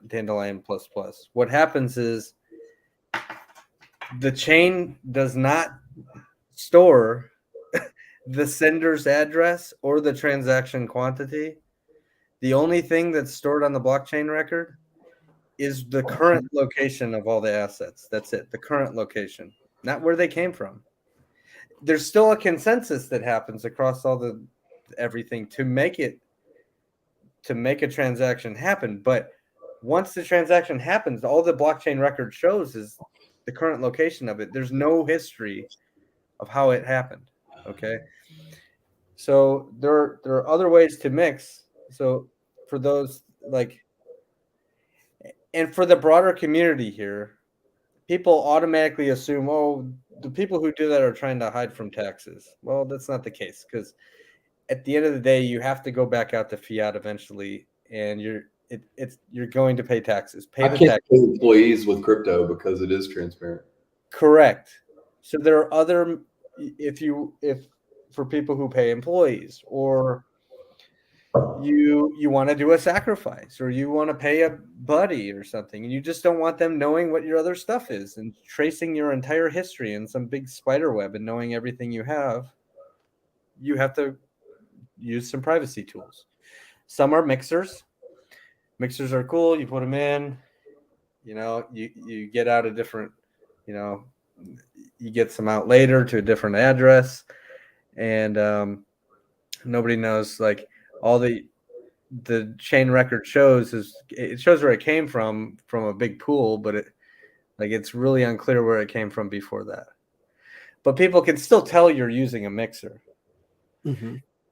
Dandelion plus plus. What happens is the chain does not store the sender's address or the transaction quantity. The only thing that's stored on the blockchain record is the current location of all the assets. That's it, the current location, not where they came from. There's still a consensus that happens across everything to make a transaction happen. But once the transaction happens, all the blockchain record shows is the current location of it. There's no history of how it happened. Okay. So there are other ways to mix. So for those and for the broader community here, people automatically assume, oh, the people who do that are trying to hide from taxes. Well, that's not the case, because at the end of the day, you have to go back out to fiat eventually, and you're going to pay taxes. I can't pay employees with crypto because it is transparent. Correct. So there are other, if for people who pay employees, or you want to do a sacrifice, or you want to pay a buddy or something, and you just don't want them knowing what your other stuff is and tracing your entire history in some big spider web and knowing everything you have to use some privacy tools. Some are mixers. Mixers are cool. You put them in, you get out a different, you get some out later to a different address, and nobody knows, like, all the chain record shows where it came from a big pool, but it's really unclear where it came from before that. But people can still tell you're using a mixer.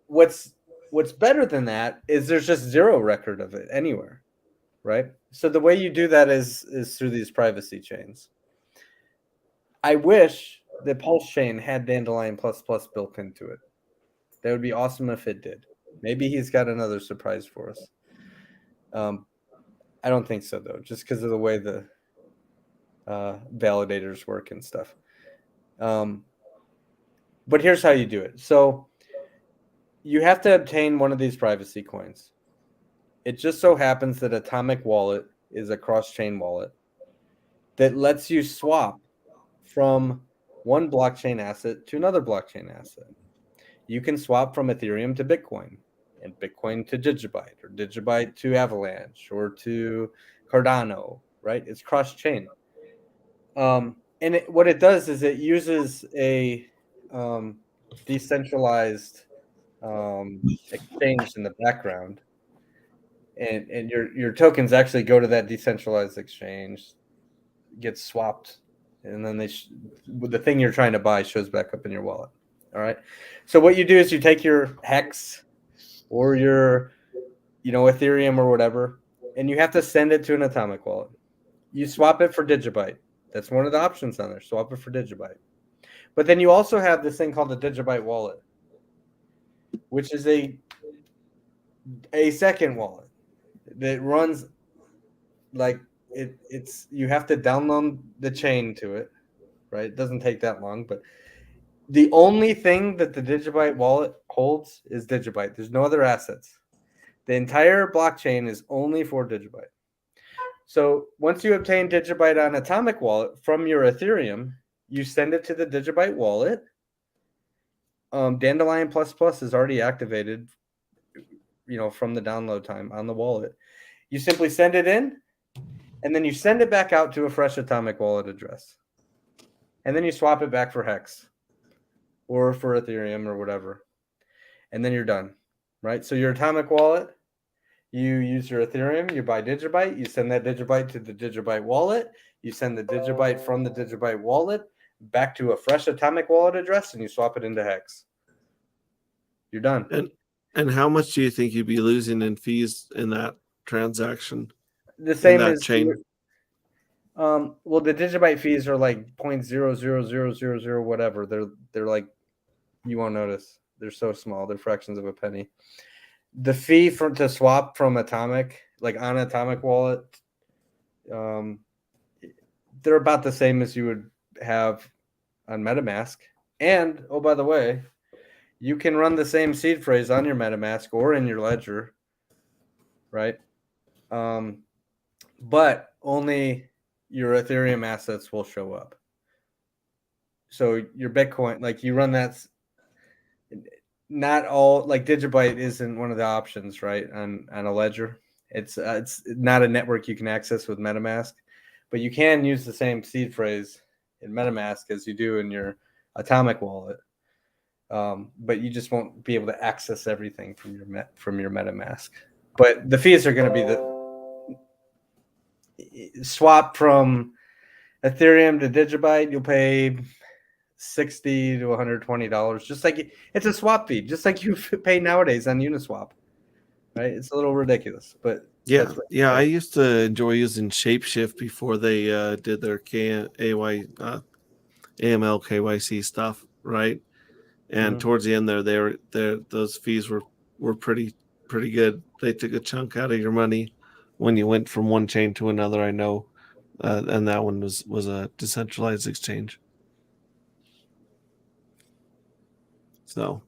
What's better than that is there's just zero record of it anywhere, right? So the way you do that is through these privacy chains. I wish that PulseChain had Dandelion plus plus built into it. That would be awesome if it did. Maybe he's got another surprise for us. I don't think so though, just because of the way the validators work and stuff. But here's how you do it. So you have to obtain one of these privacy coins. It just so happens that Atomic Wallet is a cross-chain wallet that lets you swap from one blockchain asset to another blockchain asset. You can swap from Ethereum to Bitcoin, and Bitcoin to Digibyte, or Digibyte to Avalanche, or to Cardano, right? It's cross-chain. And what it does is it uses a decentralized exchange in the background, and your tokens actually go to that decentralized exchange, get swapped, and then the thing you're trying to buy shows back up in your wallet. All right. So what you do is you take your HEX or your, Ethereum or whatever, and you have to send it to an Atomic wallet. You swap it for Digibyte. That's one of the options on there. Swap it for Digibyte. But then you also have this thing called the Digibyte wallet, which is a second wallet that runs like it's you have to download the chain to it, right? It doesn't take that long, but the only thing that the Digibyte wallet holds is Digibyte. There's no other assets. The entire blockchain is only for Digibyte. So once you obtain Digibyte on Atomic Wallet from your Ethereum, you send it to the Digibyte wallet. Dandelion ++ is already activated, from the download time on the wallet. You simply send it in, and then you send it back out to a fresh Atomic Wallet address. And then you swap it back for HEX or for Ethereum or whatever. And then you're done, right? So your Atomic Wallet, you use your Ethereum, you buy Digibyte, you send that Digibyte to the Digibyte wallet, you send the Digibyte from the Digibyte wallet back to a fresh Atomic Wallet address, and you swap it into HEX. You're done. And how much do you think you'd be losing in fees in that transaction? The same as chain. Well, the Digibyte fees are like 0.00000 whatever. They're like, you won't notice. They're so small. They're fractions of a penny. The fee to swap from Atomic, like on Atomic Wallet, they're about the same as you would have on MetaMask. And oh, by the way, you can run the same seed phrase on your MetaMask or in your ledger, right? But only your Ethereum assets will show up. So your Bitcoin, like you run that, not all, like Digibyte isn't one of the options, right? On a ledger, it's not a network you can access with MetaMask, but you can use the same seed phrase in MetaMask as you do in your Atomic wallet. But you just won't be able to access everything from your MetaMask. But the fees are going to be the swap from Ethereum to Digibyte. You'll pay $60 to $120, just like it's a swap fee, just like you pay nowadays on Uniswap, right? It's a little ridiculous, but yeah. I used to enjoy using Shapeshift before they did their AML KYC stuff, right? And towards the end there, those fees were pretty good. They took a chunk out of your money when you went from one chain to another. I know, and that one was a decentralized exchange. So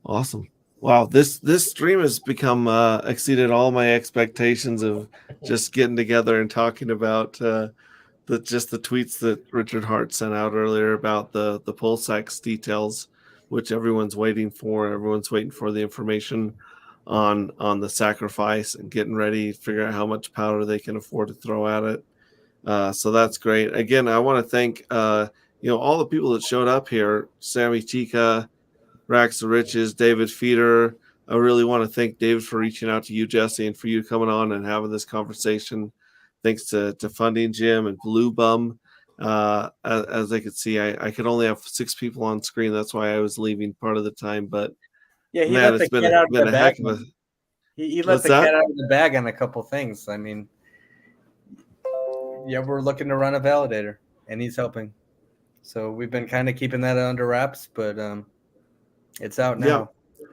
awesome! Wow, this stream has become exceeded all my expectations of just getting together and talking about the tweets that Richard Hart sent out earlier about the PulseX details, which everyone's waiting for. Everyone's waiting for the information on the sacrifice and getting ready to figure out how much powder they can afford to throw at it. So that's great. Again, I want to thank all the people that showed up here: Sammy Chica, Rax of Riches, David Feeder. I really want to thank David for reaching out to you, Jesse, and for you coming on and having this conversation. Thanks to Funding Jim and Blue Bum. As I could see, I could only have 6 people on screen. That's why I was leaving part of the time. But yeah, he man, let it's the been cat out of a the heck bag. of a. He let the cat out of the bag on a couple things. I mean, yeah, we're looking to run a validator, and he's helping. So we've been kind of keeping that under wraps, but it's out now.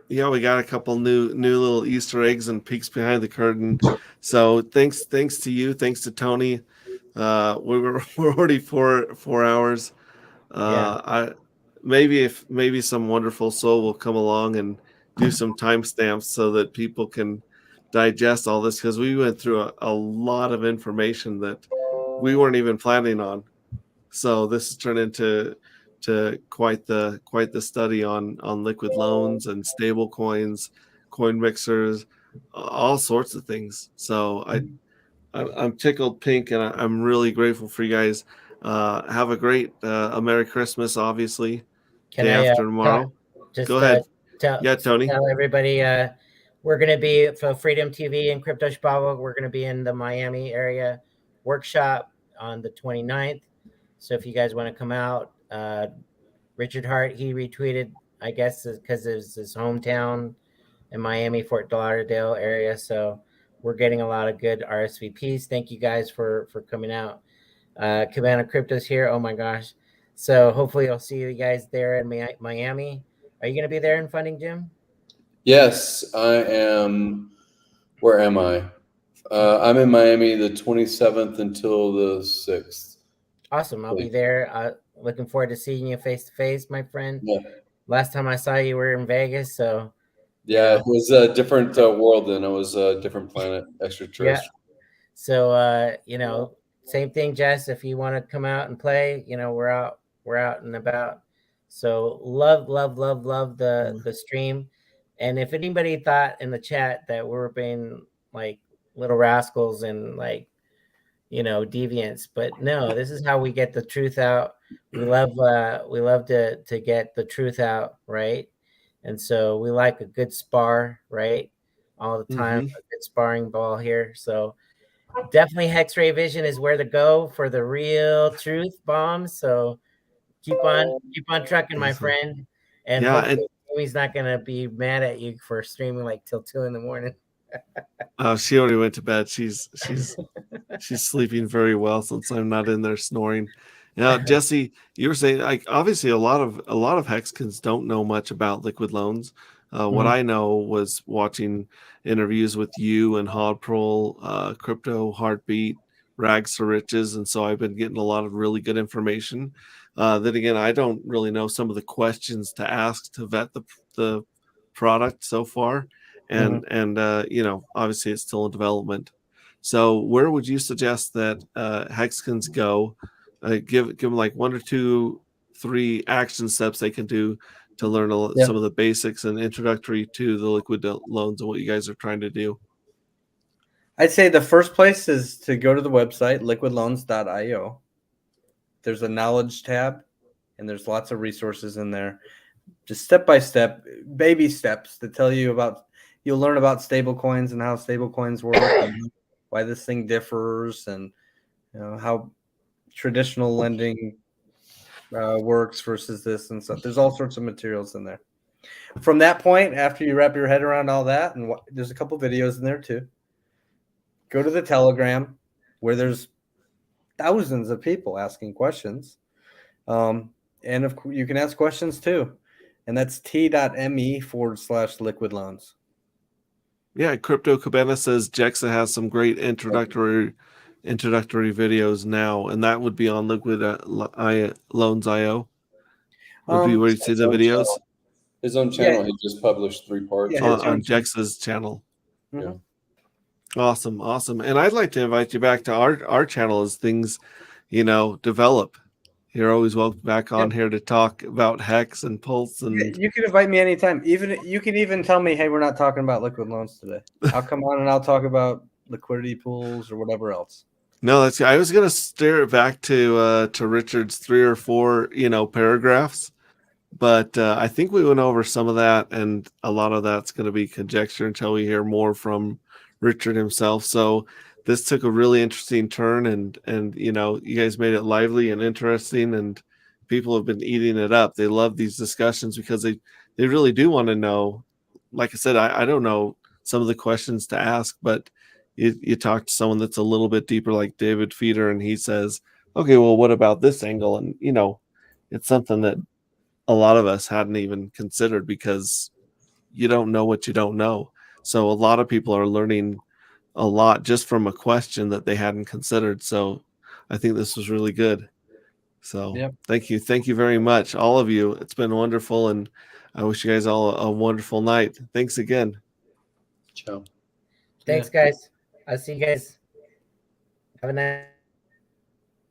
Yeah, we got a couple new little Easter eggs and peeks behind the curtain. So thanks to you, thanks to Tony. We're already 4 hours. I maybe some wonderful soul will come along and do some timestamps so that people can digest all this, because we went through a lot of information that we weren't even planning on. So this has turned into quite the study on liquid loans and stable coins, coin mixers, all sorts of things. So I'm tickled pink, and I'm really grateful for you guys. Have a great a Merry Christmas, obviously. Can Day I after tomorrow. just Go ahead. tell Yeah, Tony. tell everybody we're going to be for Freedom TV and Crypto Schpaba. We're going to be in the Miami area workshop on the 29th. So if you guys want to come out, Richard Hart, he retweeted, I guess, because it's his hometown in Miami, Fort Lauderdale area. So we're getting a lot of good RSVPs. Thank you guys for coming out. Cabana Crypto's here. Oh my gosh. So hopefully I'll see you guys there in Miami. Are you going to be there in Funding, Jim? Yes, I am. Where am I? I'm in Miami the 27th until the 6th. Awesome. I'll be there. Looking forward to seeing you face to face, my friend. Yeah. Last time I saw you were in Vegas. So yeah, it was a different world then. It was a different planet, extraterrestrial. Yeah. So, same thing, Jess. If you want to come out and play, we're out and about. So love the stream. And if anybody thought in the chat that we're being like little rascals and like, deviants, but no, this is how we get the truth out. We love to get the truth out, right? And so we like a good spar, right? All the time, a good sparring ball here. So definitely Hex-Ray Vision is where to go for the real truth bombs. So keep on trucking, my friend. And hopefully Amy's not gonna be mad at you for streaming like till 2 a.m. She already went to bed. She's sleeping very well since I'm not in there snoring. Now, Jesse, you were saying, like, obviously a lot of Hexkins don't know much about liquid loans. What I know was watching interviews with you and Hodprol, Crypto Heartbeat, Rags to Riches, and so I've been getting a lot of really good information. Then again, I don't really know some of the questions to ask to vet the product so far, and obviously it's still in development. So where would you suggest that Hexkins go? Give them like 1 or 2, 3 action steps they can do to learn some of the basics and introductory to the liquid loans and what you guys are trying to do. I'd say the first place is to go to the website, liquidloans.io. There's a knowledge tab, and there's lots of resources in there. Just step-by-step, baby steps to tell you about, you'll learn about stablecoins and how stablecoins work, and why this thing differs, and how traditional lending works versus this and stuff. There's all sorts of materials in there. From that point, after you wrap your head around all that, and there's a couple videos in there too, go to the Telegram where there's thousands of people asking questions. And you can ask questions too. And that's t.me/liquid loans. Yeah, Crypto Cabana says Jexa has some great introductory videos now, and that would be on Liquid Loans.io. Would be where you see the videos. His own channel, he just published 3 parts on Jexa's channel. Yeah. Awesome. And I'd like to invite you back to our channel as things, develop. You're always welcome back on here to talk about Hex and Pulse. And you can invite me anytime. You can even tell me, hey, we're not talking about liquid loans today. I'll come on and I'll talk about liquidity pools or whatever else. No, that's. I was gonna steer it back to Richard's 3 or 4 paragraphs, but I think we went over some of that, and a lot of that's going to be conjecture until we hear more from Richard himself. So this took a really interesting turn, and you guys made it lively and interesting, and people have been eating it up. They love these discussions because they really do want to know. Like I said, I don't know some of the questions to ask, but you talk to someone that's a little bit deeper, like David Feeder, and he says, okay, well, what about this angle? And it's something that a lot of us hadn't even considered because you don't know what you don't know. So a lot of people are learning a lot just from a question that they hadn't considered. So I think this was really good. So thank you very much, all of you. It's been wonderful, and I wish you guys all a wonderful night. Thanks again. Ciao. Thanks, guys. I'll see you guys. Have a nice